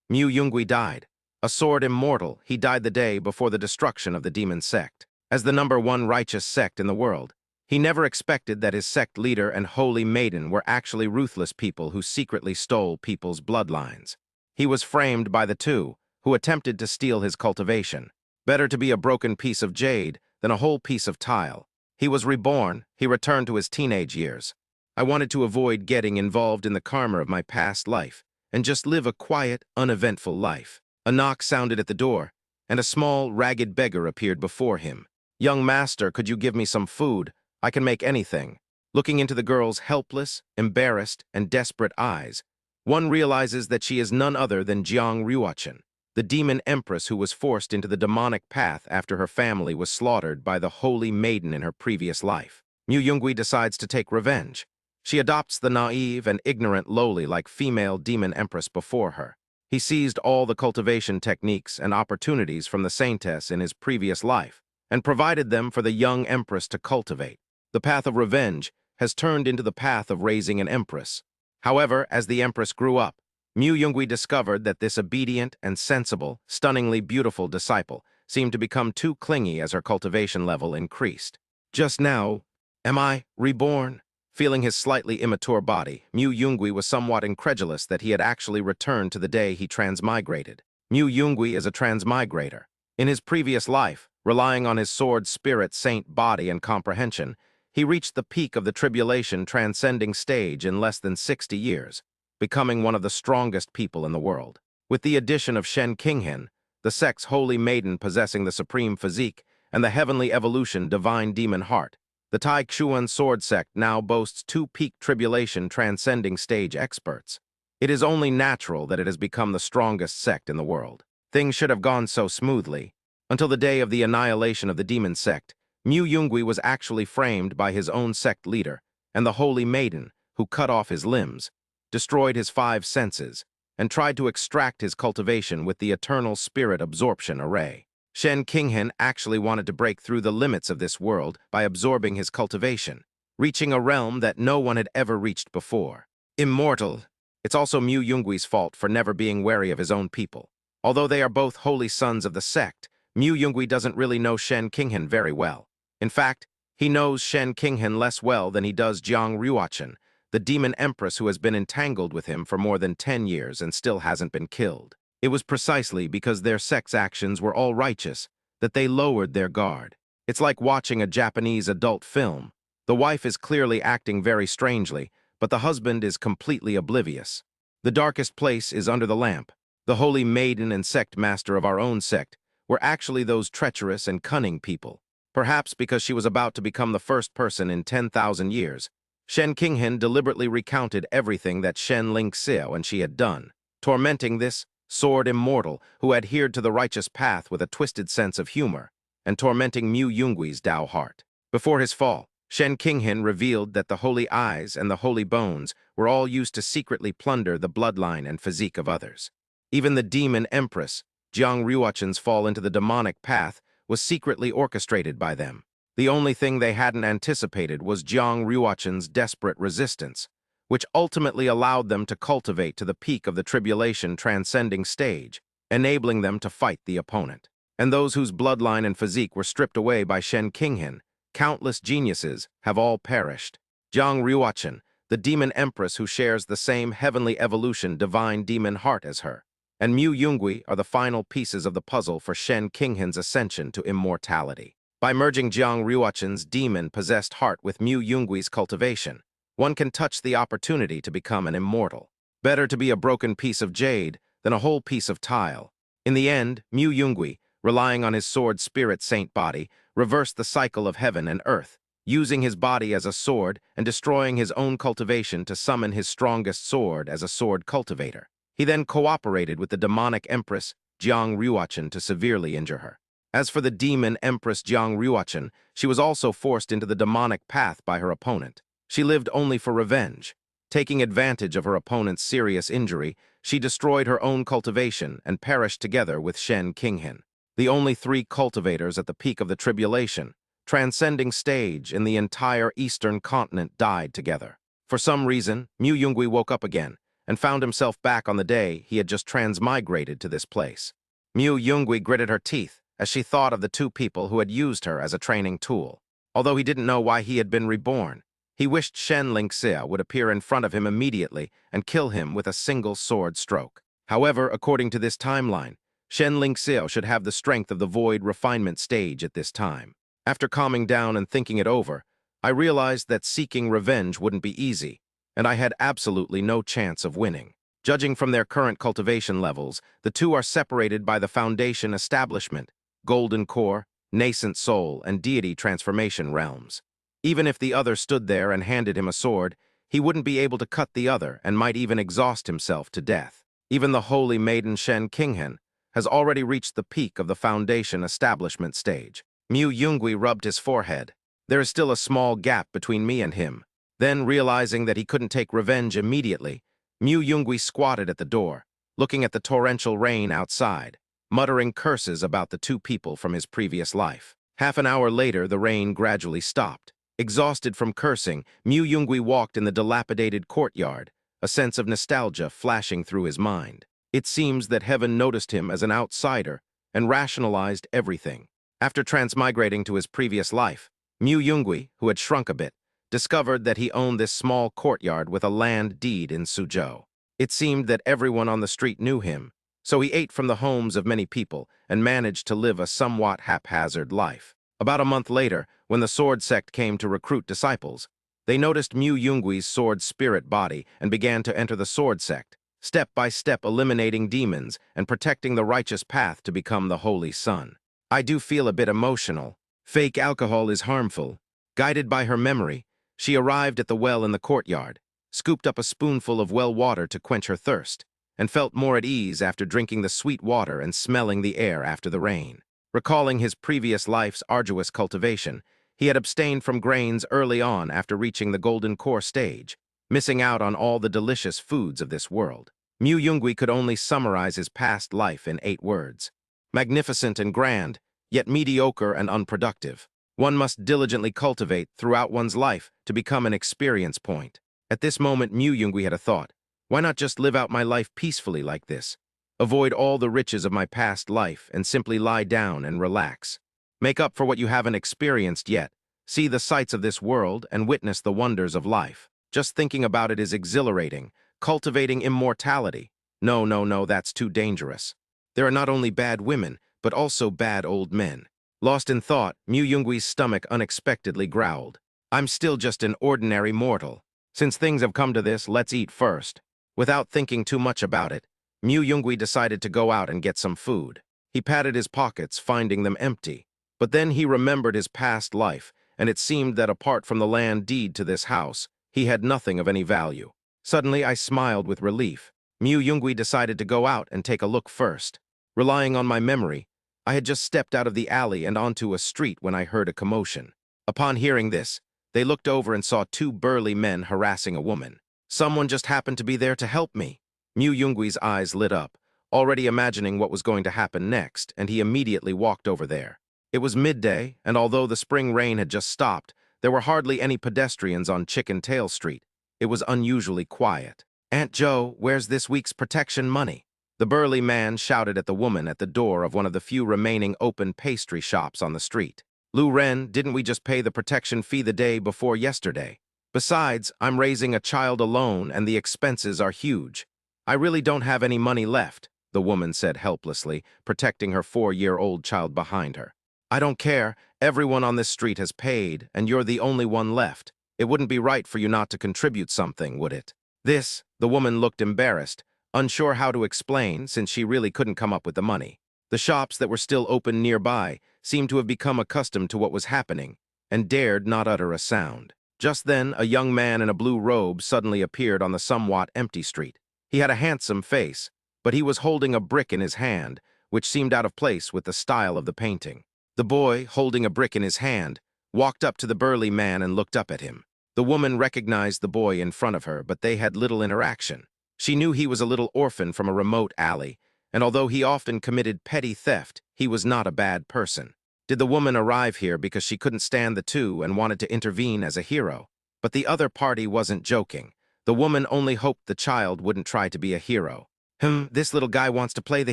Mu Yungui died. A sword immortal, he died the day before the destruction of the demon sect. As the #1 righteous sect in the world, he never expected that his sect leader and holy maiden were actually ruthless people who secretly stole people's bloodlines. He was framed by the two, who attempted to steal his cultivation. Better to be a broken piece of jade than a whole piece of tile. He was reborn, he returned to his teenage years. I wanted to avoid getting involved in the karma of my past life, and just live a quiet, uneventful life. A knock sounded at the door, and a small, ragged beggar appeared before him. "Young master, could you give me some food? I can make anything." Looking into the girl's helpless, embarrassed, and desperate eyes, one realizes that she is none other than Jiang Ryuachin, the demon empress who was forced into the demonic path after her family was slaughtered by the holy maiden in her previous life. Mu Yungui decides to take revenge. She adopts the naive and ignorant lowly-like female demon empress before her. He seized all the cultivation techniques and opportunities from the saintess in his previous life and provided them for the young empress to cultivate. The path of revenge has turned into the path of raising an empress. However, as the empress grew up, Mu Yungui discovered that this obedient and sensible, stunningly beautiful disciple seemed to become too clingy as her cultivation level increased. "Just now, am I reborn?" Feeling his slightly immature body, Mu Yungui was somewhat incredulous that he had actually returned to the day he transmigrated. Mu Yungui is a transmigrator. In his previous life, relying on his sword spirit saint body and comprehension, he reached the peak of the tribulation transcending stage in less than 60 years, becoming one of the strongest people in the world. With the addition of Shen Qinghen, the sect's holy maiden possessing the supreme physique, and the heavenly evolution divine demon heart, the Tai Chuan sword sect now boasts 2 peak tribulation transcending stage experts. It is only natural that it has become the strongest sect in the world. Things should have gone so smoothly, until the day of the annihilation of the demon sect. Mu Yungui was actually framed by his own sect leader and the holy maiden, who cut off his limbs, destroyed his 5 senses, and tried to extract his cultivation with the eternal spirit absorption array. Shen Qinghen actually wanted to break through the limits of this world by absorbing his cultivation, reaching a realm that no one had ever reached before. Immortal. It's also Mu Yungui's fault for never being wary of his own people. Although they are both holy sons of the sect, Mu Yungui doesn't really know Shen Qinghen very well. In fact, he knows Shen Qinghen less well than he does Jiang Ryuachin, the demon empress who has been entangled with him for more than 10 years and still hasn't been killed. It was precisely because their sex actions were all righteous that they lowered their guard. It's like watching a Japanese adult film. The wife is clearly acting very strangely, but the husband is completely oblivious. The darkest place is under the lamp. The holy maiden and sect master of our own sect were actually those treacherous and cunning people. Perhaps because she was about to become the first person in 10,000 years, Shen Qinghen deliberately recounted everything that Shen Lingxiao and she had done, tormenting this sword immortal who adhered to the righteous path with a twisted sense of humor, and tormenting Mu Yungui's Tao heart. Before his fall, Shen Qinghen revealed that the holy eyes and the holy bones were all used to secretly plunder the bloodline and physique of others. Even the demon empress, Jiang Ryuachin's fall into the demonic path, was secretly orchestrated by them. The only thing they hadn't anticipated was Jiang Ryuachin's desperate resistance, which ultimately allowed them to cultivate to the peak of the tribulation transcending stage, enabling them to fight the opponent. And those whose bloodline and physique were stripped away by Shen Qinghen, countless geniuses, have all perished. Jiang Ryuachin, the demon empress who shares the same heavenly evolution divine demon heart as her, and Mu Yungui are the final pieces of the puzzle for Shen Qinghen's ascension to immortality. By merging Jiang Ryuachin's demon-possessed heart with Mu Yungui's cultivation, one can touch the opportunity to become an immortal. Better to be a broken piece of jade than a whole piece of tile. In the end, Mu Yungui, relying on his sword spirit saint body, reversed the cycle of heaven and earth, using his body as a sword and destroying his own cultivation to summon his strongest sword as a sword cultivator. He then cooperated with the demonic empress, Jiang Ryuachin, to severely injure her. As for the demon empress Jiang Ryuachin, she was also forced into the demonic path by her opponent. She lived only for revenge. Taking advantage of her opponent's serious injury, she destroyed her own cultivation and perished together with Shen Qinghen. The only 3 cultivators at the peak of the tribulation, transcending stage in the entire eastern continent died together. For some reason, Mu Yungui woke up again and found himself back on the day he had just transmigrated to this place. Mu Yungui gritted her teeth as she thought of the two people who had used her as a training tool. Although he didn't know why he had been reborn, he wished Shen Lingxia would appear in front of him immediately and kill him with a single sword stroke. However, according to this timeline, Shen Lingxia should have the strength of the void refinement stage at this time. After calming down and thinking it over, I realized that seeking revenge wouldn't be easy, and I had absolutely no chance of winning. Judging from their current cultivation levels, the two are separated by the Foundation Establishment, Golden Core, Nascent Soul, and Deity Transformation realms. Even if the other stood there and handed him a sword, he wouldn't be able to cut the other and might even exhaust himself to death. Even the holy maiden Shen Qinghen has already reached the peak of the Foundation Establishment stage. Mu Yungui rubbed his forehead. There is still a small gap between me and him. Then, realizing that he couldn't take revenge immediately, Mu Yungui squatted at the door, looking at the torrential rain outside, muttering curses about the two people from his previous life. Half an hour later, the rain gradually stopped. Exhausted from cursing, Mu Yungui walked in the dilapidated courtyard, a sense of nostalgia flashing through his mind. It seems that heaven noticed him as an outsider and rationalized everything. After transmigrating to his previous life, Mu Yungui, who had shrunk a bit, discovered that he owned this small courtyard with a land deed in Suzhou. It seemed that everyone on the street knew him, so he ate from the homes of many people and managed to live a somewhat haphazard life. About a month later, when the sword sect came to recruit disciples, they noticed Mu Yungui's sword spirit body and began to enter the sword sect, step by step eliminating demons and protecting the righteous path to become the Holy Sun. I do feel a bit emotional. Fake alcohol is harmful. Guided by her memory, she arrived at the well in the courtyard, scooped up a spoonful of well water to quench her thirst, and felt more at ease after drinking the sweet water and smelling the air after the rain. Recalling his previous life's arduous cultivation, he had abstained from grains early on after reaching the Golden Core stage, missing out on all the delicious foods of this world. Mu Yungui could only summarize his past life in 8 words. Magnificent and grand, yet mediocre and unproductive. One must diligently cultivate throughout one's life to become an experience point. At this moment, Mu Yungui had a thought. Why not just live out my life peacefully like this? Avoid all the riches of my past life and simply lie down and relax. Make up for what you haven't experienced yet. See the sights of this world and witness the wonders of life. Just thinking about it is exhilarating. Cultivating immortality. No, that's too dangerous. There are not only bad women, but also bad old men. Lost in thought, Mu Yungui's stomach unexpectedly growled. I'm still just an ordinary mortal. Since things have come to this, let's eat first. Without thinking too much about it, Mu Yungui decided to go out and get some food. He patted his pockets, finding them empty. But then he remembered his past life, and it seemed that apart from the land deed to this house, he had nothing of any value. Suddenly, I smiled with relief. Mu Yungui decided to go out and take a look first. Relying on my memory, I had just stepped out of the alley and onto a street when I heard a commotion. Upon hearing this, they looked over and saw 2 burly men harassing a woman. Someone just happened to be there to help me. Mu Yungui's eyes lit up, already imagining what was going to happen next, and he immediately walked over there. It was midday, and although the spring rain had just stopped, there were hardly any pedestrians on Chicken Tail Street. It was unusually quiet. Aunt Joe, where's this week's protection money? The burly man shouted at the woman at the door of one of the few remaining open pastry shops on the street. Lu Ren, didn't we just pay the protection fee the day before yesterday? Besides, I'm raising a child alone and the expenses are huge. I really don't have any money left, the woman said helplessly, protecting her 4-year-old child behind her. I don't care. Everyone on this street has paid, and you're the only one left. It wouldn't be right for you not to contribute something, would it? The woman looked embarrassed, unsure how to explain since she really couldn't come up with the money. The shops that were still open nearby seemed to have become accustomed to what was happening and dared not utter a sound. Just then, a young man in a blue robe suddenly appeared on the somewhat empty street. He had a handsome face, but he was holding a brick in his hand, which seemed out of place with the style of the painting. The boy, holding a brick in his hand, walked up to the burly man and looked up at him. The woman recognized the boy in front of her, but they had little interaction. She knew he was a little orphan from a remote alley, and although he often committed petty theft, he was not a bad person. Did the woman arrive here because she couldn't stand the two and wanted to intervene as a hero? But the other party wasn't joking. The woman only hoped the child wouldn't try to be a hero. This little guy wants to play the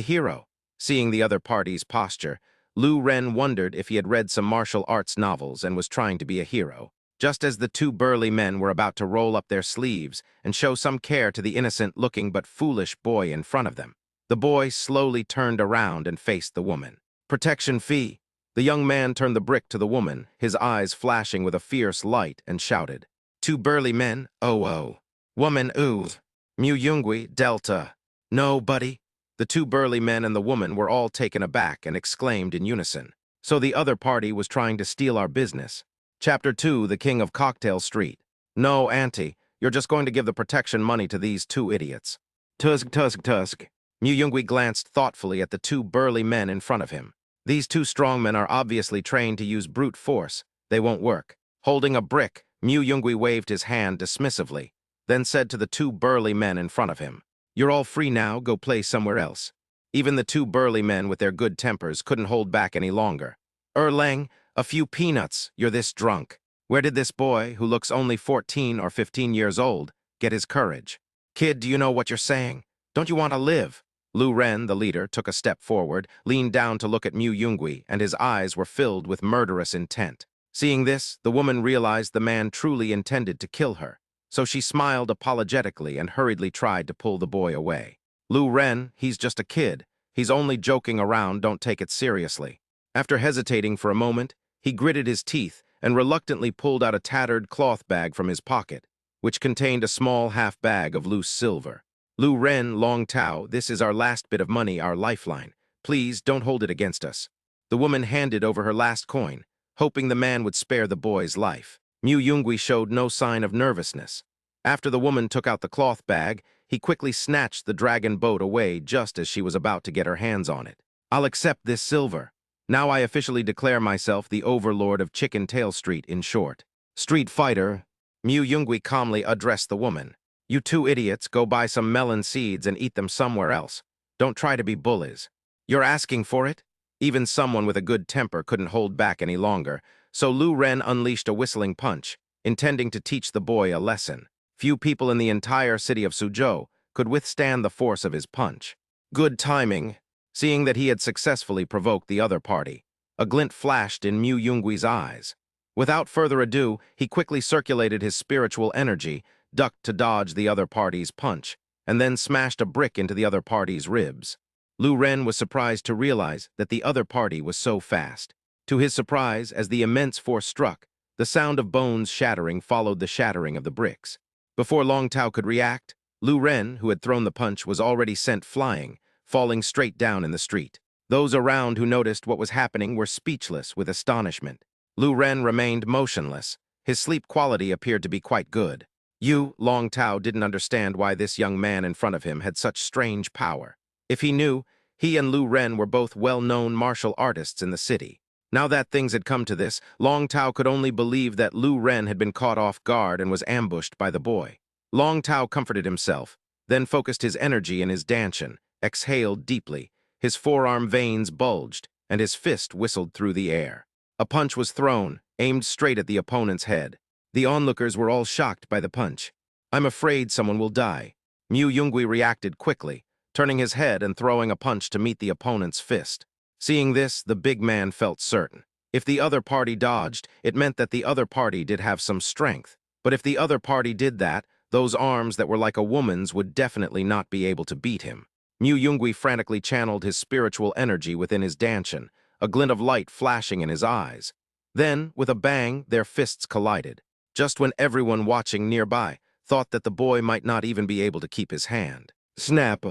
hero. Seeing the other party's posture, Lu Ren wondered if he had read some martial arts novels and was trying to be a hero. Just as the two burly men were about to roll up their sleeves and show some care to the innocent-looking but foolish boy in front of them, the boy slowly turned around and faced the woman. Protection fee. The young man turned the brick to the woman, his eyes flashing with a fierce light, and shouted, "Two burly men, oh. Woman, ooh. Mu Yungui, Delta. No, buddy." The two burly men and the woman were all taken aback and exclaimed in unison. So the other party was trying to steal our business. Chapter 2, The King of Cocktail Street. No, Auntie, you're just going to give the protection money to these two idiots. Tusk. Mu Yungui glanced thoughtfully at the two burly men in front of him. These two strongmen are obviously trained to use brute force. They won't work. Holding a brick, Mu Yungui waved his hand dismissively, then said to the two burly men in front of him, "You're all free now, go play somewhere else." Even the two burly men with their good tempers couldn't hold back any longer. "Erlang, a few peanuts, you're this drunk. Where did this boy, who looks only 14 or 15 years old, get his courage? Kid, do you know what you're saying? Don't you want to live?" Lu Ren, the leader, took a step forward, leaned down to look at Mu Yungui, and his eyes were filled with murderous intent. Seeing this, the woman realized the man truly intended to kill her, so she smiled apologetically and hurriedly tried to pull the boy away. "Lu Ren, he's just a kid. He's only joking around, don't take it seriously." After hesitating for a moment, he gritted his teeth and reluctantly pulled out a tattered cloth bag from his pocket, which contained a small half bag of loose silver. "Lu Ren, Long Tao, this is our last bit of money, our lifeline. Please don't hold it against us." The woman handed over her last coin, hoping the man would spare the boy's life. Mu Yungui showed no sign of nervousness. After the woman took out the cloth bag, he quickly snatched the dragon boat away just as she was about to get her hands on it. "I'll accept this silver. Now I officially declare myself the overlord of Chicken Tail Street, in short." "Street fighter," Mu Yungui calmly addressed the woman. "You two idiots go buy some melon seeds and eat them somewhere else. Don't try to be bullies." "You're asking for it?" Even someone with a good temper couldn't hold back any longer, so Lu Ren unleashed a whistling punch, intending to teach the boy a lesson. Few people in the entire city of Suzhou could withstand the force of his punch. Good timing. Seeing that he had successfully provoked the other party, a glint flashed in Mu Yungui's eyes. Without further ado, he quickly circulated his spiritual energy, ducked to dodge the other party's punch, and then smashed a brick into the other party's ribs. Lu Ren was surprised to realize that the other party was so fast. To his surprise, as the immense force struck, the sound of bones shattering followed the shattering of the bricks. Before Long Tao could react, Lu Ren, who had thrown the punch, was already sent flying, falling straight down in the street. Those around who noticed what was happening were speechless with astonishment. Lu Ren remained motionless. His sleep quality appeared to be quite good. Long Tao didn't understand why this young man in front of him had such strange power. If he knew, he and Lu Ren were both well-known martial artists in the city. Now that things had come to this, Long Tao could only believe that Lu Ren had been caught off guard and was ambushed by the boy. Long Tao comforted himself, then focused his energy in his dantian, exhaled deeply, his forearm veins bulged, and his fist whistled through the air. A punch was thrown, aimed straight at the opponent's head. The onlookers were all shocked by the punch. "I'm afraid someone will die." Mu Yungui reacted quickly, turning his head and throwing a punch to meet the opponent's fist. Seeing this, the big man felt certain. If the other party dodged, it meant that the other party did have some strength. But if the other party did that, those arms that were like a woman's would definitely not be able to beat him. Mu Yungui frantically channeled his spiritual energy within his dantian, a glint of light flashing in his eyes. Then, with a bang, their fists collided, just when everyone watching nearby thought that the boy might not even be able to keep his hand. Snap!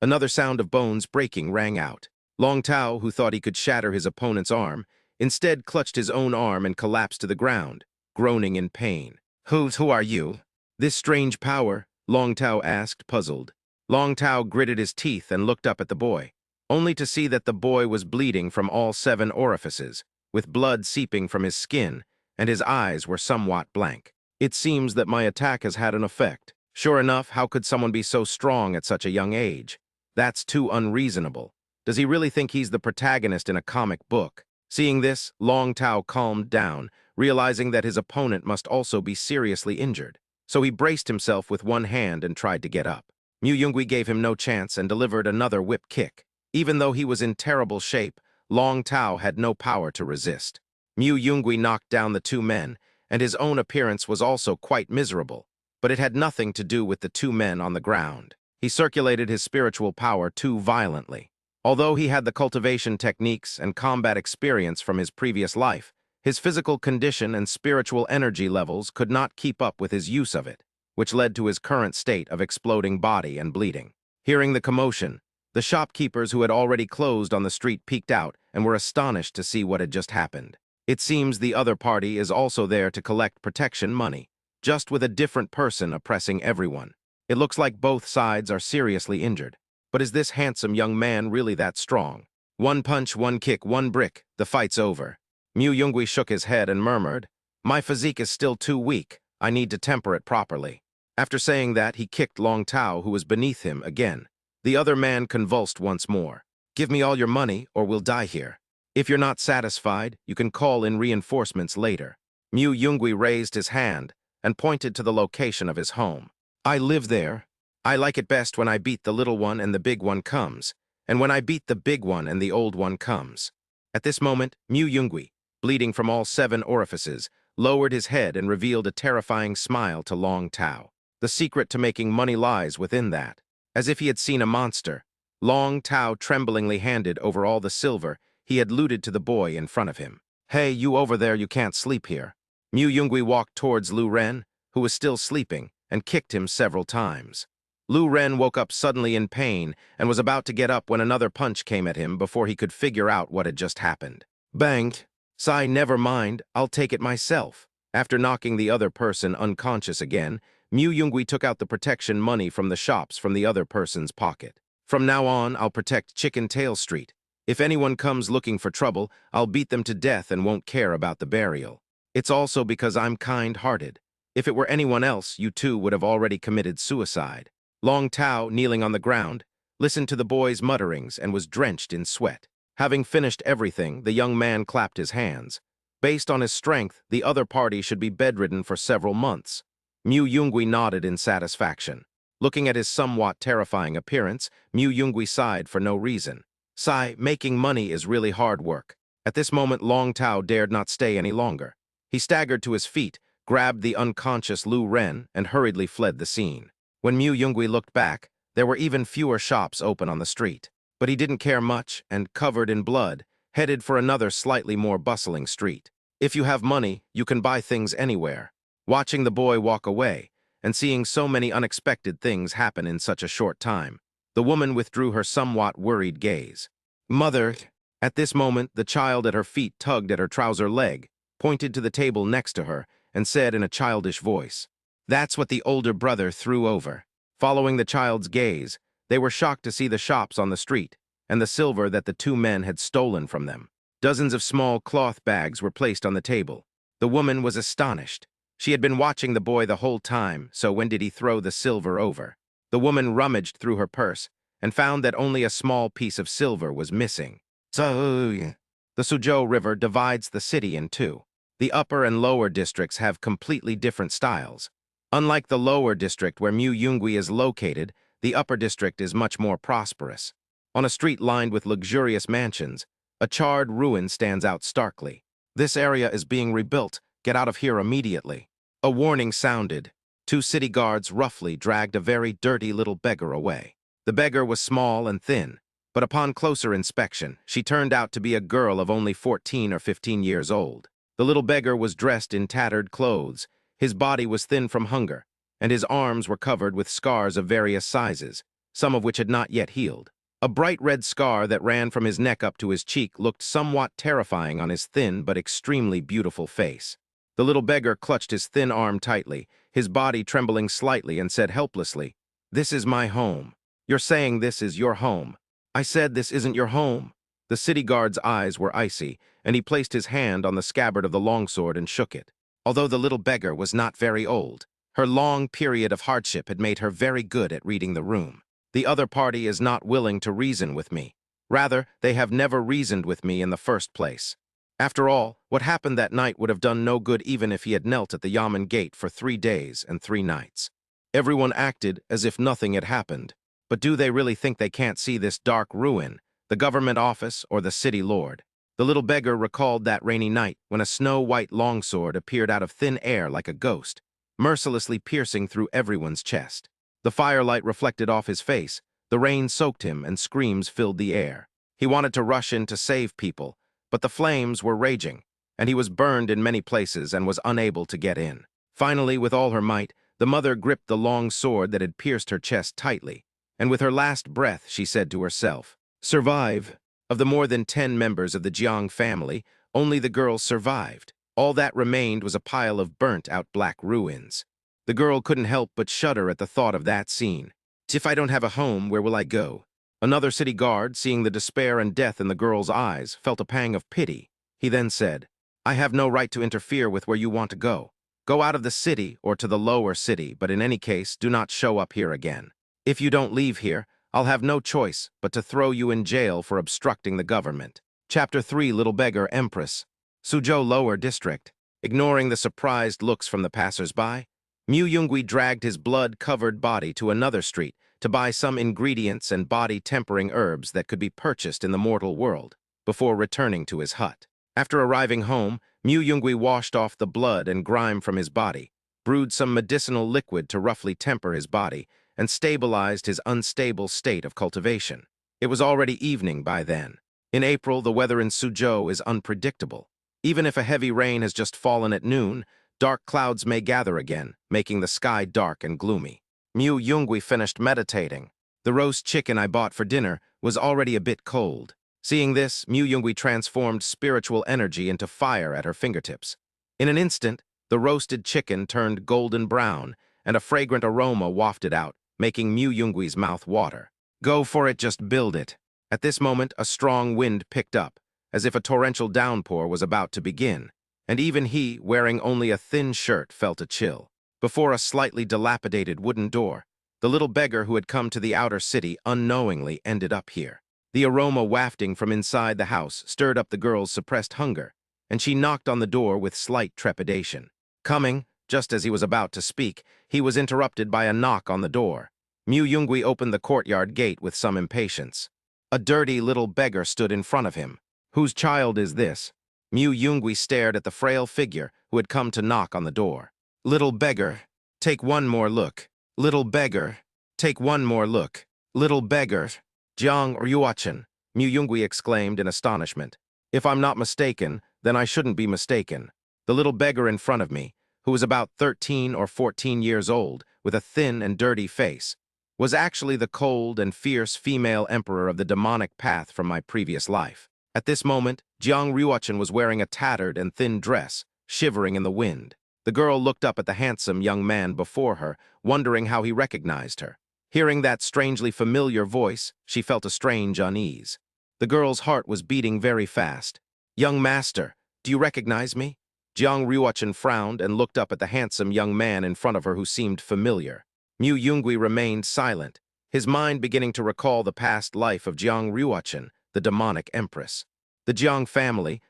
Another sound of bones breaking rang out. Long Tao, who thought he could shatter his opponent's arm, instead clutched his own arm and collapsed to the ground, groaning in pain. Who are you?" "This strange power?" Long Tao asked, puzzled. Long Tao gritted his teeth and looked up at the boy, only to see that the boy was bleeding from all 7 orifices, with blood seeping from his skin, and his eyes were somewhat blank. "It seems that my attack has had an effect. Sure enough, how could someone be so strong at such a young age? That's too unreasonable. Does he really think he's the protagonist in a comic book?" Seeing this, Long Tao calmed down, realizing that his opponent must also be seriously injured. so he braced himself with one hand and tried to get up. Mu Yungui gave him no chance and delivered another whip kick. Even though he was in terrible shape, Long Tao had no power to resist. Mu Yungui knocked down the two men, and his own appearance was also quite miserable, but it had nothing to do with the two men on the ground. He circulated his spiritual power too violently. Although he had the cultivation techniques and combat experience from his previous life, his physical condition and spiritual energy levels could not keep up with his use of it, which led to his current state of exploding body and bleeding. Hearing the commotion, the shopkeepers who had already closed on the street peeked out and were astonished to see what had just happened. It seems the other party is also there to collect protection money, just with a different person oppressing everyone. It looks like both sides are seriously injured. But is this handsome young man really that strong? One punch, one kick, one brick, the fight's over. Mu Yungui shook his head and murmured, "My physique is still too weak. I need to temper it properly." After saying that, he kicked Long Tao, who was beneath him, again. The other man convulsed once more. "Give me all your money, or we'll die here. If you're not satisfied, you can call in reinforcements later." Mu Yungui raised his hand and pointed to the location of his home. "I live there. I like it best when I beat the little one and the big one comes, and when I beat the big one and the old one comes." At this moment, Mu Yungui, bleeding from all 7 orifices, lowered his head and revealed a terrifying smile to Long Tao. The secret to making money lies within that. As if he had seen a monster, Long Tao tremblingly handed over all the silver he had looted to the boy in front of him. "Hey, you over there, you can't sleep here." Mu Yungui walked towards Lu Ren, who was still sleeping, and kicked him several times. Lu Ren woke up suddenly in pain and was about to get up when another punch came at him before he could figure out what had just happened. Bang! "Sai, never mind, I'll take it myself." After knocking the other person unconscious again, Mu Yungui took out the protection money from the shops from the other person's pocket. "From now on, I'll protect Chicken Tail Street. If anyone comes looking for trouble, I'll beat them to death and won't care about the burial. It's also because I'm kind-hearted. If it were anyone else, you two would have already committed suicide." Long Tao, kneeling on the ground, listened to the boy's mutterings and was drenched in sweat. Having finished everything, the young man clapped his hands. Based on his strength, the other party should be bedridden for several months. Mu Yungui nodded in satisfaction. Looking at his somewhat terrifying appearance, Mu Yungui sighed for no reason. "Sai, making money is really hard work." At this moment, Long Tao dared not stay any longer. He staggered to his feet, grabbed the unconscious Lu Ren, and hurriedly fled the scene. When Mu Yungui looked back, there were even fewer shops open on the street. But he didn't care much, and, covered in blood, headed for another slightly more bustling street. If you have money, you can buy things anywhere. Watching the boy walk away, and seeing so many unexpected things happen in such a short time, the woman withdrew her somewhat worried gaze. "Mother." At this moment, the child at her feet tugged at her trouser leg, pointed to the table next to her, and said in a childish voice, "That's what the older brother threw over." Following the child's gaze, they were shocked to see the shops on the street and the silver that the two men had stolen from them. Dozens of small cloth bags were placed on the table. The woman was astonished. She had been watching the boy the whole time, so when did he throw the silver over? The woman rummaged through her purse and found that only a small piece of silver was missing. The Suzhou River divides the city in two. The upper and lower districts have completely different styles. Unlike the lower district where Mu Yungui is located, the upper district is much more prosperous. On a street lined with luxurious mansions, a charred ruin stands out starkly. "This area is being rebuilt. Get out of here immediately." A warning sounded. 2 city guards roughly dragged a very dirty little beggar away. The beggar was small and thin, but upon closer inspection, she turned out to be a girl of only 14 or 15 years old. The little beggar was dressed in tattered clothes. His body was thin from hunger, and his arms were covered with scars of various sizes, some of which had not yet healed. A bright red scar that ran from his neck up to his cheek looked somewhat terrifying on his thin but extremely beautiful face. The little beggar clutched his thin arm tightly, his body trembling slightly, and said helplessly, "This is my home." "You're saying this is your home?" "I said this isn't your home." The city guard's eyes were icy, and he placed his hand on the scabbard of the longsword and shook it. Although the little beggar was not very old, her long period of hardship had made her very good at reading the room. "The other party is not willing to reason with me. Rather, they have never reasoned with me in the first place." After all, what happened that night would have done no good even if he had knelt at the Yamen gate for 3 days and 3 nights. Everyone acted as if nothing had happened. But do they really think they can't see this dark ruin, the government office or the city lord? The little beggar recalled that rainy night when a snow-white longsword appeared out of thin air like a ghost, mercilessly piercing through everyone's chest. The firelight reflected off his face, the rain soaked him, and screams filled the air. He wanted to rush in to save people, but the flames were raging, and he was burned in many places and was unable to get in. Finally, with all her might, the mother gripped the long sword that had pierced her chest tightly, and with her last breath she said to herself, "Survive." Of the more than 10 members of the Jiang family, only the girl survived. All that remained was a pile of burnt-out black ruins. The girl couldn't help but shudder at the thought of that scene. "If I don't have a home, where will I go?" Another city guard, seeing the despair and death in the girl's eyes, felt a pang of pity. He then said, "I have no right to interfere with where you want to go. Go out of the city or to the lower city, but in any case, do not show up here again. If you don't leave here, I'll have no choice but to throw you in jail for obstructing the government." Chapter 3, Little Beggar, Empress. Suzhou Lower District. Ignoring the surprised looks from the passers-by, Mu Yungui dragged his blood-covered body to another street to buy some ingredients and body-tempering herbs that could be purchased in the mortal world, before returning to his hut. After arriving home, Mu Yungui washed off the blood and grime from his body, brewed some medicinal liquid to roughly temper his body, and stabilized his unstable state of cultivation. It was already evening by then. In April, the weather in Suzhou is unpredictable. Even if a heavy rain has just fallen at noon, dark clouds may gather again, making the sky dark and gloomy. Mu Yungui finished meditating. The roast chicken I bought for dinner was already a bit cold. Seeing this, Mu Yungui transformed spiritual energy into fire at her fingertips. In an instant, the roasted chicken turned golden brown, and a fragrant aroma wafted out, making Mu Yungui's mouth water. "Go for it, just build it." At this moment, a strong wind picked up, as if a torrential downpour was about to begin, and even he, wearing only a thin shirt, felt a chill. Before a slightly dilapidated wooden door, the little beggar who had come to the outer city unknowingly ended up here. The aroma wafting from inside the house stirred up the girl's suppressed hunger, and she knocked on the door with slight trepidation. Coming, just as he was about to speak, he was interrupted by a knock on the door. Mu Yungui opened the courtyard gate with some impatience. A dirty little beggar stood in front of him. "Whose child is this?" Mu Yungui stared at the frail figure who had come to knock on the door. "Little beggar, take one more look. Little beggar, take one more look. Little beggar." "Jiang Ryuachin," Mu Yungui exclaimed in astonishment. "If I'm not mistaken, then I shouldn't be mistaken." The little beggar in front of me, who was about 13 or 14 years old, with a thin and dirty face, was actually the cold and fierce female emperor of the demonic path from my previous life. At this moment, Jiang Ryuachin was wearing a tattered and thin dress, shivering in the wind. The girl looked up at the handsome young man before her, wondering how he recognized her. Hearing that strangely familiar voice, she felt a strange unease. The girl's heart was beating very fast. "Young master, do you recognize me?" Jiang Ryuachin frowned and looked up at the handsome young man in front of her who seemed familiar. Mu Yungui remained silent, his mind beginning to recall the past life of Jiang Ryuachin, the demonic empress. The Jiang family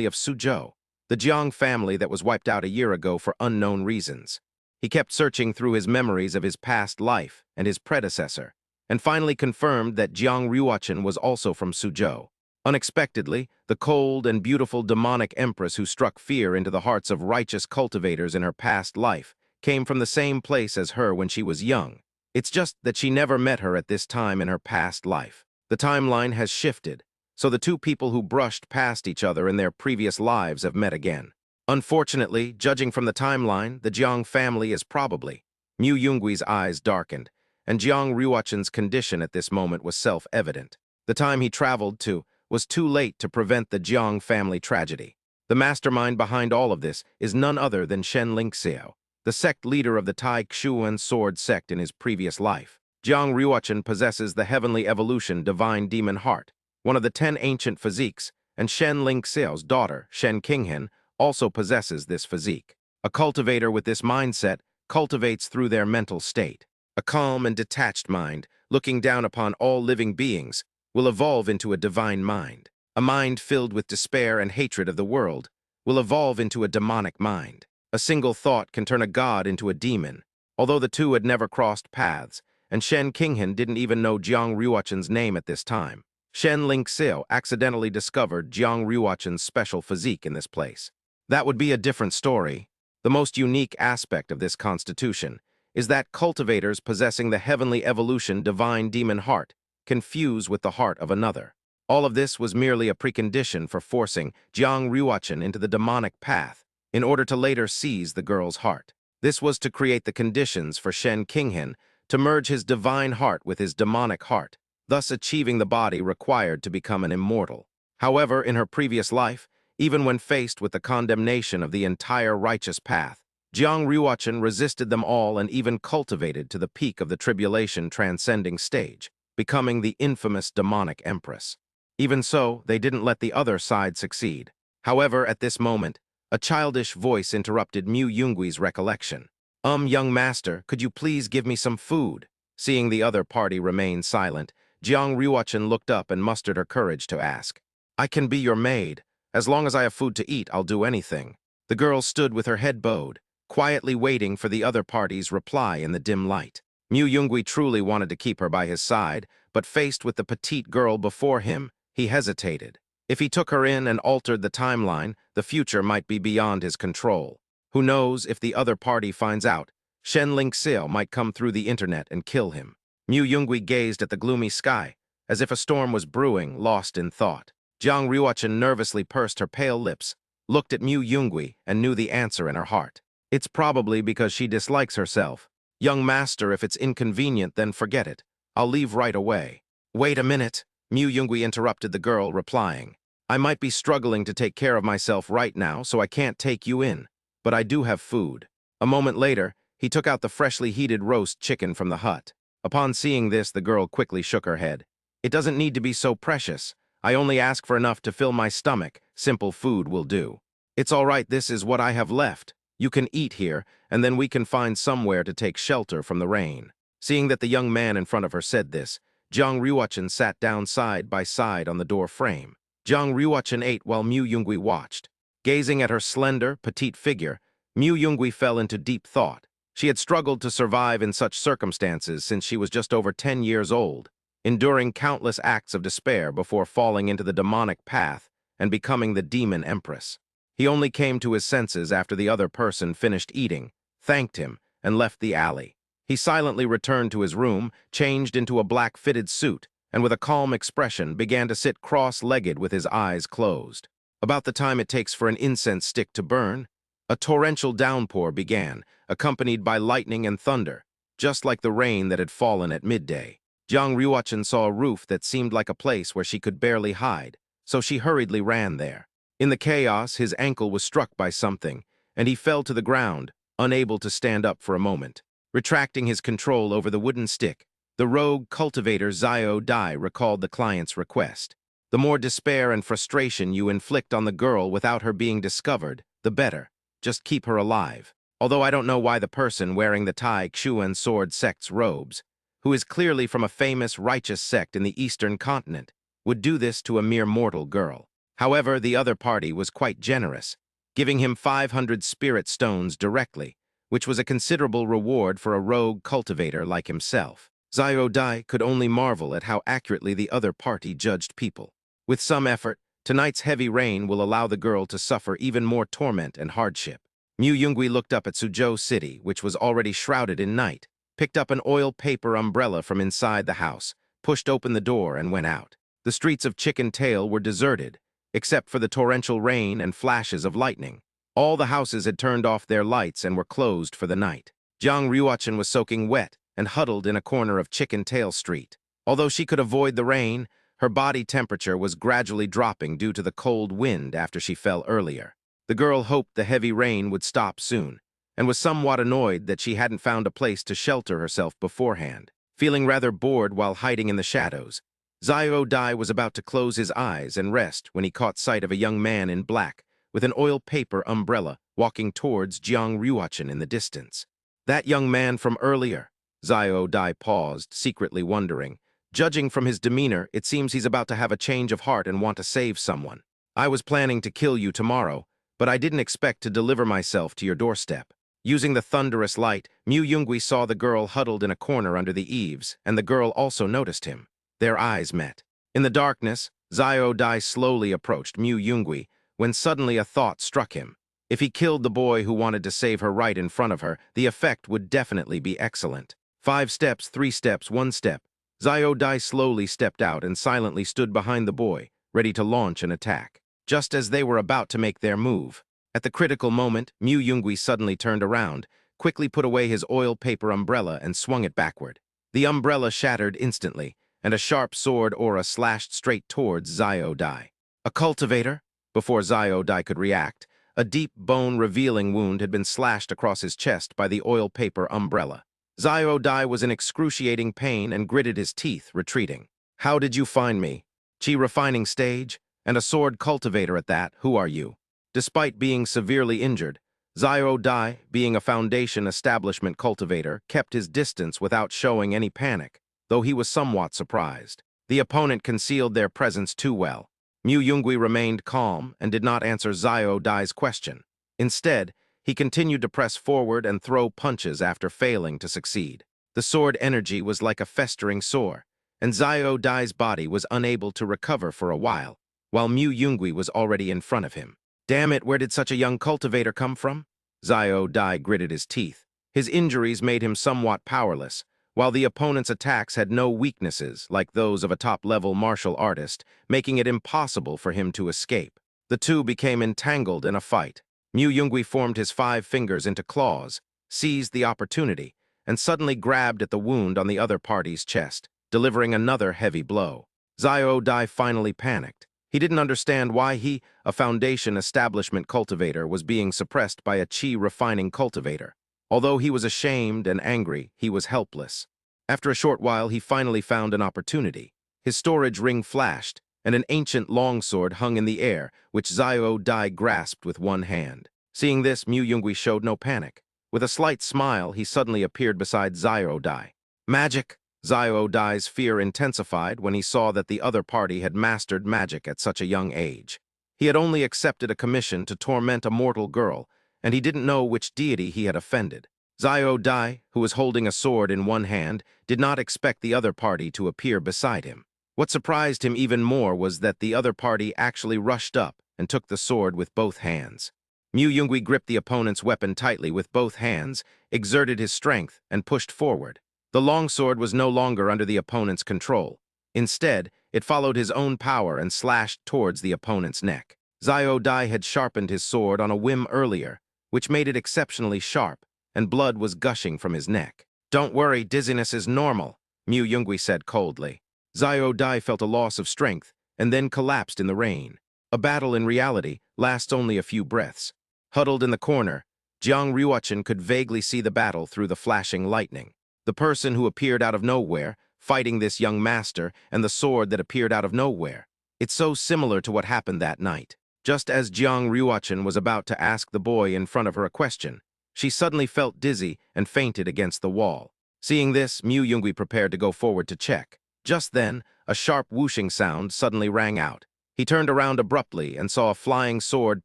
of Suzhou. The Jiang family that was wiped out a year ago for unknown reasons. He kept searching through his memories of his past life and his predecessor, and finally confirmed that Jiang Ryuachin was also from Suzhou. Unexpectedly, the cold and beautiful demonic empress who struck fear into the hearts of righteous cultivators in her past life came from the same place as her when she was young. It's just that she never met her at this time in her past life. The timeline has shifted, so the two people who brushed past each other in their previous lives have met again. Unfortunately, judging from the timeline, the Jiang family is probably. Mu Yungui's eyes darkened, and Jiang Ryuachin's condition at this moment was self-evident. The time he traveled to was too late to prevent the Jiang family tragedy. The mastermind behind all of this is none other than Shen Lingxiao, the sect leader of the Tai Xuan sword sect in his previous life. Jiang Ryuachin possesses the heavenly evolution divine demon heart, one of the 10 ancient physiques, and Shen Lingxiao's daughter, Shen Qinghen, also possesses this physique. A cultivator with this mindset cultivates through their mental state. A calm and detached mind, looking down upon all living beings, will evolve into a divine mind. A mind filled with despair and hatred of the world will evolve into a demonic mind. A single thought can turn a god into a demon. Although the two had never crossed paths, and Shen Qinghan didn't even know Jiang Ruochen's name at this time, Shen Lingxiao accidentally discovered Jiang Ruochen's special physique in this place. That would be a different story. The most unique aspect of this constitution is that cultivators possessing the heavenly evolution divine demon heart can fuse with the heart of another. All of this was merely a precondition for forcing Jiang Ruochen into the demonic path in order to later seize the girl's heart. This was to create the conditions for Shen Qinghan to merge his divine heart with his demonic heart, thus achieving the body required to become an immortal. However, in her previous life, even when faced with the condemnation of the entire righteous path, Jiang Ruochen resisted them all and even cultivated to the peak of the tribulation transcending stage, becoming the infamous demonic Empress. Even so, they didn't let the other side succeed. However, at this moment, a childish voice interrupted Mu Yungui's recollection. Young master, could you please give me some food?" Seeing the other party remain silent, Jiang Ruochen looked up and mustered her courage to ask. "I can be your maid. As long as I have food to eat, I'll do anything." The girl stood with her head bowed, quietly waiting for the other party's reply in the dim light. Mu Yungui truly wanted to keep her by his side, but faced with the petite girl before him, he hesitated. If he took her in and altered the timeline, the future might be beyond his control. Who knows, if the other party finds out, Shen Lingxiao might come through the internet and kill him. Mu Yungui gazed at the gloomy sky, as if a storm was brewing, lost in thought. Jiang Ruochen nervously pursed her pale lips, looked at Mu Yungui, and knew the answer in her heart. It's probably because she dislikes herself. "Young master, if it's inconvenient, then forget it. I'll leave right away." "Wait a minute," Mu Yungui interrupted the girl, replying. "I might be struggling to take care of myself right now, so I can't take you in. But I do have food." A moment later, he took out the freshly heated roast chicken from the hut. Upon seeing this, the girl quickly shook her head. "It doesn't need to be so precious. I only ask for enough to fill my stomach. Simple food will do." "It's all right, this is what I have left. You can eat here, and then we can find somewhere to take shelter from the rain." Seeing that the young man in front of her said this, Jiang Ruochen sat down side by side on the door frame. Jiang Ruochen ate while Mu Yungui watched. Gazing at her slender, petite figure, Mu Yungui fell into deep thought. She had struggled to survive in such circumstances since she was just over 10 years old, enduring countless acts of despair before falling into the demonic path and becoming the demon Empress. He only came to his senses after the other person finished eating, thanked him, and left the alley. He silently returned to his room, changed into a black fitted suit, and with a calm expression began to sit cross-legged with his eyes closed. About the time it takes for an incense stick to burn, a torrential downpour began, accompanied by lightning and thunder, just like the rain that had fallen at midday. Jiang Ruochen saw a roof that seemed like a place where she could barely hide, so she hurriedly ran there. In the chaos, his ankle was struck by something, and he fell to the ground, unable to stand up for a moment. Retracting his control over the wooden stick, the rogue cultivator Xiao Dai recalled the client's request. "The more despair and frustration you inflict on the girl without her being discovered, the better. Just keep her alive." Although I don't know why the person wearing the Tai Xuan sword sect's robes, who is clearly from a famous righteous sect in the Eastern continent, would do this to a mere mortal girl. However, the other party was quite generous, giving him 500 spirit stones directly, which was a considerable reward for a rogue cultivator like himself. Xiao Dai could only marvel at how accurately the other party judged people. With some effort, tonight's heavy rain will allow the girl to suffer even more torment and hardship. Mu Yungui looked up at Suzhou City, which was already shrouded in night, picked up an oil paper umbrella from inside the house, pushed open the door, and went out. The streets of Chicken Tail were deserted, except for the torrential rain and flashes of lightning. All the houses had turned off their lights and were closed for the night. Jiang Ruochen was soaking wet and huddled in a corner of Chicken Tail Street. Although she could avoid the rain, her body temperature was gradually dropping due to the cold wind after she fell earlier. The girl hoped the heavy rain would stop soon, and was somewhat annoyed that she hadn't found a place to shelter herself beforehand. Feeling rather bored while hiding in the shadows, Xiao Dai was about to close his eyes and rest when he caught sight of a young man in black with an oil paper umbrella walking towards Jiang Ruochen in the distance. That young man from earlier? Xiao Dai paused, secretly wondering, Judging from his demeanor, it seems he's about to have a change of heart and want to save someone. I was planning to kill you tomorrow, but I didn't expect to deliver myself to your doorstep. Using the thunderous light, Mu Yungui saw the girl huddled in a corner under the eaves, and the girl also noticed him. Their eyes met. In the darkness, Xiao Dai slowly approached Mu Yungui, when suddenly a thought struck him. If he killed the boy who wanted to save her right in front of her, the effect would definitely be excellent. 5 steps, 3 steps, 1 step. Xiao Dai slowly stepped out and silently stood behind the boy, ready to launch an attack. Just as they were about to make their move, at the critical moment, Mu Yungui suddenly turned around, quickly put away his oil paper umbrella and swung it backward. The umbrella shattered instantly, and a sharp sword aura slashed straight towards Xiao Dai. A cultivator? Before Xiao Dai could react, a deep bone-revealing wound had been slashed across his chest by the oil paper umbrella. Xiao Dai was in excruciating pain and gritted his teeth, retreating. How did you find me? Chi refining stage? And a sword cultivator at that, who are you? Despite being severely injured, Xiao Dai, being a Foundation establishment cultivator, kept his distance without showing any panic, though he was somewhat surprised. The opponent concealed their presence too well. Mu Yungui remained calm and did not answer Xiao Dai's question. Instead, he continued to press forward and throw punches after failing to succeed. The sword energy was like a festering sore, and Xiao Dai's body was unable to recover for a while Mu Yungui was already in front of him. Damn it, where did such a young cultivator come from? Xiao Dai gritted his teeth. His injuries made him somewhat powerless, while the opponent's attacks had no weaknesses like those of a top-level martial artist, making it impossible for him to escape. The two became entangled in a fight. Mu Yungui formed his 5 fingers into claws, seized the opportunity, and suddenly grabbed at the wound on the other party's chest, delivering another heavy blow. Xiao Dai finally panicked. He didn't understand why he, a Foundation establishment cultivator, was being suppressed by a chi refining cultivator. Although he was ashamed and angry, he was helpless. After a short while, he finally found an opportunity. His storage ring flashed, and an ancient longsword hung in the air, which Xiao Dai grasped with one hand. Seeing this, Mu Yungui showed no panic. With a slight smile, he suddenly appeared beside Xiao Dai. Magic! Xiao Dai's fear intensified when he saw that the other party had mastered magic at such a young age. He had only accepted a commission to torment a mortal girl, and he didn't know which deity he had offended. Xiao Dai, who was holding a sword in one hand, did not expect the other party to appear beside him. What surprised him even more was that the other party actually rushed up and took the sword with both hands. Mu Yungui gripped the opponent's weapon tightly with both hands, exerted his strength, and pushed forward. The longsword was no longer under the opponent's control. Instead, it followed his own power and slashed towards the opponent's neck. Xiao Dai had sharpened his sword on a whim earlier, which made it exceptionally sharp, and blood was gushing from his neck. Don't worry, dizziness is normal, Mu Yungui said coldly. Xiao Dai felt a loss of strength, and then collapsed in the rain. A battle in reality lasts only a few breaths. Huddled in the corner, Jiang Ryuachin could vaguely see the battle through the flashing lightning. The person who appeared out of nowhere, fighting this young master, and the sword that appeared out of nowhere. It's so similar to what happened that night. Just as Jiang Ryuachin was about to ask the boy in front of her a question, she suddenly felt dizzy and fainted against the wall. Seeing this, Mu Yungui prepared to go forward to check. Just then, a sharp whooshing sound suddenly rang out. He turned around abruptly and saw a flying sword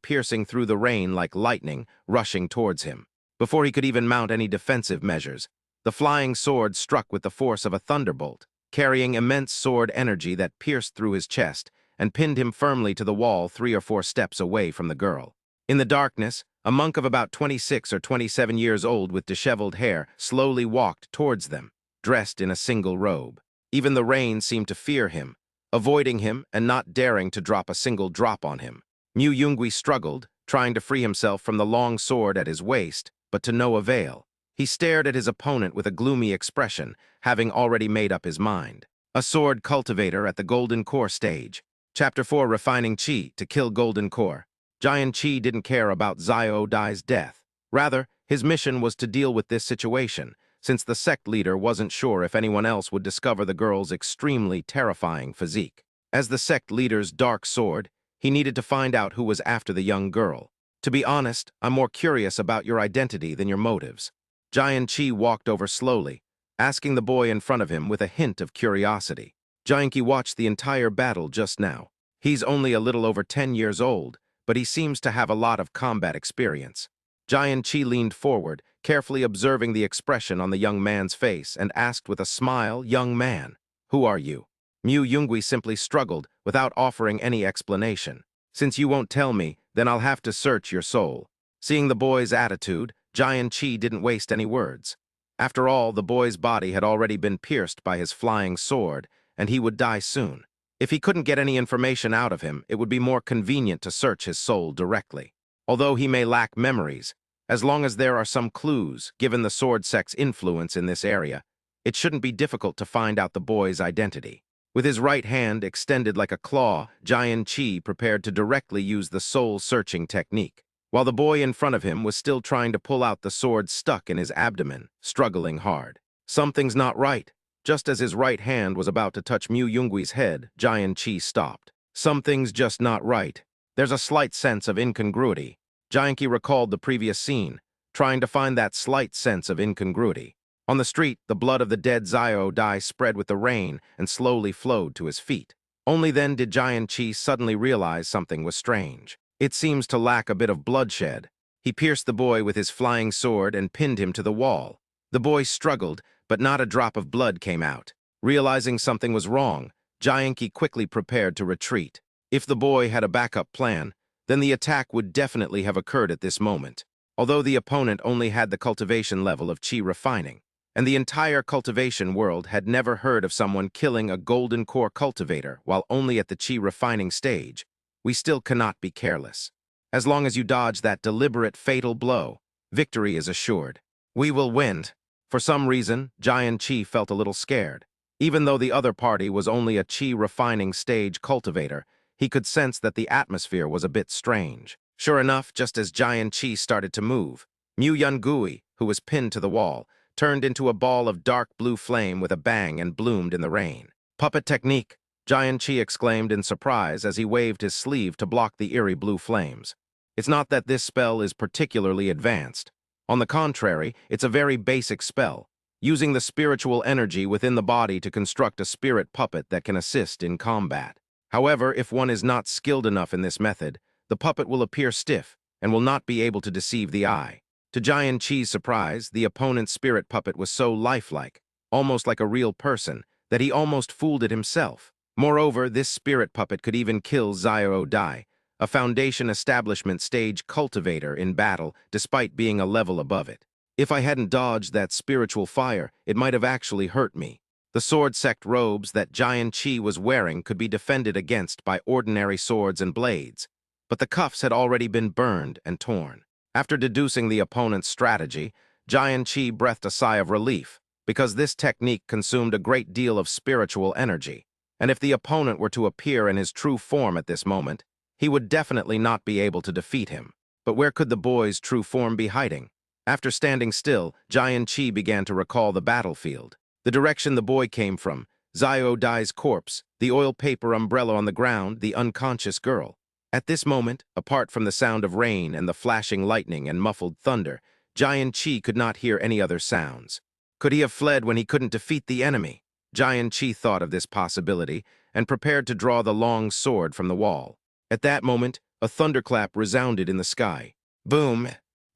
piercing through the rain like lightning, rushing towards him. Before he could even mount any defensive measures, the flying sword struck with the force of a thunderbolt, carrying immense sword energy that pierced through his chest and pinned him firmly to the wall 3 or 4 steps away from the girl. In the darkness, a monk of about 26 or 27 years old with disheveled hair slowly walked towards them, dressed in a single robe. Even the rain seemed to fear him, avoiding him and not daring to drop a single drop on him. Mu Yungui struggled, trying to free himself from the long sword at his waist, but to no avail. He stared at his opponent with a gloomy expression, having already made up his mind. A sword cultivator at the Golden Core stage. Chapter 4, Refining Chi to kill Golden Core. Giant Chi didn't care about Xiao Dai's death. Rather, his mission was to deal with this situation, since the sect leader wasn't sure if anyone else would discover the girl's extremely terrifying physique. As the sect leader's dark sword, he needed to find out who was after the young girl. To be honest, I'm more curious about your identity than your motives. Giant Chi walked over slowly, asking the boy in front of him with a hint of curiosity. Jianqi watched the entire battle just now. He's only a little over 10 years old, but he seems to have a lot of combat experience. Jianqi leaned forward, carefully observing the expression on the young man's face, and asked with a smile, "Young man, who are you?" Mu Yungui simply struggled, without offering any explanation. "Since you won't tell me, then I'll have to search your soul." Seeing the boy's attitude, Jianqi didn't waste any words. After all, the boy's body had already been pierced by his flying sword, and he would die soon. If he couldn't get any information out of him, it would be more convenient to search his soul directly. Although he may lack memories, as long as there are some clues, given the sword sect's influence in this area, it shouldn't be difficult to find out the boy's identity. With his right hand extended like a claw, Jianqi prepared to directly use the soul-searching technique, while the boy in front of him was still trying to pull out the sword stuck in his abdomen, struggling hard. Something's not right. Just as his right hand was about to touch Mu Yungui's head, Jianqi stopped. Something's just not right. There's a slight sense of incongruity. Jianqi recalled the previous scene, trying to find that slight sense of incongruity. On the street, the blood of the dead Xiao Dai spread with the rain and slowly flowed to his feet. Only then did Jianqi suddenly realize something was strange. It seems to lack a bit of bloodshed. He pierced the boy with his flying sword and pinned him to the wall. The boy struggled, but not a drop of blood came out. Realizing something was wrong, Jianqi quickly prepared to retreat. If the boy had a backup plan, then the attack would definitely have occurred at this moment. Although the opponent only had the cultivation level of Qi refining, and the entire cultivation world had never heard of someone killing a golden core cultivator while only at the Qi refining stage, we still cannot be careless. As long as you dodge that deliberate fatal blow, victory is assured. We will win. For some reason, Jianqi felt a little scared. Even though the other party was only a Qi refining stage cultivator, he could sense that the atmosphere was a bit strange. Sure enough, just as Jianqi started to move, Mu Yungui, who was pinned to the wall, turned into a ball of dark blue flame with a bang and bloomed in the rain. "Puppet technique," Jianqi exclaimed in surprise as he waved his sleeve to block the eerie blue flames. It's not that this spell is particularly advanced. On the contrary, it's a very basic spell, using the spiritual energy within the body to construct a spirit puppet that can assist in combat. However, if one is not skilled enough in this method, the puppet will appear stiff and will not be able to deceive the eye. To Jianqi's surprise, the opponent's spirit puppet was so lifelike, almost like a real person, that he almost fooled it himself. Moreover, this spirit puppet could even kill Xiao Dai, a Foundation Establishment stage cultivator, in battle, despite being a level above it. If I hadn't dodged that spiritual fire, it might have actually hurt me. The sword sect robes that Jianqi was wearing could be defended against by ordinary swords and blades, but the cuffs had already been burned and torn. After deducing the opponent's strategy, Jianqi breathed a sigh of relief, because this technique consumed a great deal of spiritual energy, and if the opponent were to appear in his true form at this moment, he would definitely not be able to defeat him. But where could the boy's true form be hiding? After standing still, Jianqi began to recall the battlefield. The direction the boy came from, Xiao Dai's corpse, the oil paper umbrella on the ground, the unconscious girl. At this moment, apart from the sound of rain and the flashing lightning and muffled thunder, Jianqi could not hear any other sounds. Could he have fled when he couldn't defeat the enemy? Jianqi thought of this possibility and prepared to draw the long sword from the wall. At that moment, a thunderclap resounded in the sky. Boom!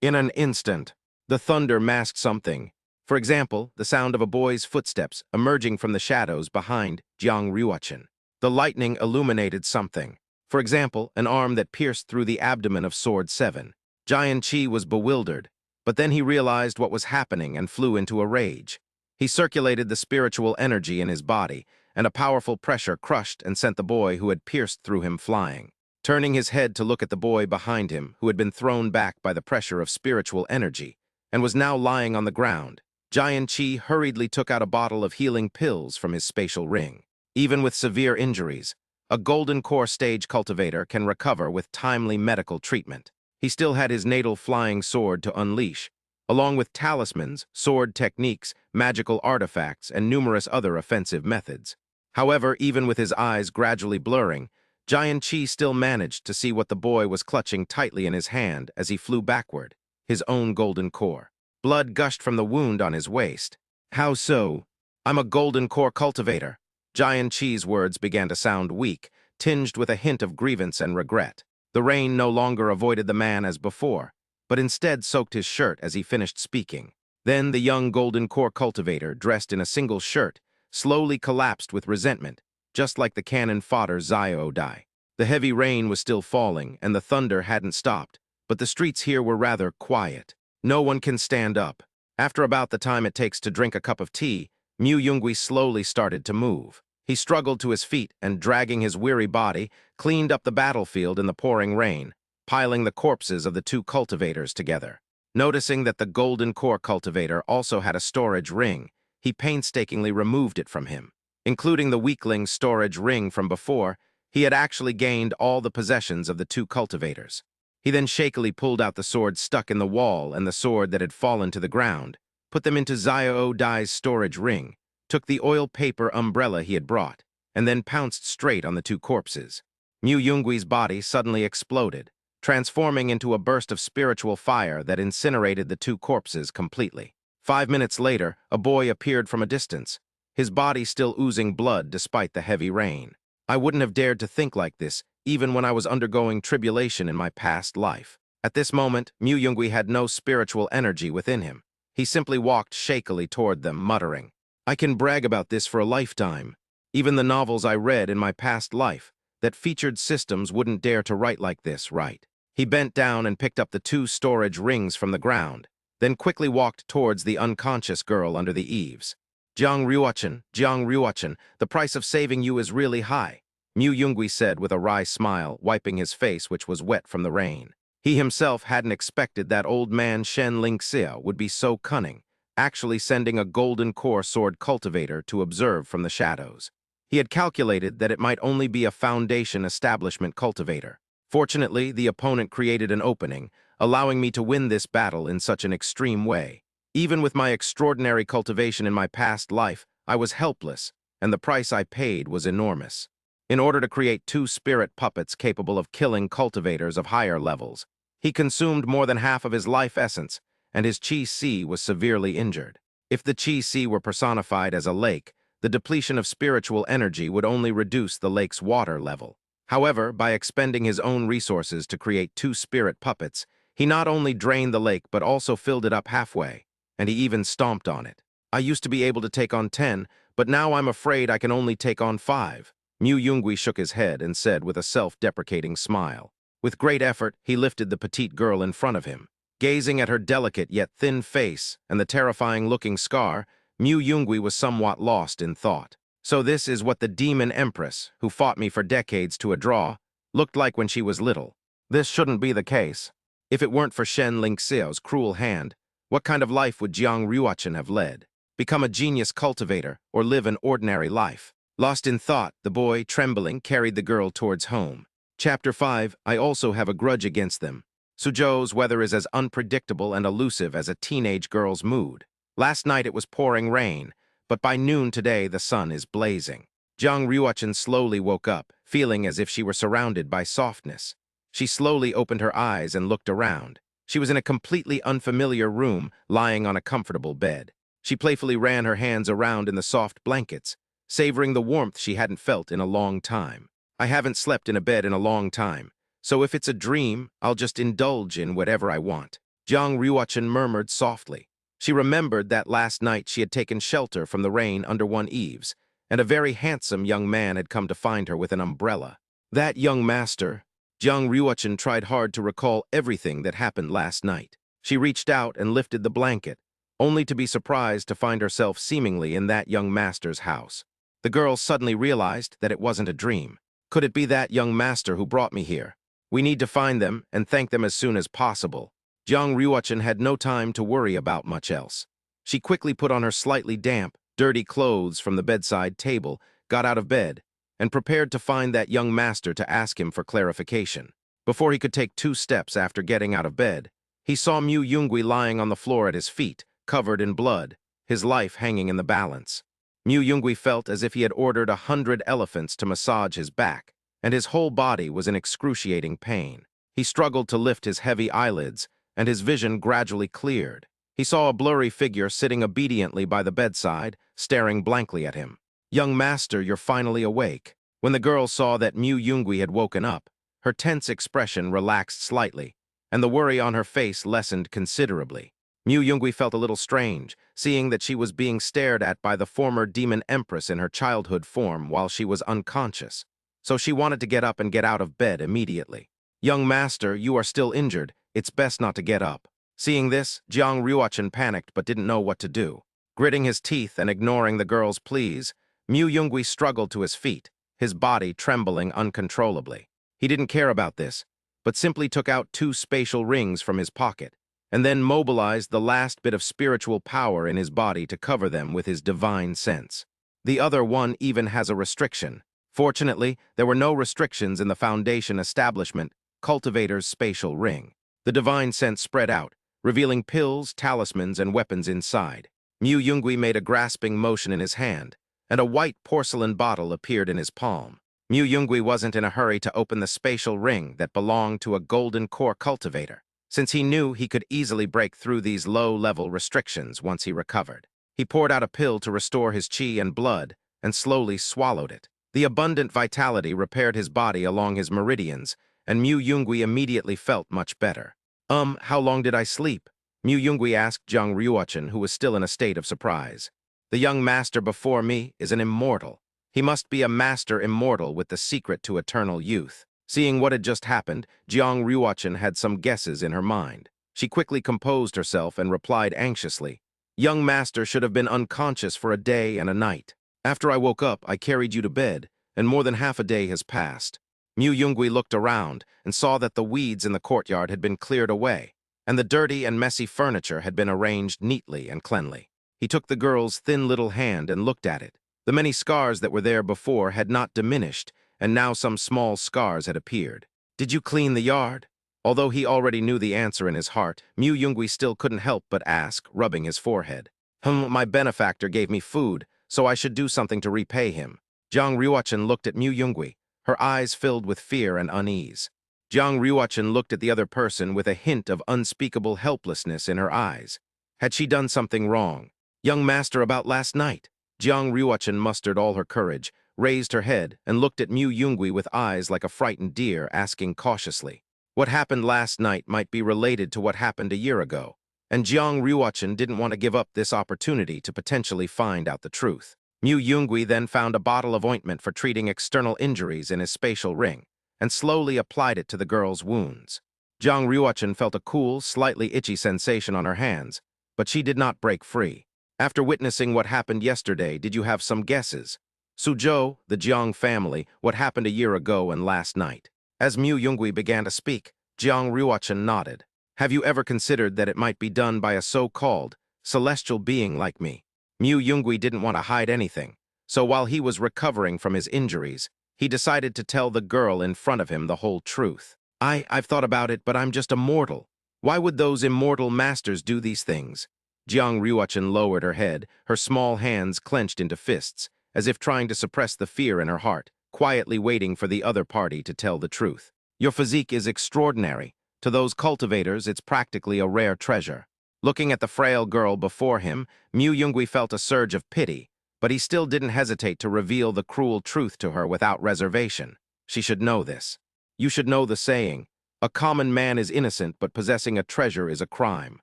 In an instant, the thunder masked something. For example, the sound of a boy's footsteps emerging from the shadows behind Jiang Ruochen. The lightning illuminated something. For example, an arm that pierced through the abdomen of Sword 7. Jianqi was bewildered, but then he realized what was happening and flew into a rage. He circulated the spiritual energy in his body, and a powerful pressure crushed and sent the boy who had pierced through him flying. Turning his head to look at the boy behind him, who had been thrown back by the pressure of spiritual energy, and was now lying on the ground, Jianqi hurriedly took out a bottle of healing pills from his spatial ring. Even with severe injuries, a golden core stage cultivator can recover with timely medical treatment. He still had his natal flying sword to unleash, along with talismans, sword techniques, magical artifacts, and numerous other offensive methods. However, even with his eyes gradually blurring, Jianqi still managed to see what the boy was clutching tightly in his hand as he flew backward, his own golden core. Blood gushed from the wound on his waist. "How so? I'm a golden core cultivator. Jian Qi's words began to sound weak, tinged with a hint of grievance and regret. The rain no longer avoided the man as before, but instead soaked his shirt as he finished speaking. Then the young golden core cultivator, dressed in a single shirt, slowly collapsed with resentment, just like the cannon fodder Zio Dai. The heavy rain was still falling, and the thunder hadn't stopped, but the streets here were rather quiet. No one can stand up. After about the time it takes to drink a cup of tea, Mu Yungui slowly started to move. He struggled to his feet and, dragging his weary body, cleaned up the battlefield in the pouring rain, piling the corpses of the two cultivators together. Noticing that the golden core cultivator also had a storage ring, he painstakingly removed it from him. Including the weakling's storage ring from before, he had actually gained all the possessions of the two cultivators. He then shakily pulled out the sword stuck in the wall and the sword that had fallen to the ground, put them into Zio Dai's storage ring, took the oil paper umbrella he had brought, and then pounced straight on the two corpses. Mu Yungui's body suddenly exploded, transforming into a burst of spiritual fire that incinerated the two corpses completely. 5 minutes later, a boy appeared from a distance, his body still oozing blood despite the heavy rain. I wouldn't have dared to think like this, even when I was undergoing tribulation in my past life. At this moment, Mu Yungui had no spiritual energy within him. He simply walked shakily toward them, muttering, "I can brag about this for a lifetime. Even the novels I read in my past life that featured systems wouldn't dare to write like this, right?" He bent down and picked up the two storage rings from the ground, then quickly walked towards the unconscious girl under the eaves. Jiang Ruochen, the price of saving you is really high," Mu Yungui said with a wry smile, wiping his face which was wet from the rain. He himself hadn't expected that old man Shen Lingxia would be so cunning, actually sending a golden core sword cultivator to observe from the shadows. He had calculated that it might only be a foundation establishment cultivator. Fortunately, the opponent created an opening, allowing me to win this battle in such an extreme way. Even with my extraordinary cultivation in my past life, I was helpless, and the price I paid was enormous. In order to create two spirit puppets capable of killing cultivators of higher levels, he consumed more than half of his life essence, and his Qi was severely injured. If the Qi were personified as a lake, the depletion of spiritual energy would only reduce the lake's water level. However, by expending his own resources to create two spirit puppets, he not only drained the lake but also filled it up halfway, and he even stomped on it. I used to be able to take on 10, but now I'm afraid I can only take on 5. Mu Yungui shook his head and said with a self-deprecating smile. With great effort, he lifted the petite girl in front of him. Gazing at her delicate yet thin face and the terrifying-looking scar, Mu Yungui was somewhat lost in thought. So this is what the demon Empress, who fought me for decades to a draw, looked like when she was little. This shouldn't be the case. If it weren't for Shen Lingxiao's cruel hand, what kind of life would Jiang Ruochen have led? Become a genius cultivator or live an ordinary life? Lost in thought, the boy, trembling, carried the girl towards home. Chapter 5, I also have a grudge against them. Suzhou's weather is as unpredictable and elusive as a teenage girl's mood. Last night it was pouring rain, but by noon today the sun is blazing. Jiang Ruochen slowly woke up, feeling as if she were surrounded by softness. She slowly opened her eyes and looked around. She was in a completely unfamiliar room, lying on a comfortable bed. She playfully ran her hands around in the soft blankets, savoring the warmth she hadn't felt in a long time. I haven't slept in a bed in a long time, so if it's a dream, I'll just indulge in whatever I want. Jiang Ruochen murmured softly. She remembered that last night she had taken shelter from the rain under one eaves, and a very handsome young man had come to find her with an umbrella. That young master. Jiang Ruochen tried hard to recall everything that happened last night. She reached out and lifted the blanket, only to be surprised to find herself seemingly in that young master's house. The girl suddenly realized that it wasn't a dream. Could it be that young master who brought me here? We need to find them and thank them as soon as possible. Jiang Ruochen had no time to worry about much else. She quickly put on her slightly damp, dirty clothes from the bedside table, got out of bed, and prepared to find that young master to ask him for clarification. Before he could take 2 steps after getting out of bed, he saw Mu Yungui lying on the floor at his feet, covered in blood, his life hanging in the balance. Mu Yungui felt as if he had ordered 100 elephants to massage his back, and his whole body was in excruciating pain. He struggled to lift his heavy eyelids, and his vision gradually cleared. He saw a blurry figure sitting obediently by the bedside, staring blankly at him. "Young master, you're finally awake." When the girl saw that Mu Yungui had woken up, her tense expression relaxed slightly, and the worry on her face lessened considerably. Mu Yungui felt a little strange, seeing that she was being stared at by the former demon Empress in her childhood form while she was unconscious. So she wanted to get up and get out of bed immediately. "Young master, you are still injured. It's best not to get up." Seeing this, Jiang Ryuachin panicked but didn't know what to do. Gritting his teeth and ignoring the girl's pleas, Mu Yungui struggled to his feet, his body trembling uncontrollably. He didn't care about this, but simply took out 2 spatial rings from his pocket, and then mobilized the last bit of spiritual power in his body to cover them with his divine sense. The other one even has a restriction. Fortunately, there were no restrictions in the Foundation establishment, Cultivator's spatial ring. The divine sense spread out, revealing pills, talismans, and weapons inside. Mu Yungui made a grasping motion in his hand, and a white porcelain bottle appeared in his palm. Mu Yungui wasn't in a hurry to open the spatial ring that belonged to a golden core cultivator, since he knew he could easily break through these low-level restrictions once he recovered. He poured out a pill to restore his chi and blood, and slowly swallowed it. The abundant vitality repaired his body along his meridians, and Mu Yungui immediately felt much better. How long did I sleep?" Mu Yungui asked Jiang Ryuachin, who was still in a state of surprise. "The young master before me is an immortal. He must be a master immortal with the secret to eternal youth." Seeing what had just happened, Jiang Ryuachin had some guesses in her mind. She quickly composed herself and replied anxiously, "Young master should have been unconscious for a day and a night. After I woke up, I carried you to bed, and more than half a day has passed." Mu Yungui looked around and saw that the weeds in the courtyard had been cleared away, and the dirty and messy furniture had been arranged neatly and cleanly. He took the girl's thin little hand and looked at it. The many scars that were there before had not diminished, and now some small scars had appeared. "Did you clean the yard?" Although he already knew the answer in his heart, Mu Yungui still couldn't help but ask, rubbing his forehead. My benefactor gave me food, so I should do something to repay him." Jiang Ryuachin looked at Mu Yungui, her eyes filled with fear and unease. Jiang Ryuachin looked at the other person with a hint of unspeakable helplessness in her eyes. Had she done something wrong? "Young master, about last night." Jiang Ryuachin mustered all her courage, raised her head, and looked at Mu Yungui with eyes like a frightened deer, asking cautiously. What happened last night might be related to what happened a year ago, and Jiang Ryuachin didn't want to give up this opportunity to potentially find out the truth. Mu Yungui then found a bottle of ointment for treating external injuries in his spatial ring, and slowly applied it to the girl's wounds. Jiang Ryuachin felt a cool, slightly itchy sensation on her hands, but she did not break free. "After witnessing what happened yesterday, did you have some guesses?" "Suzhou, the Jiang family, what happened a year ago and last night." As Mu Yungui began to speak, Jiang Ryuachin nodded. "Have you ever considered that it might be done by a so-called celestial being like me?" Mu Yungui didn't want to hide anything, so while he was recovering from his injuries, he decided to tell the girl in front of him the whole truth. I've thought about it, but I'm just a mortal. Why would those immortal masters do these things?" Jiang Ryuachin lowered her head, her small hands clenched into fists, as if trying to suppress the fear in her heart, quietly waiting for the other party to tell the truth. "Your physique is extraordinary. To those cultivators, it's practically a rare treasure." Looking at the frail girl before him, Mu Yungui felt a surge of pity, but he still didn't hesitate to reveal the cruel truth to her without reservation. She should know this. "You should know the saying, a common man is innocent, but possessing a treasure is a crime.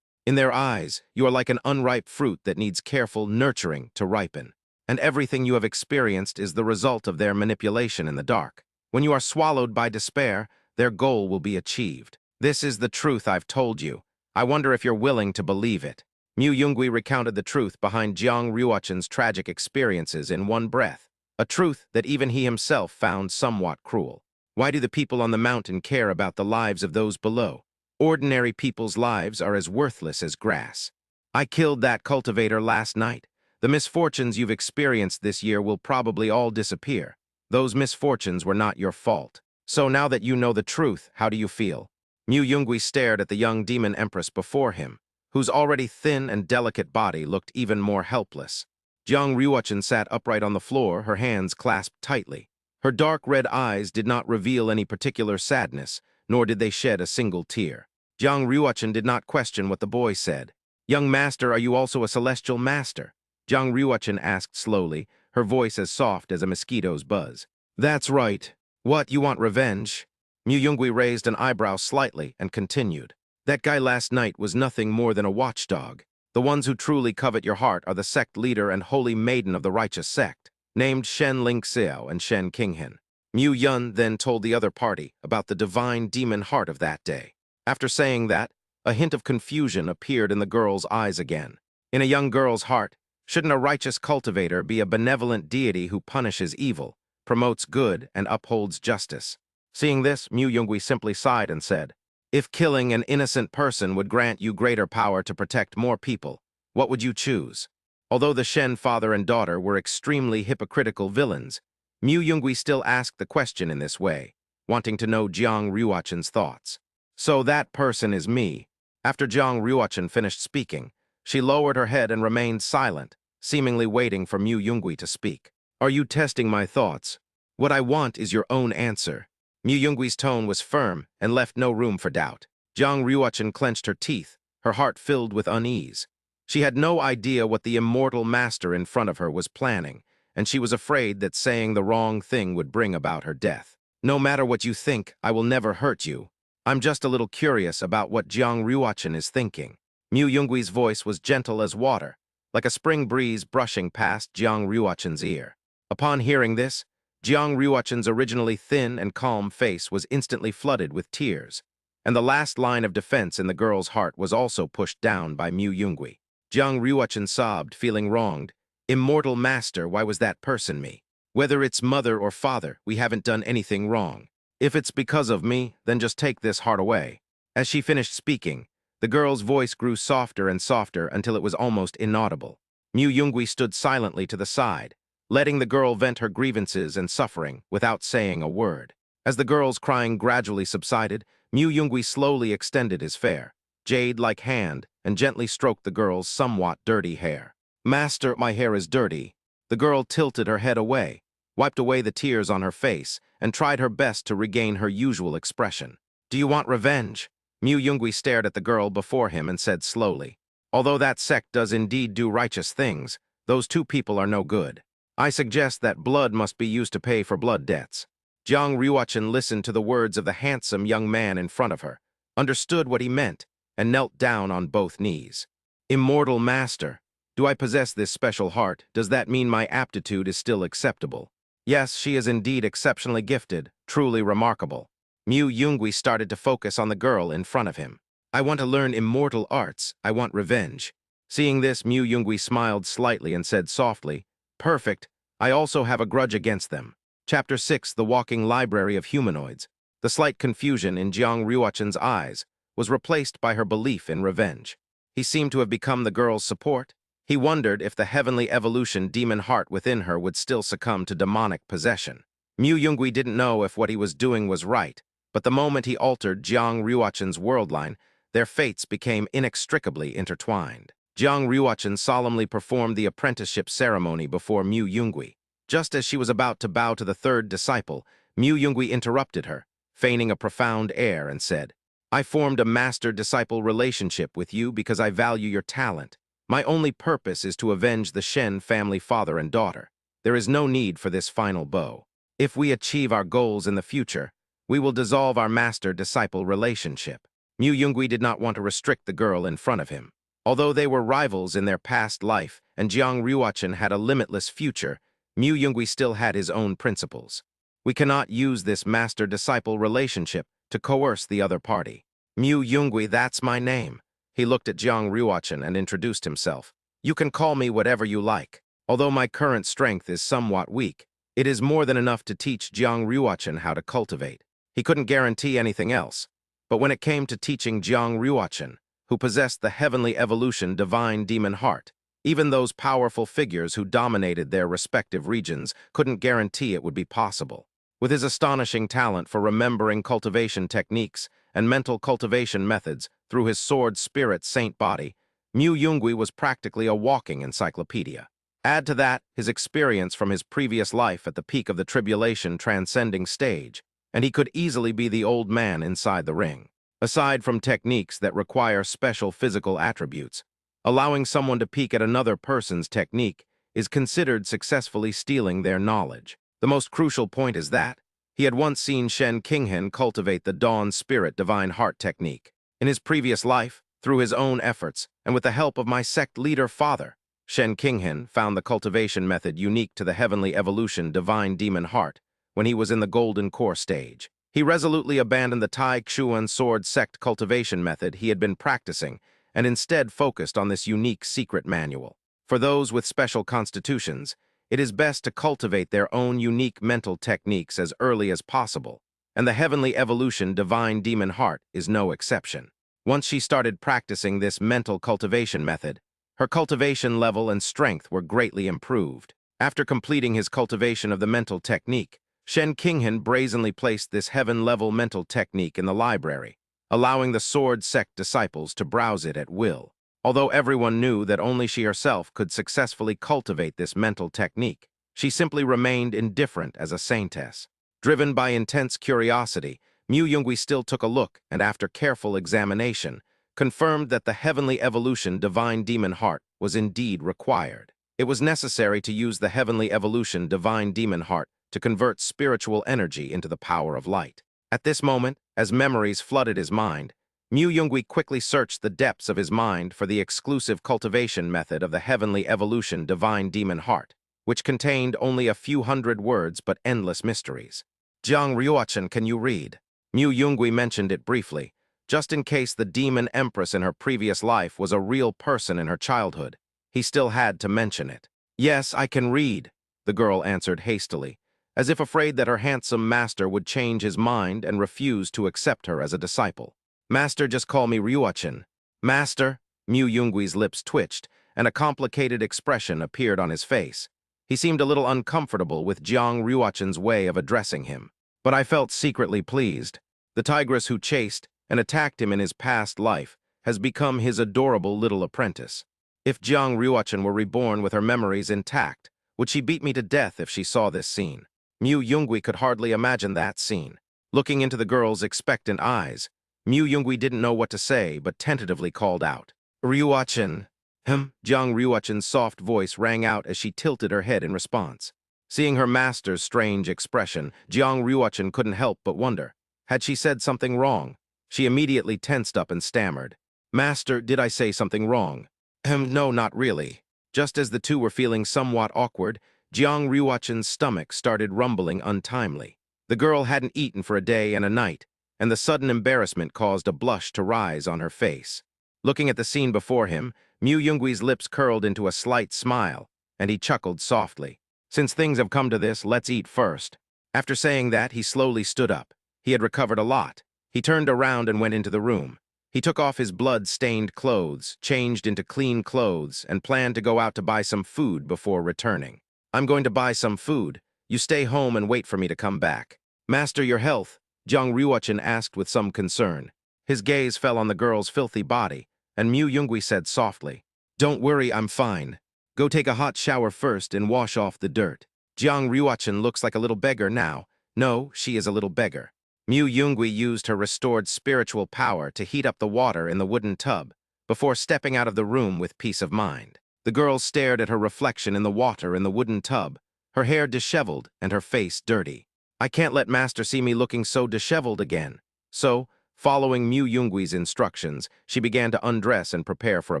In their eyes, you are like an unripe fruit that needs careful nurturing to ripen. And everything you have experienced is the result of their manipulation in the dark. When you are swallowed by despair, their goal will be achieved. This is the truth I've told you. I wonder if you're willing to believe it." Mu Yungui recounted the truth behind Jiang Ryuachin's tragic experiences in one breath, a truth that even he himself found somewhat cruel. Why do the people on the mountain care about the lives of those below? Ordinary people's lives are as worthless as grass. I killed that cultivator last night. The misfortunes you've experienced this year will probably all disappear. Those misfortunes were not your fault. So now that you know the truth, how do you feel?" Mu Yungui stared at the young demon empress before him, whose already thin and delicate body looked even more helpless. Jiang Ryuachin sat upright on the floor, her hands clasped tightly. Her dark red eyes did not reveal any particular sadness, nor did they shed a single tear. Jiang Ryuachin did not question what the boy said. "Young master, are you also a celestial master?" Jiang Ryuachin asked slowly, her voice as soft as a mosquito's buzz. That's right. What, you want revenge? Mu Yungui raised an eyebrow slightly and continued. That guy last night was nothing more than a watchdog. The ones who truly covet your heart are the sect leader and holy maiden of the righteous sect, named Shen Lingxiao and Shen Qinghen. Mu Yun then told the other party about the divine demon heart of that day. After saying that, a hint of confusion appeared in the girl's eyes again. In a young girl's heart, shouldn't a righteous cultivator be a benevolent deity who punishes evil, promotes good, and upholds justice? Seeing this, Mu Yungui simply sighed and said, if killing an innocent person would grant you greater power to protect more people, what would you choose? Although the Shen father and daughter were extremely hypocritical villains, Mu Yungui still asked the question in this way, wanting to know Jiang Ruochen's thoughts. So that person is me. After Jiang Ruochen finished speaking, she lowered her head and remained silent, seemingly waiting for Mu Yungui to speak. Are you testing my thoughts? What I want is your own answer. Mu Yungui's tone was firm and left no room for doubt. Jiang Ruochen clenched her teeth, her heart filled with unease. She had no idea what the immortal master in front of her was planning, and she was afraid that saying the wrong thing would bring about her death. No matter what you think, I will never hurt you. I'm just a little curious about what Jiang Ruochen is thinking. Mu Yungui's voice was gentle as water, like a spring breeze brushing past Jiang Ruochen's ear. Upon hearing this, Jiang Ruochen's originally thin and calm face was instantly flooded with tears, and the last line of defense in the girl's heart was also pushed down by Mu Yungui. Jiang Ruochen sobbed, feeling wronged. Immortal master, why was that person me? Whether it's mother or father, we haven't done anything wrong. If it's because of me, then just take this heart away. As she finished speaking, the girl's voice grew softer and softer until it was almost inaudible. Mu Yungui stood silently to the side, letting the girl vent her grievances and suffering without saying a word. As the girl's crying gradually subsided, Mu Yungui slowly extended his fair, jade-like hand and gently stroked the girl's somewhat dirty hair. Master, my hair is dirty. The girl tilted her head away, wiped away the tears on her face, and tried her best to regain her usual expression. Do you want revenge? Mu Yungui stared at the girl before him and said slowly, although that sect does indeed do righteous things, those two people are no good. I suggest that blood must be used to pay for blood debts. Jiang Ruochen listened to the words of the handsome young man in front of her, understood what he meant, and knelt down on both knees. Immortal master, do I possess this special heart? Does that mean my aptitude is still acceptable? Yes, she is indeed exceptionally gifted, truly remarkable. Mu Yungui started to focus on the girl in front of him. I want to learn immortal arts. I want revenge. Seeing this, Mu Yungui smiled slightly and said softly, perfect. I also have a grudge against them. Chapter 6, The Walking Library of Humanoids. The slight confusion in Jiang Ruochen's eyes was replaced by her belief in revenge. He seemed to have become the girl's support. He wondered if the heavenly evolution demon heart within her would still succumb to demonic possession. Mu Yungui didn't know if what he was doing was right, but the moment he altered Jiang Ruochen's world line, their fates became inextricably intertwined. Jiang Ruochen solemnly performed the apprenticeship ceremony before Mu Yungui. Just as she was about to bow to the third disciple, Mu Yungui interrupted her, feigning a profound air, and said, I formed a master-disciple relationship with you because I value your talent. My only purpose is to avenge the Shen family father and daughter. There is no need for this final bow. If we achieve our goals in the future, we will dissolve our master-disciple relationship. Mu Yungui did not want to restrict the girl in front of him. Although they were rivals in their past life and Jiang Ruochen had a limitless future, Mu Yungui still had his own principles. We cannot use this master-disciple relationship to coerce the other party. Mu Yungui, that's my name. He looked at Jiang Ruochen and introduced himself. You can call me whatever you like. Although my current strength is somewhat weak, it is more than enough to teach Jiang Ruochen how to cultivate. He couldn't guarantee anything else, but when it came to teaching Jiang Ruochen, who possessed the heavenly evolution divine demon heart, even those powerful figures who dominated their respective regions couldn't guarantee it would be possible. With his astonishing talent for remembering cultivation techniques and mental cultivation methods through his sword spirit saint body, Mu Yungui was practically a walking encyclopedia. Add to that his experience from his previous life at the peak of the tribulation transcending stage, and he could easily be the old man inside the ring. Aside from techniques that require special physical attributes, allowing someone to peek at another person's technique is considered successfully stealing their knowledge. The most crucial point is that he had once seen Shen Qinghen cultivate the Dawn Spirit Divine Heart technique. In his previous life, through his own efforts, and with the help of my sect leader father, Shen Qinghen found the cultivation method unique to the Heavenly Evolution Divine Demon Heart when he was in the Golden Core stage. He resolutely abandoned the Tai Xuan Sword Sect cultivation method he had been practicing and instead focused on this unique secret manual. For those with special constitutions, it is best to cultivate their own unique mental techniques as early as possible, and the Heavenly Evolution Divine Demon Heart is no exception. Once she started practicing this mental cultivation method, her cultivation level and strength were greatly improved. After completing his cultivation of the mental technique, Shen Qinghen brazenly placed this heaven-level mental technique in the library, allowing the Sword Sect disciples to browse it at will. Although everyone knew that only she herself could successfully cultivate this mental technique, she simply remained indifferent as a saintess. Driven by intense curiosity, Mu Yungui still took a look and, after careful examination, confirmed that the Heavenly Evolution Divine Demon Heart was indeed required. It was necessary to use the Heavenly Evolution Divine Demon Heart to convert spiritual energy into the power of light. At this moment, as memories flooded his mind, Mu Yungui quickly searched the depths of his mind for the exclusive cultivation method of the Heavenly Evolution Divine Demon Heart, which contained only a few hundred words but endless mysteries. Jiang Ryuachin, can you read? Mu Yungui mentioned it briefly, just in case the demon Empress in her previous life was a real person in her childhood. He still had to mention it. Yes, I can read, the girl answered hastily, as if afraid that her handsome master would change his mind and refuse to accept her as a disciple. Master, just call me Ryuachin. Master? Mu Yungui's lips twitched, and a complicated expression appeared on his face. He seemed a little uncomfortable with Jiang Ryuachin's way of addressing him. But I felt secretly pleased. The tigress who chased and attacked him in his past life has become his adorable little apprentice. If Jiang Ryuachin were reborn with her memories intact, would she beat me to death if she saw this scene? Mu Yungui could hardly imagine that scene. Looking into the girl's expectant eyes, Mu Yungui didn't know what to say, but tentatively called out, Ryuachin. Jiang Ryuachin's soft voice rang out as she tilted her head in response. Seeing her master's strange expression, Jiang Ryuachin couldn't help but wonder. Had she said something wrong? She immediately tensed up and stammered. Master, did I say something wrong? No, not really. Just as the two were feeling somewhat awkward, Jiang Ryuachin's stomach started rumbling untimely. The girl hadn't eaten for a day and a night, and the sudden embarrassment caused a blush to rise on her face. Looking at the scene before him, Mu Yungui's lips curled into a slight smile, and he chuckled softly. Since things have come to this, let's eat first. After saying that, he slowly stood up. He had recovered a lot. He turned around and went into the room. He took off his blood-stained clothes, changed into clean clothes, and planned to go out to buy some food before returning. I'm going to buy some food. You stay home and wait for me to come back. Master, your health? Jiang Ryuachin asked with some concern. His gaze fell on the girl's filthy body, and Mu Yungui said softly, Don't worry, I'm fine. Go take a hot shower first and wash off the dirt. Jiang Ryuachin looks like a little beggar now. No, she is a little beggar. Mu Yungui used her restored spiritual power to heat up the water in the wooden tub before stepping out of the room with peace of mind. The girl stared at her reflection in the water in the wooden tub, her hair disheveled and her face dirty. I can't let Master see me looking so disheveled again. So, following Mu Yungui's instructions, she began to undress and prepare for a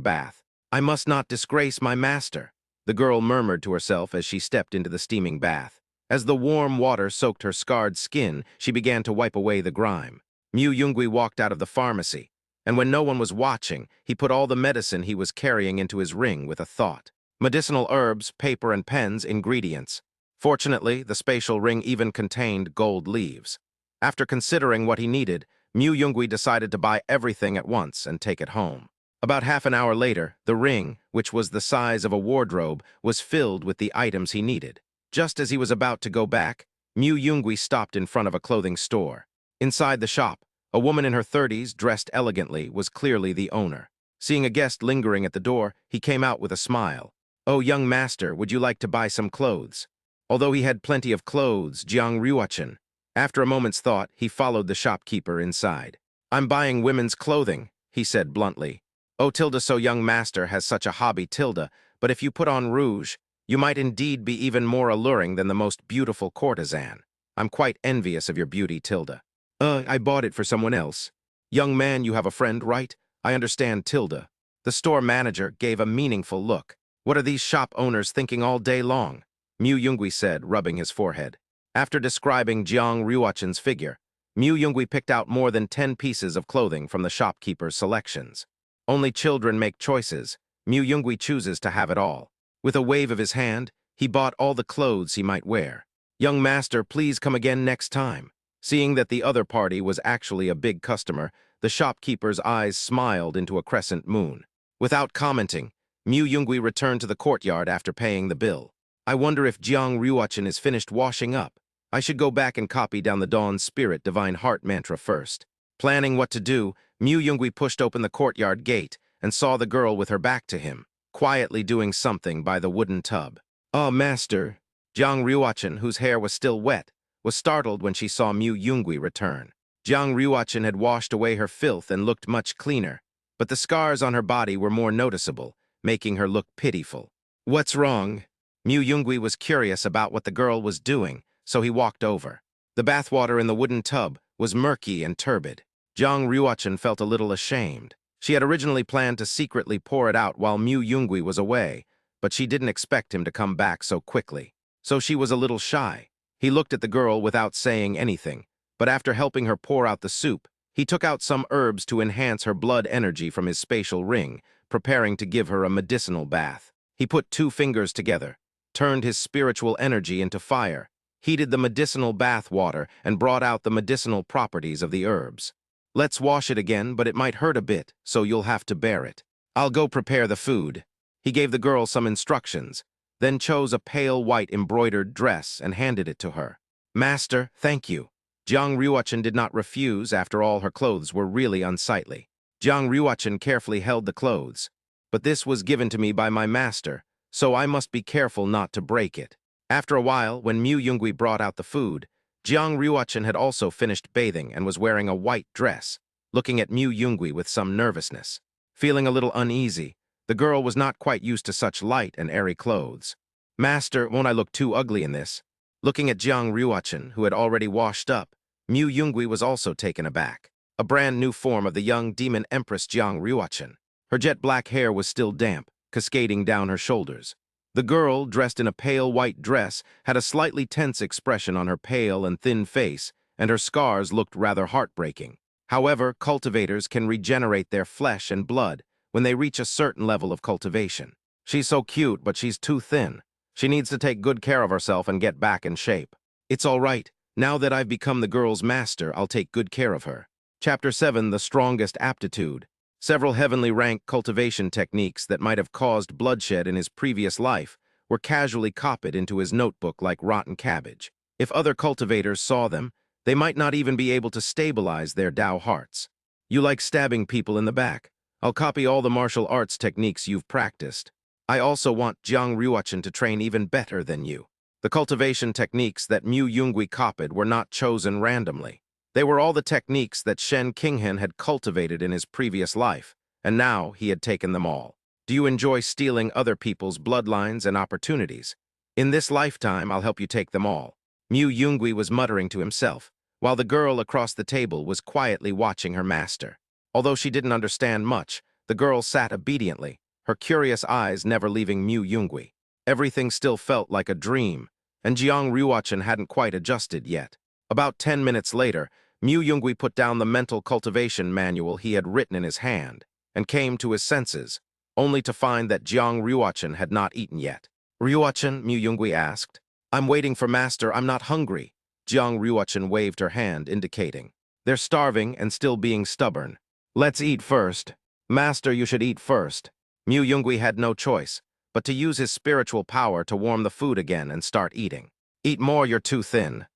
bath. I must not disgrace my master, the girl murmured to herself as she stepped into the steaming bath. As the warm water soaked her scarred skin, she began to wipe away the grime. Mu Yungui walked out of the pharmacy, and when no one was watching, he put all the medicine he was carrying into his ring with a thought. Medicinal herbs, paper and pens, ingredients. Fortunately, the spatial ring even contained gold leaves. After considering what he needed, Mu Yungui decided to buy everything at once and take it home. About half an hour later, the ring, which was the size of a wardrobe, was filled with the items he needed. Just as he was about to go back, Mu Yungui stopped in front of a clothing store. Inside the shop, a woman in her 30s, dressed elegantly, was clearly the owner. Seeing a guest lingering at the door, he came out with a smile. Oh, young master, would you like to buy some clothes? Although he had plenty of clothes, Jiang Ryuachin. After a moment's thought, he followed the shopkeeper inside. I'm buying women's clothing, he said bluntly. Oh, Tilda, so young master has such a hobby, Tilda, but if you put on rouge, You might indeed be even more alluring than the most beautiful courtesan. I'm quite envious of your beauty, Tilda. I bought it for someone else. Young man, you have a friend, right? I understand, Tilda. The store manager gave a meaningful look. What are these shop owners thinking all day long? Mu Yungui said, rubbing his forehead. After describing Jiang Ryuachen's figure, Mu Yungui picked out more than 10 pieces of clothing from the shopkeeper's selections. Only children make choices. Mu Yungui chooses to have it all. With a wave of his hand, he bought all the clothes he might wear. Young master, please come again next time. Seeing that the other party was actually a big customer, the shopkeeper's eyes smiled into a crescent moon. Without commenting, Mu Yungui returned to the courtyard after paying the bill. I wonder if Jiang Ryuachen is finished washing up. I should go back and copy down the Dawn Spirit Divine Heart mantra first. Planning what to do, Mu Yungui pushed open the courtyard gate and saw the girl with her back to him, quietly doing something by the wooden tub. "Oh, master." Jiang Ryuachen, whose hair was still wet, was startled when she saw Mu Yungui return. Jiang Ryuachen had washed away her filth and looked much cleaner, but the scars on her body were more noticeable, making her look pitiful. "What's wrong?" Mu Yungui was curious about what the girl was doing, so he walked over. The bathwater in the wooden tub was murky and turbid. Jiang Ryuachen felt a little ashamed. She had originally planned to secretly pour it out while Mu Yungui was away, but she didn't expect him to come back so quickly. So she was a little shy. He looked at the girl without saying anything, but after helping her pour out the soup, he took out some herbs to enhance her blood energy from his spatial ring, preparing to give her a medicinal bath. He put 2 fingers together, turned his spiritual energy into fire, heated the medicinal bath water, and brought out the medicinal properties of the herbs. "Let's wash it again, but it might hurt a bit, so you'll have to bear it. I'll go prepare the food." He gave the girl some instructions, then chose a pale white embroidered dress and handed it to her. "Master, thank you." Jiang Ryuachen did not refuse, after all her clothes were really unsightly. Jiang Ryuachen carefully held the clothes. "But this was given to me by my master, so I must be careful not to break it." After a while, when Mu Yungui brought out the food, Jiang Ryuachen had also finished bathing and was wearing a white dress, looking at Mu Yungui with some nervousness. Feeling a little uneasy, the girl was not quite used to such light and airy clothes. "Master, won't I look too ugly in this?" Looking at Jiang Ryuachen, who had already washed up, Mu Yungui was also taken aback. A brand new form of the young demon Empress Jiang Ryuachen. Her jet black hair was still damp, cascading down her shoulders. The girl, dressed in a pale white dress, had a slightly tense expression on her pale and thin face, and her scars looked rather heartbreaking. However, cultivators can regenerate their flesh and blood when they reach a certain level of cultivation. "She's so cute, but she's too thin. She needs to take good care of herself and get back in shape." "It's all right. Now that I've become the girl's master, I'll take good care of her." Chapter 7, The Strongest Aptitude. Several heavenly rank cultivation techniques that might have caused bloodshed in his previous life were casually copied into his notebook like rotten cabbage. If other cultivators saw them, they might not even be able to stabilize their Tao hearts. "You like stabbing people in the back. I'll copy all the martial arts techniques you've practiced. I also want Jiang Ryuachen to train even better than you." The cultivation techniques that Mu Yungui copied were not chosen randomly. They were all the techniques that Shen Qinghen had cultivated in his previous life, and now he had taken them all. "Do you enjoy stealing other people's bloodlines and opportunities? In this lifetime, I'll help you take them all." Mu Yungui was muttering to himself, while the girl across the table was quietly watching her master. Although she didn't understand much, the girl sat obediently, her curious eyes never leaving Mu Yungui. Everything still felt like a dream, and Jiang Ryuachen hadn't quite adjusted yet. About 10 minutes later, Mu Yungui put down the mental cultivation manual he had written in his hand and came to his senses, only to find that Jiang Ryuachen had not eaten yet. "Ryuachen?" Mu Yungui asked. "I'm waiting for master, I'm not hungry." Jiang Ryuachen waved her hand, indicating. "They're starving and still being stubborn. Let's eat first." "Master, you should eat first." Mu Yungui had no choice but to use his spiritual power to warm the food again and start eating. "Eat more, you're too thin."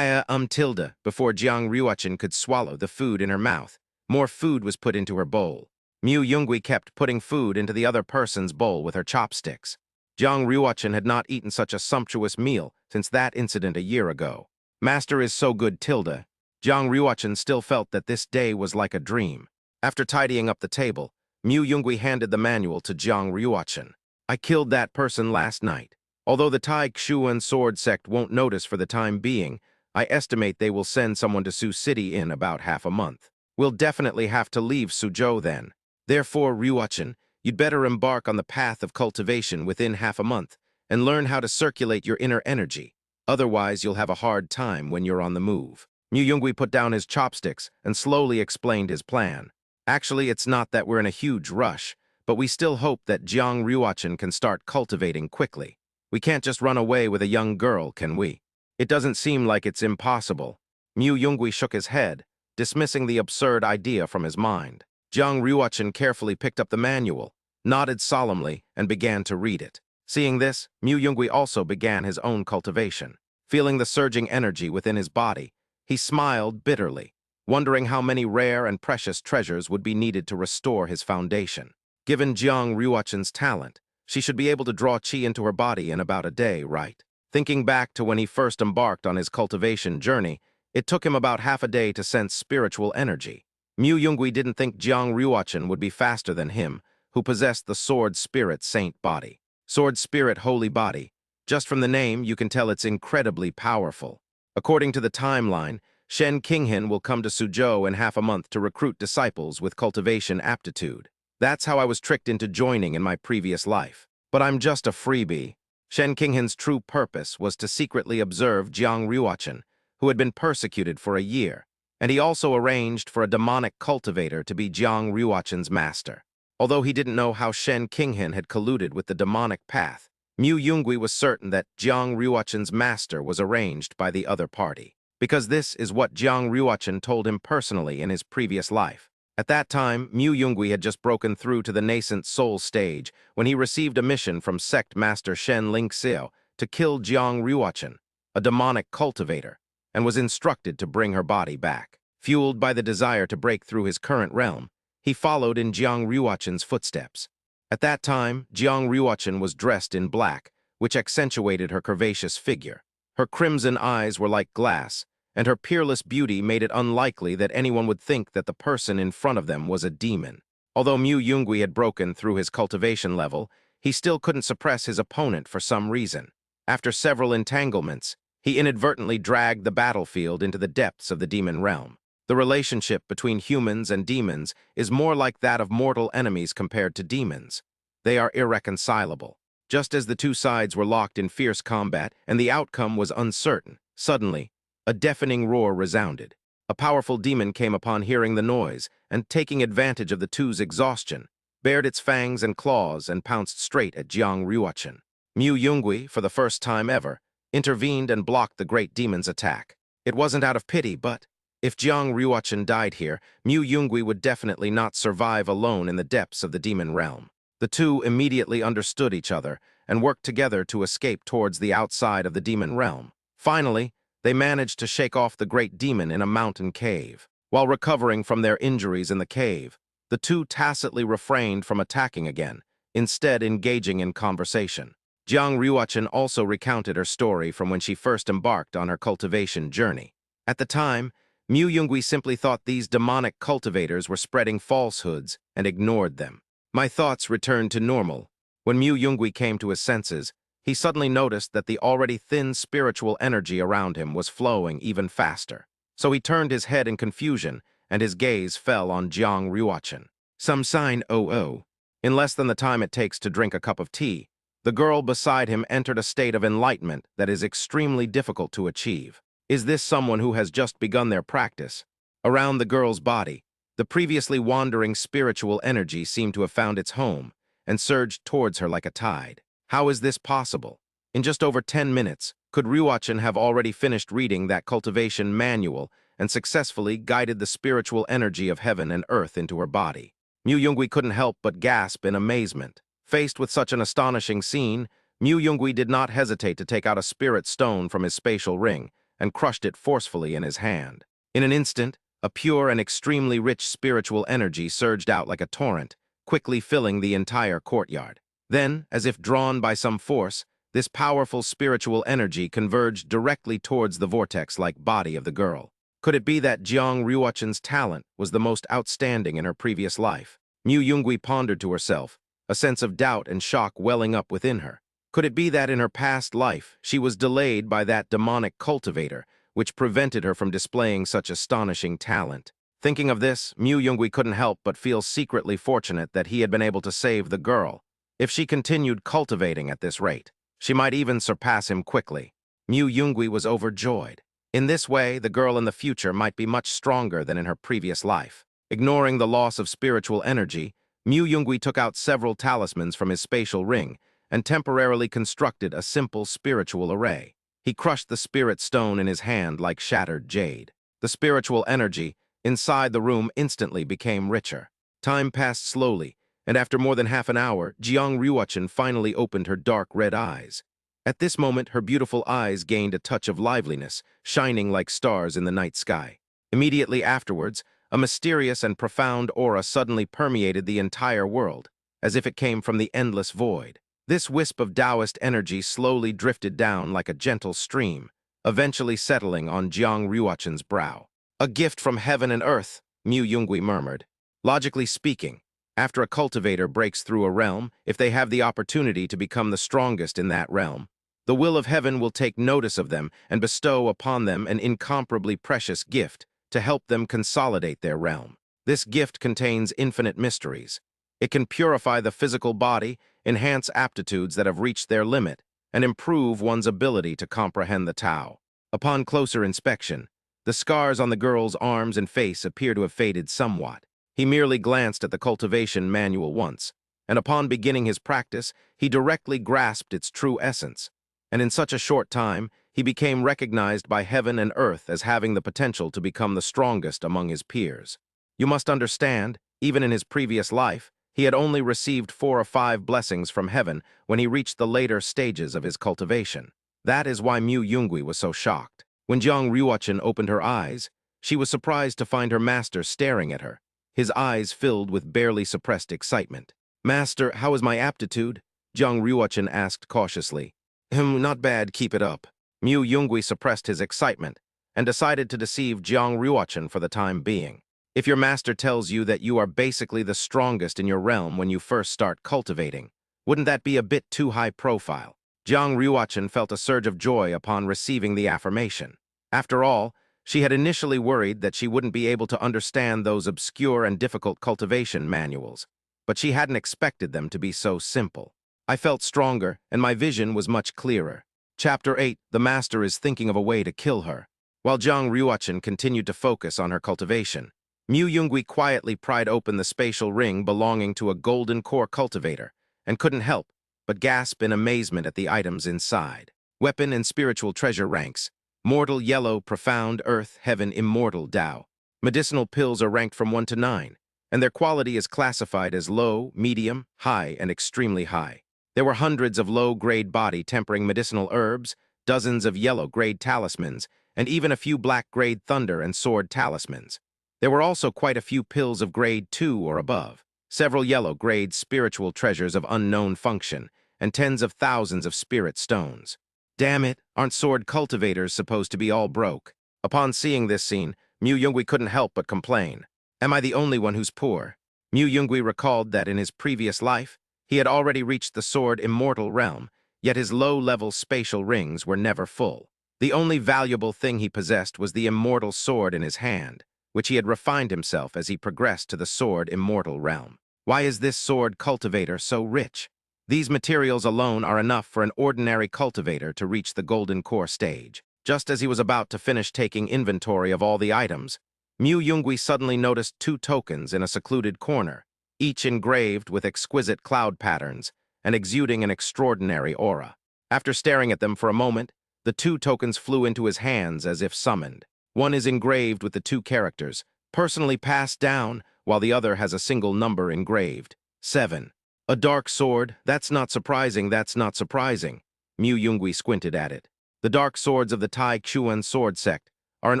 Tilda, before Jiang Ryuachen could swallow the food in her mouth, more food was put into her bowl. Mu Yungui kept putting food into the other person's bowl with her chopsticks. Jiang Ryuachen had not eaten such a sumptuous meal since that incident a year ago. "Master is so good, Tilda." Jiang Ryuachen still felt that this day was like a dream. After tidying up the table, Mu Yungui handed the manual to Jiang Ryuachen. "I killed that person last night. Although the Tai Xuan sword sect won't notice for the time being, I estimate they will send someone to Sioux City in about half a month. We'll definitely have to leave Suzhou then. Therefore, Ryuachin, you'd better embark on the path of cultivation within half a month and learn how to circulate your inner energy. Otherwise, you'll have a hard time when you're on the move. Mu Yungui put down his chopsticks and slowly explained his plan. Actually, it's not that we're in a huge rush, but we still hope that Jiang Ryuachin can start cultivating quickly. We can't just run away with a young girl, can we? It doesn't seem like it's impossible. Mu Yungui shook his head, dismissing the absurd idea from his mind. Jiang Ryuachin carefully picked up the manual, nodded solemnly, and began to read it. Seeing this, Mu Yungui also began his own cultivation. Feeling the surging energy within his body, he smiled bitterly, wondering how many rare and precious treasures would be needed to restore his foundation. Given Jiang Ryuachin's talent, she should be able to draw qi into her body in about a day, right? Thinking back to when he first embarked on his cultivation journey, it took him about half a day to sense spiritual energy. Mu Yungui didn't think Jiang Ryuachin would be faster than him, who possessed the Sword Spirit Saint body. Sword Spirit Holy Body. Just from the name, you can tell it's incredibly powerful. According to the timeline, Shen Qinghan will come to Suzhou in half a month to recruit disciples with cultivation aptitude. That's how I was tricked into joining in my previous life. But I'm just a freebie. Shen Qinghan's true purpose was to secretly observe Jiang Ryuachin, who had been persecuted for a year, and he also arranged for a demonic cultivator to be Jiang Ryuachin's master. Although he didn't know how Shen Qinghan had colluded with the demonic path, Mu Yungui was certain that Jiang Ryuachin's master was arranged by the other party, because this is what Jiang Ryuachin told him personally in his previous life. At that time, Mu Yungui had just broken through to the nascent soul stage when he received a mission from sect master Shen Lingxiao to kill Jiang Ryuachin, a demonic cultivator, and was instructed to bring her body back. Fueled by the desire to break through his current realm, he followed in Jiang Ryuachin's footsteps. At that time, Jiang Ryuachin was dressed in black, which accentuated her curvaceous figure. Her crimson eyes were like glass, and her peerless beauty made it unlikely that anyone would think that the person in front of them was a demon. Although Mu Yungui had broken through his cultivation level, he still couldn't suppress his opponent for some reason. After several entanglements, he inadvertently dragged the battlefield into the depths of the demon realm. The relationship between humans and demons is more like that of mortal enemies compared to demons. They are irreconcilable. Just as the two sides were locked in fierce combat and the outcome was uncertain, suddenly, a deafening roar resounded. A powerful demon came upon hearing the noise and, taking advantage of the two's exhaustion, bared its fangs and claws and pounced straight at Jiang Ryuachin. Mu Yungui, for the first time ever, intervened and blocked the great demon's attack. It wasn't out of pity, but if Jiang Ryuachin died here, Mu Yungui would definitely not survive alone in the depths of the demon realm. The two immediately understood each other and worked together to escape towards the outside of the demon realm. Finally, they managed to shake off the great demon in a mountain cave. While recovering from their injuries in the cave, the two tacitly refrained from attacking again, instead engaging in conversation. Jiang Ryuachin also recounted her story from when she first embarked on her cultivation journey. At the time, Mu Yungui simply thought these demonic cultivators were spreading falsehoods and ignored them. My thoughts returned to normal. When Mu Yungui came to his senses, he suddenly noticed that the already thin spiritual energy around him was flowing even faster. So he turned his head in confusion, and his gaze fell on Jiang Ryuachin. Some sign, oh. In less than the time it takes to drink a cup of tea, the girl beside him entered a state of enlightenment that is extremely difficult to achieve. Is this someone who has just begun their practice? Around the girl's body, the previously wandering spiritual energy seemed to have found its home and surged towards her like a tide. How is this possible? In just over 10 minutes, could Ryuachin have already finished reading that cultivation manual and successfully guided the spiritual energy of heaven and earth into her body? Mu Yungui couldn't help but gasp in amazement. Faced with such an astonishing scene, Mu Yungui did not hesitate to take out a spirit stone from his spatial ring and crushed it forcefully in his hand. In an instant, a pure and extremely rich spiritual energy surged out like a torrent, quickly filling the entire courtyard. Then, as if drawn by some force, this powerful spiritual energy converged directly towards the vortex-like body of the girl. Could it be that Jiang Ryuachin's talent was the most outstanding in her previous life? Mu Yungui pondered to herself, a sense of doubt and shock welling up within her. Could it be that in her past life, she was delayed by that demonic cultivator, which prevented her from displaying such astonishing talent? Thinking of this, Mu Yungui couldn't help but feel secretly fortunate that he had been able to save the girl. If she continued cultivating at this rate, she might even surpass him quickly. Mu Yungui was overjoyed. In this way, the girl in the future might be much stronger than in her previous life. Ignoring the loss of spiritual energy, Mu Yungui took out several talismans from his spatial ring and temporarily constructed a simple spiritual array. He crushed the spirit stone in his hand like shattered jade. The spiritual energy inside the room instantly became richer. Time passed slowly, and after more than half an hour, Jiang Ryuchen finally opened her dark red eyes. At this moment, her beautiful eyes gained a touch of liveliness, shining like stars in the night sky. Immediately afterwards, a mysterious and profound aura suddenly permeated the entire world, as if it came from the endless void. This wisp of Taoist energy slowly drifted down like a gentle stream, eventually settling on Jiang Ryuchen's brow. A gift from heaven and earth, Mu Yungui murmured. Logically speaking, after a cultivator breaks through a realm, if they have the opportunity to become the strongest in that realm, the will of heaven will take notice of them and bestow upon them an incomparably precious gift to help them consolidate their realm. This gift contains infinite mysteries. It can purify the physical body, enhance aptitudes that have reached their limit, and improve one's ability to comprehend the Tao. Upon closer inspection, the scars on the girl's arms and face appear to have faded somewhat. He merely glanced at the cultivation manual once, and upon beginning his practice, he directly grasped its true essence. And in such a short time, he became recognized by heaven and earth as having the potential to become the strongest among his peers. You must understand, even in his previous life, he had only received 4 or 5 blessings from heaven when he reached the later stages of his cultivation. That is why Mu Yungui was so shocked. When Jiang Ryuchen opened her eyes, she was surprised to find her master staring at her, his eyes filled with barely suppressed excitement. "Master, how is my aptitude?" Jiang Ryuchen asked cautiously. Not bad, keep it up." Mu Yungui suppressed his excitement and decided to deceive Jiang Ryuchen for the time being. If your master tells you that you are basically the strongest in your realm when you first start cultivating, wouldn't that be a bit too high profile? Jiang Ryuchen felt a surge of joy upon receiving the affirmation. After all, she had initially worried that she wouldn't be able to understand those obscure and difficult cultivation manuals, but she hadn't expected them to be so simple. I felt stronger, and my vision was much clearer. Chapter 8, the master is thinking of a way to kill her. While Jiang Ryuchen continued to focus on her cultivation, Mu Yungui quietly pried open the spatial ring belonging to a golden core cultivator, and couldn't help but gasp in amazement at the items inside. Weapon and spiritual treasure ranks: mortal yellow, profound earth, heaven, immortal Tao. Medicinal pills are ranked from 1 to 9, and their quality is classified as low, medium, high, and extremely high. There were hundreds of low-grade body-tempering medicinal herbs, dozens of yellow-grade talismans, and even a few black-grade thunder and sword talismans. There were also quite a few pills of grade 2 or above, several yellow-grade spiritual treasures of unknown function, and tens of thousands of spirit stones. Damn it, aren't sword cultivators supposed to be all broke? Upon seeing this scene, Mu Yungui couldn't help but complain. Am I the only one who's poor? Mu Yungui recalled that in his previous life, he had already reached the sword immortal realm, yet his low-level spatial rings were never full. The only valuable thing he possessed was the immortal sword in his hand, which he had refined himself as he progressed to the sword immortal realm. Why is this sword cultivator so rich? These materials alone are enough for an ordinary cultivator to reach the golden core stage. Just as he was about to finish taking inventory of all the items, Mu Yungui suddenly noticed 2 tokens in a secluded corner, each engraved with exquisite cloud patterns and exuding an extraordinary aura. After staring at them for a moment, the 2 tokens flew into his hands as if summoned. One is engraved with the 2 characters, personally passed down, while the other has a single number engraved, 7. A dark sword, that's not surprising, that's not surprising. Mu Yungui squinted at it. The Dark Swords of the Tai Chuan Sword Sect are an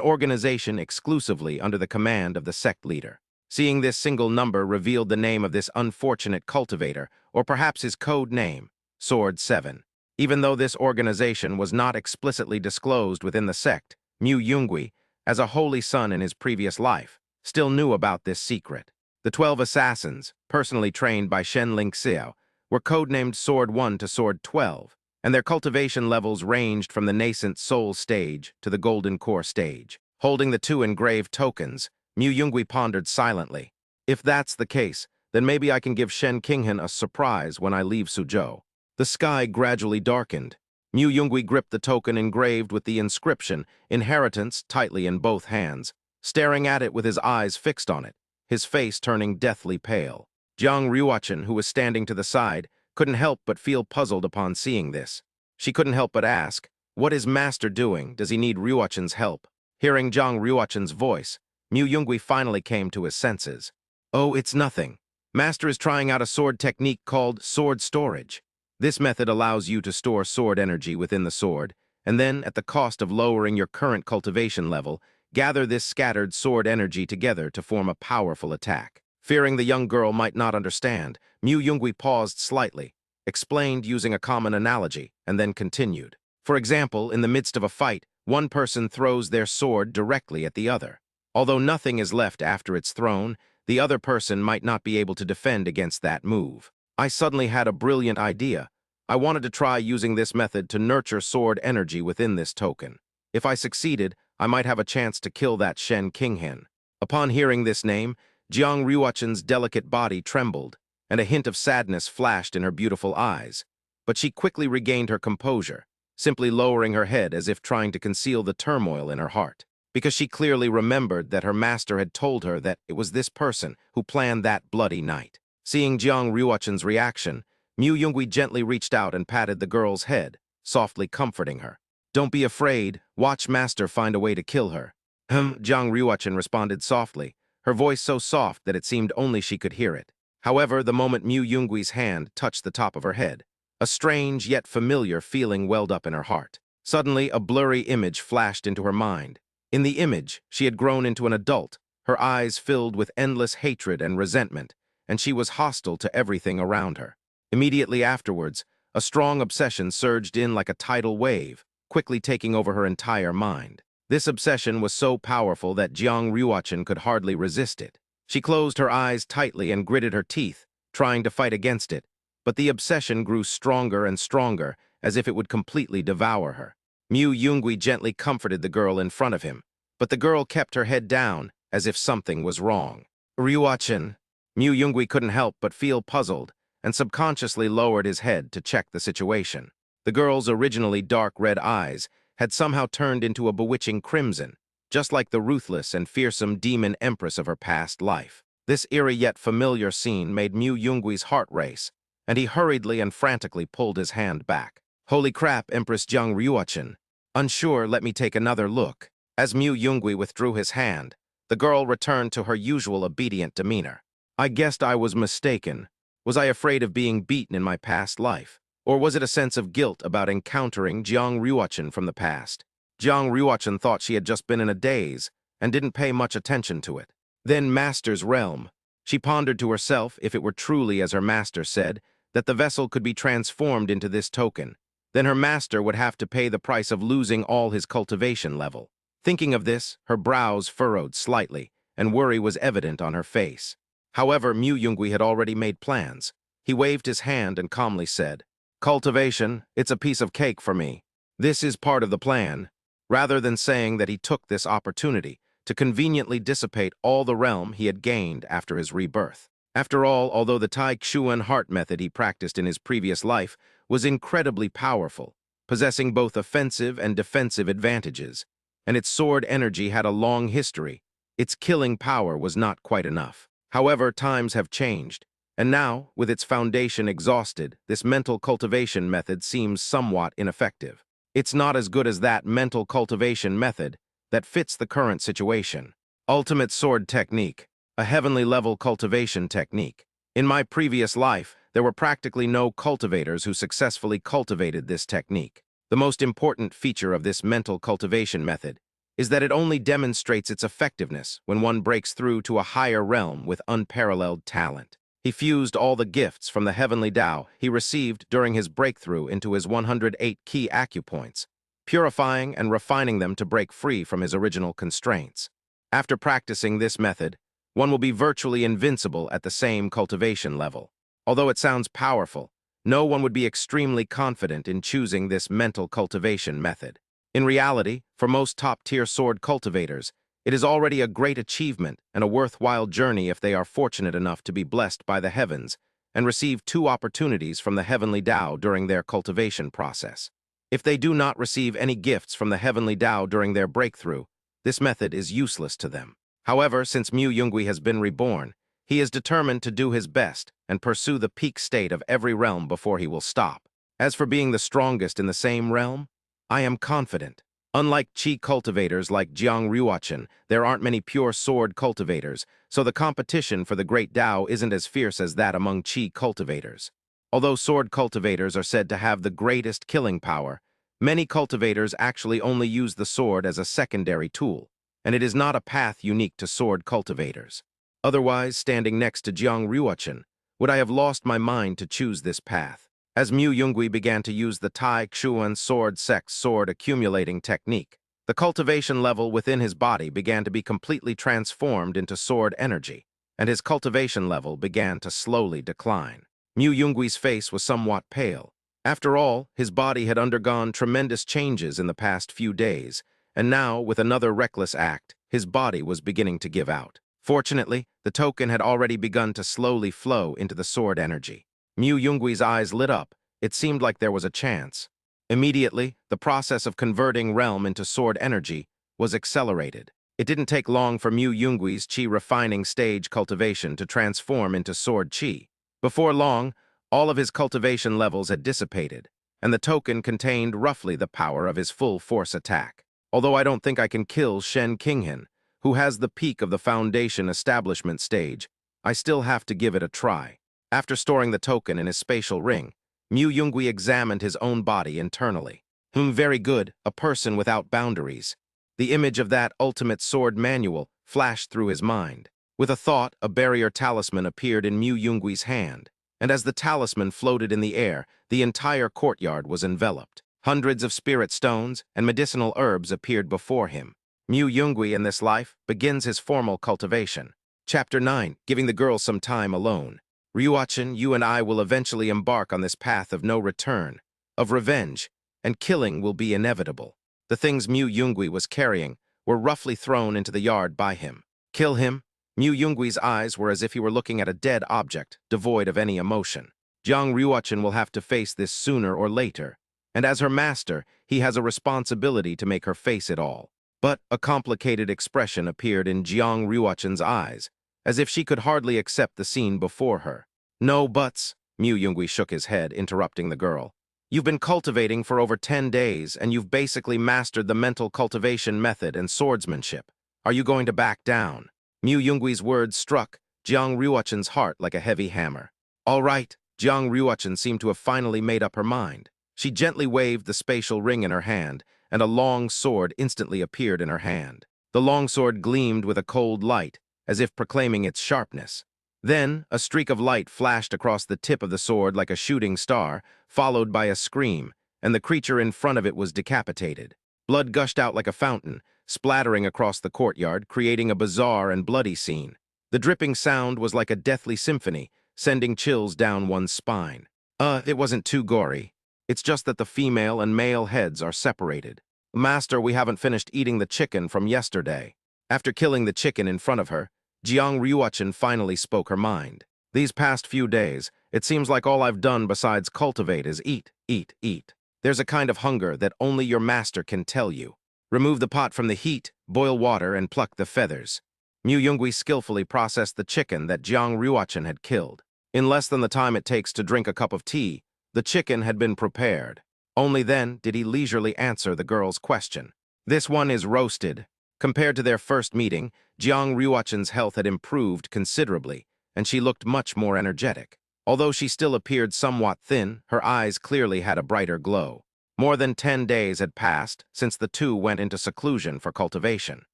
organization exclusively under the command of the sect leader. Seeing this single number revealed the name of this unfortunate cultivator, or perhaps his code name, Sword 7. Even though this organization was not explicitly disclosed within the sect, Mu Yungui, as a holy son in his previous life, still knew about this secret. The 12 assassins, personally trained by Shen Lingxiao, were codenamed Sword 1 to Sword 12, and their cultivation levels ranged from the nascent soul stage to the golden core stage. Holding the two engraved tokens, Mu Yungui pondered silently. If that's the case, then maybe I can give Shen Qinghan a surprise when I leave Suzhou. The sky gradually darkened. Mu Yungui gripped the token engraved with the inscription, Inheritance, tightly in both hands, staring at it with his eyes fixed on it, his face turning deathly pale. Jiang Ruochen, who was standing to the side, couldn't help but feel puzzled upon seeing this. She couldn't help but ask, "What is Master doing? Does he need Ruochen's help?" Hearing Jiang Ruochen's voice, Mu Yungui finally came to his senses. "Oh, it's nothing. Master is trying out a sword technique called sword storage. This method allows you to store sword energy within the sword, and then, at the cost of lowering your current cultivation level, gather this scattered sword energy together to form a powerful attack." Fearing the young girl might not understand, Mu Yungui paused slightly, explained using a common analogy, and then continued. For example, in the midst of a fight, one person throws their sword directly at the other. Although nothing is left after it's thrown, the other person might not be able to defend against that move. I suddenly had a brilliant idea. I wanted to try using this method to nurture sword energy within this token. If I succeeded, I might have a chance to kill that Shen Qinghan. Upon hearing this name, Jiang Ruochen's delicate body trembled, and a hint of sadness flashed in her beautiful eyes. But she quickly regained her composure, simply lowering her head as if trying to conceal the turmoil in her heart, because she clearly remembered that her master had told her that it was this person who planned that bloody night. Seeing Jiang Ruochen's reaction, Mu Yungui gently reached out and patted the girl's head, softly comforting her. "Don't be afraid. Watch Master find a way to kill her." Jiang Ruochen responded softly, her voice so soft that it seemed only she could hear it. However, the moment Mu Yungui's hand touched the top of her head, a strange yet familiar feeling welled up in her heart. Suddenly, a blurry image flashed into her mind. In the image, she had grown into an adult, her eyes filled with endless hatred and resentment, and she was hostile to everything around her. Immediately afterwards, a strong obsession surged in like a tidal wave, quickly taking over her entire mind. This obsession was so powerful that Jiang Ruochen could hardly resist it. She closed her eyes tightly and gritted her teeth, trying to fight against it, but the obsession grew stronger and stronger, as if it would completely devour her. Mu Yungui gently comforted the girl in front of him, but the girl kept her head down, as if something was wrong. "Ruochen." Mu Yungui couldn't help but feel puzzled, and subconsciously lowered his head to check the situation. The girl's originally dark red eyes had somehow turned into a bewitching crimson, just like the ruthless and fearsome demon Empress of her past life. This eerie yet familiar scene made Mu Yungui's heart race, and he hurriedly and frantically pulled his hand back. "Holy crap, Empress Jiang Ruochen. Unsure, let me take another look." As Mu Yungui withdrew his hand, the girl returned to her usual obedient demeanor. "I guessed I was mistaken. Was I afraid of being beaten in my past life? Or was it a sense of guilt about encountering Jiang Ruochen from the past?" Jiang Ruochen thought she had just been in a daze and didn't pay much attention to it. Then Master's realm. She pondered to herself, if it were truly as her master said, that the vessel could be transformed into this token, then her master would have to pay the price of losing all his cultivation level. Thinking of this, her brows furrowed slightly, and worry was evident on her face. However, Mu Yungui had already made plans. He waved his hand and calmly said, "Cultivation, it's a piece of cake for me. This is part of the plan," rather than saying that he took this opportunity to conveniently dissipate all the realm he had gained after his rebirth. After all, although the Tai Xuan heart method he practiced in his previous life was incredibly powerful, possessing both offensive and defensive advantages, and its sword energy had a long history, its killing power was not quite enough. However, times have changed, and now, with its foundation exhausted, this mental cultivation method seems somewhat ineffective. It's not as good as that mental cultivation method that fits the current situation. Ultimate sword technique, a heavenly level cultivation technique. In my previous life, there were practically no cultivators who successfully cultivated this technique. The most important feature of this mental cultivation method is that it only demonstrates its effectiveness when one breaks through to a higher realm with unparalleled talent. He fused all the gifts from the heavenly Tao he received during his breakthrough into his 108 key acupoints, purifying and refining them to break free from his original constraints. After practicing this method, one will be virtually invincible at the same cultivation level. Although it sounds powerful, no one would be extremely confident in choosing this mental cultivation method. In reality, for most top-tier sword cultivators, it is already a great achievement and a worthwhile journey if they are fortunate enough to be blessed by the heavens and receive 2 opportunities from the heavenly Tao during their cultivation process. If they do not receive any gifts from the heavenly Tao during their breakthrough, this method is useless to them. However, since Mu Yungui has been reborn, he is determined to do his best and pursue the peak state of every realm before he will stop. As for being the strongest in the same realm, I am confident. Unlike Qi cultivators like Jiang Ruochen, there aren't many pure sword cultivators, so the competition for the great Tao isn't as fierce as that among Qi cultivators. Although sword cultivators are said to have the greatest killing power, many cultivators actually only use the sword as a secondary tool, and it is not a path unique to sword cultivators. Otherwise, standing next to Jiang Ruochen, would I have lost my mind to choose this path? As Mu Yungui began to use the Tai Xuan sword sex sword accumulating technique, the cultivation level within his body began to be completely transformed into sword energy, and his cultivation level began to slowly decline. Mu Yungui's face was somewhat pale. After all, his body had undergone tremendous changes in the past few days, and now, with another reckless act, his body was beginning to give out. Fortunately, the token had already begun to slowly flow into the sword energy. Mu Yungui's eyes lit up. It seemed like there was a chance. Immediately, the process of converting realm into sword energy was accelerated. It didn't take long for Mu Yungui's Qi refining stage cultivation to transform into sword Qi. Before long, all of his cultivation levels had dissipated, and the token contained roughly the power of his full force attack. Although I don't think I can kill Shen Qinghan, who has the peak of the foundation establishment stage, I still have to give it a try. After storing the token in his spatial ring, Mu Yungui examined his own body internally. Very good, a person without boundaries. The image of that ultimate sword manual flashed through his mind. With a thought, a barrier talisman appeared in Mu Yungui's hand, and as the talisman floated in the air, the entire courtyard was enveloped. Hundreds of spirit stones and medicinal herbs appeared before him. Mu Yungui in this life begins his formal cultivation. Chapter 9, Giving the Girl Some Time Alone. Ruochen, you and I will eventually embark on this path of no return, of revenge, and killing will be inevitable. The things Mu Yungui was carrying were roughly thrown into the yard by him. Kill him? Mu Yungui's eyes were as if he were looking at a dead object, devoid of any emotion. Jiang Ruochen will have to face this sooner or later, and as her master, he has a responsibility to make her face it all. But a complicated expression appeared in Jiang Ruochen's eyes, as if she could hardly accept the scene before her. No buts, Mu Yungui shook his head, interrupting the girl. You've been cultivating for over 10 days, and you've basically mastered the mental cultivation method and swordsmanship. Are you going to back down? Mu Yungui's words struck Jiang Ruochen's heart like a heavy hammer. All right, Jiang Ruochen seemed to have finally made up her mind. She gently waved the spatial ring in her hand, and a long sword instantly appeared in her hand. The longsword gleamed with a cold light, as if proclaiming its sharpness. Then, a streak of light flashed across the tip of the sword like a shooting star, followed by a scream, and the creature in front of it was decapitated. Blood gushed out like a fountain, splattering across the courtyard, creating a bizarre and bloody scene. The dripping sound was like a deathly symphony, sending chills down one's spine. It wasn't too gory. It's just that the female and male heads are separated. Master, we haven't finished eating the chicken from yesterday. After killing the chicken in front of her, Jiang Ruochen finally spoke her mind. These past few days, it seems like all I've done besides cultivate is eat, eat, eat. There's a kind of hunger that only your master can tell you. Remove the pot from the heat, boil water, and pluck the feathers. Mu Yungui skillfully processed the chicken that Jiang Ruochen had killed. In less than the time it takes to drink a cup of tea, the chicken had been prepared. Only then did he leisurely answer the girl's question. This one is roasted. Compared to their first meeting, Jiang Ruochen's health had improved considerably, and she looked much more energetic. Although she still appeared somewhat thin, her eyes clearly had a brighter glow. More than 10 days had passed since the two went into seclusion for cultivation.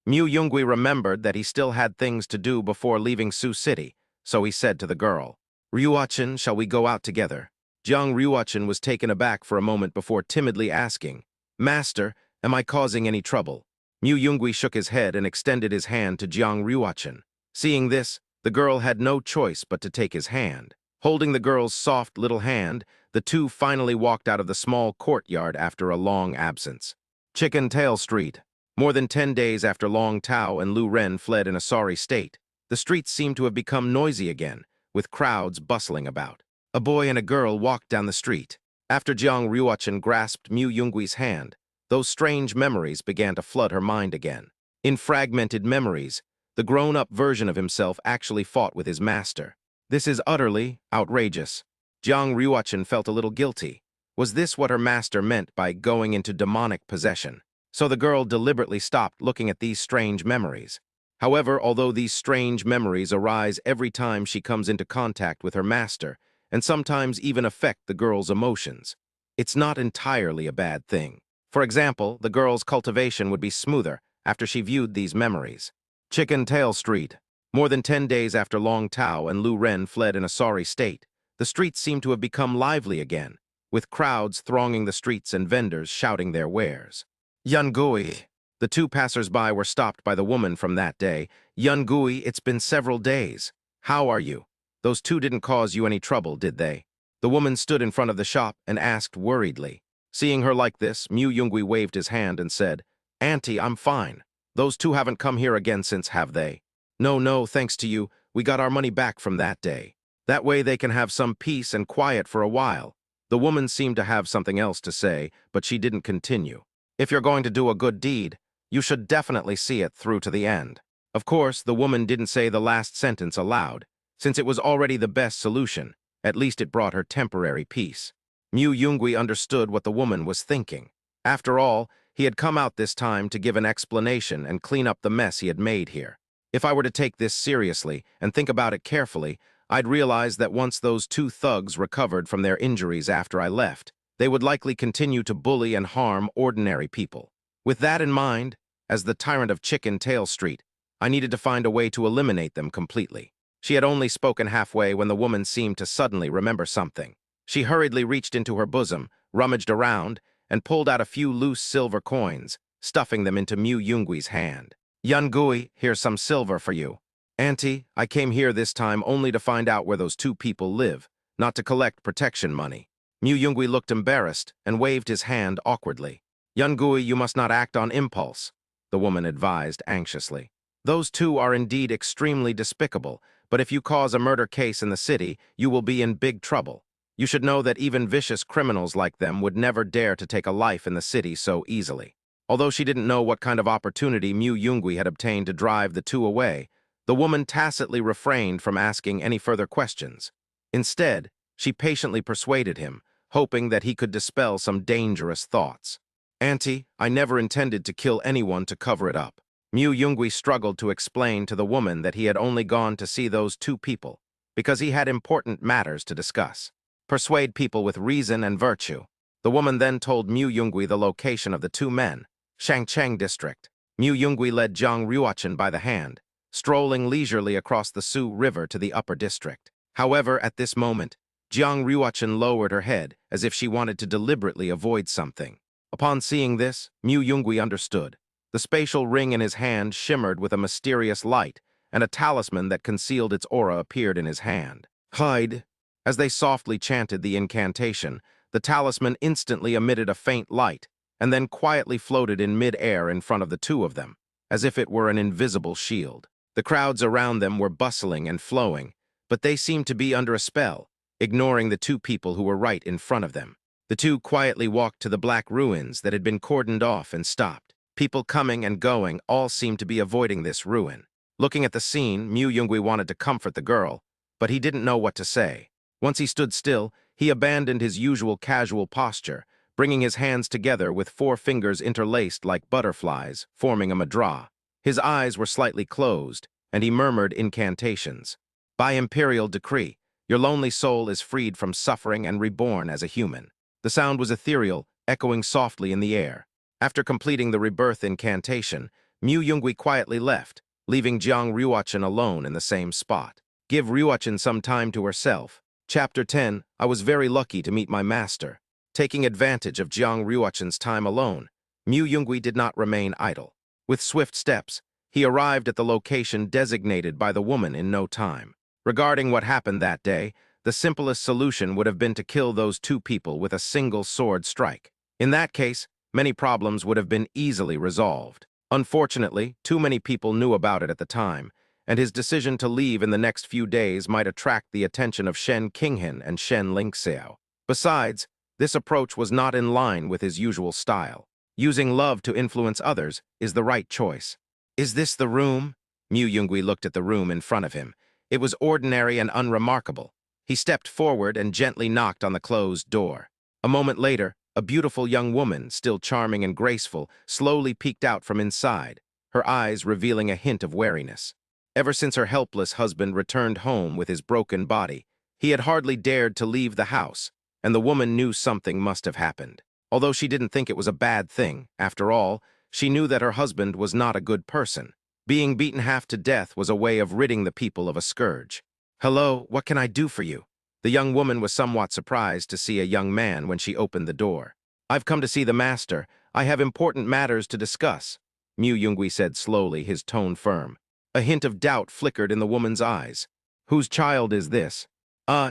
Mu Yungui remembered that he still had things to do before leaving Sioux City, so he said to the girl, Ruochen, shall we go out together? Jiang Ruochen was taken aback for a moment before timidly asking, Master, am I causing any trouble? Mu Yungui shook his head and extended his hand to Jiang Ruochen. Seeing this, the girl had no choice but to take his hand. Holding the girl's soft little hand, the two finally walked out of the small courtyard after a long absence. Chicken Tail Street. More than 10 days after Long Tao and Lu Ren fled in a sorry state, the streets seemed to have become noisy again, with crowds bustling about. A boy and a girl walked down the street. After Jiang Ruochen grasped Mu Yunggui's hand, those strange memories began to flood her mind again. In fragmented memories, the grown-up version of himself actually fought with his master. This is utterly outrageous. Jiang Ruochen felt a little guilty. Was this what her master meant by going into demonic possession? So the girl deliberately stopped looking at these strange memories. However, although these strange memories arise every time she comes into contact with her master, and sometimes even affect the girl's emotions, it's not entirely a bad thing. For example, the girl's cultivation would be smoother after she viewed these memories. Chicken Tail Street. More than 10 days after Long Tao and Lu Ren fled in a sorry state, the streets seemed to have become lively again, with crowds thronging the streets and vendors shouting their wares. Yun Gui. The two passers-by were stopped by the woman from that day. Yun Gui, it's been several days. How are you? Those two didn't cause you any trouble, did they? The woman stood in front of the shop and asked worriedly. Seeing her like this, Mu Yungui waved his hand and said, "Auntie, I'm fine. Those two haven't come here again since, have they?" No, thanks to you, we got our money back from that day. That way they can have some peace and quiet for a while." The woman seemed to have something else to say, but she didn't continue. "If you're going to do a good deed, you should definitely see it through to the end." Of course, the woman didn't say the last sentence aloud, since it was already the best solution. At least it brought her temporary peace. Mu Yungui understood what the woman was thinking. After all, he had come out this time to give an explanation and clean up the mess he had made here. If I were to take this seriously and think about it carefully, I'd realize that once those two thugs recovered from their injuries after I left, they would likely continue to bully and harm ordinary people. With that in mind, as the tyrant of Chicken Tail Street, I needed to find a way to eliminate them completely. She had only spoken halfway when the woman seemed to suddenly remember something. She hurriedly reached into her bosom, rummaged around, and pulled out a few loose silver coins, stuffing them into Mu Yungui's hand. "Yun Gui, here's some silver for you." "Auntie, I came here this time only to find out where those two people live, not to collect protection money." Mu Yungui looked embarrassed and waved his hand awkwardly. "Yun Gui, you must not act on impulse," the woman advised anxiously. "Those two are indeed extremely despicable, but if you cause a murder case in the city, you will be in big trouble. You should know that even vicious criminals like them would never dare to take a life in the city so easily." Although she didn't know what kind of opportunity Mu Yungui had obtained to drive the two away, the woman tacitly refrained from asking any further questions. Instead, she patiently persuaded him, hoping that he could dispel some dangerous thoughts. "Auntie, I never intended to kill anyone to cover it up." Mu Yungui struggled to explain to the woman that he had only gone to see those two people, because he had important matters to discuss. Persuade people with reason and virtue. The woman then told Mu Yungui the location of the two men, Shangcheng District. Mu Yungui led Jiang Ruochen by the hand, strolling leisurely across the Su River to the upper district. However, at this moment, Jiang Ruochen lowered her head as if she wanted to deliberately avoid something. Upon seeing this, Mu Yungui understood. The spatial ring in his hand shimmered with a mysterious light, and a talisman that concealed its aura appeared in his hand. "Hide." As they softly chanted the incantation, the talisman instantly emitted a faint light, and then quietly floated in mid-air in front of the two of them, as if it were an invisible shield. The crowds around them were bustling and flowing, but they seemed to be under a spell, ignoring the two people who were right in front of them. The two quietly walked to the black ruins that had been cordoned off and stopped. People coming and going all seemed to be avoiding this ruin. Looking at the scene, Mu Yungui wanted to comfort the girl, but he didn't know what to say. Once he stood still, he abandoned his usual casual posture, bringing his hands together with 4 fingers interlaced like butterflies, forming a mudra. His eyes were slightly closed, and he murmured incantations. "By imperial decree, your lonely soul is freed from suffering and reborn as a human." The sound was ethereal, echoing softly in the air. After completing the rebirth incantation, Mu Yungui quietly left, leaving Jiang Ruochen alone in the same spot. Give Ruochen some time to herself. Chapter 10, I was very lucky to meet my master. Taking advantage of Jiang Ruochen's time alone, Mu Yungui did not remain idle. With swift steps, he arrived at the location designated by the woman in no time. Regarding what happened that day, the simplest solution would have been to kill those two people with a single sword strike. In that case, many problems would have been easily resolved. Unfortunately, too many people knew about it at the time, and his decision to leave in the next few days might attract the attention of Shen Qinghan and Shen Lingxiao. Besides, this approach was not in line with his usual style. Using love to influence others is the right choice. Is this the room? Mu Yungui looked at the room in front of him. It was ordinary and unremarkable. He stepped forward and gently knocked on the closed door. A moment later, a beautiful young woman, still charming and graceful, slowly peeked out from inside, her eyes revealing a hint of wariness. Ever since her helpless husband returned home with his broken body, he had hardly dared to leave the house, and the woman knew something must have happened. Although she didn't think it was a bad thing, after all, she knew that her husband was not a good person. Being beaten half to death was a way of ridding the people of a scourge. "Hello, what can I do for you?" The young woman was somewhat surprised to see a young man when she opened the door. "I've come to see the master. I have important matters to discuss," Mu Yungui said slowly, his tone firm. A hint of doubt flickered in the woman's eyes. "Whose child is this?"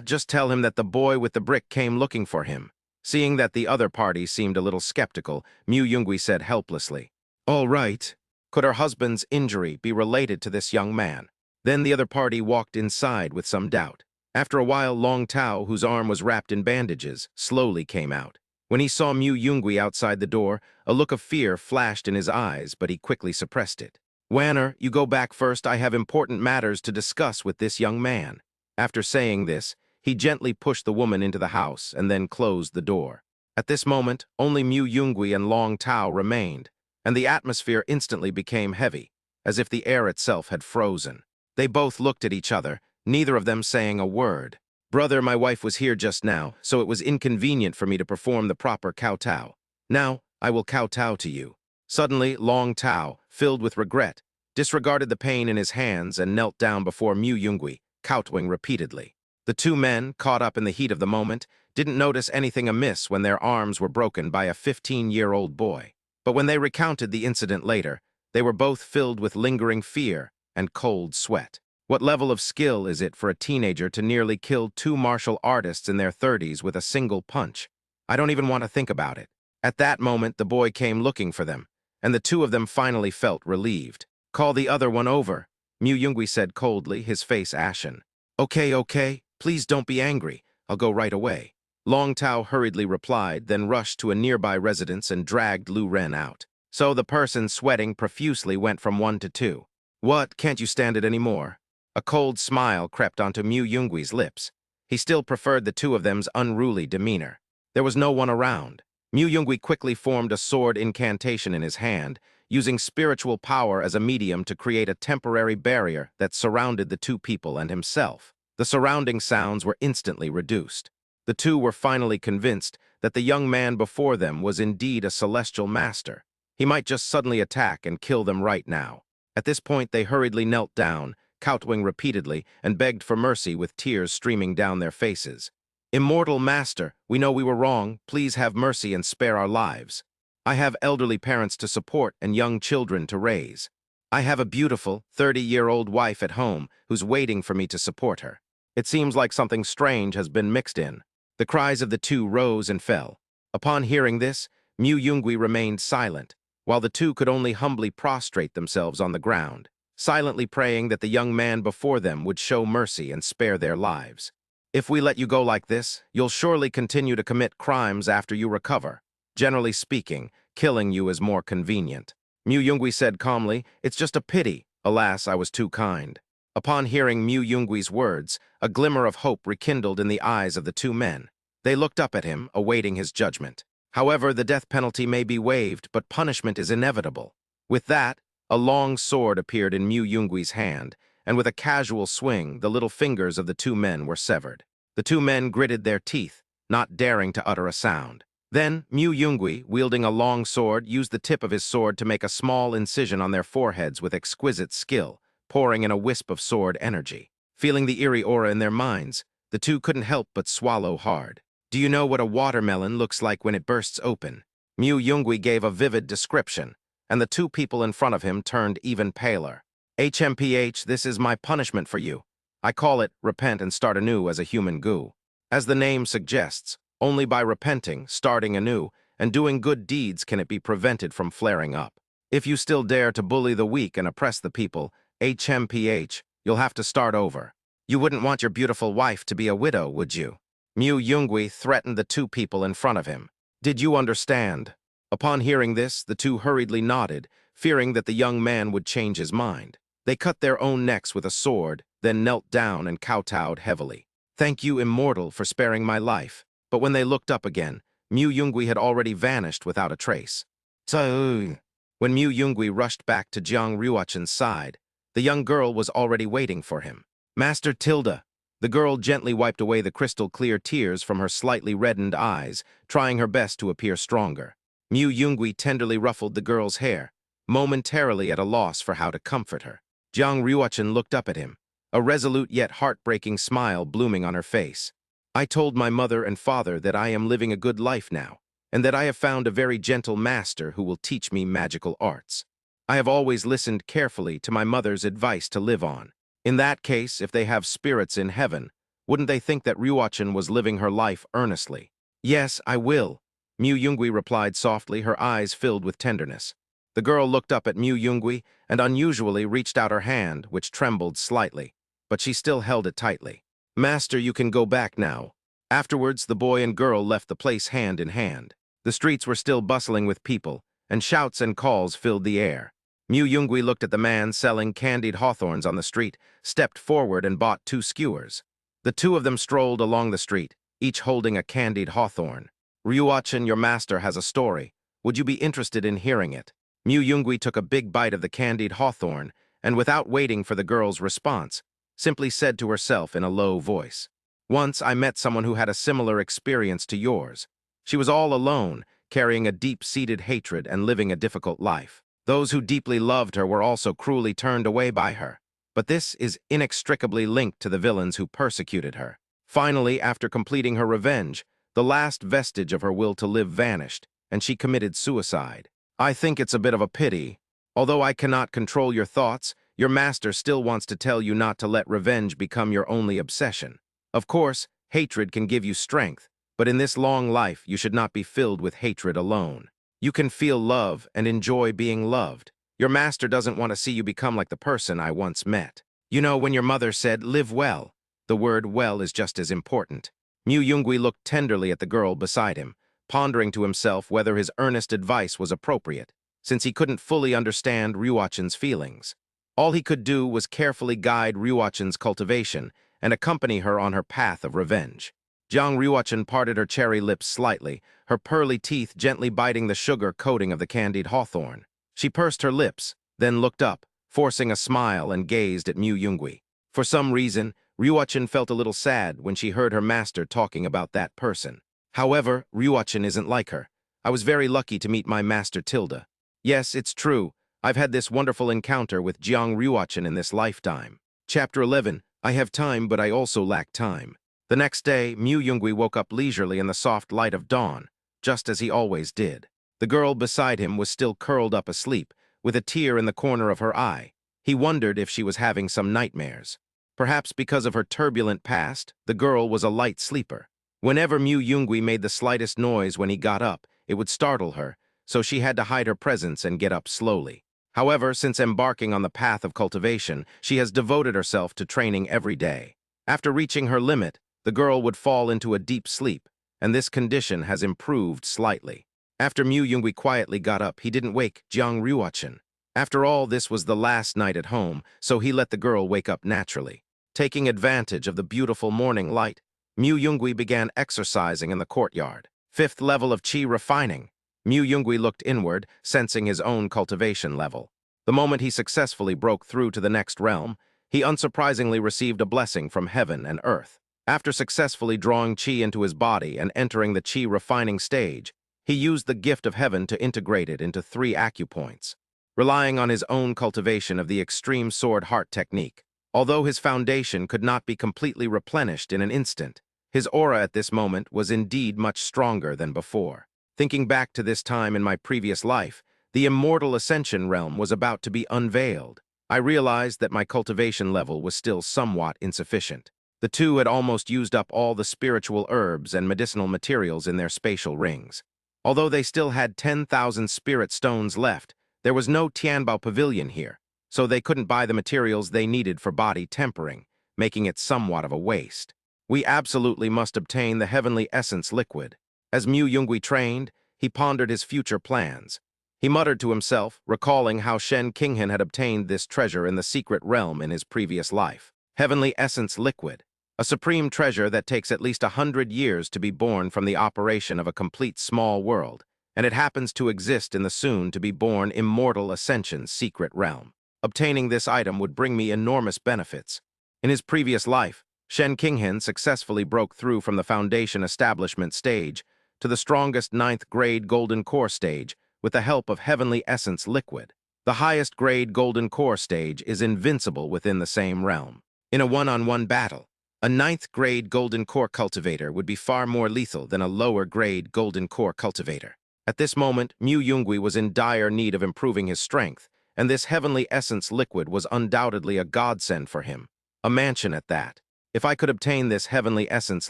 Just tell him that the boy with the brick came looking for him." Seeing that the other party seemed a little skeptical, Mu Yungui said helplessly, "All right." Could her husband's injury be related to this young man? Then the other party walked inside with some doubt. After a while, Long Tao, whose arm was wrapped in bandages, slowly came out. When he saw Mu Yungui outside the door, a look of fear flashed in his eyes, but he quickly suppressed it. "Wanner, you go back first. I have important matters to discuss with this young man." After saying this, he gently pushed the woman into the house and then closed the door. At this moment, only Mu Yungui and Long Tao remained, and the atmosphere instantly became heavy, as if the air itself had frozen. They both looked at each other, neither of them saying a word. "Brother, my wife was here just now, so it was inconvenient for me to perform the proper kowtow. Now, I will kowtow to you." Suddenly, Long Tao, filled with regret, disregarded the pain in his hands and knelt down before Mu Yungui, kowtowing repeatedly. The two men, caught up in the heat of the moment, didn't notice anything amiss when their arms were broken by a 15-year-old boy. But when they recounted the incident later, they were both filled with lingering fear and cold sweat. What level of skill is it for a teenager to nearly kill two martial artists in their 30s with a single punch? I don't even want to think about it. At that moment, the boy came looking for them, and the two of them finally felt relieved. "Call the other one over," Mu Yungui said coldly, his face ashen. Okay, please don't be angry. I'll go right away." Long Tao hurriedly replied, then rushed to a nearby residence and dragged Lu Ren out. So the person sweating profusely went from 1 to 2. "What, can't you stand it anymore?" A cold smile crept onto Mu Yungui's lips. He still preferred the two of them's unruly demeanor. There was no one around. Mu Yungui quickly formed a sword incantation in his hand, using spiritual power as a medium to create a temporary barrier that surrounded the two people and himself. The surrounding sounds were instantly reduced. The two were finally convinced that the young man before them was indeed a celestial master. He might just suddenly attack and kill them right now. At this point, they hurriedly knelt down, kowtowing repeatedly, and begged for mercy with tears streaming down their faces. "Immortal Master, we know we were wrong. Please have mercy and spare our lives. I have elderly parents to support and young children to raise. I have a beautiful 30-year-old wife at home who's waiting for me to support her. It seems like something strange has been mixed in." The cries of the two rose and fell. Upon hearing this, Mu Yungui remained silent, while the two could only humbly prostrate themselves on the ground, silently praying that the young man before them would show mercy and spare their lives. "If we let you go like this, you'll surely continue to commit crimes after you recover. Generally speaking, killing you is more convenient." Mu Yungui said calmly, "It's just a pity. Alas, I was too kind." Upon hearing Mu Yungui's words, a glimmer of hope rekindled in the eyes of the two men. They looked up at him, awaiting his judgment. However, the death penalty may be waived, but punishment is inevitable. With that, a long sword appeared in Mu Yungui's hand, and with a casual swing, the little fingers of the two men were severed. The two men gritted their teeth, not daring to utter a sound. Then, Mu Yungui, wielding a long sword, used the tip of his sword to make a small incision on their foreheads with exquisite skill, pouring in a wisp of sword energy. Feeling the eerie aura in their minds, the two couldn't help but swallow hard. "Do you know what a watermelon looks like when it bursts open?" Mu Yungui gave a vivid description, and the two people in front of him turned even paler. "HMPH, this is my punishment for you. I call it repent and start anew as a human goo. As the name suggests, only by repenting, starting anew, and doing good deeds can it be prevented from flaring up. If you still dare to bully the weak and oppress the people, HMPH, you'll have to start over. You wouldn't want your beautiful wife to be a widow, would you? Mu Yungui threatened the two people in front of him. Did you understand? Upon hearing this, the two hurriedly nodded, fearing that the young man would change his mind. They cut their own necks with a sword, then knelt down and kowtowed heavily. Thank you, Immortal, for sparing my life. But when they looked up again, Mu Yungui had already vanished without a trace. So, when Mu Yungui rushed back to Jiang Ryuachen's side, the young girl was already waiting for him. Master Tilda. The girl gently wiped away the crystal-clear tears from her slightly reddened eyes, trying her best to appear stronger. Mu Yungui tenderly ruffled the girl's hair, momentarily at a loss for how to comfort her. Jiang Ryuachen looked up at him, a resolute yet heartbreaking smile blooming on her face. I told my mother and father that I am living a good life now, and that I have found a very gentle master who will teach me magical arts. I have always listened carefully to my mother's advice to live on. In that case, if they have spirits in heaven, wouldn't they think that Ryuachen was living her life earnestly? Yes, I will, Mu Yungui replied softly, her eyes filled with tenderness. The girl looked up at Mu Yungui and unusually reached out her hand, which trembled slightly, but she still held it tightly. Master, you can go back now. Afterwards, the boy and girl left the place hand in hand. The streets were still bustling with people, and shouts and calls filled the air. Mu Yungui looked at the man selling candied hawthorns on the street, stepped forward and bought 2 skewers. The two of them strolled along the street, each holding a candied hawthorn. Ryuachen, your master has a story. Would you be interested in hearing it? Mu Yungui took a big bite of the candied hawthorn, and without waiting for the girl's response, simply said to herself in a low voice, Once I met someone who had a similar experience to yours. She was all alone, carrying a deep-seated hatred and living a difficult life. Those who deeply loved her were also cruelly turned away by her. But this is inextricably linked to the villains who persecuted her. Finally, after completing her revenge, the last vestige of her will to live vanished, and she committed suicide. I think it's a bit of a pity. Although I cannot control your thoughts, your master still wants to tell you not to let revenge become your only obsession. Of course, hatred can give you strength, but in this long life you should not be filled with hatred alone. You can feel love and enjoy being loved. Your master doesn't want to see you become like the person I once met. You know, when your mother said, live well, the word well is just as important. Mu Yungui looked tenderly at the girl beside him, pondering to himself whether his earnest advice was appropriate, since he couldn't fully understand Ryuachen's feelings. All he could do was carefully guide Ryuachen's cultivation and accompany her on her path of revenge. Jiang Ryuachen parted her cherry lips slightly, her pearly teeth gently biting the sugar coating of the candied hawthorn. She pursed her lips, then looked up, forcing a smile, and gazed at Mu Yungui. For some reason, Ryuachen felt a little sad when she heard her master talking about that person. However, Ryuachen isn't like her. I was very lucky to meet my master Tilda. Yes, it's true. I've had this wonderful encounter with Jiang Ryuachen in this lifetime. Chapter 11. I have time, but I also lack time. The next day, Mu Yungui woke up leisurely in the soft light of dawn, just as he always did. The girl beside him was still curled up asleep, with a tear in the corner of her eye. He wondered if she was having some nightmares. Perhaps because of her turbulent past, the girl was a light sleeper. Whenever Mu Yungui made the slightest noise when he got up, it would startle her, so she had to hide her presence and get up slowly. However, since embarking on the path of cultivation, she has devoted herself to training every day. After reaching her limit, the girl would fall into a deep sleep, and this condition has improved slightly. After Mu Yungui quietly got up, he didn't wake Jiang Ryuachen. After all, this was the last night at home, so he let the girl wake up naturally. Taking advantage of the beautiful morning light, Mu Yungui began exercising in the courtyard. 5th level of Qi refining. Mu Yungui looked inward, sensing his own cultivation level. The moment he successfully broke through to the next realm, he unsurprisingly received a blessing from heaven and earth. After successfully drawing Qi into his body and entering the Qi refining stage, he used the gift of heaven to integrate it into 3 acupoints. Relying on his own cultivation of the extreme sword heart technique, although his foundation could not be completely replenished in an instant, his aura at this moment was indeed much stronger than before. Thinking back to this time in my previous life, the immortal ascension realm was about to be unveiled. I realized that my cultivation level was still somewhat insufficient. The two had almost used up all the spiritual herbs and medicinal materials in their spatial rings. Although they still had 10,000 spirit stones left, there was no Tianbao pavilion here, so they couldn't buy the materials they needed for body tempering, making it somewhat of a waste. We absolutely must obtain the heavenly essence liquid. As Mu Yungui trained, he pondered his future plans. He muttered to himself, recalling how Shen Qinghan had obtained this treasure in the secret realm in his previous life. Heavenly essence liquid, a supreme treasure that takes at least 100 years to be born from the operation of a complete small world, and it happens to exist in the soon-to-be-born immortal Ascension's secret realm. Obtaining this item would bring me enormous benefits. In his previous life, Shen Qinghan successfully broke through from the Foundation Establishment stage to the strongest 9th grade Golden Core stage with the help of Heavenly Essence Liquid. The highest grade Golden Core stage is invincible within the same realm. In a one-on-one battle, a 9th grade Golden Core cultivator would be far more lethal than a lower grade Golden Core cultivator. At this moment, Mu Yungui was in dire need of improving his strength, and this Heavenly Essence Liquid was undoubtedly a godsend for him. A mansion at that. If I could obtain this Heavenly Essence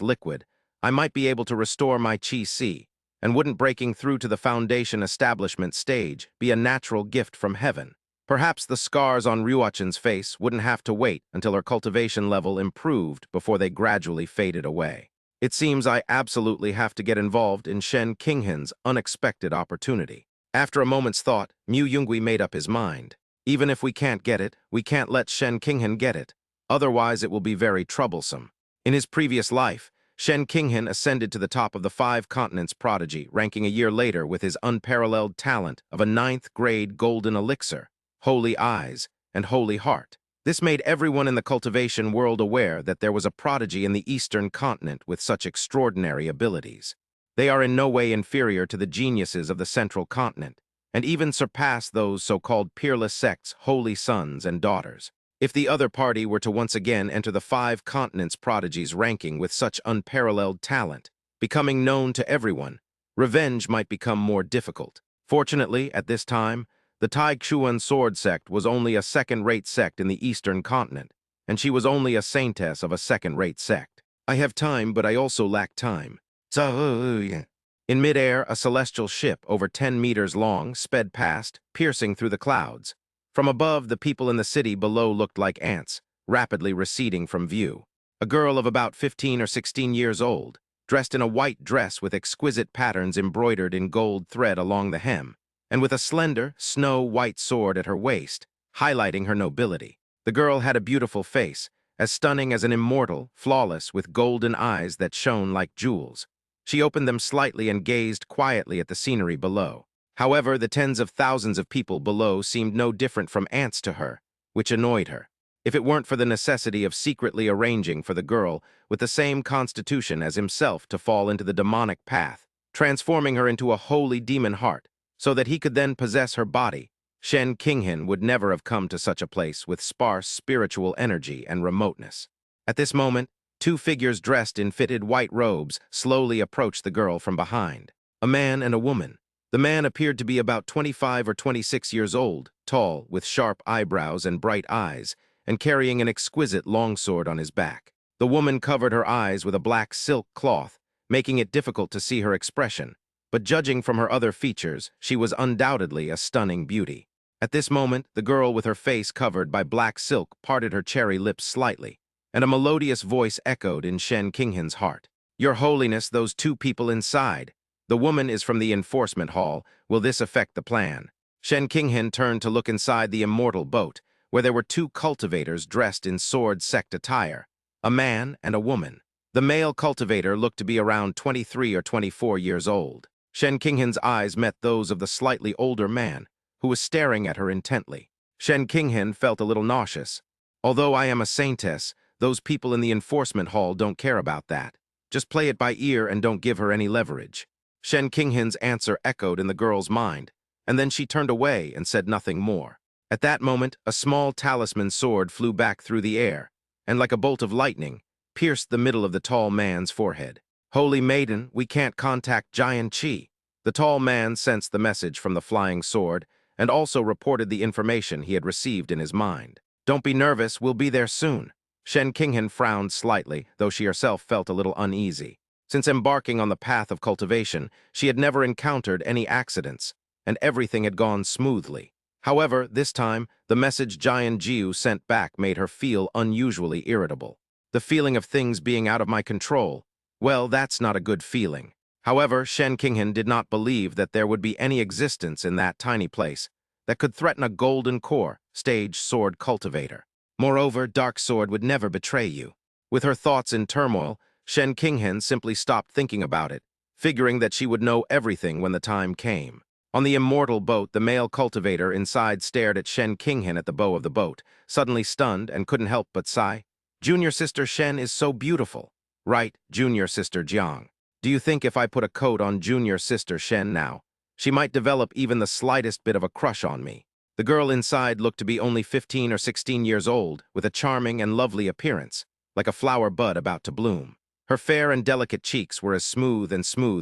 Liquid, I might be able to restore my Qi, and wouldn't breaking through to the Foundation Establishment stage be a natural gift from heaven. Perhaps the scars on Ryuachen's face wouldn't have to wait until her cultivation level improved before they gradually faded away. It seems I absolutely have to get involved in Shen Qinghan's unexpected opportunity. After a moment's thought, Mu Yungui made up his mind. Even if we can't get it, we can't let Shen Qinghan get it. Otherwise, it will be very troublesome. In his previous life, Shen Qinghan ascended to the top of the 5 continents prodigy, ranking a year later with his unparalleled talent of a 9th grade golden elixir, Holy Eyes, and Holy Heart. This made everyone in the cultivation world aware that there was a prodigy in the eastern continent with such extraordinary abilities. They are in no way inferior to the geniuses of the central continent, and even surpass those so-called peerless sects' holy sons and daughters. If the other party were to once again enter the 5 continents prodigies ranking with such unparalleled talent, becoming known to everyone, revenge might become more difficult. Fortunately, at this time, the Tai Chuan sword sect was only a second-rate sect in the eastern continent, and she was only a saintess of a second-rate sect. I have time, but I also lack time. In midair, a celestial ship over 10 meters long sped past, piercing through the clouds. From above, the people in the city below looked like ants, rapidly receding from view. A girl of about 15 or 16 years old, dressed in a white dress with exquisite patterns embroidered in gold thread along the hem, and with a slender, snow-white sword at her waist, highlighting her nobility. The girl had a beautiful face, as stunning as an immortal, flawless, with golden eyes that shone like jewels. She opened them slightly and gazed quietly at the scenery below. However, the tens of thousands of people below seemed no different from ants to her, which annoyed her. If it weren't for the necessity of secretly arranging for the girl with the same constitution as himself to fall into the demonic path, transforming her into a holy demon heart, so that he could then possess her body, Shen Qinghan would never have come to such a place with sparse spiritual energy and remoteness. At this moment, 2 figures dressed in fitted white robes slowly approached the girl from behind. A man and a woman. The man appeared to be about 25 or 26 years old, tall, with sharp eyebrows and bright eyes, and carrying an exquisite longsword on his back. The woman covered her eyes with a black silk cloth, making it difficult to see her expression, but judging from her other features, she was undoubtedly a stunning beauty. At this moment, the girl with her face covered by black silk parted her cherry lips slightly, and a melodious voice echoed in Shen Qinghan's heart. "Your Holiness, those 2 people inside. The woman is from the enforcement hall. Will this affect the plan?" Shen Qinghan turned to look inside the immortal boat, where there were 2 cultivators dressed in sword sect attire, a man and a woman. The male cultivator looked to be around 23 or 24 years old. Shen Qinghan's eyes met those of the slightly older man, who was staring at her intently. Shen Qinghan felt a little nauseous. Although I am a saintess, those people in the enforcement hall don't care about that. Just play it by ear and don't give her any leverage. Shen Qinghan's answer echoed in the girl's mind, and then she turned away and said nothing more. At that moment, a small talisman sword flew back through the air, and like a bolt of lightning, pierced the middle of the tall man's forehead. "Holy Maiden, we can't contact Giant Qi." The tall man sensed the message from the flying sword, and also reported the information he had received in his mind. "Don't be nervous, we'll be there soon." Shen Qinghan frowned slightly, though she herself felt a little uneasy. Since embarking on the path of cultivation, she had never encountered any accidents, and everything had gone smoothly. However, this time, the message Jian Jiu sent back made her feel unusually irritable. The feeling of things being out of my control. Well, that's not a good feeling. However, Shen Qinghan did not believe that there would be any existence in that tiny place that could threaten a golden core, stage sword cultivator. Moreover, Dark Sword would never betray you. With her thoughts in turmoil, Shen Qinghan simply stopped thinking about it, figuring that she would know everything when the time came. On the immortal boat, the male cultivator inside stared at Shen Qinghan at the bow of the boat, suddenly stunned and couldn't help but sigh. "Junior sister Shen is so beautiful." "Right, junior sister Jiang. Do you think if I put a coat on junior sister Shen now, she might develop even the slightest bit of a crush on me?" The girl inside looked to be only 15 or 16 years old, with a charming and lovely appearance, like a flower bud about to bloom. Her fair and delicate cheeks were as smooth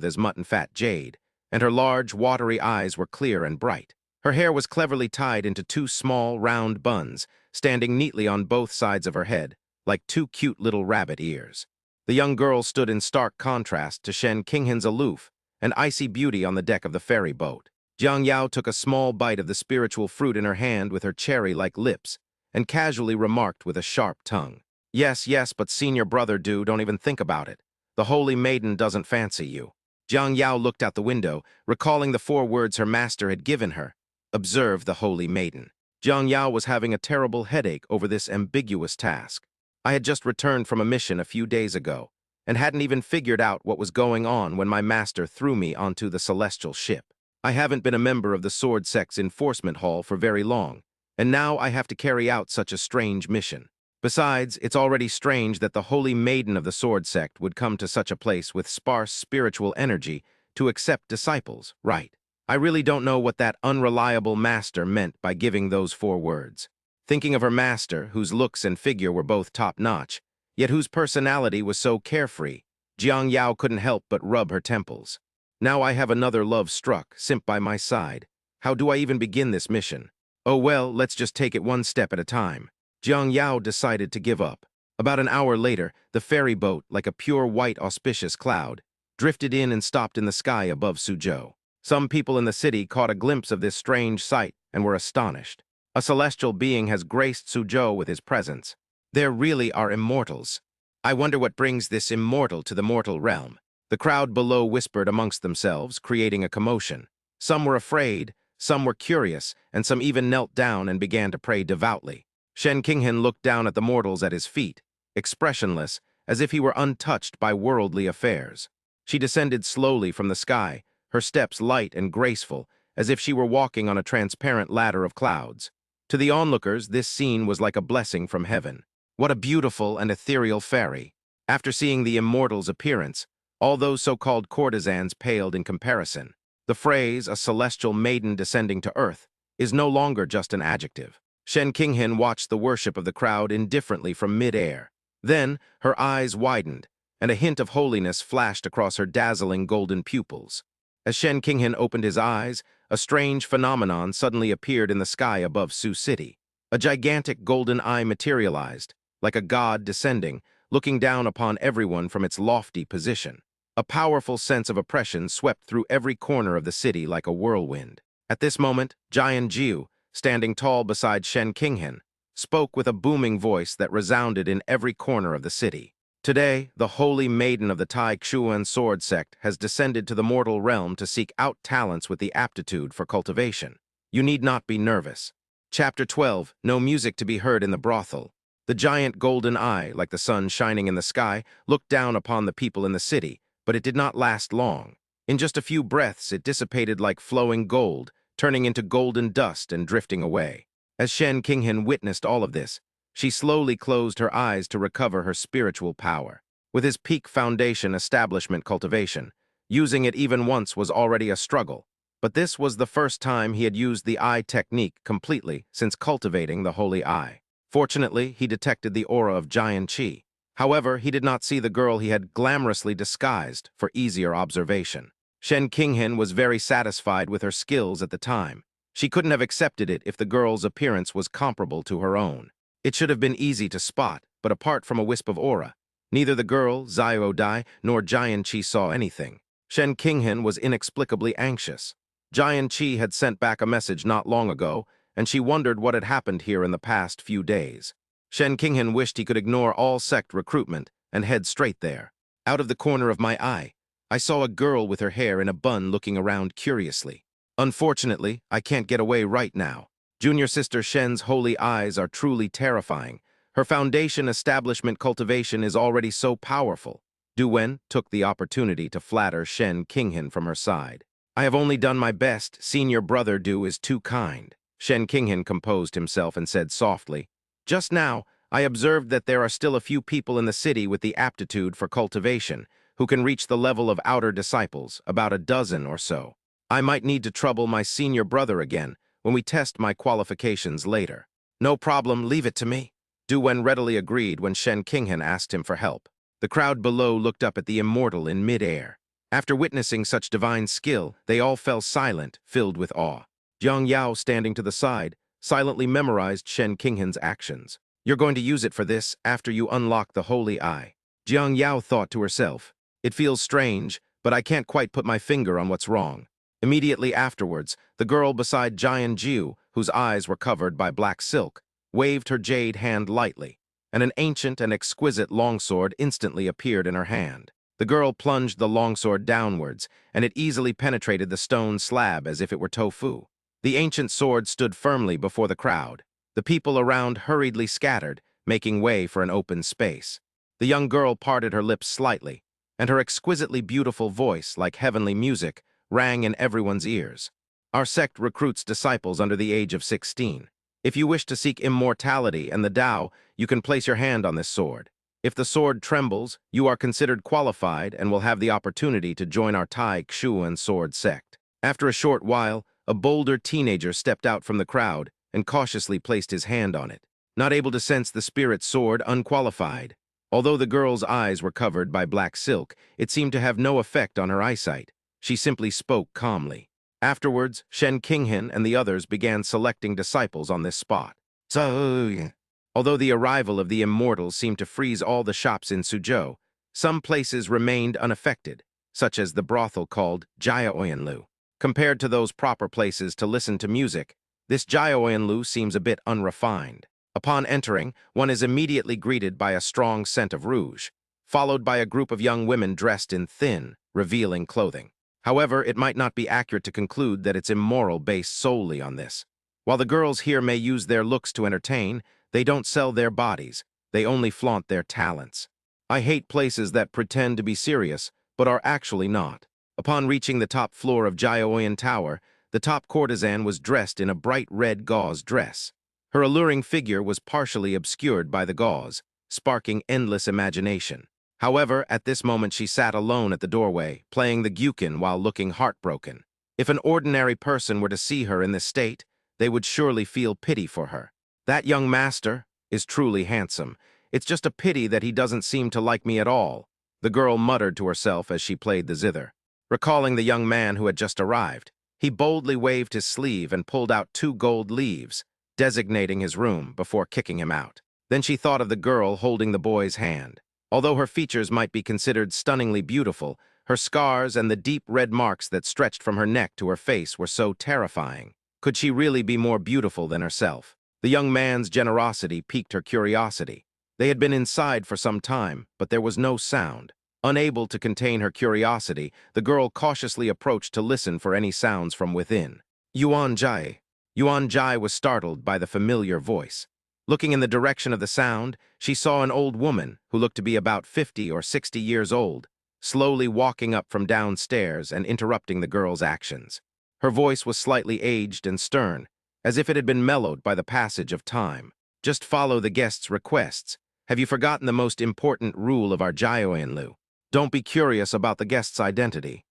as mutton-fat jade, and her large, watery eyes were clear and bright. Her hair was cleverly tied into two small, round buns, standing neatly on both sides of her head, like two cute little rabbit ears. The young girl stood in stark contrast to Shen Qinghan's aloof and icy beauty on the deck of the ferry boat. Jiang Yao took a small bite of the spiritual fruit in her hand with her cherry-like lips, and casually remarked with a sharp tongue, "Yes, yes, but senior brother don't even think about it. The holy maiden doesn't fancy you." Jiang Yao looked out the window, recalling the 4 words her master had given her. "Observe the holy maiden." Jiang Yao was having a terrible headache over this ambiguous task. I had just returned from a mission a few days ago, and hadn't even figured out what was going on when my master threw me onto the celestial ship. I haven't been a member of the Sword Sect's enforcement hall for very long, and now I have to carry out such a strange mission. Besides, it's already strange that the holy maiden of the Sword Sect would come to such a place with sparse spiritual energy to accept disciples, right? I really don't know what that unreliable master meant by giving those 4 words. Thinking of her master, whose looks and figure were both top-notch, yet whose personality was so carefree, Jiang Yao couldn't help but rub her temples. Now I have another love-struck simp by my side. How do I even begin this mission? Oh well, let's just take it one step at a time. Jiang Yao decided to give up. About an hour later, the ferry boat, like a pure white auspicious cloud, drifted in and stopped in the sky above Suzhou. Some people in the city caught a glimpse of this strange sight and were astonished. A celestial being has graced Suzhou with his presence. There really are immortals. I wonder what brings this immortal to the mortal realm. The crowd below whispered amongst themselves, creating a commotion. Some were afraid, some were curious, and some even knelt down and began to pray devoutly. Shen Qinghan looked down at the mortals at his feet, expressionless, as if he were untouched by worldly affairs. She descended slowly from the sky, her steps light and graceful, as if she were walking on a transparent ladder of clouds. To the onlookers, this scene was like a blessing from heaven. What a beautiful and ethereal fairy. After seeing the immortal's appearance, all those so-called courtesans paled in comparison. The phrase, "a celestial maiden descending to earth," is no longer just an adjective. Shen Qinghan watched the worship of the crowd indifferently from mid-air. Then, her eyes widened, and a hint of holiness flashed across her dazzling golden pupils. As Shen Qinghan opened his eyes, a strange phenomenon suddenly appeared in the sky above Sioux City. A gigantic golden eye materialized, like a god descending, looking down upon everyone from its lofty position. A powerful sense of oppression swept through every corner of the city like a whirlwind. At this moment, Jian Jiu, standing tall beside Shen Qinghan, spoke with a booming voice that resounded in every corner of the city. "Today, the holy maiden of the Tai Xuan sword sect has descended to the mortal realm to seek out talents with the aptitude for cultivation. You need not be nervous." Chapter 12, No music to be heard in the brothel. The giant golden eye, like the sun shining in the sky, looked down upon the people in the city, but it did not last long. In just a few breaths, it dissipated like flowing gold, turning into golden dust and drifting away. As Shen Qinghan witnessed all of this, she slowly closed her eyes to recover her spiritual power. With his peak foundation establishment cultivation, using it even once was already a struggle, but this was the first time he had used the eye technique completely since cultivating the holy eye. Fortunately, he detected the aura of Jian Qi. However, he did not see the girl he had glamorously disguised for easier observation. Shen Qinghan was very satisfied with her skills at the time, She couldn't have accepted it if the girl's appearance was comparable to her own. It should have been easy to spot, but apart from a wisp of aura, neither the girl, Xiao Dai, nor Jian Qi saw anything. Shen Qinghan was inexplicably anxious. Jian Qi had sent back a message not long ago, and she wondered what had happened here in the past few days. Shen Qinghan wished he could ignore all sect recruitment and head straight there. Out of the corner of my eye, I saw a girl with her hair in a bun looking around curiously. Unfortunately, I can't get away right now. Junior Sister Shen's holy eyes are truly terrifying. Her foundation establishment cultivation is already so powerful. Du Wen took the opportunity to flatter Shen Qinghan from her side. I have only done my best. Senior brother Du is too kind. Shen Qinghan composed himself and said softly, "Just now, I observed that there are still a few people in the city with the aptitude for cultivation, who can reach the level of outer disciples, about a dozen or so. I might need to trouble my senior brother again when we test my qualifications later." "No problem, leave it to me." Du Wen readily agreed when Shen Qinghan asked him for help. The crowd below looked up at the immortal in mid-air. After witnessing such divine skill, they all fell silent, filled with awe. Jiang Yao, standing to the side, silently memorized Shen Qinghan's actions. "You're going to use it for this after you unlock the holy eye." Jiang Yao thought to herself, "It feels strange, but I can't quite put my finger on what's wrong." Immediately afterwards, the girl beside Jian Jiu, whose eyes were covered by black silk, waved her jade hand lightly, and an ancient and exquisite longsword instantly appeared in her hand. The girl plunged the longsword downwards, and it easily penetrated the stone slab as if it were tofu. The ancient sword stood firmly before the crowd. The people around hurriedly scattered, making way for an open space. The young girl parted her lips slightly, and her exquisitely beautiful voice, like heavenly music, rang in everyone's ears. "Our sect recruits disciples under the age of 16. If you wish to seek immortality and the Tao, you can place your hand on this sword. If the sword trembles, you are considered qualified and will have the opportunity to join our Tai Xuan sword sect." After a short while, a bolder teenager stepped out from the crowd and cautiously placed his hand on it. Not able to sense the spirit sword, unqualified. Although the girl's eyes were covered by black silk, it seemed to have no effect on her eyesight. She simply spoke calmly. Afterwards, Shen Qinghan and the others began selecting disciples on this spot. Although the arrival of the immortals seemed to freeze all the shops in Suzhou, some places remained unaffected, such as the brothel called Jiaoyanlu. Compared to those proper places to listen to music, this Jiaoyanlu seems a bit unrefined. Upon entering, one is immediately greeted by a strong scent of rouge, followed by a group of young women dressed in thin, revealing clothing. However, it might not be accurate to conclude that it's immoral based solely on this. While the girls here may use their looks to entertain, they don't sell their bodies, they only flaunt their talents. I hate places that pretend to be serious, but are actually not. Upon reaching the top floor of Jiaoyan Tower, the top courtesan was dressed in a bright red gauze dress. Her alluring figure was partially obscured by the gauze, sparking endless imagination. However, at this moment she sat alone at the doorway, playing the gyukin while looking heartbroken. If an ordinary person were to see her in this state, they would surely feel pity for her. "That young master is truly handsome. It's just a pity that he doesn't seem to like me at all," the girl muttered to herself as she played the zither. Recalling the young man who had just arrived, he boldly waved his sleeve and pulled out 2 gold leaves, designating his room before kicking him out. Then she thought of the girl holding the boy's hand. Although her features might be considered stunningly beautiful, her scars and the deep red marks that stretched from her neck to her face were so terrifying. Could she really be more beautiful than herself? The young man's generosity piqued her curiosity. They had been inside for some time, but there was no sound. Unable to contain her curiosity, the girl cautiously approached to listen for any sounds from within. "Yuan Jai." Yuan Jai was startled by the familiar voice. Looking in the direction of the sound, she saw an old woman who looked to be about 50 or 60 years old, slowly walking up from downstairs and interrupting the girl's actions. Her voice was slightly aged and stern, as if it had been mellowed by the passage of time. "Just follow the guest's requests. Have you forgotten the most important rule of our Jiaoyanlu? Don't be curious about the guest's identity."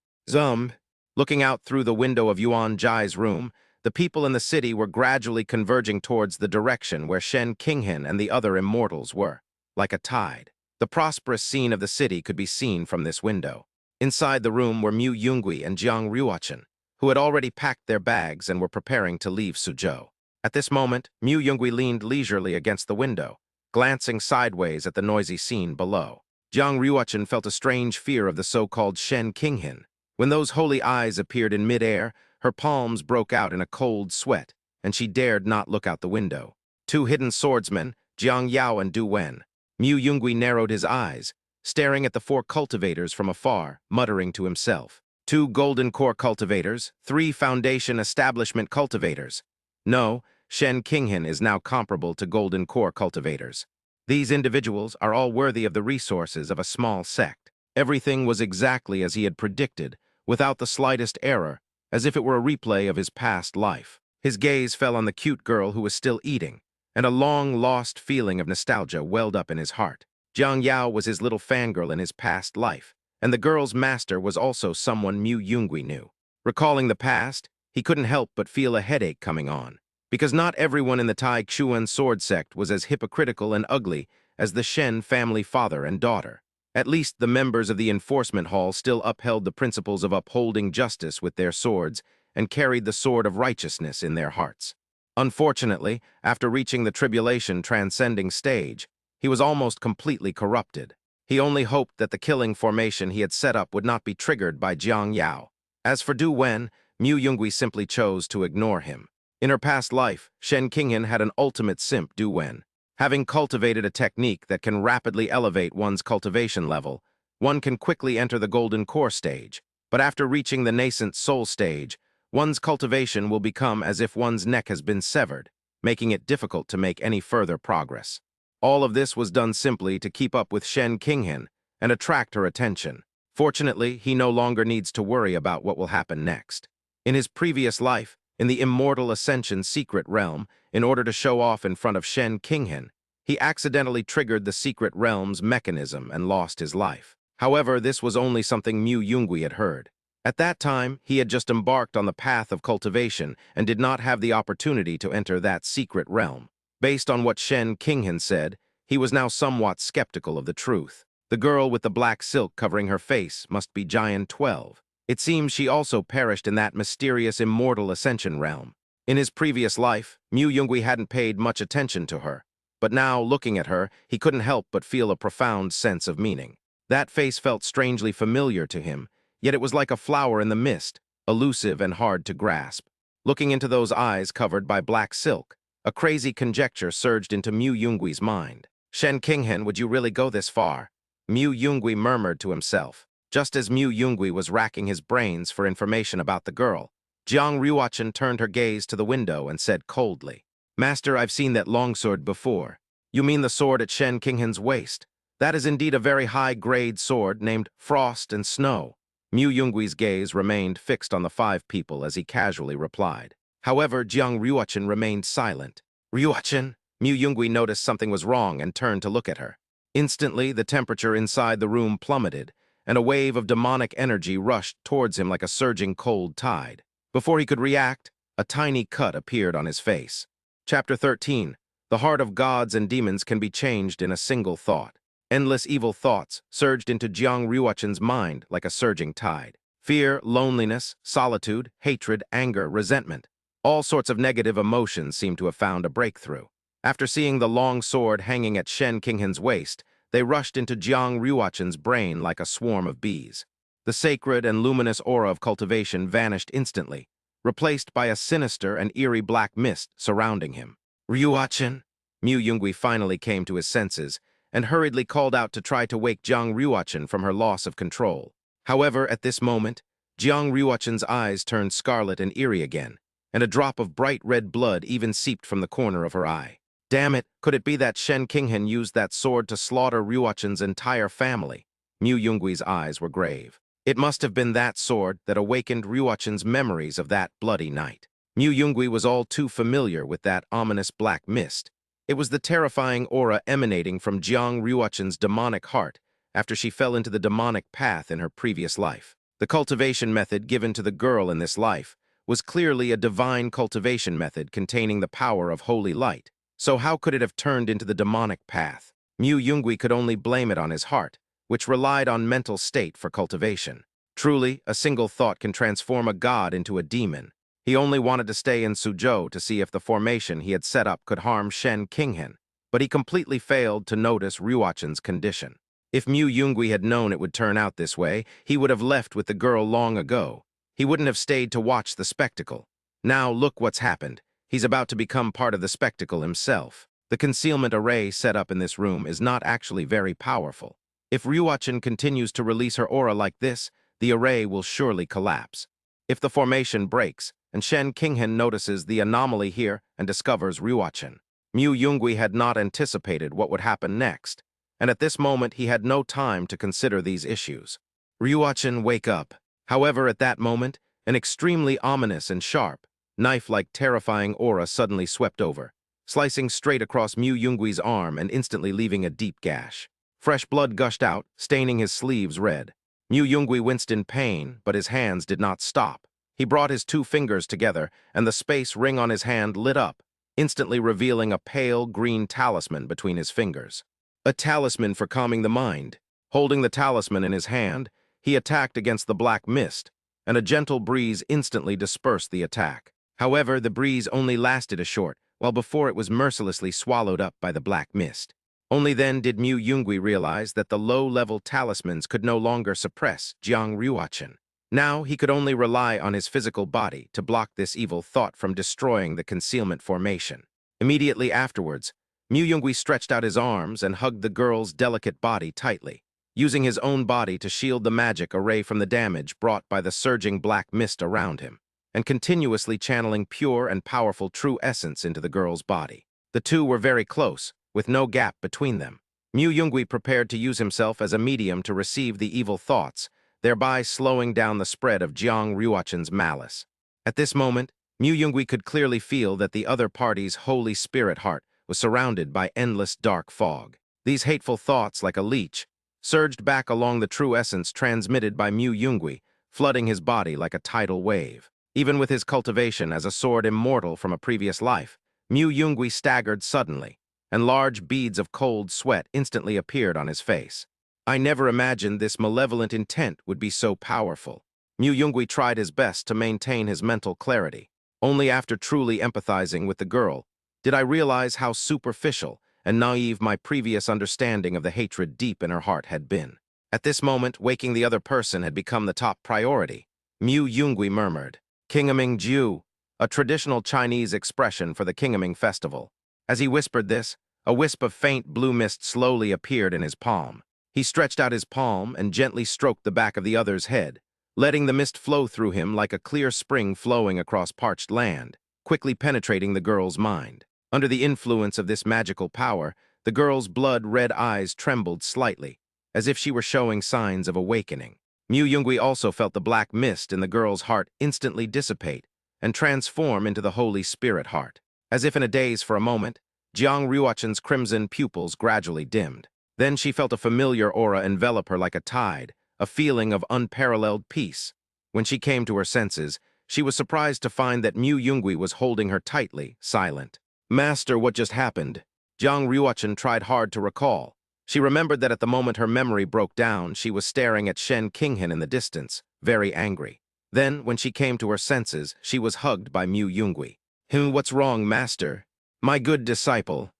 Looking out through the window of Yuan Jai's room, the people in the city were gradually converging towards the direction where Shen Qinghan and the other immortals were, like a tide. The prosperous scene of the city could be seen from this window. Inside the room were Mu Yunggui and Jiang Ruochen, who had already packed their bags and were preparing to leave Suzhou. At this moment, Mu Yungui leaned leisurely against the window, glancing sideways at the noisy scene below. Jiang Ruochen felt a strange fear of the so-called Shen Qinghan. When those holy eyes appeared in mid-air, her palms broke out in a cold sweat, and she dared not look out the window. Two hidden swordsmen, Jiang Yao and Du Wen. Mu Yungui narrowed his eyes, staring at the four cultivators from afar, muttering to himself. Two golden core cultivators, three foundation establishment cultivators. No, Shen Qinghan is now comparable to golden core cultivators. These individuals are all worthy of the resources of a small sect. Everything was exactly as he had predicted, without the slightest error, as if it were a replay of his past life. His gaze fell on the cute girl who was still eating, and a long-lost feeling of nostalgia welled up in his heart. Jiang Yao was his little fangirl in his past life, and the girl's master was also someone Mu Yungui knew. Recalling the past, he couldn't help but feel a headache coming on, because not everyone in the Tai Chuan sword sect was as hypocritical and ugly as the Shen family father and daughter. At least the members of the enforcement hall still upheld the principles of upholding justice with their swords and carried the sword of righteousness in their hearts. Unfortunately, after reaching the tribulation transcending stage, he was almost completely corrupted. He only hoped that the killing formation he had set up would not be triggered by Jiang Yao. As for Du Wen, Mu Yungui simply chose to ignore him. In her past life, Shen Qinghan had an ultimate simp, Du Wen. Having cultivated a technique that can rapidly elevate one's cultivation level, one can quickly enter the golden core stage. But after reaching the nascent soul stage, one's cultivation will become as if one's neck has been severed, making it difficult to make any further progress. All of this was done simply to keep up with Shen Qinghan and attract her attention. Fortunately, he no longer needs to worry about what will happen next. In his previous life, in the Immortal Ascension secret realm, in order to show off in front of Shen Qinghan, he accidentally triggered the secret realm's mechanism and lost his life. However, this was only something Mu Yungui had heard. At that time, he had just embarked on the path of cultivation and did not have the opportunity to enter that secret realm. Based on what Shen Qinghan said, he was now somewhat skeptical of the truth. The girl with the black silk covering her face must be Giant 12. It seems she also perished in that mysterious Immortal Ascension realm. In his previous life, Mu Yungui hadn't paid much attention to her, but now, looking at her, he couldn't help but feel a profound sense of meaning. That face felt strangely familiar to him, yet it was like a flower in the mist, elusive and hard to grasp. Looking into those eyes covered by black silk, a crazy conjecture surged into Mu Yungui's mind. Shen Qinghan, would you really go this far? Mu Yungui murmured to himself. Just as Mu Yungui was racking his brains for information about the girl, Jiang Ruochen turned her gaze to the window and said coldly, Master, I've seen that longsword before. You mean the sword at Shen Qinghan's waist? That is indeed a very high-grade sword named Frost and Snow. Mu Yungui's gaze remained fixed on the five people as he casually replied. However, Jiang Ruochen remained silent. Ruochen? Mu Yungui noticed something was wrong and turned to look at her. Instantly, the temperature inside the room plummeted, and a wave of demonic energy rushed towards him like a surging cold tide. Before he could react, a tiny cut appeared on his face. Chapter 13. The heart of gods and demons can be changed in a single thought. Endless evil thoughts surged into Jiang Ruochen's mind like a surging tide. Fear, loneliness, solitude, hatred, anger, resentment. All sorts of negative emotions seemed to have found a breakthrough. After seeing the long sword hanging at Shen Qinghan's waist, they rushed into Jiang Ruochen's brain like a swarm of bees. The sacred and luminous aura of cultivation vanished instantly, replaced by a sinister and eerie black mist surrounding him. Ruochen? Mu Yungui finally came to his senses and hurriedly called out to try to wake Jiang Ruochen from her loss of control. However, at this moment, Jiang Ruochen's eyes turned scarlet and eerie again, and a drop of bright red blood even seeped from the corner of her eye. Damn it, could it be that Shen Qinghan used that sword to slaughter Ruochen's entire family? Mu Yungui's eyes were grave. It must have been that sword that awakened Ruochen's memories of that bloody night. Mu Yungui was all too familiar with that ominous black mist. It was the terrifying aura emanating from Jiang Ruochen's demonic heart after she fell into the demonic path in her previous life. The cultivation method given to the girl in this life was clearly a divine cultivation method containing the power of holy light. So how could it have turned into the demonic path? Mu Yungui could only blame it on his heart, which relied on mental state for cultivation. Truly, a single thought can transform a god into a demon. He only wanted to stay in Suzhou to see if the formation he had set up could harm Shen Qinghan, but he completely failed to notice Ryuachen's condition. If Mu Yungui had known it would turn out this way, he would have left with the girl long ago. He wouldn't have stayed to watch the spectacle. Now look what's happened. He's about to become part of the spectacle himself. The concealment array set up in this room is not actually very powerful. If Ryuachen continues to release her aura like this, the array will surely collapse. If the formation breaks, and Shen Qinghan notices the anomaly here and discovers Ryuachen, Mu Yungui had not anticipated what would happen next, and at this moment he had no time to consider these issues. Ryuachen, wake up. However, at that moment, an extremely ominous and sharp, knife-like terrifying aura suddenly swept over, slicing straight across Mu Yungui's arm and instantly leaving a deep gash. Fresh blood gushed out, staining his sleeves red. Mu Yungui winced in pain, but his hands did not stop. He brought his two fingers together, and the space ring on his hand lit up, instantly revealing a pale green talisman between his fingers. A talisman for calming the mind. Holding the talisman in his hand, he attacked against the black mist, and a gentle breeze instantly dispersed the attack. However, the breeze only lasted a short, while before it was mercilessly swallowed up by the black mist. Only then did Mu Yungui realize that the low-level talismans could no longer suppress Jiang Ryuachen. Now he could only rely on his physical body to block this evil thought from destroying the concealment formation. Immediately afterwards, Mu Yungui stretched out his arms and hugged the girl's delicate body tightly, using his own body to shield the magic array from the damage brought by the surging black mist around him, and continuously channeling pure and powerful true essence into the girl's body. The two were very close, with no gap between them. Mu Yungui prepared to use himself as a medium to receive the evil thoughts, thereby slowing down the spread of Jiang Ryuachen's malice. At this moment, Mu Yungui could clearly feel that the other party's holy spirit heart was surrounded by endless dark fog. These hateful thoughts, like a leech, surged back along the true essence transmitted by Mu Yungui, flooding his body like a tidal wave. Even with his cultivation as a sword immortal from a previous life, Mu Yungui staggered suddenly, and large beads of cold sweat instantly appeared on his face. I never imagined this malevolent intent would be so powerful. Mu Yungui tried his best to maintain his mental clarity. Only after truly empathizing with the girl did I realize how superficial and naive my previous understanding of the hatred deep in her heart had been. At this moment, waking the other person had become the top priority. Mu Yungui murmured, "Qingming Jiu," a traditional Chinese expression for the Qingming festival. As he whispered this, a wisp of faint blue mist slowly appeared in his palm. He stretched out his palm and gently stroked the back of the other's head, letting the mist flow through him like a clear spring flowing across parched land, quickly penetrating the girl's mind. Under the influence of this magical power, the girl's blood-red eyes trembled slightly, as if she were showing signs of awakening. Mu Yungui also felt the black mist in the girl's heart instantly dissipate and transform into the Holy Spirit heart. As if in a daze for a moment, Jiang Ryuachen's crimson pupils gradually dimmed. Then she felt a familiar aura envelop her like a tide, a feeling of unparalleled peace. When she came to her senses, she was surprised to find that Mu Yungui was holding her tightly, silent. "Master, what just happened?" Jiang Ryuachen tried hard to recall. She remembered that at the moment her memory broke down, she was staring at Shen Qinghan in the distance, very angry. Then, when she came to her senses, she was hugged by Mu Yungui. "What's wrong, master?" "My good disciple."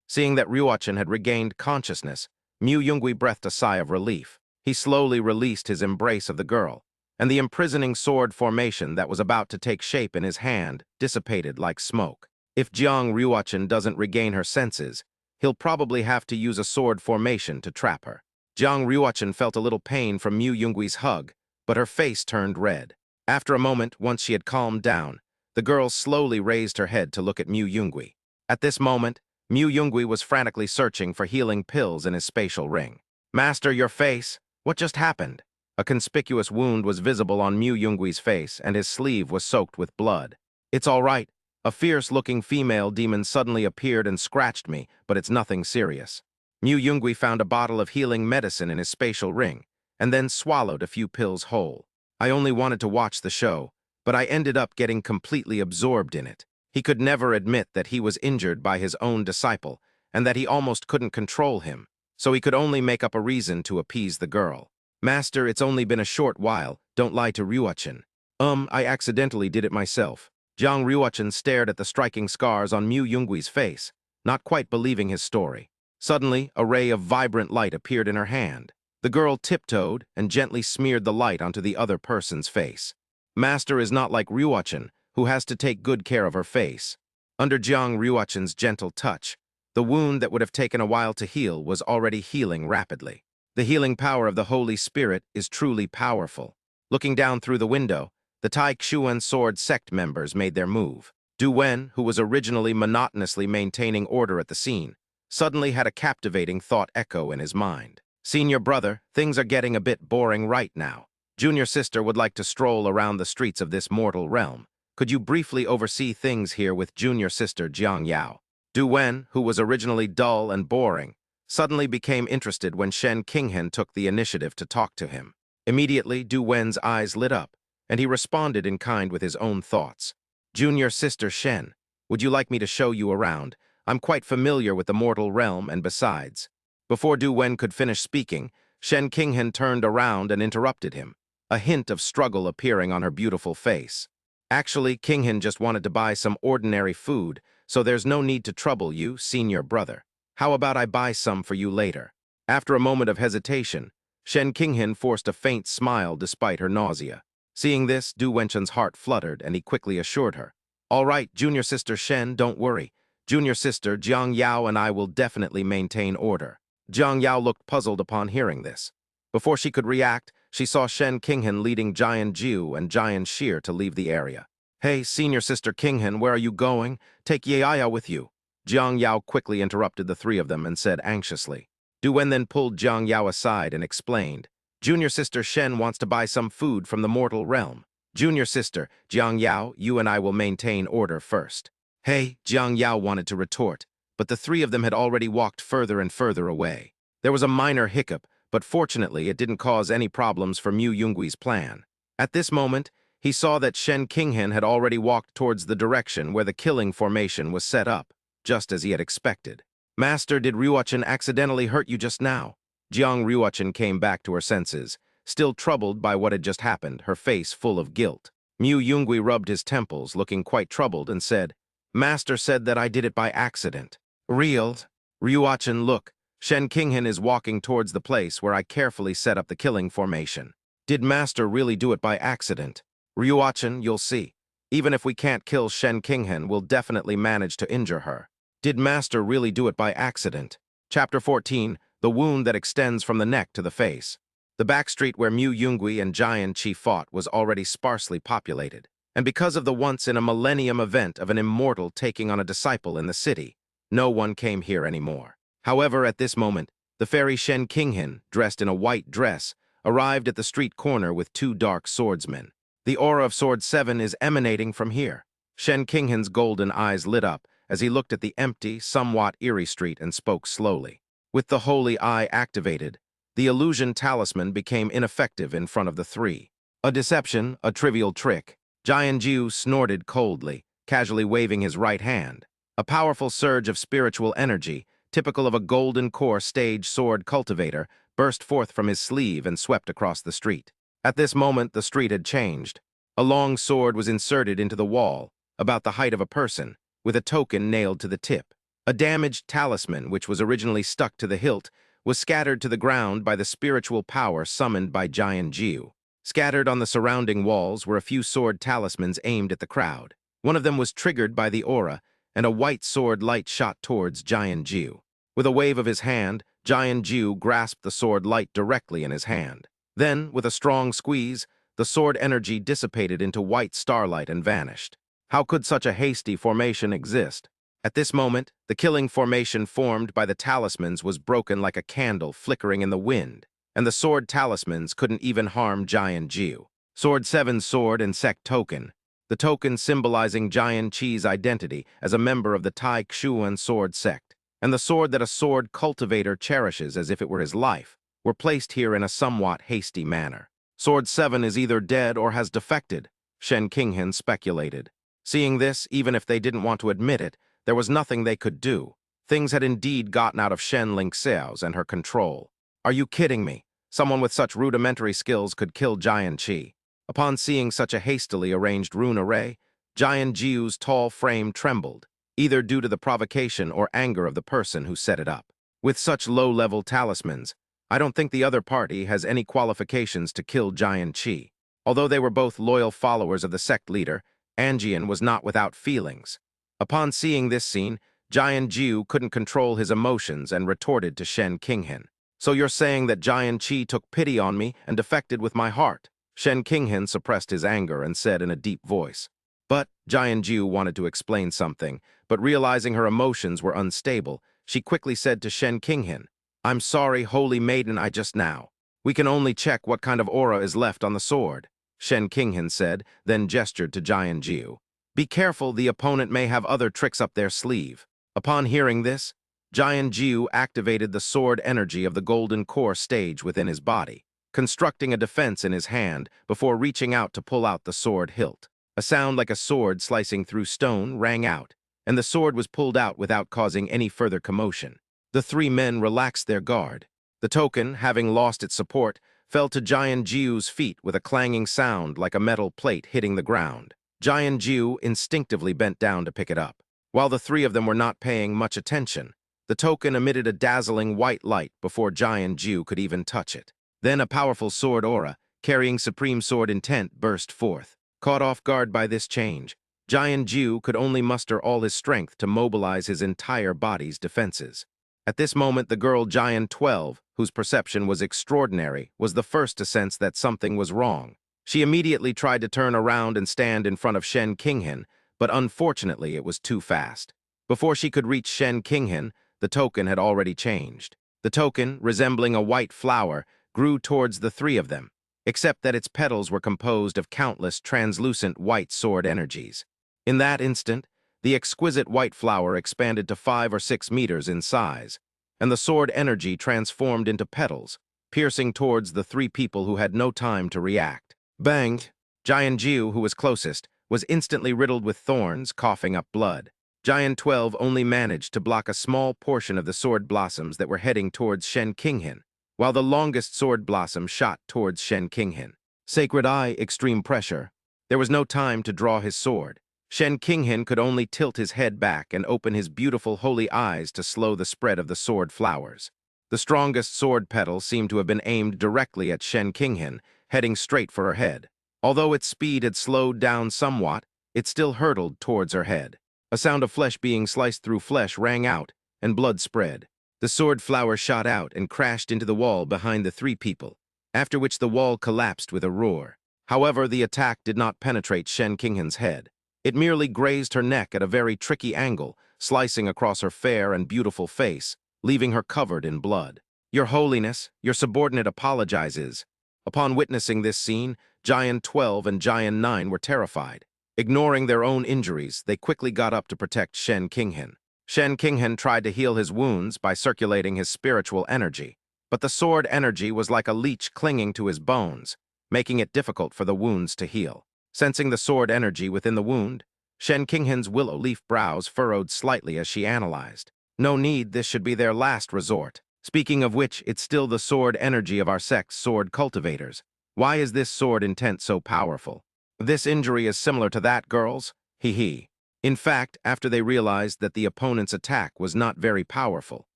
Seeing that Ryuachen had regained consciousness, Mu Yungui breathed a sigh of relief. He slowly released his embrace of the girl, and the imprisoning sword formation that was about to take shape in his hand dissipated like smoke. If Jiang Ryuachen doesn't regain her senses, he'll probably have to use a sword formation to trap her. Jiang Ryuachen felt a little pain from Mu Yungui's hug, but her face turned red. After a moment, once she had calmed down, the girl slowly raised her head to look at Mu Yungui. At this moment, Mu Yungui was frantically searching for healing pills in his spatial ring. "Master, your face? What just happened?" A conspicuous wound was visible on Mu Yungui's face, and his sleeve was soaked with blood. "It's all right. A fierce-looking female demon suddenly appeared and scratched me, but it's nothing serious." Mu Yungui found a bottle of healing medicine in his spatial ring, and then swallowed a few pills whole. "I only wanted to watch the show, but I ended up getting completely absorbed in it." He could never admit that he was injured by his own disciple, and that he almost couldn't control him, so he could only make up a reason to appease the girl. Master, it's only been a short while. Don't lie to Ryuachin. I accidentally did it myself. Jiang Ryuachin stared at the striking scars on Mu Yunggui's face, not quite believing his story. Suddenly, a ray of vibrant light appeared in her hand. The girl tiptoed and gently smeared the light onto the other person's face. Master is not like Ryuachin, who has to take good care of her face. Under Jiang Ryuachin's gentle touch, the wound that would have taken a while to heal was already healing rapidly. The healing power of the Holy Spirit is truly powerful. Looking down through the window, the Tai Xuan Sword sect members made their move. Du Wen, who was originally monotonously maintaining order at the scene, suddenly had a captivating thought echo in his mind. Senior brother, things are getting a bit boring right now. Junior sister would like to stroll around the streets of this mortal realm. Could you briefly oversee things here with junior sister Jiang Yao? Du Wen, who was originally dull and boring, suddenly became interested when Shen Qinghen took the initiative to talk to him. Immediately, Du Wen's eyes lit up, and he responded in kind with his own thoughts. Junior sister Shen, would you like me to show you around? I'm quite familiar with the mortal realm, and besides. Before Du Wen could finish speaking, Shen Qinghen turned around and interrupted him, a hint of struggle appearing on her beautiful face. Actually, Qinghen just wanted to buy some ordinary food, so there's no need to trouble you, senior brother. How about I buy some for you later? After a moment of hesitation, Shen Qinghen forced a faint smile despite her nausea. Seeing this, Du Wenchen's heart fluttered, and he quickly assured her. All right, junior sister Shen, don't worry. Junior sister Jiang Yao and I will definitely maintain order. Jiang Yao looked puzzled upon hearing this. Before she could react, she saw Shen Qinghen leading Jian Jiu and Jian Shir to leave the area. Hey, senior sister Qinghen, where are you going? Take Yeaya with you. Jiang Yao quickly interrupted the three of them and said anxiously. Du Wen then pulled Jiang Yao aside and explained. Junior sister Shen wants to buy some food from the mortal realm. Junior sister, Jiang Yao, you and I will maintain order first. Hey, Jiang Yao wanted to retort, but the three of them had already walked further and further away. There was a minor hiccup, but fortunately it didn't cause any problems for Mu Yunggui's plan. At this moment, he saw that Shen Qinghen had already walked towards the direction where the killing formation was set up, just as he had expected. Master, did Ryuachin accidentally hurt you just now? Jiang Ryuachin came back to her senses, still troubled by what had just happened, her face full of guilt. Mu Yunggui rubbed his temples, looking quite troubled, and said, Master said that I did it by accident. Real? Ryuachin, look. Shen Qinghen is walking towards the place where I carefully set up the killing formation. Did Master really do it by accident? Ryuachin, you'll see. Even if we can't kill Shen Qinghen, we'll definitely manage to injure her. Did Master really do it by accident? Chapter 14, The Wound That Extends from the Neck to the Face. The backstreet where Mu Yunggui and Jian Qi fought was already sparsely populated, and because of the once-in-a-millennium event of an immortal taking on a disciple in the city, no one came here anymore. However, at this moment, the fairy Shen Qinghen, dressed in a white dress, arrived at the street corner with two dark swordsmen. The aura of Sword 7 is emanating from here. Shen Qinghen's golden eyes lit up as he looked at the empty, somewhat eerie street and spoke slowly. With the holy eye activated, the illusion talisman became ineffective in front of the three. A deception, a trivial trick. Jian Jiu snorted coldly, casually waving his right hand. A powerful surge of spiritual energy, typical of a golden core stage sword cultivator, burst forth from his sleeve and swept across the street. At this moment, the street had changed. A long sword was inserted into the wall, about the height of a person, with a token nailed to the tip. A damaged talisman, which was originally stuck to the hilt, was scattered to the ground by the spiritual power summoned by Jian Jiu. Scattered on the surrounding walls were a few sword talismans aimed at the crowd. One of them was triggered by the aura, and a white sword light shot towards Jian Jiu. With a wave of his hand, Jian Jiu grasped the sword light directly in his hand. Then, with a strong squeeze, the sword energy dissipated into white starlight and vanished. How could such a hasty formation exist? At this moment, the killing formation formed by the talismans was broken like a candle flickering in the wind, and the sword talismans couldn't even harm Jian Jiu. Sword 7's sword and sect token, the token symbolizing Jian Qi's identity as a member of the Tai Xuan sword sect, and the sword that a sword cultivator cherishes as if it were his life, were placed here in a somewhat hasty manner. Sword 7 is either dead or has defected, Shen Qinghen speculated. Seeing this, even if they didn't want to admit it, there was nothing they could do. Things had indeed gotten out of Shen Lingxiao's and her control. Are you kidding me? Someone with such rudimentary skills could kill Giant Chi. Upon seeing such a hastily arranged rune array, Giant Jiu's tall frame trembled, either due to the provocation or anger of the person who set it up. With such low-level talismans, I don't think the other party has any qualifications to kill Giant Chi. Although they were both loyal followers of the sect leader, Anjian was not without feelings. Upon seeing this scene, Giant Jiu couldn't control his emotions and retorted to Shen Qinghen. "So you're saying that Giant Chi took pity on me and defected with my heart?" Shen Qinghen suppressed his anger and said in a deep voice. But Jian Jiu wanted to explain something, but realizing her emotions were unstable, she quickly said to Shen Qinghen, "I'm sorry, holy maiden, I just now. We can only check what kind of aura is left on the sword," Shen Qinghen said, then gestured to Jian Jiu. "Be careful, the opponent may have other tricks up their sleeve." Upon hearing this, Jian Jiu activated the sword energy of the golden core stage within his body, constructing a defense in his hand before reaching out to pull out the sword hilt. A sound like a sword slicing through stone rang out, and the sword was pulled out without causing any further commotion. The three men relaxed their guard. The token, having lost its support, fell to Jian Jiu's feet with a clanging sound like a metal plate hitting the ground. Jian Jiu instinctively bent down to pick it up. While the three of them were not paying much attention, the token emitted a dazzling white light before Jian Jiu could even touch it. Then a powerful sword aura, carrying supreme sword intent, burst forth. Caught off guard by this change, Jian Jiu could only muster all his strength to mobilize his entire body's defenses. At this moment, the girl Jian 12, whose perception was extraordinary, was the first to sense that something was wrong. She immediately tried to turn around and stand in front of Shen Qinghen, but unfortunately it was too fast. Before she could reach Shen Qinghen, the token had already changed. The token, resembling a white flower, grew towards the three of them, except that its petals were composed of countless translucent white sword energies. In that instant, the exquisite white flower expanded to 5 or 6 meters in size, and the sword energy transformed into petals, piercing towards the three people who had no time to react. Bang! Jian Jiu, who was closest, was instantly riddled with thorns, coughing up blood. Jian 12 only managed to block a small portion of the sword blossoms that were heading towards Shen Qinghen, while the longest sword blossom shot towards Shen Qinghen. Sacred Eye, extreme pressure. There was no time to draw his sword. Shen Qinghen could only tilt his head back and open his beautiful holy eyes to slow the spread of the sword flowers. The strongest sword petal seemed to have been aimed directly at Shen Qinghen, heading straight for her head. Although its speed had slowed down somewhat, it still hurtled towards her head. A sound of flesh being sliced through flesh rang out, and blood spread. The sword flower shot out and crashed into the wall behind the three people, after which the wall collapsed with a roar. However, the attack did not penetrate Shen Qinghen's head. It merely grazed her neck at a very tricky angle, slicing across her fair and beautiful face, leaving her covered in blood. "Your Holiness, your subordinate apologizes." Upon witnessing this scene, Jian 12 and Jian 9 were terrified. Ignoring their own injuries, they quickly got up to protect Shen Qinghen. Shen Qinghen tried to heal his wounds by circulating his spiritual energy, but the sword energy was like a leech clinging to his bones, making it difficult for the wounds to heal. Sensing the sword energy within the wound, Shen Qinghen's willow leaf brows furrowed slightly as she analyzed. "No need, this should be their last resort. Speaking of which, it's still the sword energy of our sect's sword cultivators. Why is this sword intent so powerful? This injury is similar to that, girls? Hee hee." In fact, after they realized that the opponent's attack was not very powerful,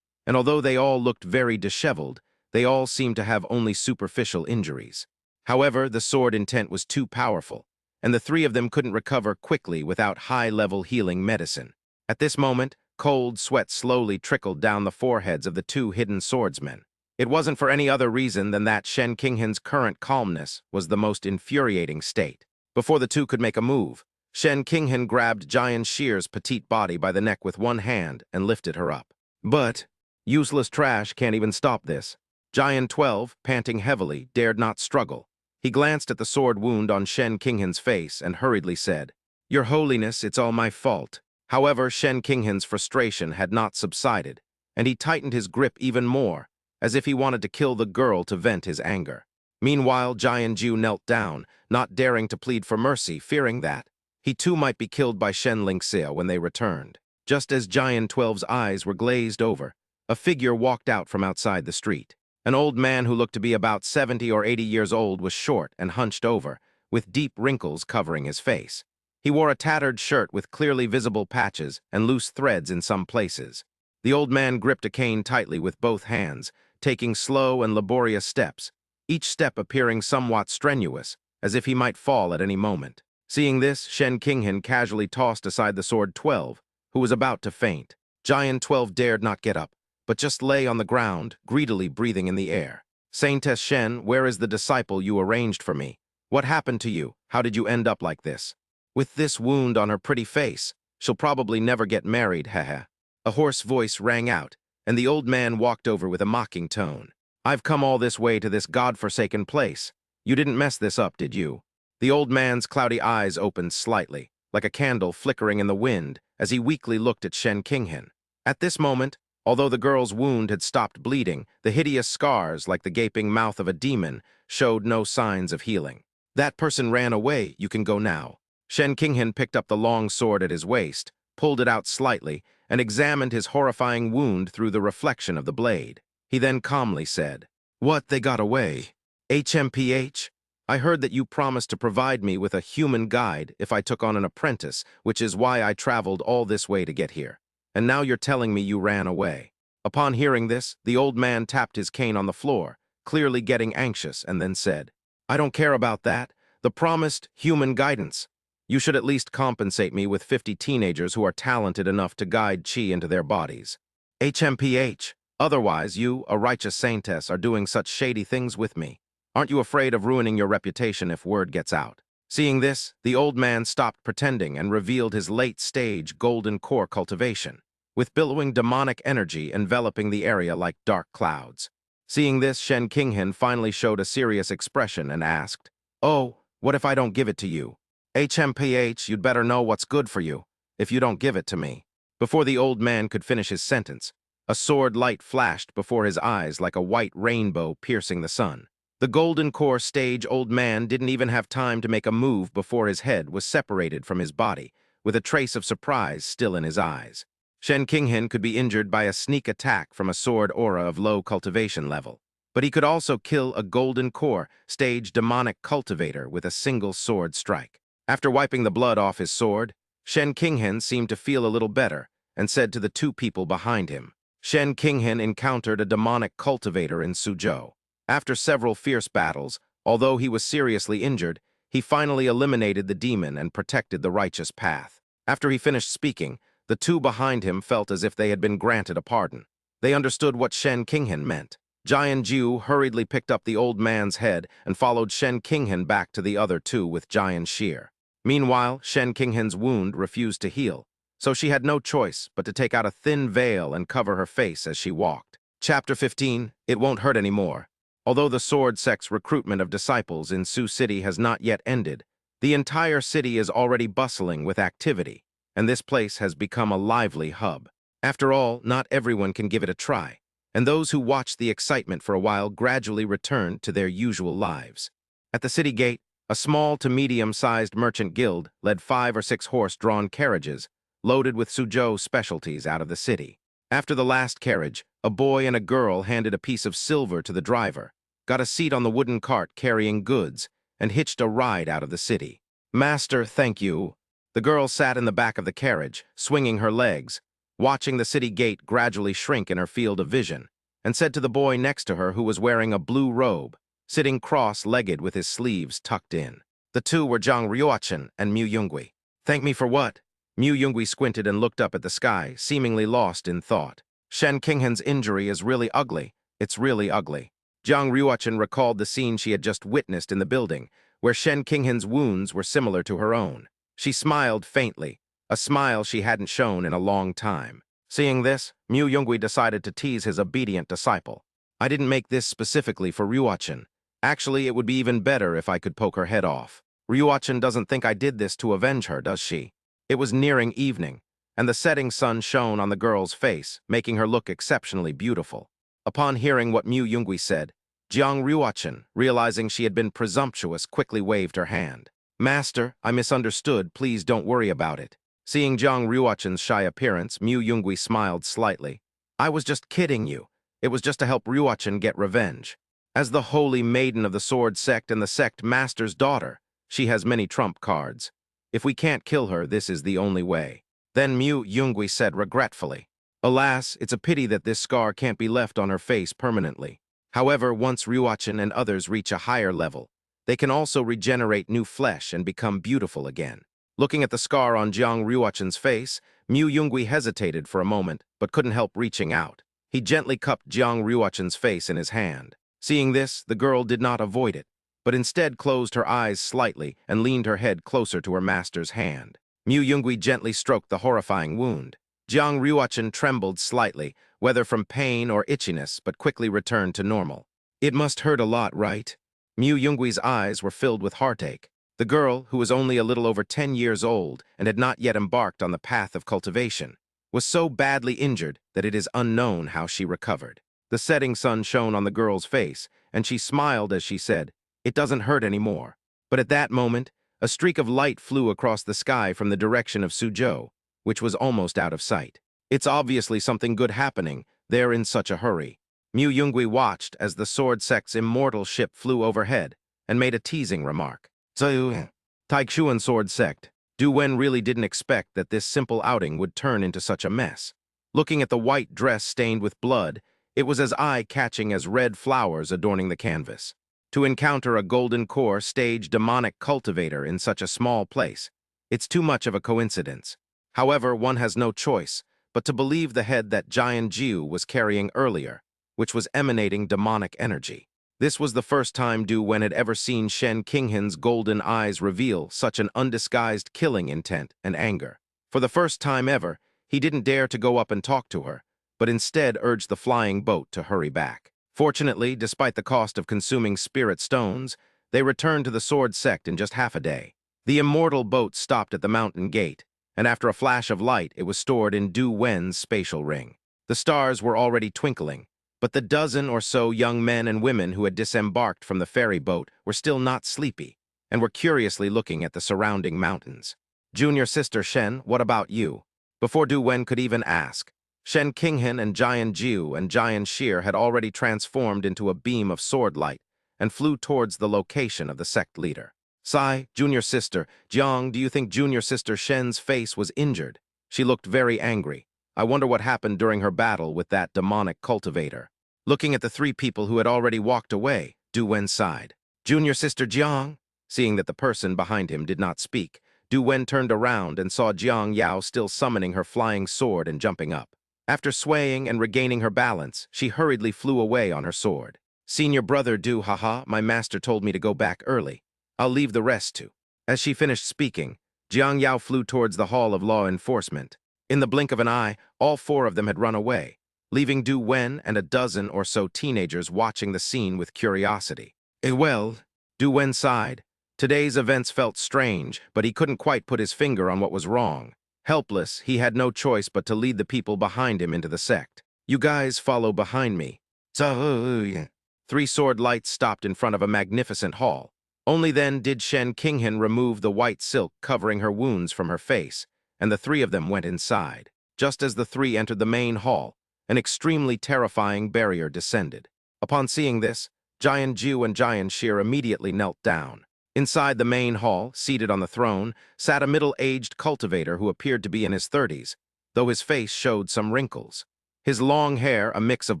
and although they all looked very disheveled, they all seemed to have only superficial injuries. However, the sword intent was too powerful, and the three of them couldn't recover quickly without high-level healing medicine. At this moment, cold sweat slowly trickled down the foreheads of the two hidden swordsmen. It wasn't for any other reason than that Shen Qinghen's current calmness was the most infuriating state. Before the two could make a move, Shen Qinghen grabbed Jian Shir's petite body by the neck with one hand and lifted her up. But useless trash can't even stop this. Jian 12, panting heavily, dared not struggle. He glanced at the sword wound on Shen Qinghen's face and hurriedly said, "Your Holiness, it's all my fault." However, Shen Qinghen's frustration had not subsided, and he tightened his grip even more, as if he wanted to kill the girl to vent his anger. Meanwhile, Jian Jiu knelt down, not daring to plead for mercy, fearing that he too might be killed by Shen Lingxia when they returned. Just as Jian 12's eyes were glazed over, a figure walked out from outside the street. An old man who looked to be about 70 or 80 years old was short and hunched over, with deep wrinkles covering his face. He wore a tattered shirt with clearly visible patches and loose threads in some places. The old man gripped a cane tightly with both hands, taking slow and laborious steps, each step appearing somewhat strenuous, as if he might fall at any moment. Seeing this, Shen Qinghan casually tossed aside the sword 12, who was about to faint. Giant 12 dared not get up, but just lay on the ground, greedily breathing in the air. Saintess Shen, where is the disciple you arranged for me? What happened to you? How did you end up like this? With this wound on her pretty face, she'll probably never get married, haha. A hoarse voice rang out, and the old man walked over with a mocking tone. I've come all this way to this god-forsaken place. You didn't mess this up, did you? The old man's cloudy eyes opened slightly, like a candle flickering in the wind, as he weakly looked at Shen Qinghan. At this moment, although the girl's wound had stopped bleeding, the hideous scars, like the gaping mouth of a demon, showed no signs of healing. That person ran away, you can go now. Shen Qinghan picked up the long sword at his waist, pulled it out slightly, and examined his horrifying wound through the reflection of the blade. He then calmly said, What, they got away? HMPH? I heard that you promised to provide me with a human guide if I took on an apprentice, which is why I traveled all this way to get here. And now you're telling me you ran away. Upon hearing this, the old man tapped his cane on the floor, clearly getting anxious, and then said, I don't care about that. The promised human guidance. You should at least compensate me with 50 teenagers who are talented enough to guide Qi into their bodies. HMPH. Otherwise, you, a righteous saintess, are doing such shady things with me. Aren't you afraid of ruining your reputation if word gets out? Seeing this, the old man stopped pretending and revealed his late-stage golden core cultivation, with billowing demonic energy enveloping the area like dark clouds. Seeing this, Shen Qinghan finally showed a serious expression and asked, Oh, what if I don't give it to you? HMPH, you'd better know what's good for you, if you don't give it to me. Before the old man could finish his sentence, a sword light flashed before his eyes like a white rainbow piercing the sun. The golden core stage old man didn't even have time to make a move before his head was separated from his body, with a trace of surprise still in his eyes. Shen Qinghan could be injured by a sneak attack from a sword aura of low cultivation level, but he could also kill a golden core stage demonic cultivator with a single sword strike. After wiping the blood off his sword, Shen Qinghan seemed to feel a little better and said to the two people behind him, Shen Qinghan encountered a demonic cultivator in Suzhou. After several fierce battles, although he was seriously injured, he finally eliminated the demon and protected the righteous path. After he finished speaking, the two behind him felt as if they had been granted a pardon. They understood what Shen Qinghan meant. Jian Jiu hurriedly picked up the old man's head and followed Shen Qinghan back to the other two with Jian Shear. Meanwhile, Shen Qinghan's wound refused to heal, so she had no choice but to take out a thin veil and cover her face as she walked. Chapter 15, It Won't Hurt Anymore. Although the sword sect's recruitment of disciples in Sioux City has not yet ended, the entire city is already bustling with activity, and this place has become a lively hub. After all, not everyone can give it a try, and those who watch the excitement for a while gradually return to their usual lives. At the city gate, a small to medium-sized merchant guild led 5 or 6 horse-drawn carriages, loaded with Suzhou specialties out of the city. After the last carriage, a boy and a girl handed a piece of silver to the driver, got a seat on the wooden cart carrying goods, and hitched a ride out of the city. Master, thank you. The girl sat in the back of the carriage, swinging her legs, watching the city gate gradually shrink in her field of vision, and said to the boy next to her who was wearing a blue robe, sitting cross-legged with his sleeves tucked in. The two were Zhang Ryuachin and Mu Yungui. Thank me for what? Mu Yungui squinted and looked up at the sky, seemingly lost in thought. Shen Qinghan's injury is really ugly. It's really ugly. Zhang Ryuachin recalled the scene she had just witnessed in the building, where Shen Qinghan's wounds were similar to her own. She smiled faintly, a smile she hadn't shown in a long time. Seeing this, Mu Yungui decided to tease his obedient disciple. I didn't make this specifically for Ryuachin. Actually, it would be even better if I could poke her head off. Ryuachin doesn't think I did this to avenge her, does she? It was nearing evening, and the setting sun shone on the girl's face, making her look exceptionally beautiful. Upon hearing what Mu Yungui said, Jiang Ryuachin, realizing she had been presumptuous, quickly waved her hand. Master, I misunderstood, please don't worry about it. Seeing Jiang Ryuachin's shy appearance, Mu Yungui smiled slightly. I was just kidding you. It was just to help Ryuachin get revenge. As the holy maiden of the sword sect and the sect master's daughter, she has many trump cards. If we can't kill her, this is the only way. Then Mu Yungui said regretfully, "Alas, it's a pity that this scar can't be left on her face permanently. However, once Ryuachin and others reach a higher level, they can also regenerate new flesh and become beautiful again." Looking at the scar on Jiang Ryuachin's face, Mu Yungui hesitated for a moment, but couldn't help reaching out. He gently cupped Jiang Ryuachin's face in his hand. Seeing this, the girl did not avoid it, but instead closed her eyes slightly and leaned her head closer to her master's hand. Mu Yungui gently stroked the horrifying wound. Jiang Ryuachin trembled slightly, whether from pain or itchiness, but quickly returned to normal. "It must hurt a lot, right?" Mu Yungui's eyes were filled with heartache. The girl, who was only a little over 10 years old and had not yet embarked on the path of cultivation, was so badly injured that it is unknown how she recovered. The setting sun shone on the girl's face, and she smiled as she said, "It doesn't hurt anymore." But at that moment, a streak of light flew across the sky from the direction of Suzhou, which was almost out of sight. It's obviously something good happening. They're in such a hurry. Mu Yungui watched as the sword sect's immortal ship flew overhead and made a teasing remark. Taixuan sword sect. Du Wen really didn't expect that this simple outing would turn into such a mess. Looking at the white dress stained with blood, it was as eye-catching as red flowers adorning the canvas. To encounter a golden core stage demonic cultivator in such a small place, it's too much of a coincidence. However, one has no choice but to believe the head that Jian Jiu was carrying earlier, which was emanating demonic energy. This was the first time Du Wen had ever seen Shen Qinghan's golden eyes reveal such an undisguised killing intent and anger. For the first time ever, he didn't dare to go up and talk to her, but instead urged the flying boat to hurry back. Fortunately, despite the cost of consuming spirit stones, they returned to the sword sect in just half a day. The immortal boat stopped at the mountain gate, and after a flash of light, it was stored in Du Wen's spatial ring. The stars were already twinkling, but the dozen or so young men and women who had disembarked from the ferry boat were still not sleepy and were curiously looking at the surrounding mountains. "Junior sister Shen, what about you?" Before Du Wen could even ask, Shen Qinghan and Jian Jiu and Jian Shir had already transformed into a beam of sword light and flew towards the location of the sect leader. "Sai, junior sister, Jiang, do you think junior sister Shen's face was injured? She looked very angry. I wonder what happened during her battle with that demonic cultivator." Looking at the three people who had already walked away, Du Wen sighed. "Junior sister Jiang?" Seeing that the person behind him did not speak, Du Wen turned around and saw Jiang Yao still summoning her flying sword and jumping up. After swaying and regaining her balance, she hurriedly flew away on her sword. "Senior brother Du, haha, my master told me to go back early. I'll leave the rest to." As she finished speaking, Jiang Yao flew towards the Hall of Law Enforcement. In the blink of an eye, all four of them had run away, leaving Du Wen and a dozen or so teenagers watching the scene with curiosity. Well, Du Wen sighed. Today's events felt strange, but he couldn't quite put his finger on what was wrong. Helpless, he had no choice but to lead the people behind him into the sect. "You guys follow behind me." Three sword lights stopped in front of a magnificent hall. Only then did Shen Qinghan remove the white silk covering her wounds from her face, and the three of them went inside. Just as the three entered the main hall, an extremely terrifying barrier descended. Upon seeing this, Jian Jiu and Jian Shir immediately knelt down. Inside the main hall, seated on the throne, sat a middle-aged cultivator who appeared to be in his 30s, though his face showed some wrinkles. His long hair, a mix of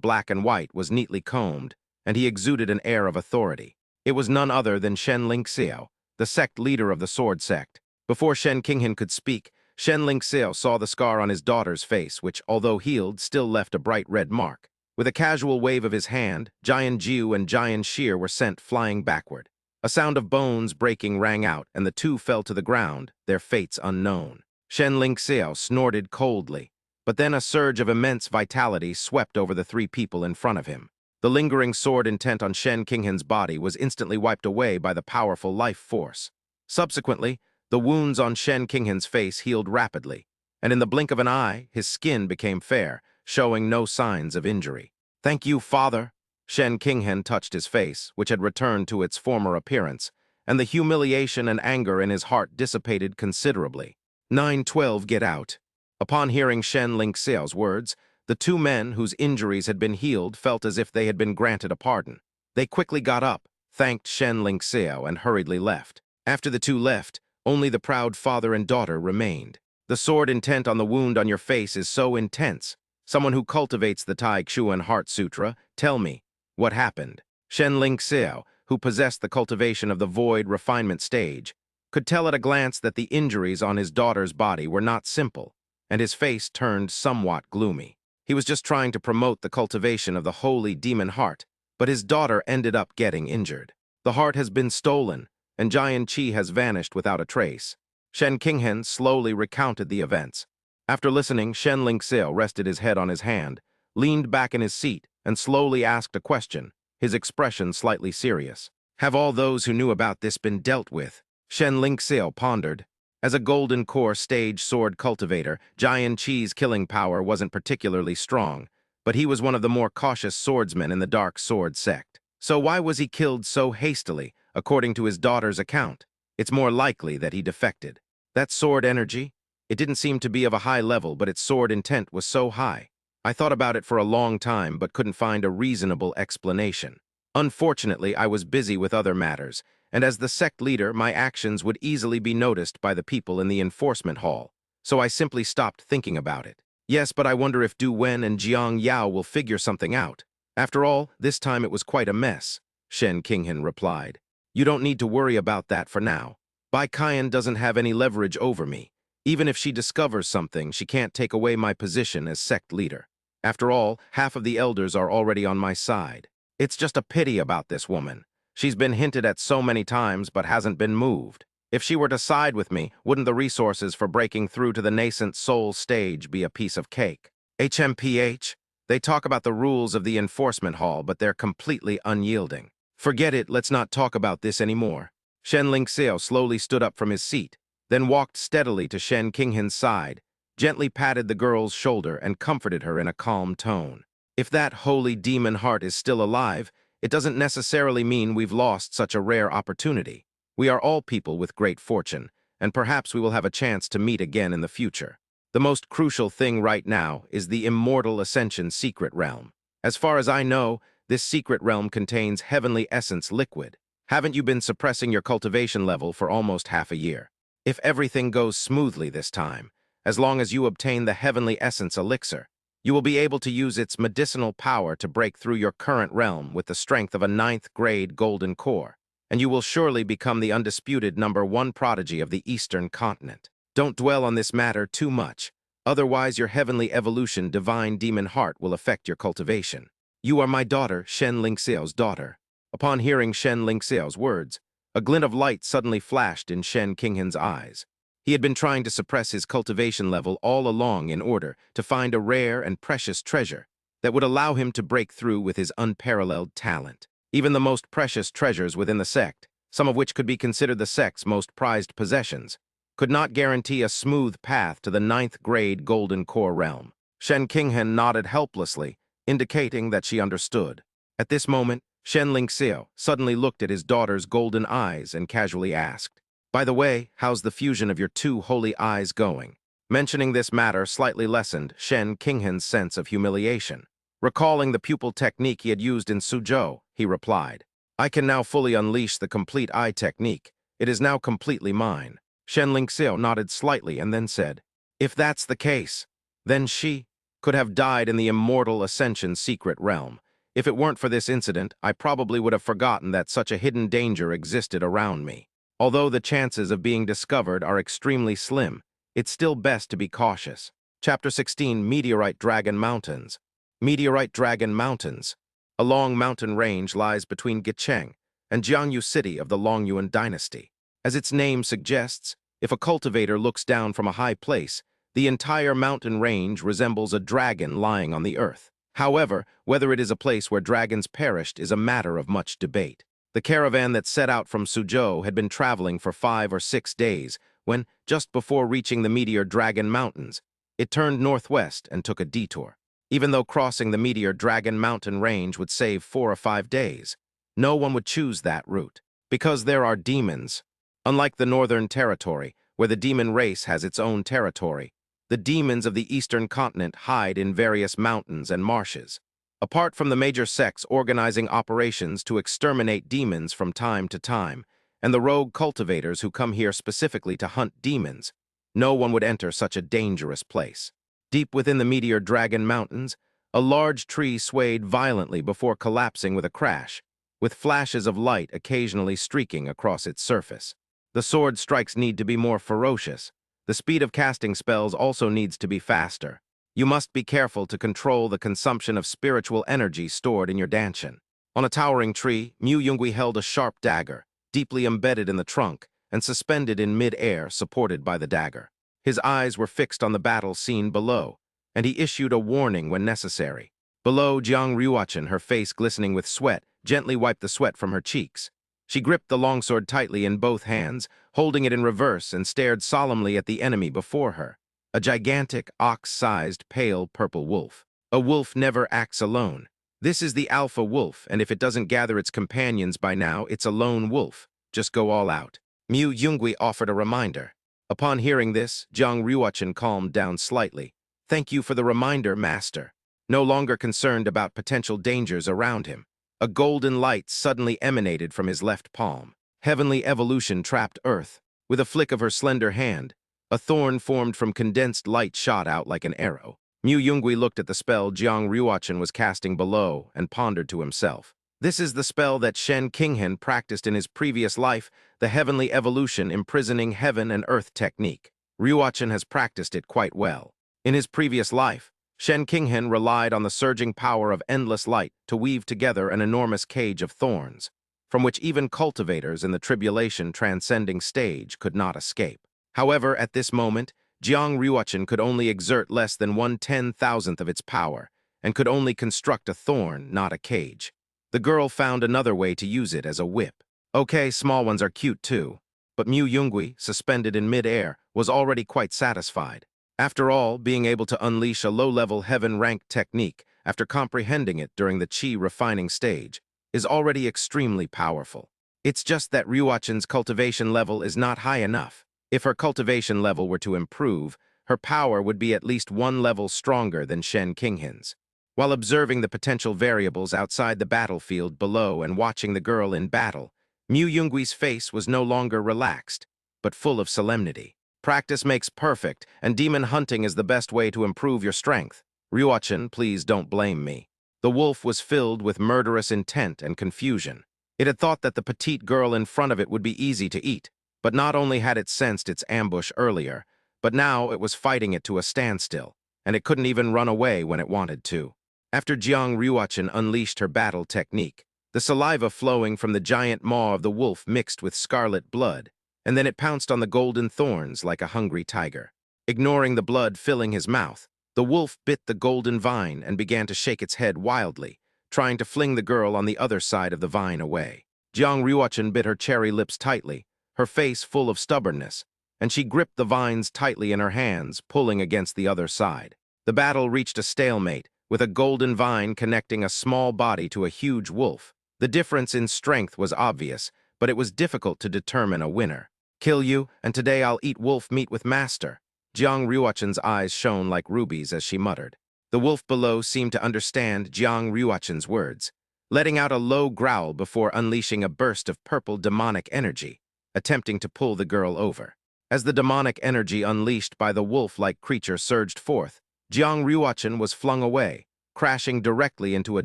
black and white, was neatly combed, and he exuded an air of authority. It was none other than Shen Lingxiao, the sect leader of the sword sect. Before Shen Qinghan could speak, Shen Lingxiao saw the scar on his daughter's face, which, although healed, still left a bright red mark. With a casual wave of his hand, Jian Jiu and Jian Shir were sent flying backward. A sound of bones breaking rang out, and the two fell to the ground, their fates unknown. Shen Lingxiao snorted coldly, but then a surge of immense vitality swept over the three people in front of him. The lingering sword intent on Shen Qinghan's body was instantly wiped away by the powerful life force. Subsequently, the wounds on Shen Qinghan's face healed rapidly, and in the blink of an eye, his skin became fair, showing no signs of injury. "Thank you, father." Shen Qinghan touched his face, which had returned to its former appearance, and the humiliation and anger in his heart dissipated considerably. 912, get out." Upon hearing Shen Lingxiao's words, The two men, whose injuries had been healed, felt as if they had been granted a pardon. They quickly got up, thanked Shen Lingxiao, and hurriedly left. After the two left, only the proud father and daughter remained. The sword intent on the wound on your face is so intense. Someone who cultivates the Tai Chuan Heart Sutra, tell me, what happened? Shen Lingxiao, who possessed the cultivation of the void refinement stage, could tell at a glance that the injuries on his daughter's body were not simple, and his face turned somewhat gloomy. He was just trying to promote the cultivation of the holy demon heart, but his daughter ended up getting injured. The heart has been stolen, and Jian Qi has vanished without a trace. Shen Qinghen slowly recounted the events. After listening, Shen Lingxiao rested his head on his hand, leaned back in his seat, and slowly asked a question, his expression slightly serious. Have all those who knew about this been dealt with? Shen Lingxiao pondered. As a golden core stage sword cultivator, Jian Qi's killing power wasn't particularly strong, but he was one of the more cautious swordsmen in the dark sword sect. So why was he killed so hastily, according to his daughter's account? It's more likely that he defected. That sword energy? It didn't seem to be of a high level, but its sword intent was so high. I thought about it for a long time, but couldn't find a reasonable explanation. Unfortunately, I was busy with other matters, and as the sect leader, my actions would easily be noticed by the people in the enforcement hall, so I simply stopped thinking about it. Yes, but I wonder if Du Wen and Jiang Yao will figure something out. After all, this time it was quite a mess, Shen Qinghen replied. You don't need to worry about that for now. Bai Qian doesn't have any leverage over me. Even if she discovers something, she can't take away my position as sect leader. After all, half of the elders are already on my side. It's just a pity about this woman. She's been hinted at so many times but hasn't been moved. If she were to side with me, wouldn't the resources for breaking through to the nascent soul stage be a piece of cake? HMPH? They talk about the rules of the enforcement hall, but they're completely unyielding. Forget it, let's not talk about this anymore. Shen Lingxiao slowly stood up from his seat, then walked steadily to Shen Qinghen's side, gently patted the girl's shoulder and comforted her in a calm tone. If that holy demon heart is still alive, it doesn't necessarily mean we've lost such a rare opportunity. We are all people with great fortune, and perhaps we will have a chance to meet again in the future. The most crucial thing right now is the Immortal Ascension Secret Realm. As far as I know, this secret realm contains heavenly essence liquid. Haven't you been suppressing your cultivation level for almost half a year? If everything goes smoothly this time, as long as you obtain the heavenly essence elixir, you will be able to use its medicinal power to break through your current realm with the strength of a 9th-grade golden core, and you will surely become the undisputed #1 prodigy of the Eastern continent. Don't dwell on this matter too much, otherwise your heavenly evolution divine demon heart will affect your cultivation. You are my daughter, Shen Lingxiao's daughter. Upon hearing Shen Lingxiao's words, a glint of light suddenly flashed in Shen Qinghen's eyes. He had been trying to suppress his cultivation level all along in order to find a rare and precious treasure that would allow him to break through with his unparalleled talent. Even the most precious treasures within the sect, some of which could be considered the sect's most prized possessions, could not guarantee a smooth path to the 9th-grade golden core realm. Shen Qinghen nodded helplessly, indicating that she understood. At this moment, Shen Lingxiao suddenly looked at his daughter's golden eyes and casually asked, "By the way, how's the fusion of your two holy eyes going?" Mentioning this matter slightly lessened Shen Qinghen's sense of humiliation. Recalling the pupil technique he had used in Suzhou, he replied, "I can now fully unleash the complete eye technique. It is now completely mine." Shen Lingxiao nodded slightly and then said, "If that's the case, then she could have died in the Immortal Ascension secret realm. If it weren't for this incident, I probably would have forgotten that such a hidden danger existed around me. Although the chances of being discovered are extremely slim, it's still best to be cautious." Chapter 16, Meteorite Dragon Mountains. Meteorite Dragon Mountains. A long mountain range lies between Gicheng and Jiangyu City of the Longyuan dynasty. As its name suggests, if a cultivator looks down from a high place, the entire mountain range resembles a dragon lying on the earth. However, whether it is a place where dragons perished is a matter of much debate. The caravan that set out from Suzhou had been traveling for 5 or 6 days when, just before reaching the Meteor Dragon Mountains, it turned northwest and took a detour. Even though crossing the Meteor Dragon Mountain range would save 4 or 5 days, no one would choose that route, because there are demons. Unlike the Northern Territory, where the demon race has its own territory, the demons of the eastern continent hide in various mountains and marshes. Apart from the major sects organizing operations to exterminate demons from time to time, and the rogue cultivators who come here specifically to hunt demons, no one would enter such a dangerous place. Deep within the Meteor Dragon Mountains, a large tree swayed violently before collapsing with a crash, with flashes of light occasionally streaking across its surface. The sword strikes need to be more ferocious. The speed of casting spells also needs to be faster. You must be careful to control the consumption of spiritual energy stored in your danshan. On a towering tree, Mu Yungui held a sharp dagger, deeply embedded in the trunk, and suspended in mid-air supported by the dagger. His eyes were fixed on the battle scene below, and he issued a warning when necessary. Below, Jiang Ryuachin, her face glistening with sweat, gently wiped the sweat from her cheeks. She gripped the longsword tightly in both hands, holding it in reverse, and stared solemnly at the enemy before her. A gigantic, ox-sized, pale purple wolf. A wolf never acts alone. This is the alpha wolf, and if it doesn't gather its companions by now, it's a lone wolf. Just go all out. Mu Yungui offered a reminder. Upon hearing this, Jiang Ryuachin calmed down slightly. Thank you for the reminder, master. No longer concerned about potential dangers around him. A golden light suddenly emanated from his left palm. Heavenly evolution trapped Earth. With a flick of her slender hand, a thorn formed from condensed light shot out like an arrow. Mu Yungui looked at the spell Jiang Ryuachin was casting below and pondered to himself. This is the spell that Shen Qinghen practiced in his previous life, the heavenly evolution imprisoning heaven and earth technique. Ryuachin has practiced it quite well. In his previous life, Shen Qinghen relied on the surging power of endless light to weave together an enormous cage of thorns, from which even cultivators in the tribulation transcending stage could not escape. However, at this moment, Jiang Ryuachin could only exert less than 1/10,000th of its power, and could only construct a thorn, not a cage. The girl found another way to use it as a whip. Okay, small ones are cute too, but Mu Yungui, suspended in mid-air, was already quite satisfied. After all, being able to unleash a low-level heaven-ranked technique after comprehending it during the chi refining stage is already extremely powerful. It's just that Ryuachin's cultivation level is not high enough. If her cultivation level were to improve, her power would be at least one level stronger than Shen Qinghen's. While observing the potential variables outside the battlefield below and watching the girl in battle, Mu Yungui's face was no longer relaxed, but full of solemnity. Practice makes perfect, and demon hunting is the best way to improve your strength. Ryuachin, please don't blame me. The wolf was filled with murderous intent and confusion. It had thought that the petite girl in front of it would be easy to eat, but not only had it sensed its ambush earlier, but now it was fighting it to a standstill, and it couldn't even run away when it wanted to. After Jiang Ryuachin unleashed her battle technique, the saliva flowing from the giant maw of the wolf mixed with scarlet blood, and then it pounced on the golden thorns like a hungry tiger. Ignoring the blood filling his mouth, the wolf bit the golden vine and began to shake its head wildly, trying to fling the girl on the other side of the vine away. Jiang Ryuachin bit her cherry lips tightly, her face full of stubbornness, and she gripped the vines tightly in her hands, pulling against the other side. The battle reached a stalemate, with a golden vine connecting a small body to a huge wolf. The difference in strength was obvious, but it was difficult to determine a winner. Kill you, and today I'll eat wolf meat with master. Jiang Ryuachin's eyes shone like rubies as she muttered. The wolf below seemed to understand Jiang Ryuachin's words, letting out a low growl before unleashing a burst of purple demonic energy, attempting to pull the girl over. As the demonic energy unleashed by the wolf-like creature surged forth, Jiang Ryuachin was flung away, crashing directly into a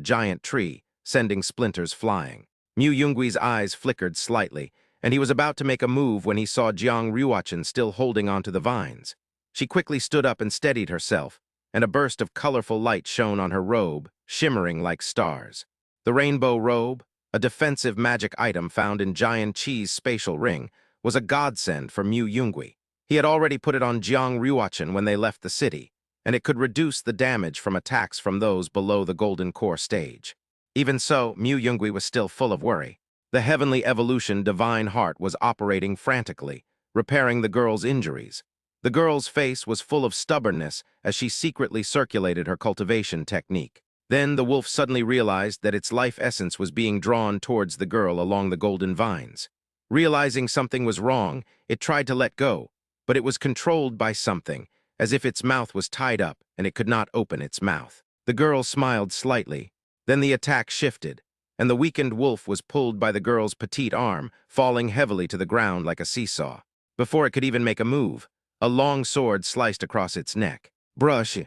giant tree, sending splinters flying. Mu Yungui's eyes flickered slightly, and he was about to make a move when he saw Jiang Ryuachin still holding onto the vines. She quickly stood up and steadied herself, and a burst of colorful light shone on her robe, shimmering like stars. The rainbow robe, a defensive magic item found in Jian Qi's spatial ring, was a godsend for Mu Yungui. He had already put it on Jiang Ryuachin when they left the city, and it could reduce the damage from attacks from those below the Golden Core stage. Even so, Mu Yungui was still full of worry. The heavenly evolution divine heart was operating frantically, repairing the girl's injuries. The girl's face was full of stubbornness as she secretly circulated her cultivation technique. Then the wolf suddenly realized that its life essence was being drawn towards the girl along the golden vines. Realizing something was wrong, it tried to let go, but it was controlled by something, as if its mouth was tied up and it could not open its mouth. The girl smiled slightly. Then the attack shifted, and the weakened wolf was pulled by the girl's petite arm, falling heavily to the ground like a seesaw. Before it could even make a move, a long sword sliced across its neck. Brush!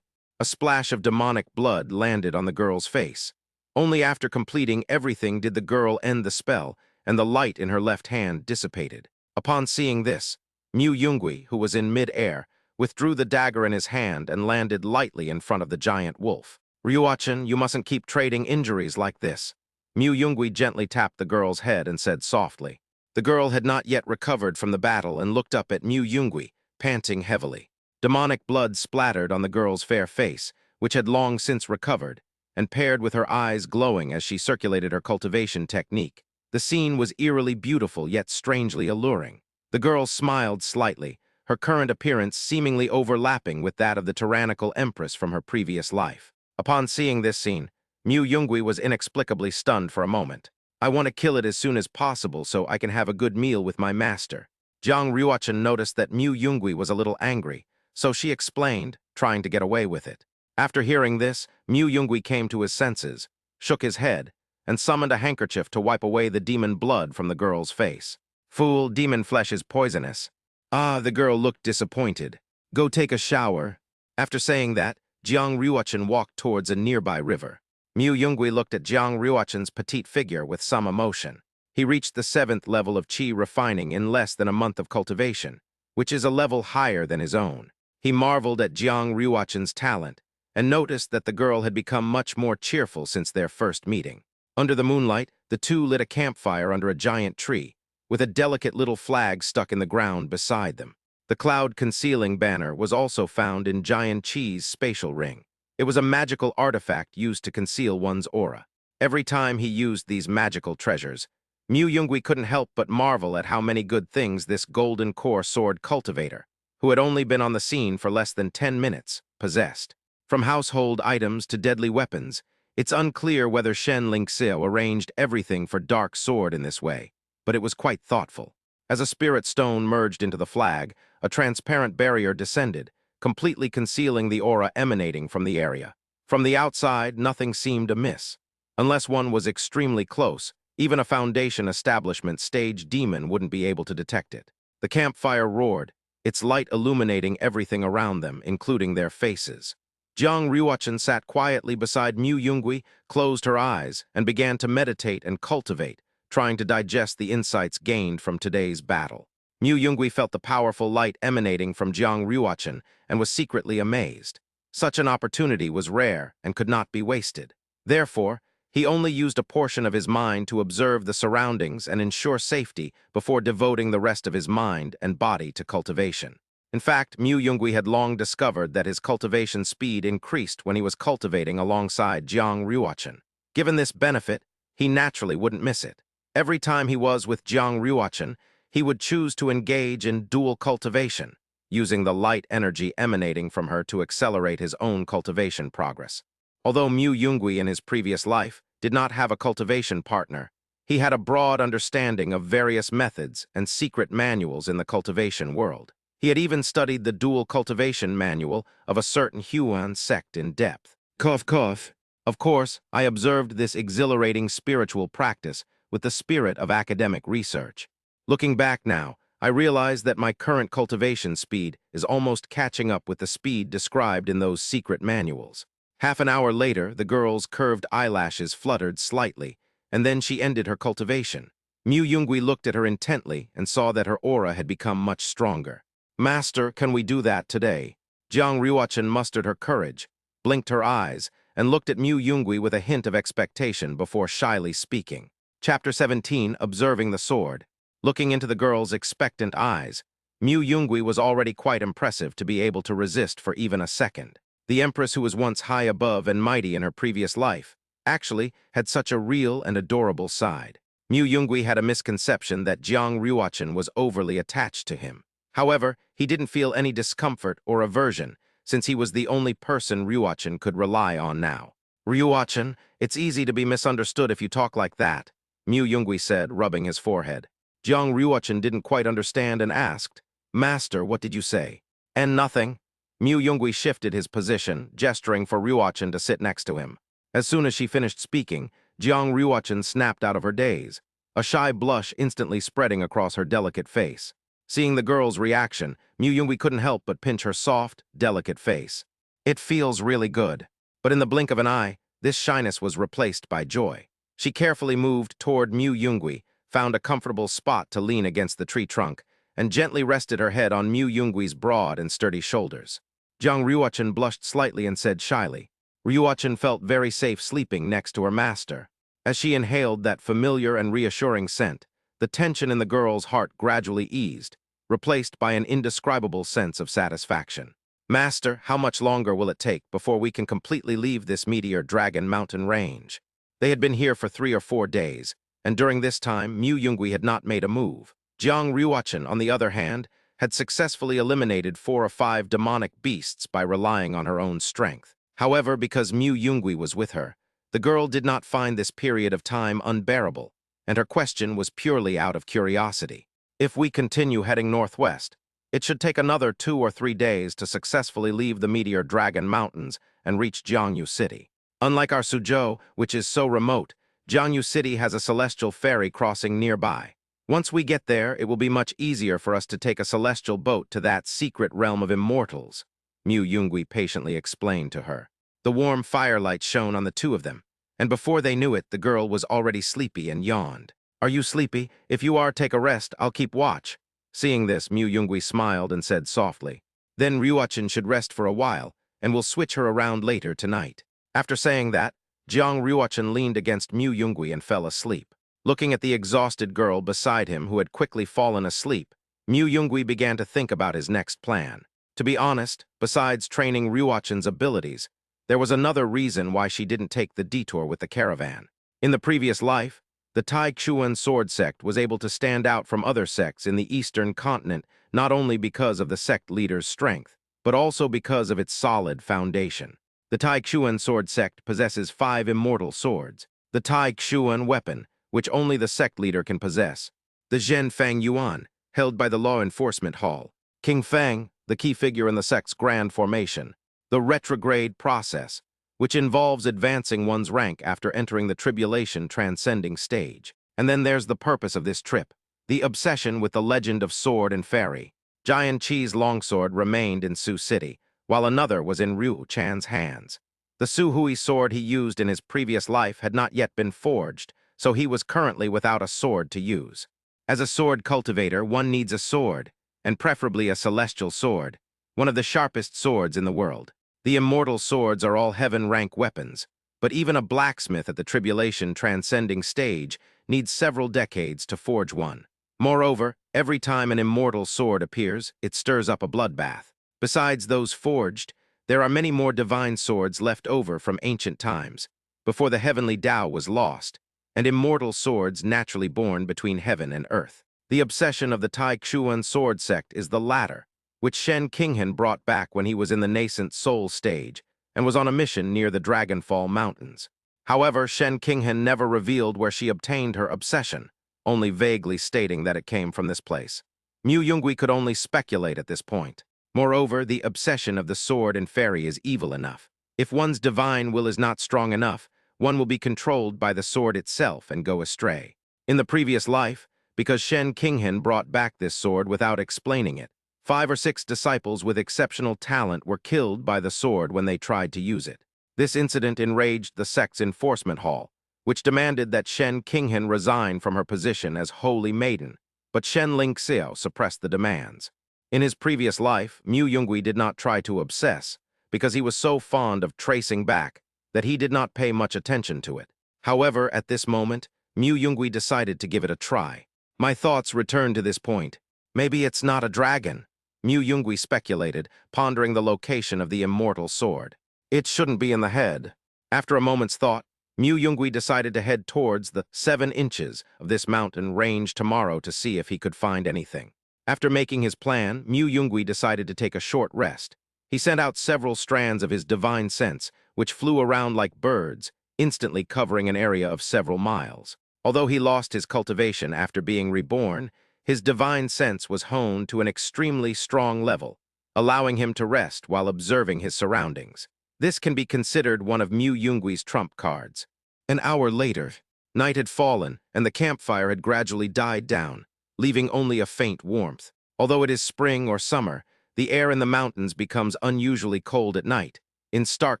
A splash of demonic blood landed on the girl's face. Only after completing everything did the girl end the spell, and the light in her left hand dissipated. Upon seeing this, Mu Yungui, who was in mid-air, withdrew the dagger in his hand and landed lightly in front of the giant wolf. Ryuachin, you mustn't keep trading injuries like this. Mu Yungui gently tapped the girl's head and said softly. The girl had not yet recovered from the battle and looked up at Mu Yungui, panting heavily. Demonic blood splattered on the girl's fair face, which had long since recovered, and paired with her eyes glowing as she circulated her cultivation technique. The scene was eerily beautiful yet strangely alluring. The girl smiled slightly, her current appearance seemingly overlapping with that of the tyrannical Empress from her previous life. Upon seeing this scene, Mu Yungui was inexplicably stunned for a moment. I want to kill it as soon as possible so I can have a good meal with my master. Jiang Ryuachin noticed that Mu Yungui was a little angry, so she explained, trying to get away with it. After hearing this, Mu Yungui came to his senses, shook his head, and summoned a handkerchief to wipe away the demon blood from the girl's face. Fool, demon flesh is poisonous. Ah, the girl looked disappointed. Go take a shower. After saying that, Jiang Ryuachin walked towards a nearby river. Mu Yungui looked at Jiang Ryuachin's petite figure with some emotion. He reached the 7th level of qi refining in less than a month of cultivation, which is a level higher than his own. He marveled at Jiang Ryuachin's talent and noticed that the girl had become much more cheerful since their first meeting. Under the moonlight, the two lit a campfire under a giant tree, with a delicate little flag stuck in the ground beside them. The cloud-concealing banner was also found in Giant Qi's spatial ring. It was a magical artifact used to conceal one's aura. Every time he used these magical treasures, Mu Yungui couldn't help but marvel at how many good things this golden core sword cultivator, who had only been on the scene for less than 10 minutes, possessed. From household items to deadly weapons, it's unclear whether Shen Lingxiu arranged everything for Dark Sword in this way, but it was quite thoughtful. As a spirit stone merged into the flag, a transparent barrier descended, completely concealing the aura emanating from the area. From the outside, nothing seemed amiss. Unless one was extremely close, even a Foundation establishment stage demon wouldn't be able to detect it. The campfire roared, its light illuminating everything around them, including their faces. Jiang Ryuachin sat quietly beside Mu Yungui, closed her eyes, and began to meditate and cultivate, trying to digest the insights gained from today's battle. Mu Yungui felt the powerful light emanating from Jiang Ryuachin and was secretly amazed. Such an opportunity was rare and could not be wasted. Therefore, he only used a portion of his mind to observe the surroundings and ensure safety before devoting the rest of his mind and body to cultivation. In fact, Mu Yungui had long discovered that his cultivation speed increased when he was cultivating alongside Jiang Ryuachin. Given this benefit, he naturally wouldn't miss it. Every time he was with Jiang Ryuachin, he would choose to engage in dual cultivation, using the light energy emanating from her to accelerate his own cultivation progress. Although Mu Yungui in his previous life did not have a cultivation partner, he had a broad understanding of various methods and secret manuals in the cultivation world. He had even studied the dual cultivation manual of a certain Huan sect in depth. Cough, cough. Of course, I observed this exhilarating spiritual practice with the spirit of academic research. Looking back now, I realize that my current cultivation speed is almost catching up with the speed described in those secret manuals. Half an hour later, the girl's curved eyelashes fluttered slightly, and then she ended her cultivation. Mu Yungui looked at her intently and saw that her aura had become much stronger. Master, can we do that today? Jiang Ryuachin mustered her courage, blinked her eyes, and looked at Mu Yungui with a hint of expectation before shyly speaking. Chapter 17, Observing the Sword. Looking into the girl's expectant eyes, Mu Yungui was already quite impressive to be able to resist for even a second. The Empress, who was once high above and mighty in her previous life, actually had such a real and adorable side. Mu Yungui had a misconception that Jiang Ryuachin was overly attached to him. However, he didn't feel any discomfort or aversion, since he was the only person Ryuachin could rely on now. Ryuachin, it's easy to be misunderstood if you talk like that, Mu Yungui said, rubbing his forehead. Jiang Ryuachin didn't quite understand and asked, Master, what did you say? And nothing. Mu Yungui shifted his position, gesturing for Ryuachin to sit next to him. As soon as she finished speaking, Jiang Ryuachin snapped out of her daze, a shy blush instantly spreading across her delicate face. Seeing the girl's reaction, Mu Yungui couldn't help but pinch her soft, delicate face. It feels really good. But in the blink of an eye, this shyness was replaced by joy. She carefully moved toward Mu Yungui, found a comfortable spot to lean against the tree trunk, and gently rested her head on Mu Yungui's broad and sturdy shoulders. Jiang Ryuachin blushed slightly and said shyly. Ryuachin felt very safe sleeping next to her master. As she inhaled that familiar and reassuring scent, the tension in the girl's heart gradually eased, replaced by an indescribable sense of satisfaction. Master, how much longer will it take before we can completely leave this Meteor Dragon mountain range? They had been here for 3 or 4 days, and during this time, Mu Yungui had not made a move. Jiang Ryuachin, on the other hand, had successfully eliminated 4 or 5 demonic beasts by relying on her own strength. However, because Mu Yungui was with her, the girl did not find this period of time unbearable, and her question was purely out of curiosity. If we continue heading northwest, it should take another 2 or 3 days to successfully leave the Meteor Dragon Mountains and reach Jiangyu City. Unlike our Suzhou, which is so remote, Jiangyu City has a celestial ferry crossing nearby. Once we get there, it will be much easier for us to take a celestial boat to that secret realm of immortals, Mu Yungui patiently explained to her. The warm firelight shone on the two of them, and before they knew it, the girl was already sleepy and yawned. Are you sleepy? If you are, take a rest. I'll keep watch. Seeing this, Mu Yungui smiled and said softly, Then Ryuachin should rest for a while, and we'll switch her around later tonight. After saying that, Jiang Ryuachin leaned against Mu Yungui and fell asleep. Looking at the exhausted girl beside him who had quickly fallen asleep, Mu Yungui began to think about his next plan. To be honest, besides training Ryuachin's abilities, there was another reason why she didn't take the detour with the caravan. In the previous life, the Tai Chuan sword sect was able to stand out from other sects in the eastern continent not only because of the sect leader's strength, but also because of its solid foundation. The Tai Chuan sword sect possesses 5 immortal swords. The Tai Chuan weapon, which only the sect leader can possess. The Zhen Fang Yuan, held by the Law Enforcement Hall. King Fang, the key figure in the sect's grand formation. The retrograde process, which involves advancing one's rank after entering the tribulation transcending stage. And then there's the purpose of this trip, the obsession with the legend of sword and fairy. Giant Qi's longsword remained in Sioux City, while another was in Ryu Chan's hands. The Su Hui sword he used in his previous life had not yet been forged, so he was currently without a sword to use. As a sword cultivator, one needs a sword, and preferably a celestial sword, one of the sharpest swords in the world. The immortal swords are all heaven-rank weapons, but even a blacksmith at the tribulation transcending stage needs several decades to forge one. Moreover, every time an immortal sword appears, it stirs up a bloodbath. Besides those forged, there are many more divine swords left over from ancient times, before the heavenly Tao was lost, and immortal swords naturally born between heaven and earth. The obsession of the Tai Chuan sword sect is the latter, which Shen Qinghan brought back when he was in the nascent soul stage and was on a mission near the Dragonfall Mountains. However, Shen Qinghan never revealed where she obtained her obsession, only vaguely stating that it came from this place. Mu Yungui could only speculate at this point. Moreover, the obsession of the sword and fairy is evil enough. If one's divine will is not strong enough, one will be controlled by the sword itself and go astray. In the previous life, because Shen Qinghan brought back this sword without explaining it, 5 or 6 disciples with exceptional talent were killed by the sword when they tried to use it. This incident enraged the sect's enforcement hall, which demanded that Shen Qinghan resign from her position as Holy Maiden, but Shen Lingxiao suppressed the demands. In his previous life, Mu Yungui did not try to obsess, because he was so fond of tracing back that he did not pay much attention to it. However, at this moment, Mu Yungui decided to give it a try. My thoughts returned to this point. Maybe it's not a dragon, Mu Yungui speculated, pondering the location of the immortal sword. It shouldn't be in the head. After a moment's thought, Mu Yungui decided to head towards the 7 inches of this mountain range tomorrow to see if he could find anything. After making his plan, Mu Yungui decided to take a short rest. He sent out several strands of his divine sense, which flew around like birds, instantly covering an area of several miles. Although he lost his cultivation after being reborn, his divine sense was honed to an extremely strong level, allowing him to rest while observing his surroundings. This can be considered one of Mu Yungui's trump cards. An hour later, night had fallen and the campfire had gradually died down, leaving only a faint warmth. Although it is spring or summer, the air in the mountains becomes unusually cold at night, in stark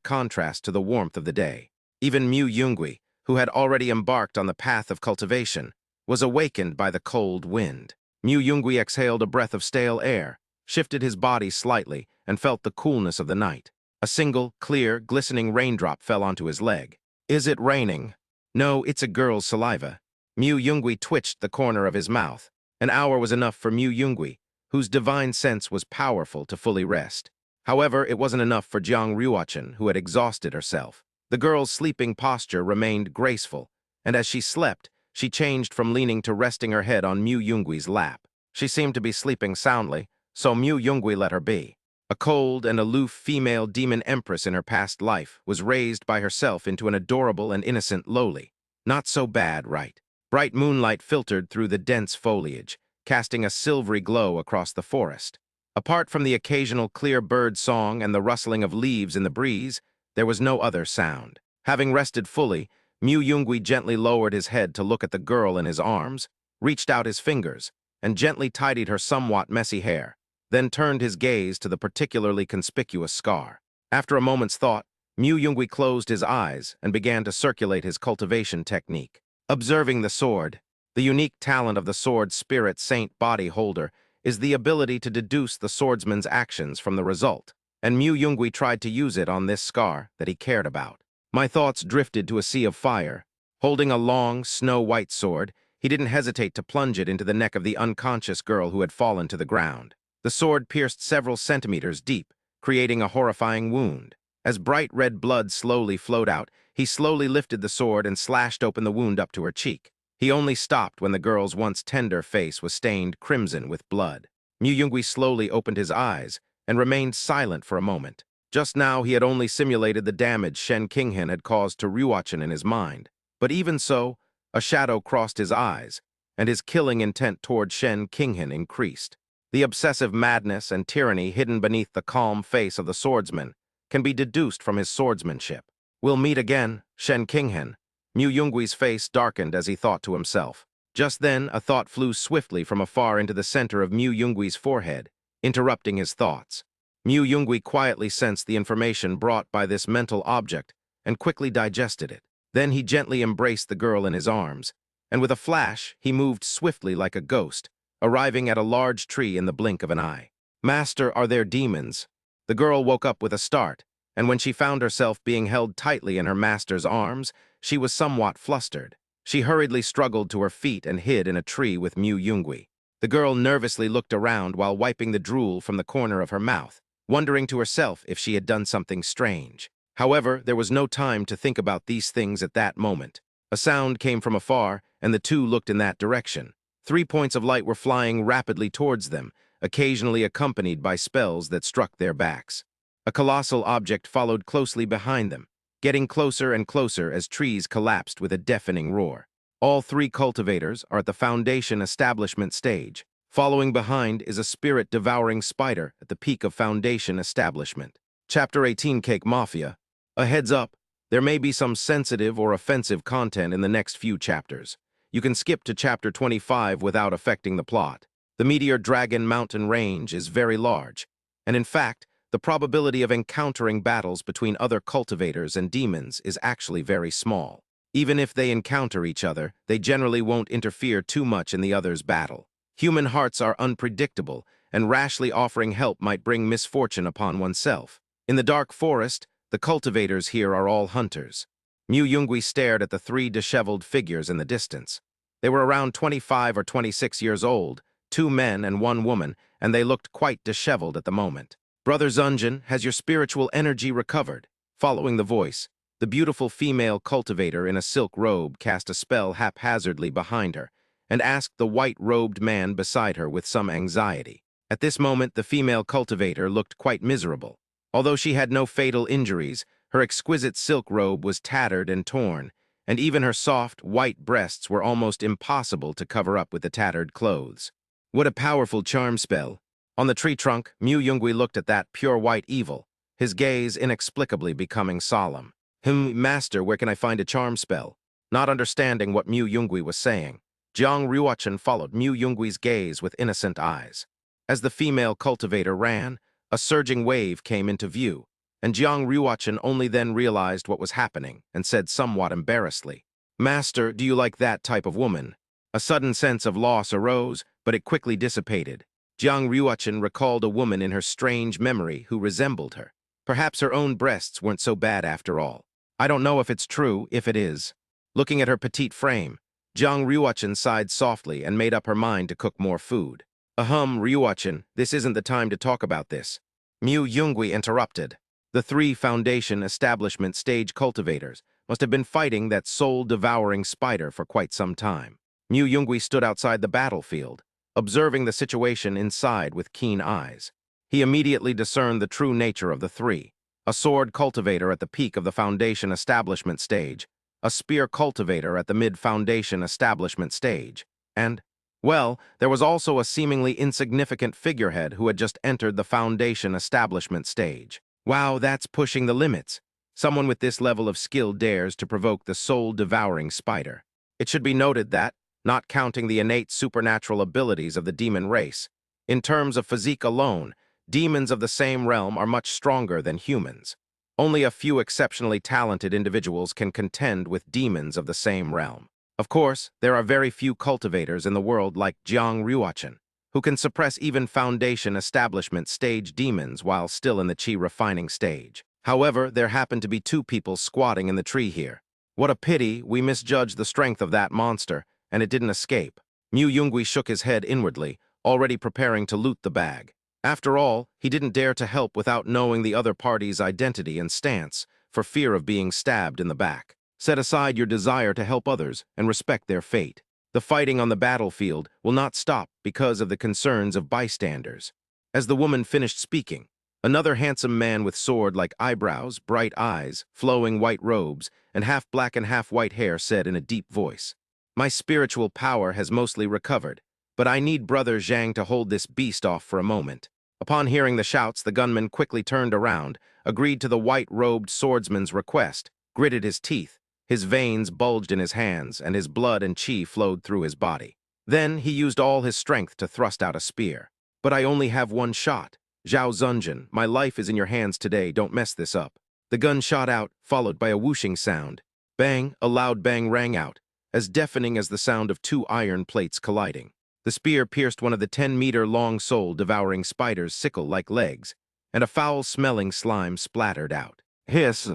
contrast to the warmth of the day. Even Mu Yungui, who had already embarked on the path of cultivation, was awakened by the cold wind. Mu Yungui exhaled a breath of stale air, shifted his body slightly, and felt the coolness of the night. A single, clear, glistening raindrop fell onto his leg. Is it raining? No, it's a girl's saliva. Mu Yungui twitched the corner of his mouth. An hour was enough for Mu Yungui, whose divine sense was powerful to fully rest. However, it wasn't enough for Jiang Ruochen, who had exhausted herself. The girl's sleeping posture remained graceful, and as she slept, she changed from leaning to resting her head on Mu Yungui's lap. She seemed to be sleeping soundly, so Mu Yungui let her be. A cold and aloof female demon empress in her past life was raised by herself into an adorable and innocent lowly. Not so bad, right? Bright moonlight filtered through the dense foliage, casting a silvery glow across the forest. Apart from the occasional clear bird song and the rustling of leaves in the breeze, there was no other sound. Having rested fully, Mu Yungui gently lowered his head to look at the girl in his arms, reached out his fingers, and gently tidied her somewhat messy hair, then turned his gaze to the particularly conspicuous scar. After a moment's thought, Mu Yungui closed his eyes and began to circulate his cultivation technique. Observing the sword, the unique talent of the sword spirit saint body holder is the ability to deduce the swordsman's actions from the result, and Mu Yungui tried to use it on this scar that he cared about. My thoughts drifted to a sea of fire. Holding a long, snow-white sword, he didn't hesitate to plunge it into the neck of the unconscious girl who had fallen to the ground. The sword pierced several centimeters deep, creating a horrifying wound. As bright red blood slowly flowed out, he slowly lifted the sword and slashed open the wound up to her cheek. He only stopped when the girl's once tender face was stained crimson with blood. Mu Yungui slowly opened his eyes and remained silent for a moment. Just now he had only simulated the damage Shen Qinghen had caused to Ruochen in his mind. But even so, a shadow crossed his eyes, and his killing intent toward Shen Qinghen increased. The obsessive madness and tyranny hidden beneath the calm face of the swordsman can be deduced from his swordsmanship. We'll meet again, Shen Qinghen. Mu Yungui's face darkened as he thought to himself. Just then, a thought flew swiftly from afar into the center of Mu Yungui's forehead, interrupting his thoughts. Mu Yungui quietly sensed the information brought by this mental object and quickly digested it. Then he gently embraced the girl in his arms, and with a flash, he moved swiftly like a ghost, arriving at a large tree in the blink of an eye. Master, are there demons? The girl woke up with a start, and when she found herself being held tightly in her master's arms, she was somewhat flustered. She hurriedly struggled to her feet and hid in a tree with Mu Yungui. The girl nervously looked around while wiping the drool from the corner of her mouth, wondering to herself if she had done something strange. However, there was no time to think about these things at that moment. A sound came from afar, and the two looked in that direction. 3 points of light were flying rapidly towards them, occasionally accompanied by spells that struck their backs. A colossal object followed closely behind them, getting closer and closer as trees collapsed with a deafening roar. All 3 cultivators are at the foundation establishment stage. Following behind is a spirit-devouring spider at the peak of foundation establishment. Chapter 18, Cake Mafia. A heads up, there may be some sensitive or offensive content in the next few chapters. You can skip to Chapter 25 without affecting the plot. The Meteor Dragon mountain range is very large, and in fact, the probability of encountering battles between other cultivators and demons is actually very small. Even if they encounter each other, they generally won't interfere too much in the other's battle. Human hearts are unpredictable, and rashly offering help might bring misfortune upon oneself. In the dark forest, the cultivators here are all hunters. Mu Yungui stared at the 3 disheveled figures in the distance. They were around 25 or 26 years old, 2 men and 1 woman, and they looked quite disheveled at the moment. Brother Zunjin, has your spiritual energy recovered? Following the voice, the beautiful female cultivator in a silk robe cast a spell haphazardly behind her, and asked the white-robed man beside her with some anxiety. At this moment, the female cultivator looked quite miserable. Although she had no fatal injuries, her exquisite silk robe was tattered and torn, and even her soft, white breasts were almost impossible to cover up with the tattered clothes. What a powerful charm spell! On the tree trunk, Mu Yungui looked at that pure white evil, his gaze inexplicably becoming solemn. Master, where can I find a charm spell? Not understanding what Mu Yungui was saying, Jiang Ruochen followed Mu Yungui's gaze with innocent eyes. As the female cultivator ran, a surging wave came into view, and Jiang Ruochen only then realized what was happening and said somewhat embarrassedly, "Master, do you like that type of woman?" A sudden sense of loss arose, but it quickly dissipated. Jiang Ruochen recalled a woman in her strange memory who resembled her. Perhaps her own breasts weren't so bad after all. I don't know if it's true, if it is. Looking at her petite frame, Jiang Ruochen sighed softly and made up her mind to cook more food. Ruochen, this isn't the time to talk about this. Mu Yungui interrupted. The 3 Foundation establishment stage cultivators must have been fighting that soul-devouring spider for quite some time. Mu Yungui stood outside the battlefield, observing the situation inside with keen eyes. He immediately discerned the true nature of the 3. A sword cultivator at the peak of the Foundation establishment stage, a spear cultivator at the mid-Foundation establishment stage, and, well, there was also a seemingly insignificant figurehead who had just entered the Foundation establishment stage. Wow, that's pushing the limits. Someone with this level of skill dares to provoke the soul-devouring spider. It should be noted that, not counting the innate supernatural abilities of the demon race, in terms of physique alone, demons of the same realm are much stronger than humans. Only a few exceptionally talented individuals can contend with demons of the same realm. Of course, there are very few cultivators in the world like Jiang Ruochen, who can suppress even Foundation establishment stage demons while still in the chi refining stage. However, there happen to be 2 people squatting in the tree here. What a pity we misjudged the strength of that monster, and it didn't escape. Mu Yungui shook his head inwardly, already preparing to loot the bag. After all, he didn't dare to help without knowing the other party's identity and stance, for fear of being stabbed in the back. Set aside your desire to help others and respect their fate. The fighting on the battlefield will not stop because of the concerns of bystanders. As the woman finished speaking, another handsome man with sword-like eyebrows, bright eyes, flowing white robes, and half black and half white hair said in a deep voice, "My spiritual power has mostly recovered, but I need Brother Zhang to hold this beast off for a moment." Upon hearing the shouts, the gunman quickly turned around, agreed to the white-robed swordsman's request, gritted his teeth, his veins bulged in his hands, and his blood and chi flowed through his body. Then he used all his strength to thrust out a spear. "But I only have 1 shot. Zhao Zunjin, my life is in your hands today, don't mess this up." The gun shot out, followed by a whooshing sound. Bang, a loud bang rang out, as deafening as the sound of 2 iron plates colliding. The spear pierced one of the 10-meter-long soul-devouring spider's sickle-like legs, and a foul-smelling slime splattered out. Hiss!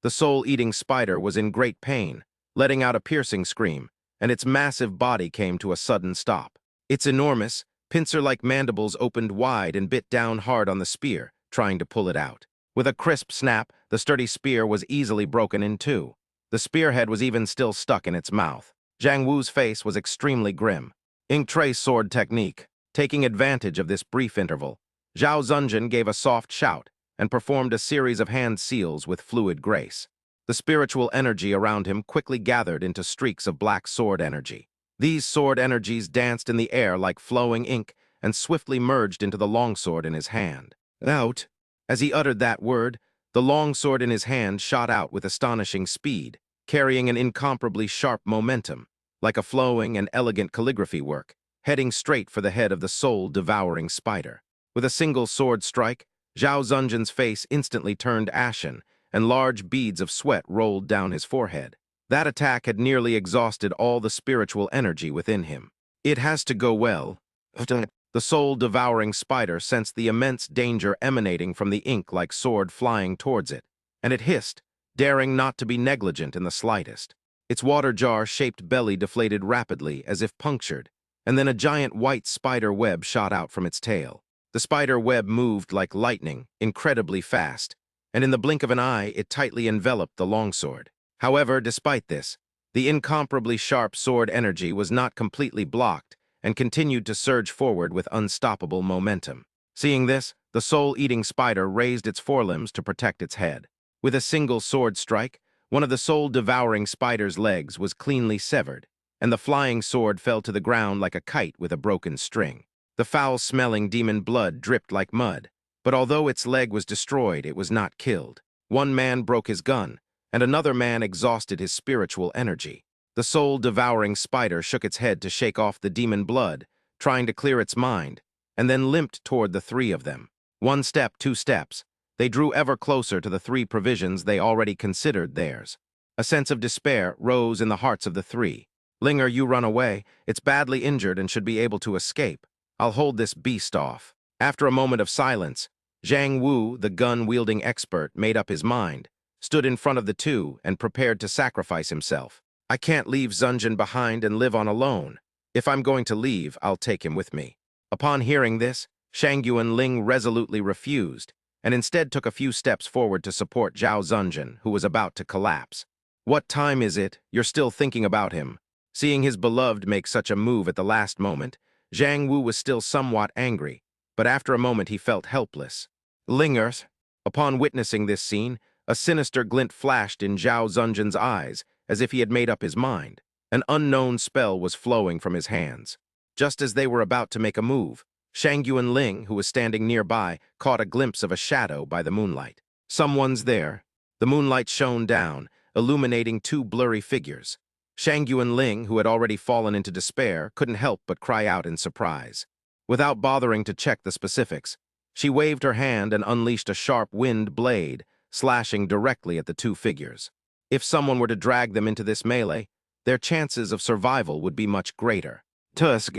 The soul-eating spider was in great pain, letting out a piercing scream, and its massive body came to a sudden stop. Its enormous, pincer-like mandibles opened wide and bit down hard on the spear, trying to pull it out. With a crisp snap, the sturdy spear was easily broken in 2. The spearhead was even still stuck in its mouth. Zhang Wu's face was extremely grim. Ink trace sword technique. Taking advantage of this brief interval, Zhao Zunjin gave a soft shout and performed a series of hand seals with fluid grace. The spiritual energy around him quickly gathered into streaks of black sword energy. These sword energies danced in the air like flowing ink and swiftly merged into the longsword in his hand. Out! As he uttered that word, the longsword in his hand shot out with astonishing speed, carrying an incomparably sharp momentum, like a flowing and elegant calligraphy work, heading straight for the head of the soul-devouring spider. With a single sword strike, Zhao Zunjin's face instantly turned ashen, and large beads of sweat rolled down his forehead. That attack had nearly exhausted all the spiritual energy within him. It has to go well. The soul-devouring spider sensed the immense danger emanating from the ink-like sword flying towards it, and it hissed, daring not to be negligent in the slightest. Its water jar-shaped belly deflated rapidly as if punctured, and then a giant white spider web shot out from its tail. The spider web moved like lightning, incredibly fast, and in the blink of an eye it tightly enveloped the longsword. However, despite this, the incomparably sharp sword energy was not completely blocked and continued to surge forward with unstoppable momentum. Seeing this, the soul-eating spider raised its forelimbs to protect its head. With a single sword strike, one of the soul-devouring spider's legs was cleanly severed, and the flying sword fell to the ground like a kite with a broken string. The foul-smelling demon blood dripped like mud, but although its leg was destroyed, it was not killed. One man broke his gun, and another man exhausted his spiritual energy. The soul-devouring spider shook its head to shake off the demon blood, trying to clear its mind, and then limped toward the three of them. One step, two steps. They drew ever closer to the three provisions they already considered theirs. A sense of despair rose in the hearts of the three. Linger, you run away. It's badly injured and should be able to escape. I'll hold this beast off. After a moment of silence, Zhang Wu, the gun-wielding expert, made up his mind, stood in front of the two, and prepared to sacrifice himself. I can't leave Zunjin behind and live on alone. If I'm going to leave, I'll take him with me. Upon hearing this, Shangyuan Ling resolutely refused, and instead took a few steps forward to support Zhao Zunjin, who was about to collapse. What time is it? You're still thinking about him. Seeing his beloved make such a move at the last moment, Zhang Wu was still somewhat angry, but after a moment he felt helpless. Lingers. Upon witnessing this scene, a sinister glint flashed in Zhao Zunjin's eyes, as if he had made up his mind. An unknown spell was flowing from his hands. Just as they were about to make a move, Shangyuan Ling, who was standing nearby, caught a glimpse of a shadow by the moonlight. Someone's there. The moonlight shone down, illuminating two blurry figures. Shangyuan Ling, who had already fallen into despair, couldn't help but cry out in surprise. Without bothering to check the specifics, she waved her hand and unleashed a sharp wind blade, slashing directly at the two figures. If someone were to drag them into this melee, their chances of survival would be much greater. Tusk!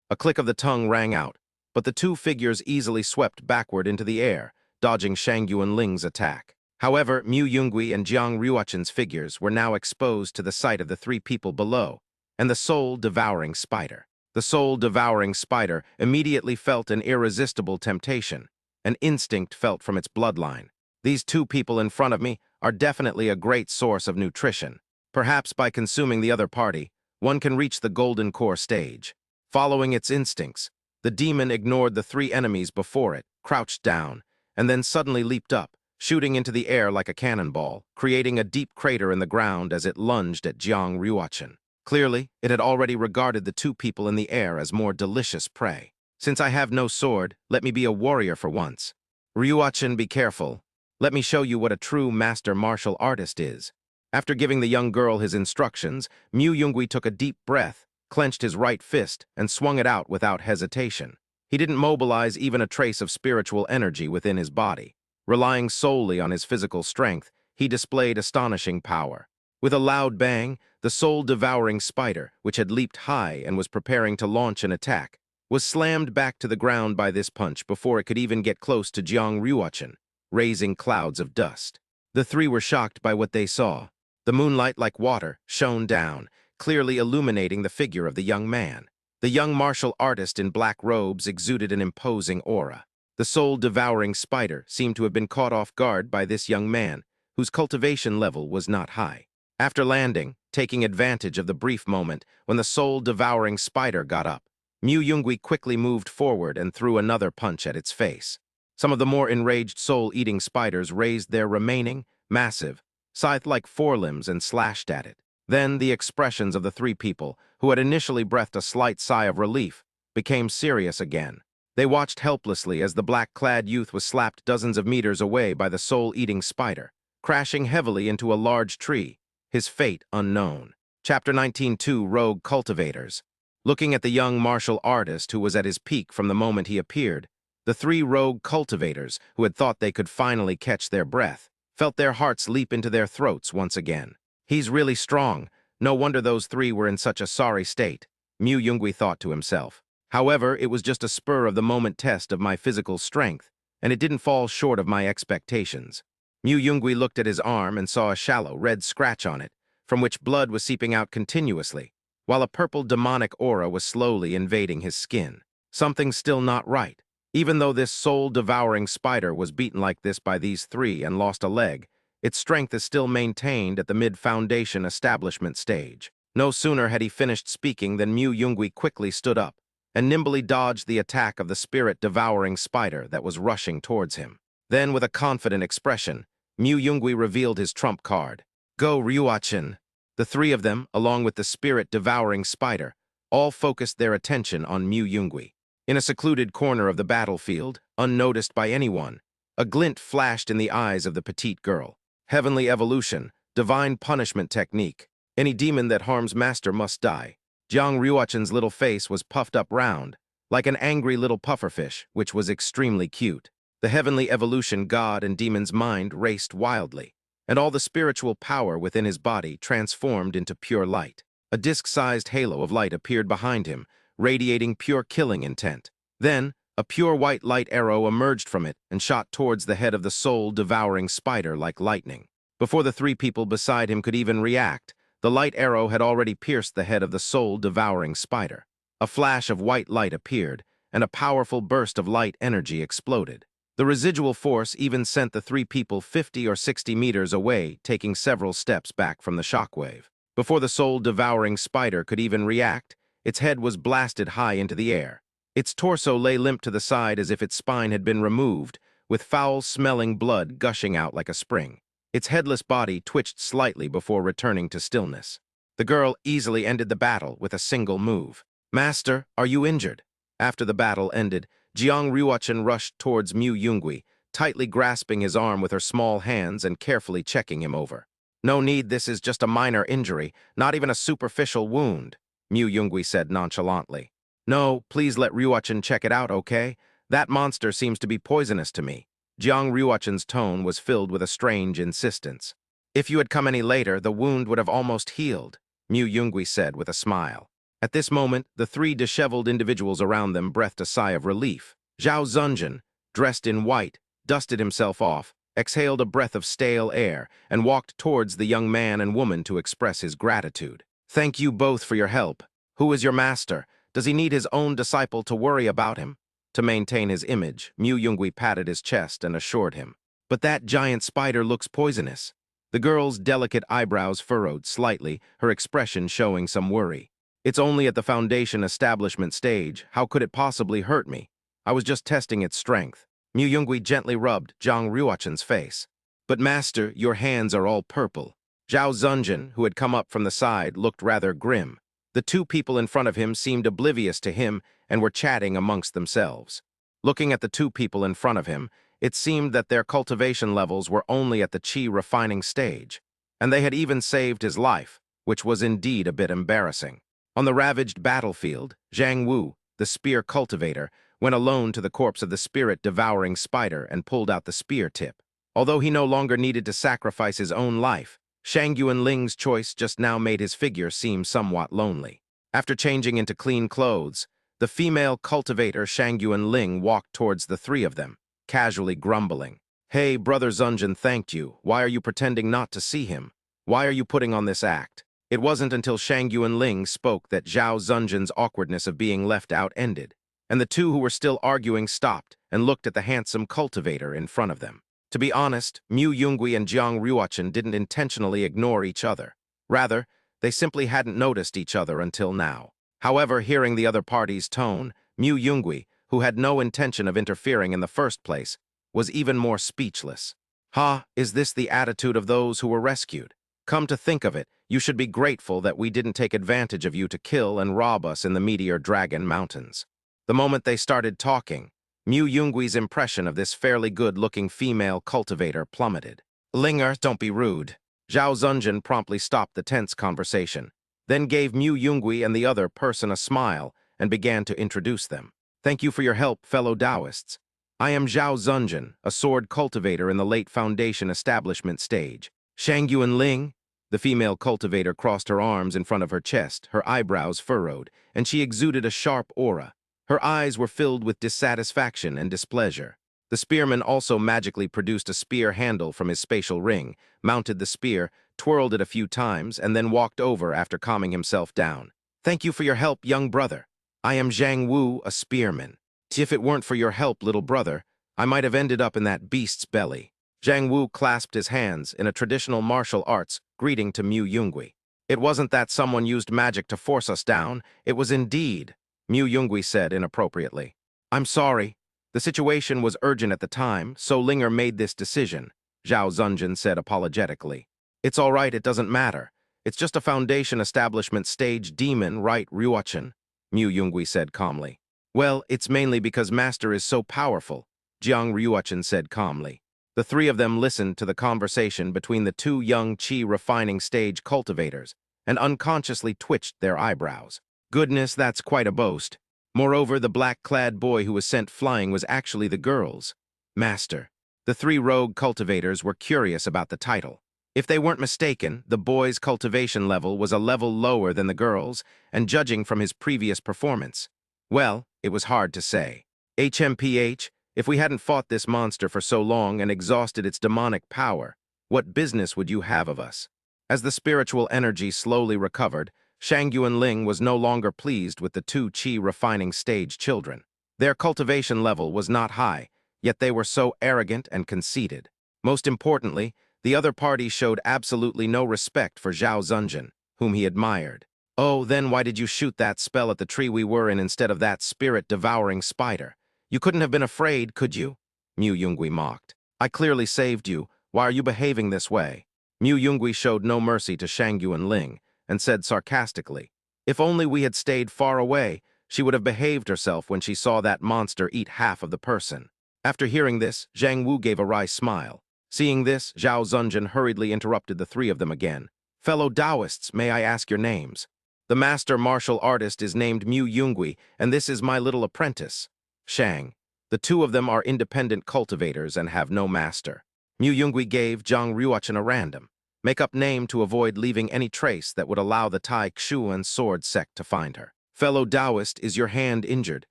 A click of the tongue rang out, but the two figures easily swept backward into the air, dodging Shangyuan Ling's attack. However, Mu Yunggui and Jiang Ruochen's figures were now exposed to the sight of the three people below, and the soul-devouring spider. The soul-devouring spider immediately felt an irresistible temptation, an instinct felt from its bloodline. These two people in front of me are definitely a great source of nutrition. Perhaps by consuming the other party, one can reach the golden core stage. Following its instincts, the demon ignored the three enemies before it, crouched down, and then suddenly leaped up, shooting into the air like a cannonball, creating a deep crater in the ground as it lunged at Jiang Ruochen. Clearly, it had already regarded the two people in the air as more delicious prey. Since I have no sword, let me be a warrior for once. Ruochen, be careful. Let me show you what a true master martial artist is. After giving the young girl his instructions, Mu Yunggui took a deep breath, clenched his right fist, and swung it out without hesitation. He didn't mobilize even a trace of spiritual energy within his body. Relying solely on his physical strength, he displayed astonishing power. With a loud bang, the soul-devouring spider, which had leaped high and was preparing to launch an attack, was slammed back to the ground by this punch before it could even get close to Jiang Ruochen, raising clouds of dust. The three were shocked by what they saw. The moonlight, like water, shone down, clearly illuminating the figure of the young man. The young martial artist in black robes exuded an imposing aura. The soul-devouring spider seemed to have been caught off guard by this young man, whose cultivation level was not high. After landing, taking advantage of the brief moment when the soul-devouring spider got up, Mu Yunggui quickly moved forward and threw another punch at its face. Some of the more enraged soul-eating spiders raised their remaining, massive, scythe-like forelimbs and slashed at it. Then the expressions of the three people, who had initially breathed a slight sigh of relief, became serious again. They watched helplessly as the black-clad youth was slapped dozens of meters away by the soul-eating spider, crashing heavily into a large tree, his fate unknown. Chapter 19:2 Rogue Cultivators. Looking at the young martial artist who was at his peak from the moment he appeared, the three rogue cultivators, who had thought they could finally catch their breath, felt their hearts leap into their throats once again. He's really strong. No wonder those three were in such a sorry state, Mu Yunggui thought to himself. However, it was just a spur-of-the-moment test of my physical strength, and it didn't fall short of my expectations. Mu Yunggui looked at his arm and saw a shallow, red scratch on it, from which blood was seeping out continuously, while a purple demonic aura was slowly invading his skin. Something's still not right. Even though this soul-devouring spider was beaten like this by these three and lost a leg, its strength is still maintained at the mid-foundation establishment stage. No sooner had he finished speaking than Mu Yunggui quickly stood up and nimbly dodged the attack of the spirit-devouring spider that was rushing towards him. Then, with a confident expression, Mu Yunggui revealed his trump card. Go, Ruochen! The three of them, along with the spirit-devouring spider, all focused their attention on Mu Yunggui. In a secluded corner of the battlefield, unnoticed by anyone, a glint flashed in the eyes of the petite girl. Heavenly evolution, divine punishment technique. Any demon that harms master must die. Jiang Ryuachen's little face was puffed up round, like an angry little pufferfish, which was extremely cute. The heavenly evolution god and demon's mind raced wildly, and all the spiritual power within his body transformed into pure light. A disc-sized halo of light appeared behind him, radiating pure killing intent. Then, a pure white light arrow emerged from it and shot towards the head of the soul-devouring spider like lightning. Before the three people beside him could even react, the light arrow had already pierced the head of the soul-devouring spider. A flash of white light appeared, and a powerful burst of light energy exploded. The residual force even sent the three people 50 or 60 meters away, taking several steps back from the shockwave. Before the soul-devouring spider could even react, its head was blasted high into the air. Its torso lay limp to the side as if its spine had been removed, with foul-smelling blood gushing out like a spring. Its headless body twitched slightly before returning to stillness. The girl easily ended the battle with a single move. "Master, are you injured?" After the battle ended, Jiang Ryuachen rushed towards Mu Yungui, tightly grasping his arm with her small hands and carefully checking him over. "No need, this is just a minor injury, not even a superficial wound," Mu Yungui said nonchalantly. "No, please let Ryuachen check it out, okay? That monster seems to be poisonous to me." Jiang Ryuachen's tone was filled with a strange insistence. "If you had come any later, the wound would have almost healed," Mu Yungui said with a smile. At this moment, the three disheveled individuals around them breathed a sigh of relief. Zhao Zunjin, dressed in white, dusted himself off, exhaled a breath of stale air, and walked towards the young man and woman to express his gratitude. "Thank you both for your help. Who is your master? Does he need his own disciple to worry about him?" To maintain his image, Mu Yungui patted his chest and assured him. "But that giant spider looks poisonous." The girl's delicate eyebrows furrowed slightly, her expression showing some worry. "It's only at the foundation establishment stage. How could it possibly hurt me? I was just testing its strength." Mu Yungui gently rubbed Jiang Ryuachen's face. "But master, your hands are all purple." Zhao Zunjin, who had come up from the side, looked rather grim. The two people in front of him seemed oblivious to him and were chatting amongst themselves. Looking at the two people in front of him, it seemed that their cultivation levels were only at the qi refining stage, and they had even saved his life, which was indeed a bit embarrassing. On the ravaged battlefield, Zhang Wu, the spear cultivator, went alone to the corpse of the spirit-devouring spider and pulled out the spear tip. Although he no longer needed to sacrifice his own life, Shang Yuanling's choice just now made his figure seem somewhat lonely. After changing into clean clothes, the female cultivator Shang Yuanling walked towards the three of them, casually grumbling. "Hey, Brother Zunjin thanked you. Why are you pretending not to see him? Why are you putting on this act?" It wasn't until Shang Yuanling spoke that Zhao Zunjin's awkwardness of being left out ended, and the two who were still arguing stopped and looked at the handsome cultivator in front of them. To be honest, Mu Yungui and Jiang Ryuachen didn't intentionally ignore each other. Rather, they simply hadn't noticed each other until now. However, hearing the other party's tone, Mu Yungui, who had no intention of interfering in the first place, was even more speechless. "Ha, is this the attitude of those who were rescued? Come to think of it, you should be grateful that we didn't take advantage of you to kill and rob us in the Meteor Dragon Mountains." The moment they started talking, Mu Yungui's impression of this fairly good-looking female cultivator plummeted. "Linger, don't be rude." Zhao Zunjin promptly stopped the tense conversation, then gave Mu Yungui and the other person a smile and began to introduce them. "Thank you for your help, fellow Taoists. I am Zhao Zunjin, a sword cultivator in the late foundation establishment stage. Shang Yuanling." The female cultivator crossed her arms in front of her chest, her eyebrows furrowed, and she exuded a sharp aura. Her eyes were filled with dissatisfaction and displeasure. The spearman also magically produced a spear handle from his spatial ring, mounted the spear, twirled it a few times, and then walked over after calming himself down. "Thank you for your help, young brother. I am Zhang Wu, a spearman. If it weren't for your help, little brother, I might have ended up in that beast's belly." Zhang Wu clasped his hands in a traditional martial arts greeting to Mu Yungui. "It wasn't that someone used magic to force us down, it was indeed," Mu Yungui said inappropriately. "I'm sorry. The situation was urgent at the time, so Linger made this decision," Zhao Zunjin said apologetically. "It's all right, it doesn't matter. It's just a foundation establishment stage demon, right, Ryuachen?" Mu Yungui said calmly. Well, it's mainly because Master is so powerful, Jiang Ryuchen said calmly. The three of them listened to the conversation between the two young Qi refining stage cultivators and unconsciously twitched their eyebrows. Goodness, that's quite a boast. Moreover, the black-clad boy who was sent flying was actually the girl's master. The three rogue cultivators were curious about the title. If they weren't mistaken, the boy's cultivation level was a level lower than the girl's, and judging from his previous performance, well, it was hard to say. HMPH, if we hadn't fought this monster for so long and exhausted its demonic power, what business would you have of us? As the spiritual energy slowly recovered, Shang Yuanling was no longer pleased with the two Qi refining stage children. Their cultivation level was not high, yet they were so arrogant and conceited. Most importantly, the other party showed absolutely no respect for Zhao Zunjin, whom he admired. Oh, then why did you shoot that spell at the tree we were in instead of that spirit-devouring spider? You couldn't have been afraid, could you? Mu Yungui mocked. I clearly saved you. Why are you behaving this way? Mu Yungui showed no mercy to Shang Yuanling and said sarcastically, if only we had stayed far away, she would have behaved herself when she saw that monster eat half of the person. After hearing this, Zhang Wu gave a wry smile. Seeing this, Zhao Zunjin hurriedly interrupted the three of them again. Fellow Taoists, may I ask your names? The master martial artist is named Mu Yungui, and this is my little apprentice, Shang. The two of them are independent cultivators and have no master. Mu Yungui gave Jiang Ryuchen a random, make-up name to avoid leaving any trace that would allow the Tai Xuan sword sect to find her. Fellow Taoist, is your hand injured?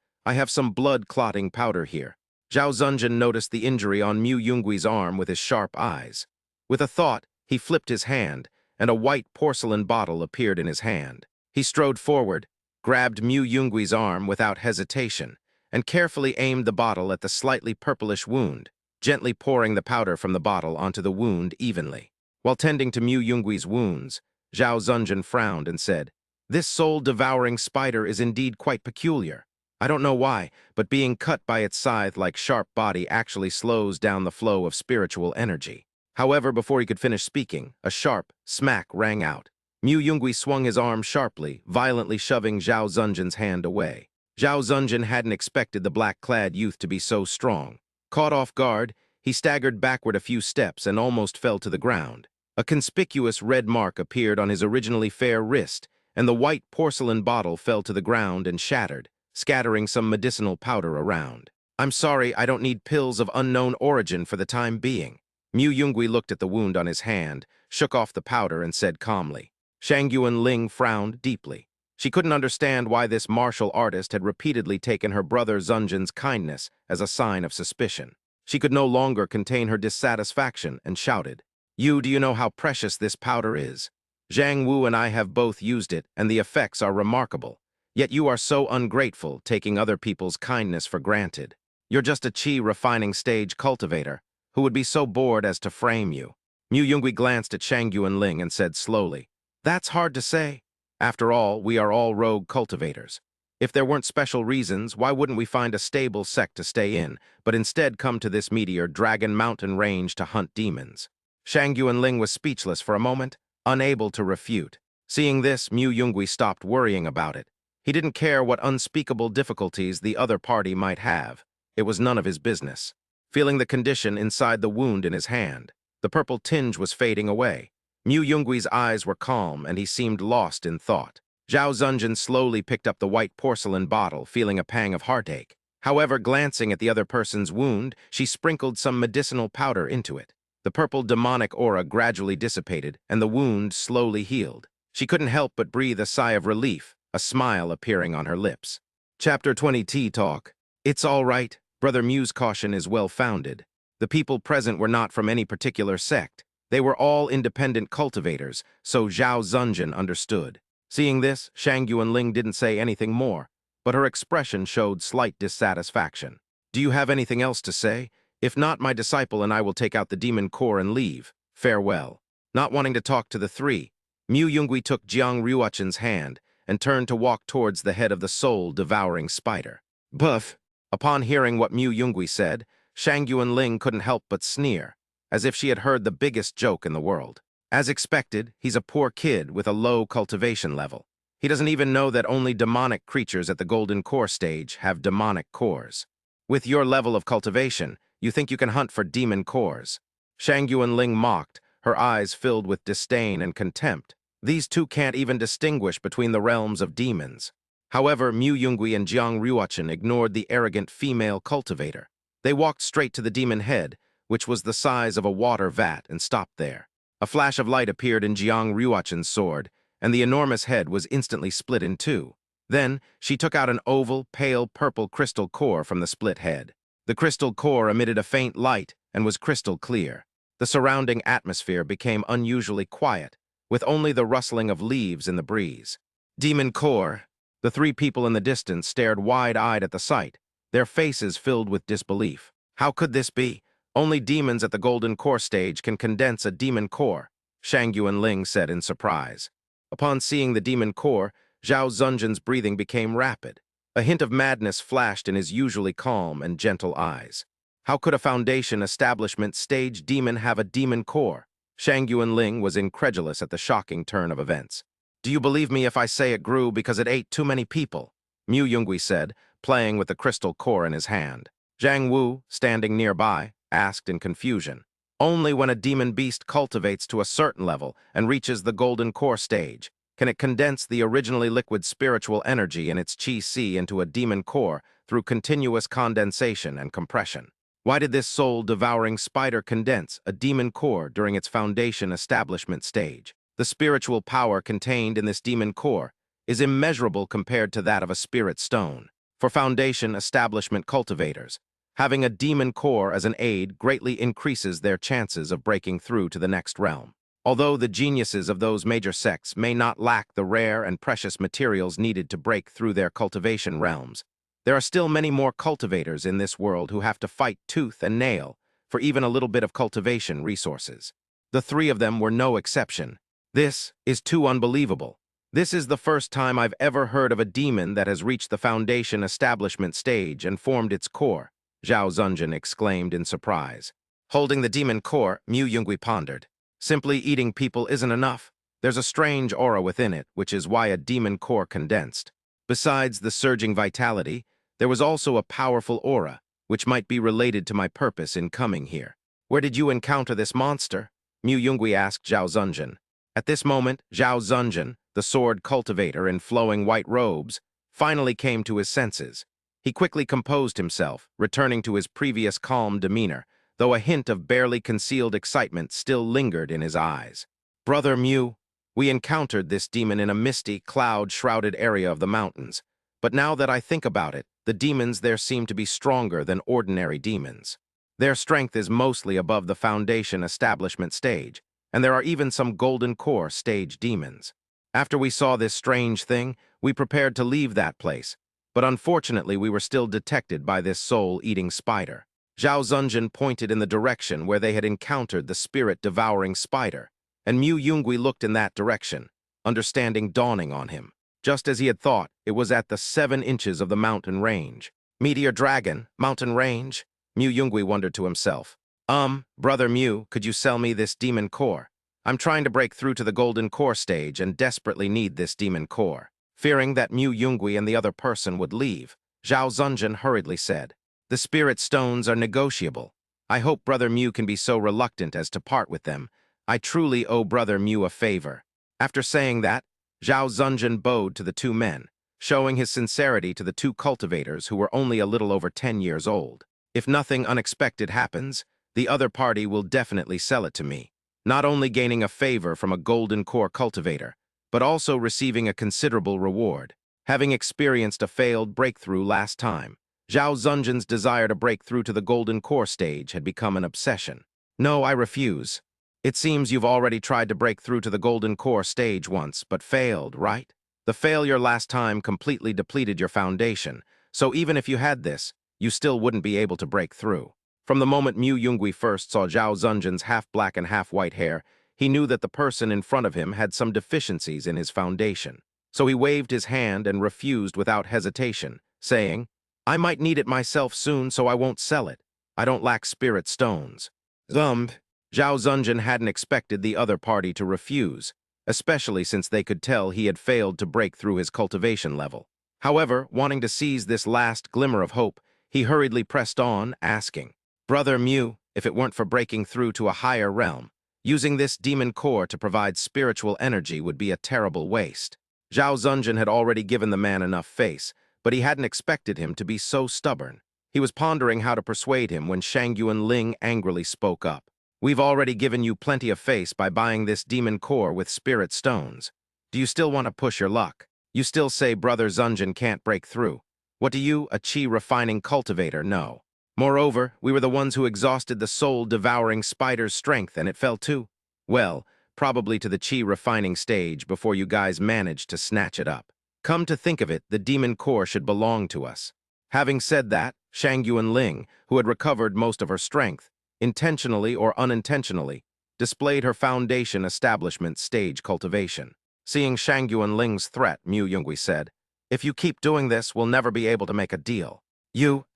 I have some blood-clotting powder here. Zhao Zunjin noticed the injury on Mu Yungui's arm with his sharp eyes. With a thought, he flipped his hand, and a white porcelain bottle appeared in his hand. He strode forward, grabbed Mu Yungui's arm without hesitation, and carefully aimed the bottle at the slightly purplish wound, gently pouring the powder from the bottle onto the wound evenly. While tending to Mu Yungui's wounds, Zhao Zunjin frowned and said, this soul-devouring spider is indeed quite peculiar. I don't know why, but being cut by its scythe-like sharp body actually slows down the flow of spiritual energy. However, before he could finish speaking, a sharp smack rang out. Mu Yungui swung his arm sharply, violently shoving Zhao Zunjin's hand away. Zhao Zunjin hadn't expected the black-clad youth to be so strong. Caught off guard, he staggered backward a few steps and almost fell to the ground. A conspicuous red mark appeared on his originally fair wrist, and the white porcelain bottle fell to the ground and shattered, scattering some medicinal powder around. I'm sorry, I don't need pills of unknown origin for the time being. Mu Yungui looked at the wound on his hand, shook off the powder, and said calmly. Shang Yuanling frowned deeply. She couldn't understand why this martial artist had repeatedly taken her brother Zunjin's kindness as a sign of suspicion. She could no longer contain her dissatisfaction and shouted, do you know how precious this powder is? Zhang Wu and I have both used it, and the effects are remarkable. Yet you are so ungrateful, taking other people's kindness for granted. You're just a Qi refining stage cultivator, who would be so bored as to frame you. Mu Yungui glanced at Shang Yuanling and said slowly, that's hard to say. After all, we are all rogue cultivators. If there weren't special reasons, why wouldn't we find a stable sect to stay in, but instead come to this meteor Dragon Mountain range to hunt demons? Shang Yuanling was speechless for a moment, unable to refute. Seeing this, Mu Yungui stopped worrying about it. He didn't care what unspeakable difficulties the other party might have. It was none of his business. Feeling the condition inside the wound in his hand, the purple tinge was fading away. Mu Yungui's eyes were calm, and he seemed lost in thought. Zhao Zunjin slowly picked up the white porcelain bottle, feeling a pang of heartache. However, glancing at the other person's wound, she sprinkled some medicinal powder into it. The purple demonic aura gradually dissipated, and the wound slowly healed. She couldn't help but breathe a sigh of relief, a smile appearing on her lips. Chapter 20 Tea Talk. It's all right. Brother Mu's caution is well-founded. The people present were not from any particular sect. They were all independent cultivators, so Zhao Zunjin understood. Seeing this, Shang Yuanling didn't say anything more, but her expression showed slight dissatisfaction. Do you have anything else to say? If not, my disciple and I will take out the demon core and leave. Farewell. Not wanting to talk to the three, Mu Yungui took Jiang Ryuchen's hand and turned to walk towards the head of the soul-devouring spider. Buff! Upon hearing what Mu Yungui said, Shang Yuanling couldn't help but sneer, as if she had heard the biggest joke in the world. As expected, he's a poor kid with a low cultivation level. He doesn't even know that only demonic creatures at the Golden Core stage have demonic cores. With your level of cultivation, you think you can hunt for demon cores. Shang Yuanling mocked, her eyes filled with disdain and contempt. These two can't even distinguish between the realms of demons. However, Mu Yungui and Jiang Ruochen ignored the arrogant female cultivator. They walked straight to the demon head, which was the size of a water vat, and stopped there. A flash of light appeared in Jiang Ruochen's sword, and the enormous head was instantly split in two. Then, she took out an oval, pale purple crystal core from the split head. The crystal core emitted a faint light and was crystal clear. The surrounding atmosphere became unusually quiet, with only the rustling of leaves in the breeze. Demon core. The three people in the distance stared wide-eyed at the sight, their faces filled with disbelief. How could this be? Only demons at the Golden Core stage can condense a demon core, Shang Yuanling said in surprise. Upon seeing the demon core, Zhao Zunjin's breathing became rapid. A hint of madness flashed in his usually calm and gentle eyes. How could a Foundation establishment stage demon have a demon core? Shang Yuanling was incredulous at the shocking turn of events. Do you believe me if I say it grew because it ate too many people? Mu Yungui said, playing with the crystal core in his hand. Zhang Wu, standing nearby, asked in confusion. Only when a demon beast cultivates to a certain level and reaches the Golden Core stage can it condense the originally liquid spiritual energy in its Qi into a demon core through continuous condensation and compression. Why did this soul-devouring spider condense a demon core during its Foundation establishment stage? The spiritual power contained in this demon core is immeasurable compared to that of a spirit stone. For Foundation establishment cultivators, having a demon core as an aid greatly increases their chances of breaking through to the next realm. Although the geniuses of those major sects may not lack the rare and precious materials needed to break through their cultivation realms, there are still many more cultivators in this world who have to fight tooth and nail for even a little bit of cultivation resources. The three of them were no exception. This is too unbelievable. This is the first time I've ever heard of a demon that has reached the Foundation establishment stage and formed its core, Zhao Zunjin exclaimed in surprise. Holding the demon core, Mu Yungui pondered. Simply eating people isn't enough. There's a strange aura within it, which is why a demon core condensed. Besides the surging vitality, there was also a powerful aura, which might be related to my purpose in coming here. Where did you encounter this monster? Mu Yungui asked Zhao Zunjin. At this moment, Zhao Zunjin, the sword cultivator in flowing white robes, finally came to his senses. He quickly composed himself, returning to his previous calm demeanor, though a hint of barely concealed excitement still lingered in his eyes. Brother Mu, we encountered this demon in a misty, cloud-shrouded area of the mountains. But now that I think about it, the demons there seem to be stronger than ordinary demons. Their strength is mostly above the Foundation establishment stage, and there are even some Golden Core stage demons. After we saw this strange thing, we prepared to leave that place, but unfortunately we were still detected by this soul-eating spider. Zhao Zunjin pointed in the direction where they had encountered the spirit-devouring spider, and Mu Yungui looked in that direction, understanding dawning on him. Just as he had thought, it was at the 7 inches of the mountain range. Meteor Dragon, mountain range? Mu Yungui wondered to himself. Brother Mu, could you sell me this demon core? I'm trying to break through to the Golden Core stage and desperately need this demon core. Fearing that Mu Yungui and the other person would leave, Zhao Zunjin hurriedly said, The spirit stones are negotiable. I hope Brother Mu can be so reluctant as to part with them. I truly owe Brother Mu a favor. After saying that, Zhao Zunjin bowed to the two men, showing his sincerity to the two cultivators who were only a little over 10 years old. If nothing unexpected happens, the other party will definitely sell it to me, not only gaining a favor from a Golden Core cultivator, but also receiving a considerable reward. Having experienced a failed breakthrough last time, Zhao Zunjin's desire to break through to the Golden Core stage had become an obsession. No, I refuse. It seems you've already tried to break through to the Golden Core stage once, but failed, right? The failure last time completely depleted your foundation, so even if you had this, you still wouldn't be able to break through. From the moment Mu Yungui first saw Zhao Zunjin's half-black and half-white hair, he knew that the person in front of him had some deficiencies in his foundation. So he waved his hand and refused without hesitation, saying, I might need it myself soon, so I won't sell it. I don't lack spirit stones. Zhao Zunjin hadn't expected the other party to refuse, especially since they could tell he had failed to break through his cultivation level. However, wanting to seize this last glimmer of hope, he hurriedly pressed on, asking, "Brother Mew, if it weren't for breaking through to a higher realm, using this demon core to provide spiritual energy would be a terrible waste." Zhao Zunjin had already given the man enough face, but he hadn't expected him to be so stubborn. He was pondering how to persuade him when Shangyuan Ling angrily spoke up. "We've already given you plenty of face by buying this demon core with spirit stones. Do you still want to push your luck? You still say Brother Zunjin can't break through. What do you, a chi-refining cultivator, know? Moreover, we were the ones who exhausted the soul-devouring spider's strength, and it fell too. Well, probably to the chi-refining stage before you guys managed to snatch it up. Come to think of it, the demon core should belong to us." Having said that, Shangyuan Ling, who had recovered most of her strength, intentionally or unintentionally, displayed her foundation establishment stage cultivation. Seeing Shangyuan Ling's threat, Mu Yongui said, "If you keep doing this, we'll never be able to make a deal."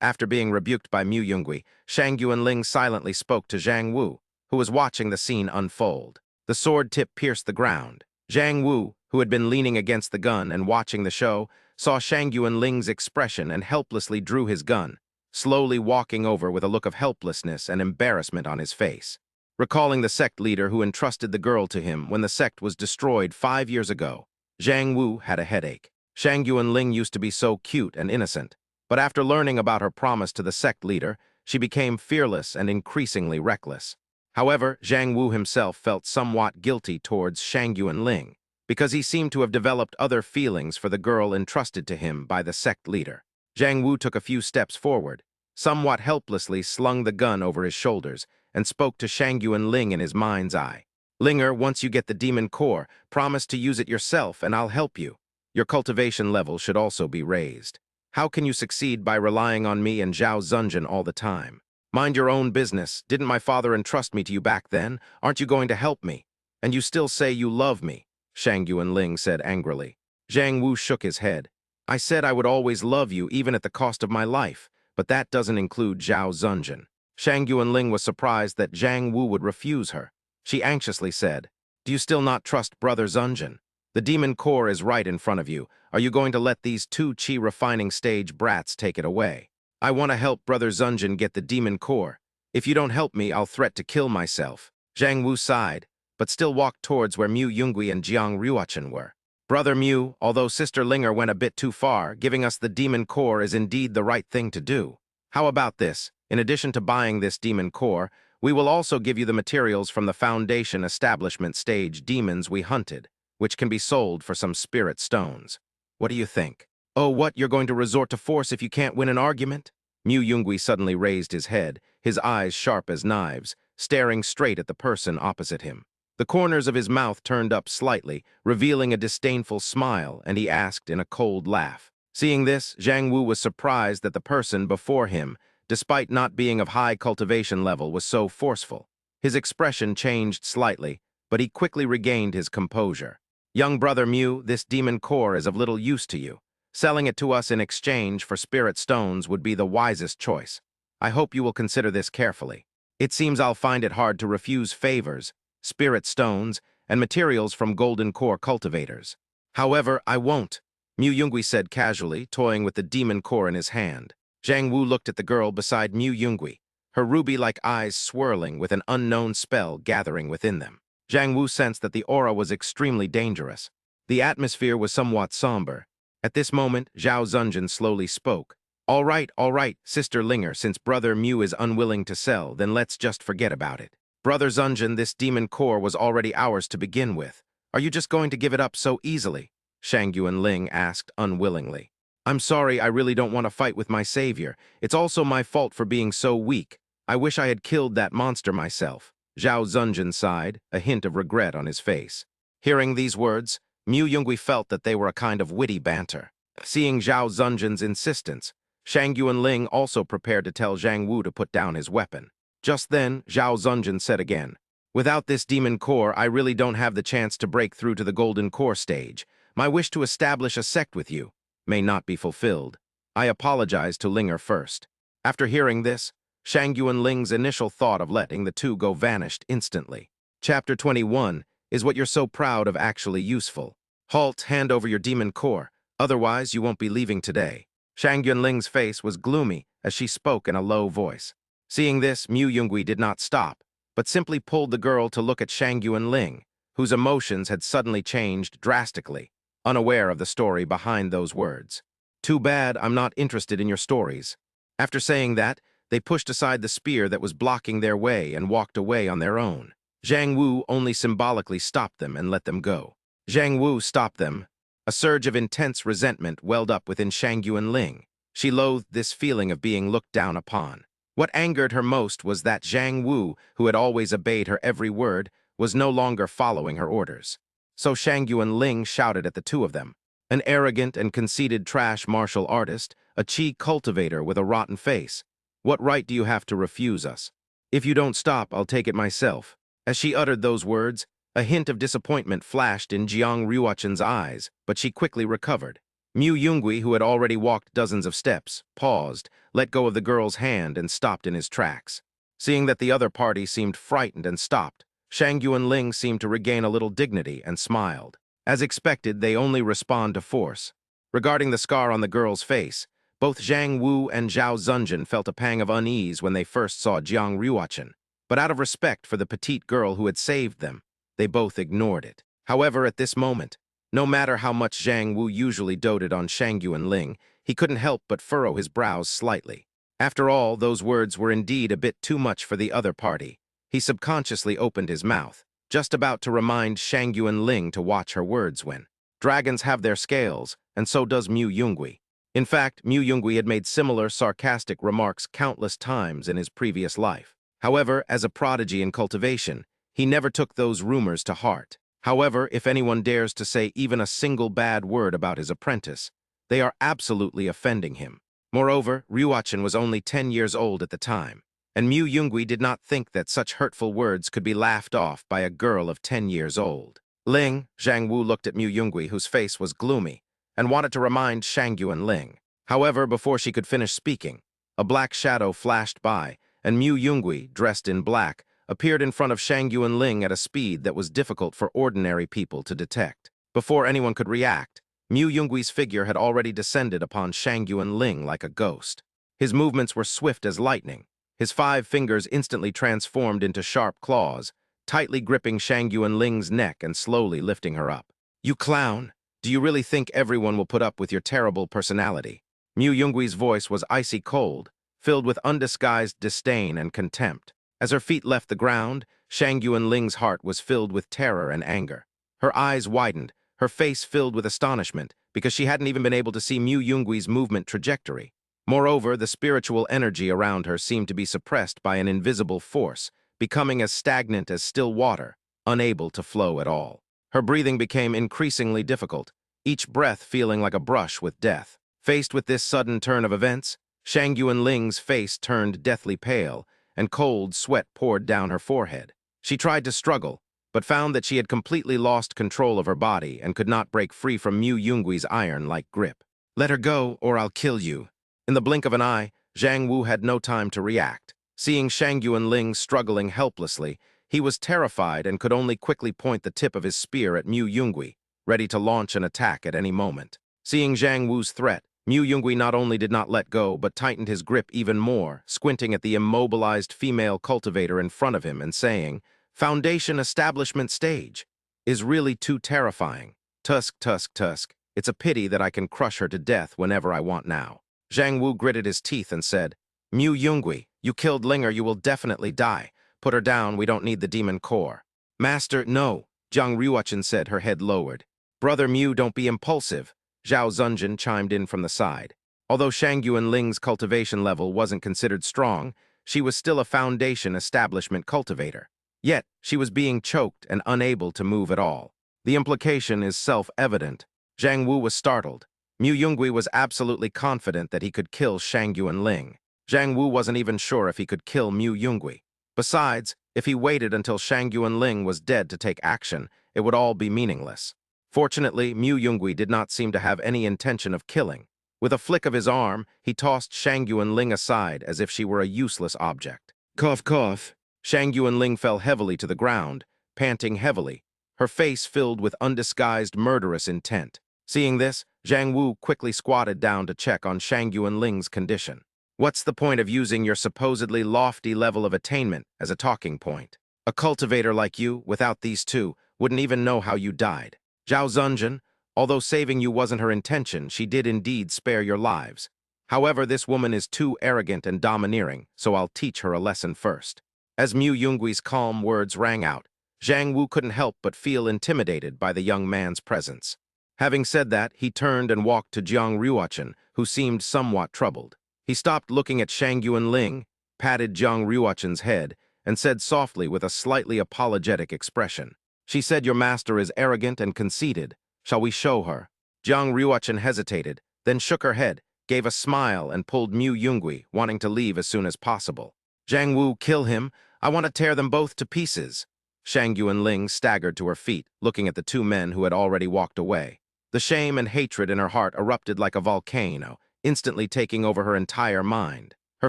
After being rebuked by Mu Yongui, Shangyuan Ling silently spoke to Zhang Wu, who was watching the scene unfold. The sword tip pierced the ground. Zhang Wu, who had been leaning against the gun and watching the show, saw Shangyuan Ling's expression and helplessly drew his gun, slowly walking over with a look of helplessness and embarrassment on his face. Recalling the sect leader who entrusted the girl to him when the sect was destroyed 5 years ago, Zhang Wu had a headache. Shangyuan Ling used to be so cute and innocent, but after learning about her promise to the sect leader, she became fearless and increasingly reckless. However, Zhang Wu himself felt somewhat guilty towards Shangyuan Ling, because he seemed to have developed other feelings for the girl entrusted to him by the sect leader. Zhang Wu took a few steps forward, somewhat helplessly slung the gun over his shoulders, and spoke to Shangyuan Ling in his mind's eye. "Linger, once you get the demon core, promise to use it yourself and I'll help you. Your cultivation level should also be raised. How can you succeed by relying on me and Zhao Zunjin all the time? Mind your own business. Didn't my father entrust me to you back then? Aren't you going to help me? And you still say you love me," Shangyuan Ling said angrily. Zhang Wu shook his head. "I said I would always love you even at the cost of my life, but that doesn't include Zhao Zunjin." Shangyuan Ling was surprised that Zhang Wu would refuse her. She anxiously said, "Do you still not trust Brother Zunjin? The demon core is right in front of you. Are you going to let these two chi-refining stage brats take it away? I want to help Brother Zunjin get the demon core. If you don't help me, I'll threat to kill myself." Zhang Wu sighed, but still walked towards where Mu Yongui and Jiang Ruochen were. "Brother Mu, although Sister Linger went a bit too far, giving us the demon core is indeed the right thing to do. How about this? In addition to buying this demon core, we will also give you the materials from the Foundation establishment stage demons we hunted, which can be sold for some spirit stones. What do you think?" "Oh, what, you're going to resort to force if you can't win an argument?" Mu Yongui suddenly raised his head, his eyes sharp as knives, staring straight at the person opposite him. The corners of his mouth turned up slightly, revealing a disdainful smile, and he asked in a cold laugh. Seeing this, Zhang Wu was surprised that the person before him, despite not being of high cultivation level, was so forceful. His expression changed slightly, but he quickly regained his composure. "Young Brother Mu, this demon core is of little use to you. Selling it to us in exchange for spirit stones would be the wisest choice. I hope you will consider this carefully. It seems I'll find it hard to refuse favors, spirit stones, and materials from golden core cultivators. However, I won't," Mu Yongui said casually, toying with the demon core in his hand. Zhang Wu looked at the girl beside Mu Yongui, her ruby-like eyes swirling with an unknown spell gathering within them. Zhang Wu sensed that the aura was extremely dangerous. The atmosphere was somewhat somber. At this moment, Zhao Zunjin slowly spoke. All right, Sister Linger, since Brother Mu is unwilling to sell, then let's just forget about it. Brother Zunjin, this demon core was already ours to begin with. Are you just going to give it up so easily?" Shangyuan Ling asked unwillingly. "I'm sorry, I really don't want to fight with my savior. It's also my fault for being so weak. I wish I had killed that monster myself." Zhao Zunjin sighed, a hint of regret on his face. Hearing these words, Mu Yongui felt that they were a kind of witty banter. Seeing Zhao Zunjin's insistence, Shangyuan Ling also prepared to tell Zhang Wu to put down his weapon. Just then, Zhao Zunjin said again, "Without this demon core, I really don't have the chance to break through to the golden core stage. My wish to establish a sect with you may not be fulfilled. I apologize to Linger first." After hearing this, Shangyuan Ling's initial thought of letting the two go vanished instantly. Chapter 21, is what you're so proud of actually useful. Halt, hand over your demon core, otherwise you won't be leaving today. Shang Yunling's face was gloomy as she spoke in a low voice. Seeing this, Mu Yungui did not stop, but simply pulled the girl to look at Shang Yunling, whose emotions had suddenly changed drastically, unaware of the story behind those words. Too bad I'm not interested in your stories. After saying that, they pushed aside the spear that was blocking their way and walked away on their own. Zhang Wu only symbolically stopped them and let them go. Zhang Wu stopped them. A surge of intense resentment welled up within Shang Yunling. She loathed this feeling of being looked down upon. What angered her most was that Zhang Wu, who had always obeyed her every word, was no longer following her orders. So Shang Yunling shouted at the two of them. An arrogant and conceited trash martial artist, a chi cultivator with a rotten face. What right do you have to refuse us? If you don't stop, I'll take it myself. As she uttered those words, a hint of disappointment flashed in Jiang Ruochen's eyes, but she quickly recovered. Mu Yungui, who had already walked dozens of steps, paused, let go of the girl's hand, and stopped in his tracks. Seeing that the other party seemed frightened and stopped, Shang Yunling seemed to regain a little dignity and smiled. As expected, they only respond to force. Regarding the scar on the girl's face, both Zhang Wu and Zhao Zunjin felt a pang of unease when they first saw Jiang Ruochen, but out of respect for the petite girl who had saved them, they both ignored it. However, at this moment, no matter how much Zhang Wu usually doted on Shang Yunling, he couldn't help but furrow his brows slightly. After all, those words were indeed a bit too much for the other party. He subconsciously opened his mouth, just about to remind Shang Yunling to watch her words when dragons have their scales, and so does Mu Yungui. In fact, Mu Yungui had made similar sarcastic remarks countless times in his previous life. However, as a prodigy in cultivation, he never took those rumors to heart. However, if anyone dares to say even a single bad word about his apprentice, they are absolutely offending him. Moreover, Ruochen was only 10 years old at the time, and Mu Yungui did not think that such hurtful words could be laughed off by a girl of 10 years old. Ling, Zhang Wu looked at Mu Yungui, whose face was gloomy, and wanted to remind Shang Yunling. However, before she could finish speaking, a black shadow flashed by, and Mu Yungui, dressed in black, appeared in front of Shang Yunling at a speed that was difficult for ordinary people to detect. Before anyone could react, Mu Yungui's figure had already descended upon Shang Yunling like a ghost. His movements were swift as lightning. His 5 fingers instantly transformed into sharp claws, tightly gripping Shang Yunling's neck and slowly lifting her up. "You clown! Do you really think everyone will put up with your terrible personality?" Mu Yungui's voice was icy cold, filled with undisguised disdain and contempt. As her feet left the ground, Shang Yunling's heart was filled with terror and anger. Her eyes widened, her face filled with astonishment, because she hadn't even been able to see Mu Yungui's movement trajectory. Moreover, the spiritual energy around her seemed to be suppressed by an invisible force, becoming as stagnant as still water, unable to flow at all. Her breathing became increasingly difficult, each breath feeling like a brush with death. Faced with this sudden turn of events, Shang Yunling's face turned deathly pale, and cold sweat poured down her forehead. She tried to struggle, but found that she had completely lost control of her body and could not break free from Mu Yungui's iron-like grip. "Let her go, or I'll kill you." In the blink of an eye, Zhang Wu had no time to react. Seeing Shang Yunling struggling helplessly, he was terrified and could only quickly point the tip of his spear at Mu Yungui, ready to launch an attack at any moment. Seeing Zhang Wu's threat, Mu Yungui not only did not let go, but tightened his grip even more, squinting at the immobilized female cultivator in front of him and saying, "Foundation establishment stage is really too terrifying. Tusk, tusk, tusk. It's a pity that I can crush her to death whenever I want now." Zhang Wu gritted his teeth and said, "Mu Yungui, you killed Linger, you will definitely die. Put her down, we don't need the demon core." "Master, no," Jiang Ruochen said, her head lowered. "Brother Mu, don't be impulsive," Zhao Zunjin chimed in from the side. Although Shang Yunling's cultivation level wasn't considered strong, she was still a foundation establishment cultivator. Yet, she was being choked and unable to move at all. The implication is self-evident. Zhang Wu was startled. Mu Yungui was absolutely confident that he could kill Shang Yunling. Zhang Wu wasn't even sure if he could kill Mu Yungui. Besides, if he waited until Shang Yunling was dead to take action, it would all be meaningless. Fortunately, Mu Yungui did not seem to have any intention of killing. With a flick of his arm, he tossed Shang Yunling aside as if she were a useless object. Cough, cough. Shang Yunling fell heavily to the ground, panting heavily, her face filled with undisguised murderous intent. Seeing this, Zhang Wu quickly squatted down to check on Shang Yuanling's condition. What's the point of using your supposedly lofty level of attainment as a talking point? A cultivator like you, without these two, wouldn't even know how you died. Zhao Zunjun, although saving you wasn't her intention, she did indeed spare your lives. However, this woman is too arrogant and domineering, so I'll teach her a lesson first. As Mu Yungui's calm words rang out, Zhang Wu couldn't help but feel intimidated by the young man's presence. Having said that, he turned and walked to Jiang Ruochen, who seemed somewhat troubled. He stopped looking at Shang Yuanling, patted Jiang Ruochen's head, and said softly with a slightly apologetic expression, "She said your master is arrogant and conceited. Shall we show her?" Jiang Ruochen hesitated, then shook her head, gave a smile, and pulled Mu Yungui, wanting to leave as soon as possible. "Zhang Wu, kill him. I want to tear them both to pieces." Shang Yuanling staggered to her feet, looking at the two men who had already walked away. The shame and hatred in her heart erupted like a volcano, instantly taking over her entire mind. Her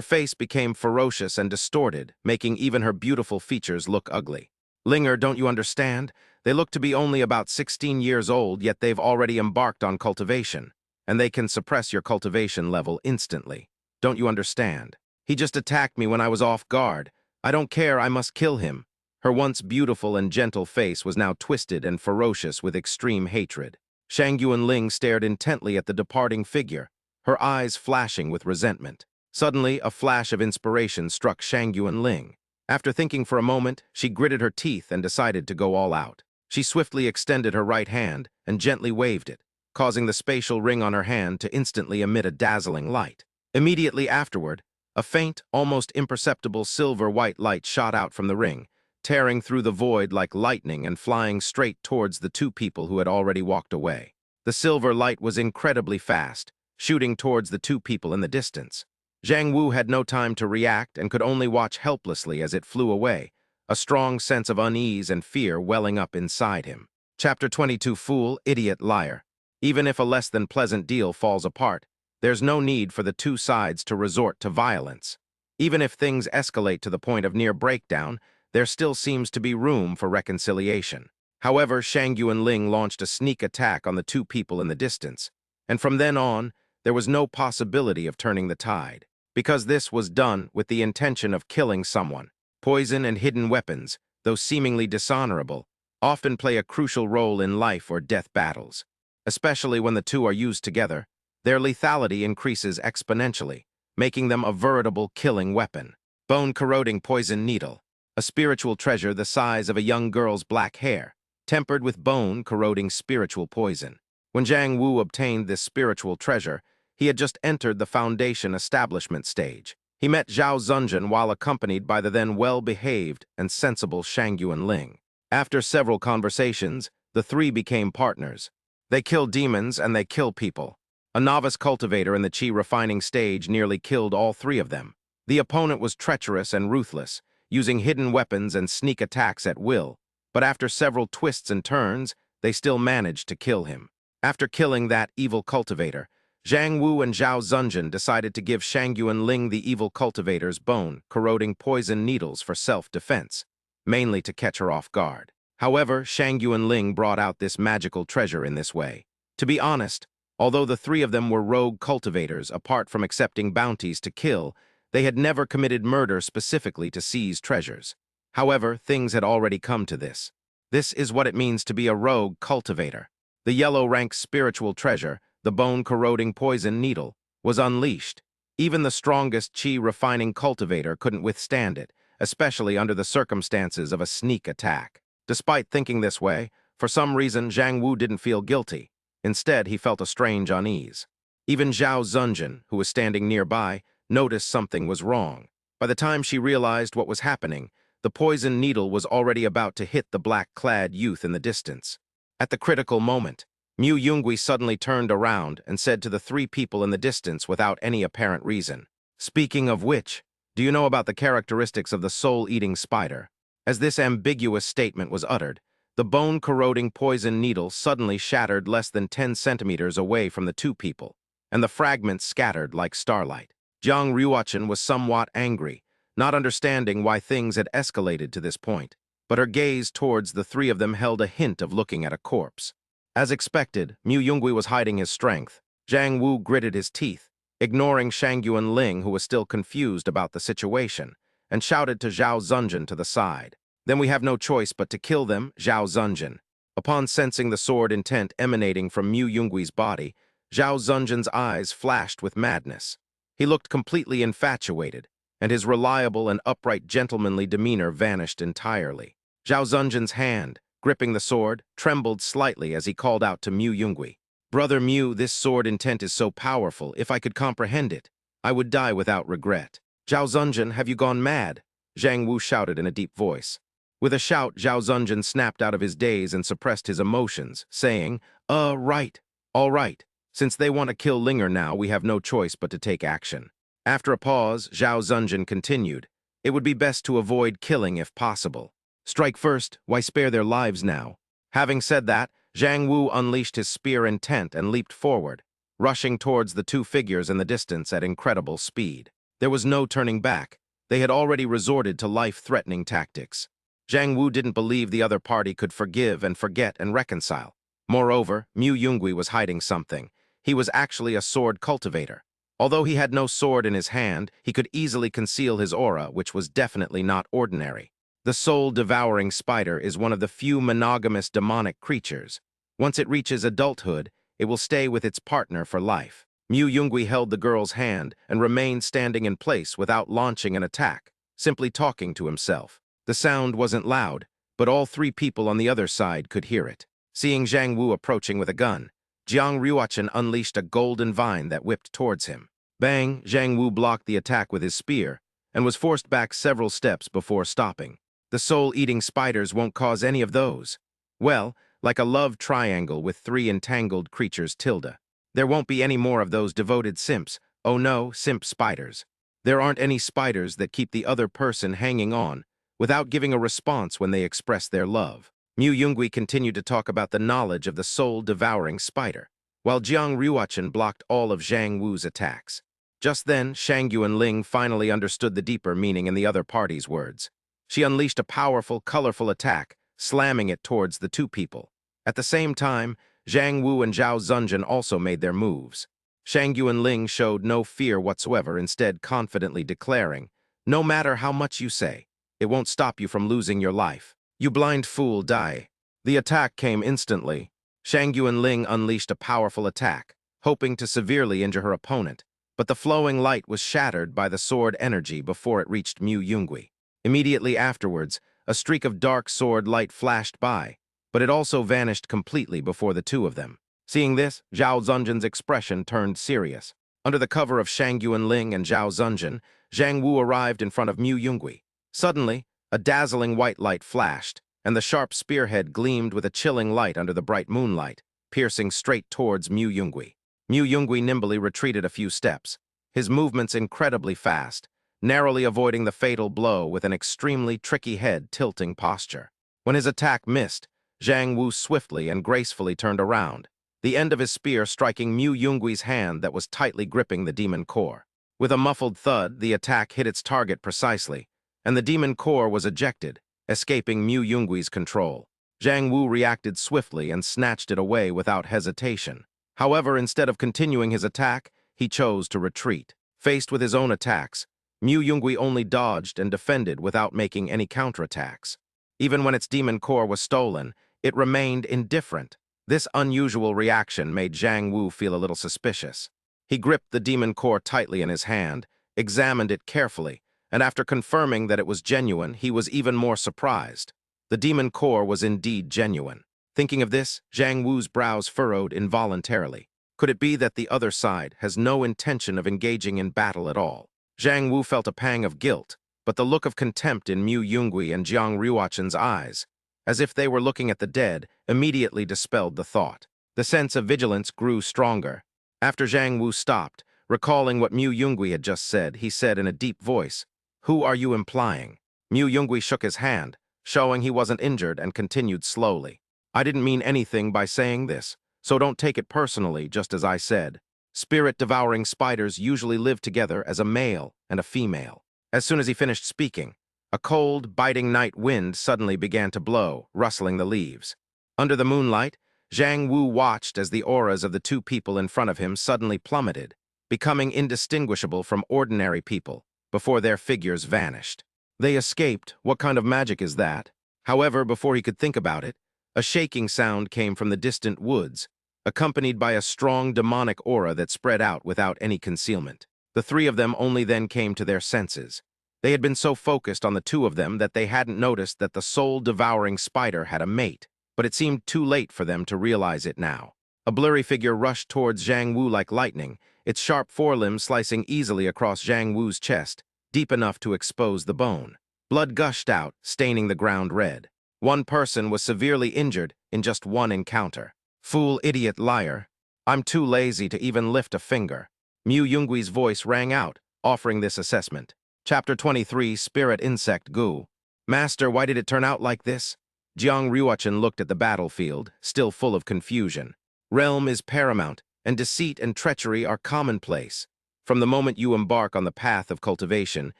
face became ferocious and distorted, making even her beautiful features look ugly. "Linger, don't you understand? They look to be only about 16 years old, yet they've already embarked on cultivation, and they can suppress your cultivation level instantly. Don't you understand? He just attacked me when I was off guard. I don't care, I must kill him." Her once beautiful and gentle face was now twisted and ferocious with extreme hatred. Shang Yuanling stared intently at the departing figure, her eyes flashing with resentment. Suddenly, a flash of inspiration struck Shang Yuanling. After thinking for a moment, she gritted her teeth and decided to go all out. She swiftly extended her right hand and gently waved it, causing the spatial ring on her hand to instantly emit a dazzling light. Immediately afterward, a faint, almost imperceptible silver-white light shot out from the ring, tearing through the void like lightning and flying straight towards the two people who had already walked away. The silver light was incredibly fast, shooting towards the two people in the distance. Zhang Wu had no time to react and could only watch helplessly as it flew away, a strong sense of unease and fear welling up inside him. Chapter 22. Fool, idiot, liar. Even if a less than pleasant deal falls apart, there's no need for the two sides to resort to violence. Even if things escalate to the point of near breakdown, there still seems to be room for reconciliation. However, Shang Yuanling launched a sneak attack on the two people in the distance, and from then on, there was no possibility of turning the tide, because this was done with the intention of killing someone. Poison and hidden weapons, though seemingly dishonorable, often play a crucial role in life or death battles. Especially when the two are used together, their lethality increases exponentially, making them a veritable killing weapon. Bone-corroding poison needle. A spiritual treasure the size of a young girl's black hair, tempered with bone-corroding spiritual poison. When Zhang Wu obtained this spiritual treasure, he had just entered the foundation establishment stage. He met Zhao Zunjun while accompanied by the then well-behaved and sensible Shang Yuanling. After several conversations, the three became partners. They kill demons and they kill people. A novice cultivator in the qi refining stage nearly killed all three of them. The opponent was treacherous and ruthless, using hidden weapons and sneak attacks at will, but after several twists and turns, they still managed to kill him. After killing that evil cultivator, Zhang Wu and Zhao Zunjun decided to give Shang Yuanling the evil cultivator's bone-corroding poison needles for self-defense, mainly to catch her off guard. However, Shang Yuanling brought out this magical treasure in this way. To be honest, although the three of them were rogue cultivators, apart from accepting bounties to kill, they had never committed murder specifically to seize treasures. However, things had already come to this. This is what it means to be a rogue cultivator. The yellow-rank spiritual treasure, the bone-corroding poison needle, was unleashed. Even the strongest qi-refining cultivator couldn't withstand it, especially under the circumstances of a sneak attack. Despite thinking this way, for some reason Zhang Wu didn't feel guilty. Instead, he felt a strange unease. Even Zhao Zunjun, who was standing nearby, noticed something was wrong. By the time she realized what was happening, the poison needle was already about to hit the black-clad youth in the distance. At the critical moment, Mu Yungui suddenly turned around and said to the three people in the distance without any apparent reason, "Speaking of which, do you know about the characteristics of the soul-eating spider?" As this ambiguous statement was uttered, the bone-corroding poison needle suddenly shattered less than 10 centimeters away from the two people, and the fragments scattered like starlight. Jiang Ruochen was somewhat angry, not understanding why things had escalated to this point. but her gaze towards the three of them held a hint of looking at a corpse. As expected, Mu Yongui was hiding his strength. Zhang Wu gritted his teeth, ignoring Shangyuan Ling, who was still confused about the situation, and shouted to Zhao Zunjin to the side. Then we have no choice but to kill them, Zhao Zunjin. Upon sensing the sword intent emanating from Mu Yonggui's body, Zhao Zunjin's eyes flashed with madness. He looked completely infatuated, and his reliable and upright gentlemanly demeanor vanished entirely. Zhao Zunjin's hand, gripping the sword, trembled slightly as he called out to Mu Yongui. "Brother Mu, this sword intent is so powerful, if I could comprehend it, I would die without regret." "Zhao Zunjin, have you gone mad?" Zhang Wu shouted in a deep voice. With a shout, Zhao Zunjin snapped out of his daze and suppressed his emotions, saying, Right. All right. Since they want to kill Linger now, we have no choice but to take action." After a pause, Zhao Zunjin continued, "It would be best to avoid killing if possible. Strike first, why spare their lives now?" Having said that, Zhang Wu unleashed his spear intent and leaped forward, rushing towards the two figures in the distance at incredible speed. There was no turning back. They had already resorted to life-threatening tactics. Zhang Wu didn't believe the other party could forgive and forget and reconcile. Moreover, Mu Yongui was hiding something. He was actually a sword cultivator. Although he had no sword in his hand, he could easily conceal his aura, which was definitely not ordinary. The soul-devouring spider is one of the few monogamous demonic creatures. Once it reaches adulthood, it will stay with its partner for life. Mu Yongui held the girl's hand and remained standing in place without launching an attack, simply talking to himself. The sound wasn't loud, but all three people on the other side could hear it. Seeing Zhang Wu approaching with a gun, Jiang Ruochen unleashed a golden vine that whipped towards him. Bang! Zhang Wu blocked the attack with his spear and was forced back several steps before stopping. The soul-eating spiders won't cause any of those. Well, like a love triangle with three entangled creatures tilde. There won't be any more of those devoted simps. Oh no, simp spiders. There aren't any spiders that keep the other person hanging on without giving a response when they express their love. Mu Yongui continued to talk about the knowledge of the soul-devouring spider, while Jiang Ruochen blocked all of Zhang Wu's attacks. Just then, Shangyuan Ling finally understood the deeper meaning in the other party's words. She unleashed a powerful, colorful attack, slamming it towards the two people. At the same time, Zhang Wu and Zhao Zunjin also made their moves. Shangyuan Ling showed no fear whatsoever, instead confidently declaring, "No matter how much you say, it won't stop you from losing your life. You blind fool, die." The attack came instantly. Shangyuan Ling unleashed a powerful attack, hoping to severely injure her opponent, but the flowing light was shattered by the sword energy before it reached Mu Yongui. Immediately afterwards, a streak of dark sword light flashed by, but it also vanished completely before the two of them. Seeing this, Zhao Zunjin's expression turned serious. Under the cover of Shangyuan Ling and Zhao Zunjin, Zhang Wu arrived in front of Mu Yongui. Suddenly, a dazzling white light flashed, and the sharp spearhead gleamed with a chilling light under the bright moonlight, piercing straight towards Mu Yongui. Mu Yongui nimbly retreated a few steps, his movements incredibly fast, narrowly avoiding the fatal blow with an extremely tricky head-tilting posture. When his attack missed, Zhang Wu swiftly and gracefully turned around, the end of his spear striking Mu Yonggui's hand that was tightly gripping the demon core. With a muffled thud, the attack hit its target precisely, and the demon core was ejected, escaping Mu Yonggui's control. Zhang Wu reacted swiftly and snatched it away without hesitation. However, instead of continuing his attack, he chose to retreat. Faced with his own attacks, Mu Yongui only dodged and defended without making any counterattacks. Even when its demon core was stolen, it remained indifferent. This unusual reaction made Zhang Wu feel a little suspicious. He gripped the demon core tightly in his hand, examined it carefully, and after confirming that it was genuine, he was even more surprised. The demon core was indeed genuine. Thinking of this, Zhang Wu's brows furrowed involuntarily. Could it be that the other side has no intention of engaging in battle at all? Zhang Wu felt a pang of guilt, but the look of contempt in Mu Yongui and Jiang Ruochen's eyes, as if they were looking at the dead, immediately dispelled the thought. The sense of vigilance grew stronger. After Zhang Wu stopped, recalling what Mu Yongui had just said, he said in a deep voice, "Who are you implying?" Mu Yongui shook his hand, showing he wasn't injured, and continued slowly. "I didn't mean anything by saying this, so don't take it personally, just as I said. Spirit-devouring spiders usually live together as a male and a female." As soon as he finished speaking, A cold, biting night wind suddenly began to blow, rustling the leaves. Under the moonlight, Zhang Wu watched as the auras of the two people in front of him suddenly plummeted, becoming indistinguishable from ordinary people, before their figures vanished. They escaped. What kind of magic is that? However, before he could think about it, a shaking sound came from the distant woods, accompanied by a strong demonic aura that spread out without any concealment. The three of them only then came to their senses. They had been so focused on the two of them that they hadn't noticed that the soul-devouring spider had a mate, but it seemed too late for them to realize it now. A blurry figure rushed towards Zhang Wu like lightning, its sharp forelimbs slicing easily across Zhang Wu's chest, deep enough to expose the bone. Blood gushed out, staining the ground red. One person was severely injured in just one encounter. Fool, idiot, liar. I'm too lazy to even lift a finger. Mu Yungui's voice rang out, offering this assessment. Chapter 23, Spirit Insect Gu. Master, why did it turn out like this? Jiang Ryuchen looked at the battlefield, still full of confusion. Realm is paramount, and deceit and treachery are commonplace. From the moment you embark on the path of cultivation,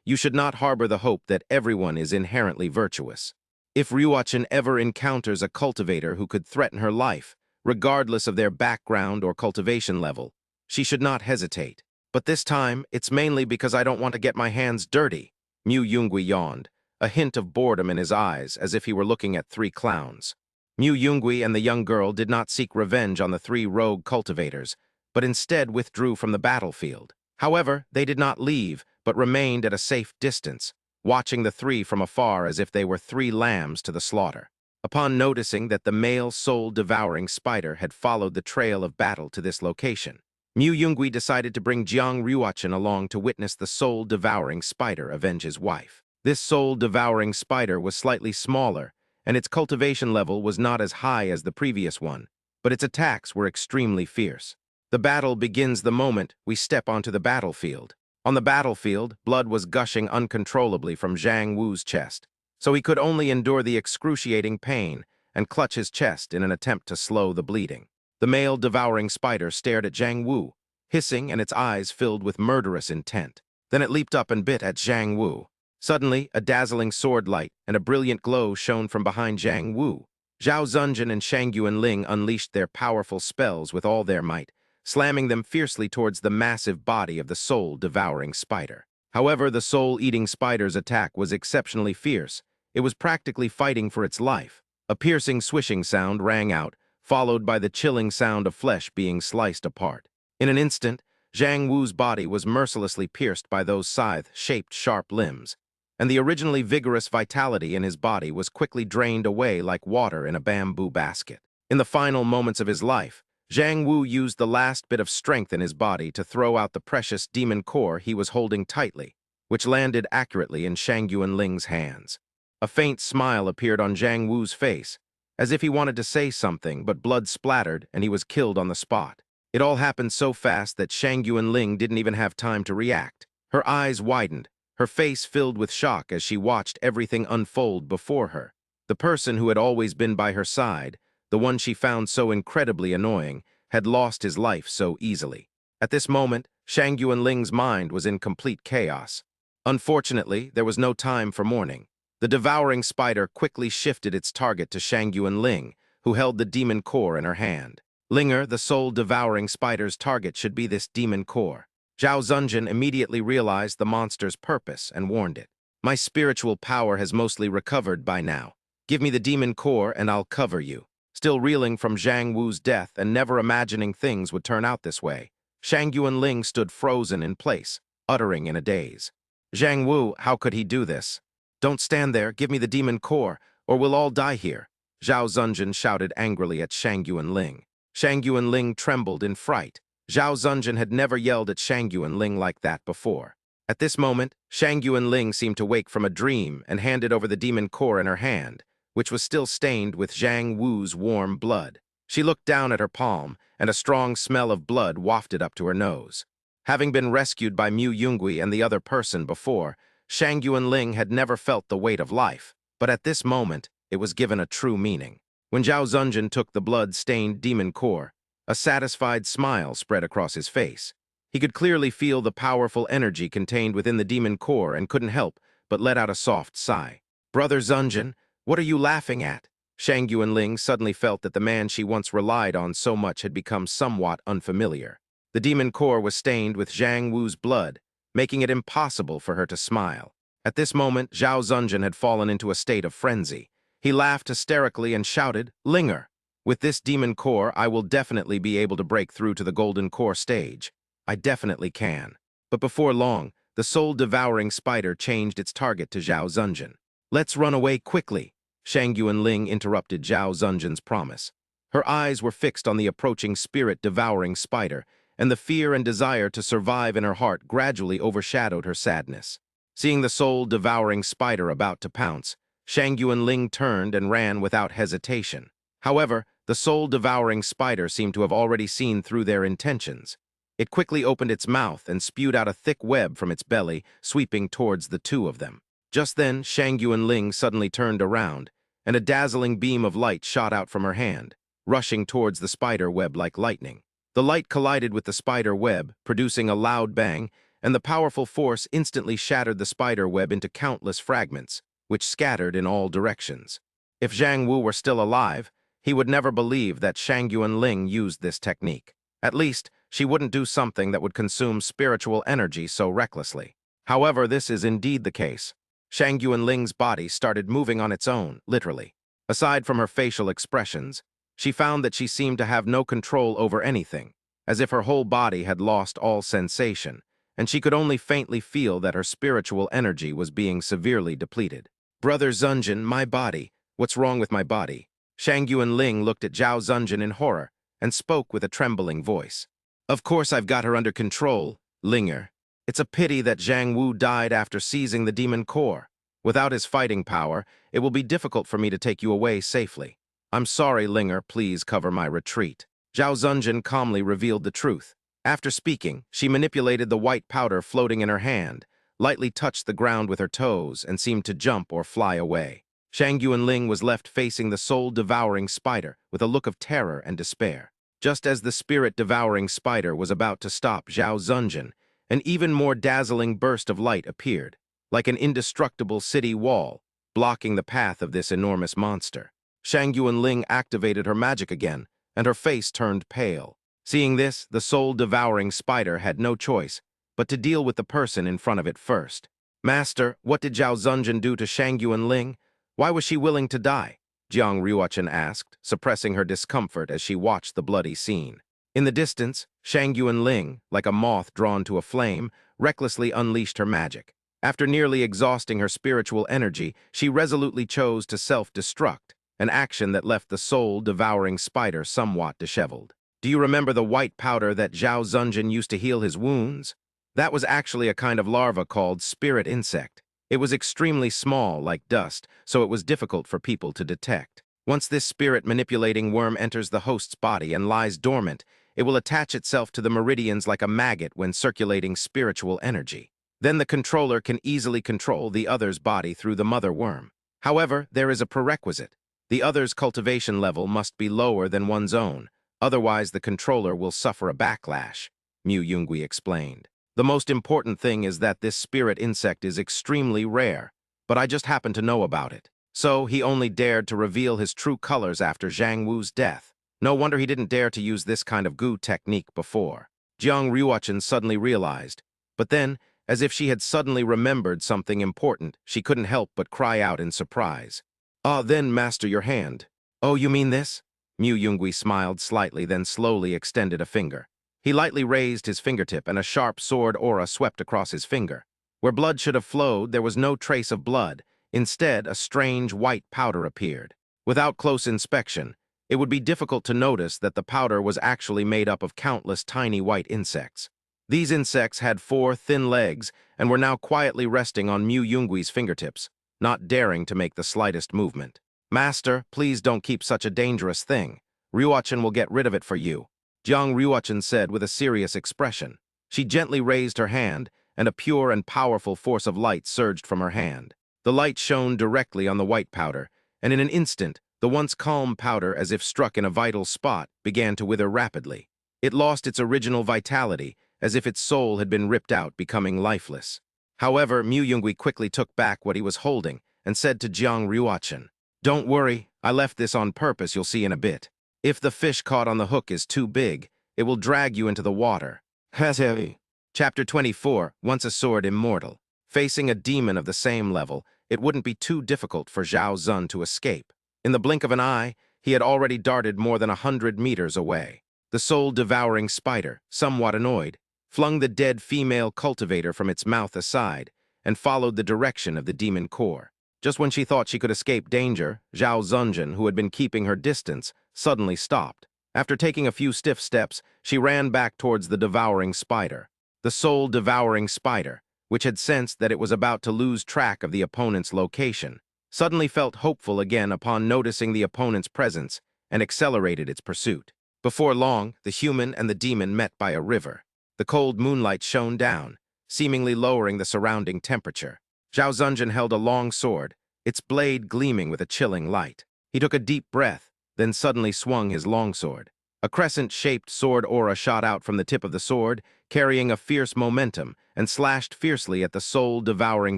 you should not harbor the hope that everyone is inherently virtuous. If Ryuchen ever encounters a cultivator who could threaten her life, regardless of their background or cultivation level, she should not hesitate. But this time, it's mainly because I don't want to get my hands dirty. Mu Yungui yawned, a hint of boredom in his eyes, as if he were looking at three clowns. Mu Yungui and the young girl did not seek revenge on the three rogue cultivators, but instead withdrew from the battlefield. However, they did not leave, but remained at a safe distance, watching the three from afar as if they were three lambs to the slaughter. Upon noticing that the male soul-devouring spider had followed the trail of battle to this location, Mu Yungui decided to bring Jiang Ryuchen along to witness the soul-devouring spider avenge his wife. This soul-devouring spider was slightly smaller, and its cultivation level was not as high as the previous one, but its attacks were extremely fierce. The battle begins the moment we step onto the battlefield. On the battlefield, blood was gushing uncontrollably from Zhang Wu's chest, so he could only endure the excruciating pain and clutch his chest in an attempt to slow the bleeding. The male devouring spider stared at Zhang Wu, hissing and its eyes filled with murderous intent. Then it leaped up and bit at Zhang Wu. Suddenly, a dazzling sword light and a brilliant glow shone from behind Zhang Wu. Zhao Zunjin and Shang Yuanling unleashed their powerful spells with all their might, slamming them fiercely towards the massive body of the soul-devouring spider. However, the soul-eating spider's attack was exceptionally fierce. It was practically fighting for its life. A piercing swishing sound rang out, followed by the chilling sound of flesh being sliced apart. In an instant, Zhang Wu's body was mercilessly pierced by those scythe-shaped sharp limbs, and the originally vigorous vitality in his body was quickly drained away like water in a bamboo basket. In the final moments of his life, Zhang Wu used the last bit of strength in his body to throw out the precious demon core he was holding tightly, which landed accurately in Shang Yuanling's hands. A faint smile appeared on Zhang Wu's face, as if he wanted to say something, but blood splattered and he was killed on the spot. It all happened so fast that Shang Yuanling didn't even have time to react. Her eyes widened, her face filled with shock as she watched everything unfold before her. The person who had always been by her side, the one she found so incredibly annoying, had lost his life so easily. At this moment, Shang Yuanling's mind was in complete chaos. Unfortunately, there was no time for mourning. The devouring spider quickly shifted its target to Shang Yuanling, who held the demon core in her hand. Linger, the soul-devouring spider's target, should be this demon core. Zhao Zunjin immediately realized the monster's purpose and warned it. My spiritual power has mostly recovered by now. Give me the demon core and I'll cover you. Still reeling from Zhang Wu's death and never imagining things would turn out this way, Shang Yuanling stood frozen in place, uttering in a daze. Zhang Wu, how could he do this? Don't stand there, give me the demon core, or we'll all die here. Zhao Zunjin shouted angrily at Shang Yuanling. Shang Yuanling trembled in fright. Zhao Zunjin had never yelled at Shang Yuanling like that before. At this moment, Shang Yuanling seemed to wake from a dream and handed over the demon core in her hand, which was still stained with Zhang Wu's warm blood. She looked down at her palm, and a strong smell of blood wafted up to her nose. Having been rescued by Mu Yungui and the other person before, Shang Yuanling had never felt the weight of life, but at this moment, it was given a true meaning. When Zhao Zunjin took the blood-stained demon core, a satisfied smile spread across his face. He could clearly feel the powerful energy contained within the demon core and couldn't help but let out a soft sigh. "Brother Zunjin, what are you laughing at?" Shang Yuanling suddenly felt that the man she once relied on so much had become somewhat unfamiliar. The demon core was stained with Zhang Wu's blood, making it impossible for her to smile. At this moment, Zhao Zunjin had fallen into a state of frenzy. He laughed hysterically and shouted, "Linger! With this demon core, I will definitely be able to break through to the golden core stage. I definitely can." But before long, the soul-devouring spider changed its target to Zhao Zunjin. "Let's run away quickly," Shang Yuanling interrupted Zhao Zunjin's promise. Her eyes were fixed on the approaching spirit-devouring spider, and the fear and desire to survive in her heart gradually overshadowed her sadness. Seeing the soul-devouring spider about to pounce, Shang Yuanling turned and ran without hesitation. However, the soul-devouring spider seemed to have already seen through their intentions. It quickly opened its mouth and spewed out a thick web from its belly, sweeping towards the two of them. Just then, Shang Yuanling suddenly turned around, and a dazzling beam of light shot out from her hand, rushing towards the spider web like lightning. The light collided with the spider web, producing a loud bang, and the powerful force instantly shattered the spider web into countless fragments, which scattered in all directions. If Zhang Wu were still alive, he would never believe that Shang Yuanling used this technique. At least, she wouldn't do something that would consume spiritual energy so recklessly. However, this is indeed the case. Shang Yuanling's body started moving on its own, literally. Aside from her facial expressions, she found that she seemed to have no control over anything, as if her whole body had lost all sensation, and she could only faintly feel that her spiritual energy was being severely depleted. "Brother Zunjin, my body. What's wrong with my body?" Shang Yuanling looked at Zhao Zunjin in horror and spoke with a trembling voice. "Of course I've got her under control, Linger. It's a pity that Zhang Wu died after seizing the demon core. Without his fighting power, it will be difficult for me to take you away safely. I'm sorry, Linger, please cover my retreat." Zhao Zunjin calmly revealed the truth. After speaking, she manipulated the white powder floating in her hand, lightly touched the ground with her toes, and seemed to jump or fly away. Shang Yuanling was left facing the soul-devouring spider with a look of terror and despair. Just as the spirit-devouring spider was about to stop Zhao Zunjin, an even more dazzling burst of light appeared, like an indestructible city wall, blocking the path of this enormous monster. Shang Yuanling activated her magic again, and her face turned pale. Seeing this, the soul-devouring spider had no choice but to deal with the person in front of it first. "Master, what did Zhao Zunjin do to Shang Yuanling? Why was she willing to die?" Jiang Ruochen asked, suppressing her discomfort as she watched the bloody scene. In the distance, Shang Yuanling, like a moth drawn to a flame, recklessly unleashed her magic. After nearly exhausting her spiritual energy, she resolutely chose to self-destruct, an action that left the soul-devouring spider somewhat disheveled. "Do you remember the white powder that Zhao Zunjin used to heal his wounds? That was actually a kind of larva called spirit insect. It was extremely small, like dust, so it was difficult for people to detect. Once this spirit-manipulating worm enters the host's body and lies dormant, it will attach itself to the meridians like a maggot when circulating spiritual energy. Then the controller can easily control the other's body through the mother worm. However, there is a prerequisite. The other's cultivation level must be lower than one's own, otherwise the controller will suffer a backlash," Mu Yungui explained. "The most important thing is that this spirit insect is extremely rare, but I just happen to know about it. So he only dared to reveal his true colors after Zhang Wu's death. No wonder he didn't dare to use this kind of goo technique before." Jiang Ruochen suddenly realized, but then, as if she had suddenly remembered something important, she couldn't help but cry out in surprise. "Ah, then, master, your hand." "Oh, you mean this?" Mu Yungui smiled slightly, then slowly extended a finger. He lightly raised his fingertip, and a sharp sword aura swept across his finger. Where blood should have flowed, there was no trace of blood. Instead, a strange white powder appeared. Without close inspection, it would be difficult to notice that the powder was actually made up of countless tiny white insects. These insects had 4 thin legs and were now quietly resting on Mu Yungui's fingertips, not daring to make the slightest movement. "Master, please don't keep such a dangerous thing. Ruochen will get rid of it for you," Jiang Ruochen said with a serious expression. She gently raised her hand, and a pure and powerful force of light surged from her hand. The light shone directly on the white powder, and in an instant, the once calm powder, as if struck in a vital spot, began to wither rapidly. It lost its original vitality, as if its soul had been ripped out, becoming lifeless. However, Mu Yungui quickly took back what he was holding and said to Jiang Ruochen, "Don't worry, I left this on purpose, you'll see in a bit. If the fish caught on the hook is too big, it will drag you into the water." Heavy. Chapter 24, Once a Sword Immortal. Facing a demon of the same level, it wouldn't be too difficult for Zhao Zun to escape. In the blink of an eye, he had already darted more than 100 meters away. The soul-devouring spider, somewhat annoyed, flung the dead female cultivator from its mouth aside and followed the direction of the demon core. Just when she thought she could escape danger, Zhao Zunjin, who had been keeping her distance, suddenly stopped. After taking a few stiff steps, she ran back towards the devouring spider. The soul-devouring spider, which had sensed that it was about to lose track of the opponent's location, suddenly felt hopeful again upon noticing the opponent's presence and accelerated its pursuit. Before long, the human and the demon met by a river. The cold moonlight shone down, seemingly lowering the surrounding temperature. Zhao Zunjin held a long sword, its blade gleaming with a chilling light. He took a deep breath, then suddenly swung his longsword. A crescent-shaped sword aura shot out from the tip of the sword, carrying a fierce momentum, and slashed fiercely at the soul-devouring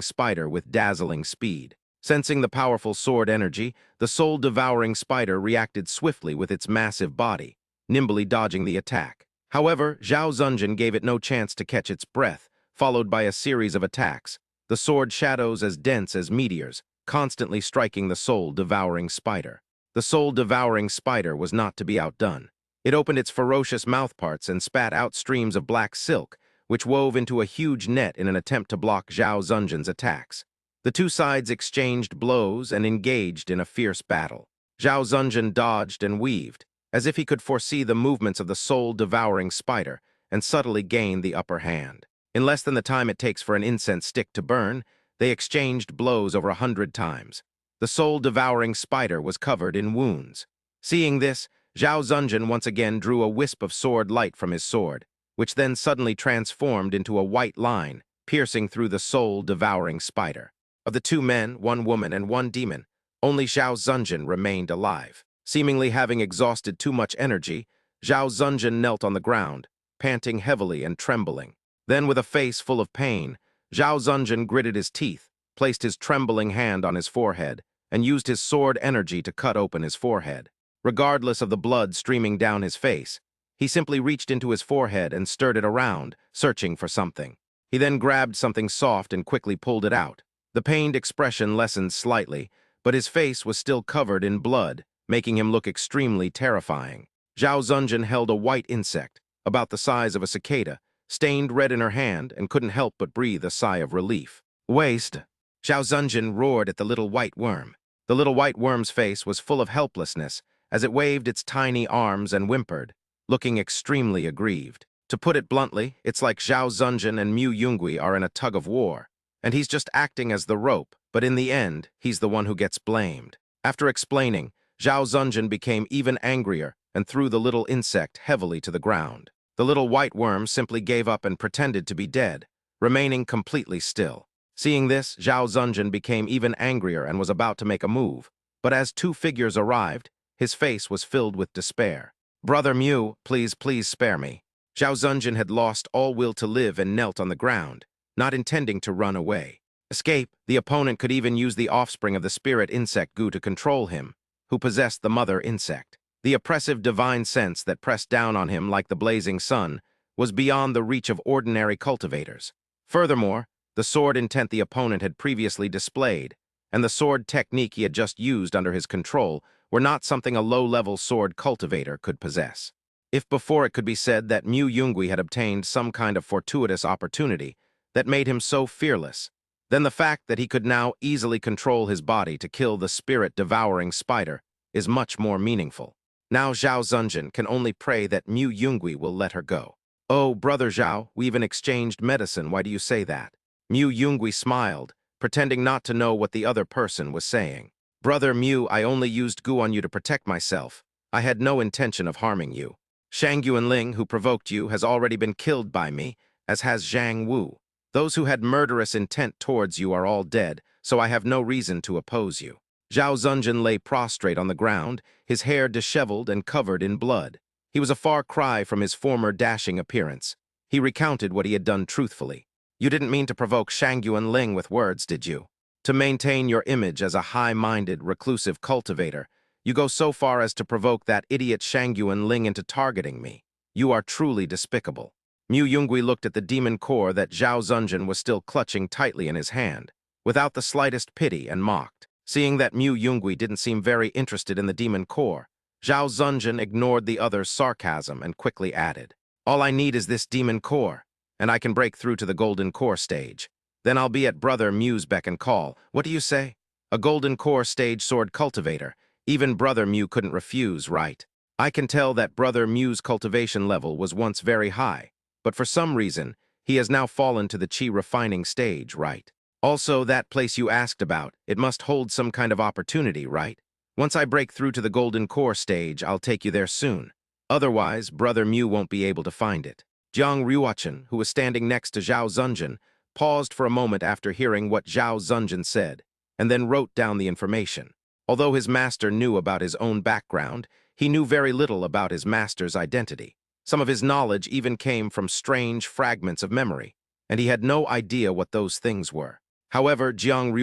spider with dazzling speed. Sensing the powerful sword energy, the soul-devouring spider reacted swiftly with its massive body, nimbly dodging the attack. However, Zhao Zunjin gave it no chance to catch its breath, followed by a series of attacks, the sword shadows as dense as meteors, constantly striking the soul-devouring spider. The soul-devouring spider was not to be outdone. It opened its ferocious mouthparts and spat out streams of black silk, which wove into a huge net in an attempt to block Zhao Zunjin's attacks. The two sides exchanged blows and engaged in a fierce battle. Zhao Zunjin dodged and weaved, as if he could foresee the movements of the soul-devouring spider, and subtly gained the upper hand. In less than the time it takes for an incense stick to burn, they exchanged blows over 100 times. The soul-devouring spider was covered in wounds. Seeing this, Zhao Zunjin once again drew a wisp of sword light from his sword, which then suddenly transformed into a white line, piercing through the soul-devouring spider. Of the two men, one woman, and one demon, only Zhao Zunjin remained alive. Seemingly having exhausted too much energy, Zhao Zunjin knelt on the ground, panting heavily and trembling. Then, with a face full of pain, Zhao Zunjin gritted his teeth, placed his trembling hand on his forehead, and used his sword energy to cut open his forehead. Regardless of the blood streaming down his face, he simply reached into his forehead and stirred it around, searching for something. He then grabbed something soft and quickly pulled it out. The pained expression lessened slightly, but his face was still covered in blood, making him look extremely terrifying. Zhao Zunjin held a white insect, about the size of a cicada, stained red in her hand, and couldn't help but breathe a sigh of relief. "Waste!" Zhao Zunjin roared at the little white worm. The little white worm's face was full of helplessness as it waved its tiny arms and whimpered, looking extremely aggrieved. To put it bluntly, it's like Zhao Zunjin and Mu Yungui are in a tug-of-war, and he's just acting as the rope, but in the end, he's the one who gets blamed. After explaining, Zhao Zunjin became even angrier and threw the little insect heavily to the ground. The little white worm simply gave up and pretended to be dead, remaining completely still. Seeing this, Zhao Zunjin became even angrier and was about to make a move, but as two figures arrived, his face was filled with despair. "Brother Mu, please spare me." Zhao Zunjin had lost all will to live and knelt on the ground, not intending to run away. Escape, the opponent could even use the offspring of the spirit insect Gu to control him, who possessed the mother insect. The oppressive divine sense that pressed down on him like the blazing sun was beyond the reach of ordinary cultivators. Furthermore, the sword intent the opponent had previously displayed, and the sword technique he had just used under his control were not something a low-level sword cultivator could possess. If before it could be said that Mu Yungui had obtained some kind of fortuitous opportunity that made him so fearless, then the fact that he could now easily control his body to kill the spirit-devouring spider is much more meaningful. Now Zhao Zunjin can only pray that Mu Yungui will let her go. "Oh, brother Zhao, we even exchanged medicine, why do you say that?" Mu Yungui smiled, pretending not to know what the other person was saying. "Brother Mu, I only used Gu on you to protect myself. I had no intention of harming you. Shang Yuanling, who provoked you, has already been killed by me, as has Zhang Wu. Those who had murderous intent towards you are all dead, so I have no reason to oppose you." Zhao Zunjin lay prostrate on the ground, his hair disheveled and covered in blood. He was a far cry from his former dashing appearance. He recounted what he had done truthfully. You didn't mean to provoke Shangyuan Ling with words, did you? To maintain your image as a high-minded, reclusive cultivator, you go so far as to provoke that idiot Shangyuan Ling into targeting me. You are truly despicable. Mu Yungui looked at the demon core that Zhao Zunjin was still clutching tightly in his hand, without the slightest pity, and mocked. Seeing that Mu Yungui didn't seem very interested in the demon core, Zhao Zunjin ignored the other's sarcasm and quickly added, "All I need is this demon core, and I can break through to the golden core stage. Then I'll be at Brother Mu's beck and call. What do you say? A golden core stage sword cultivator. Even Brother Mu couldn't refuse, right? I can tell that Brother Mu's cultivation level was once very high, but for some reason, he has now fallen to the chi refining stage, right? Also, that place you asked about, it must hold some kind of opportunity, right? Once I break through to the golden core stage, I'll take you there soon. Otherwise, Brother Mu won't be able to find it." Jiang Ruochen, who was standing next to Zhao Zunjin, paused for a moment after hearing what Zhao Zunjin said, and then wrote down the information. Although his master knew about his own background, he knew very little about his master's identity. Some of his knowledge even came from strange fragments of memory, and he had no idea what those things were. However, Jiang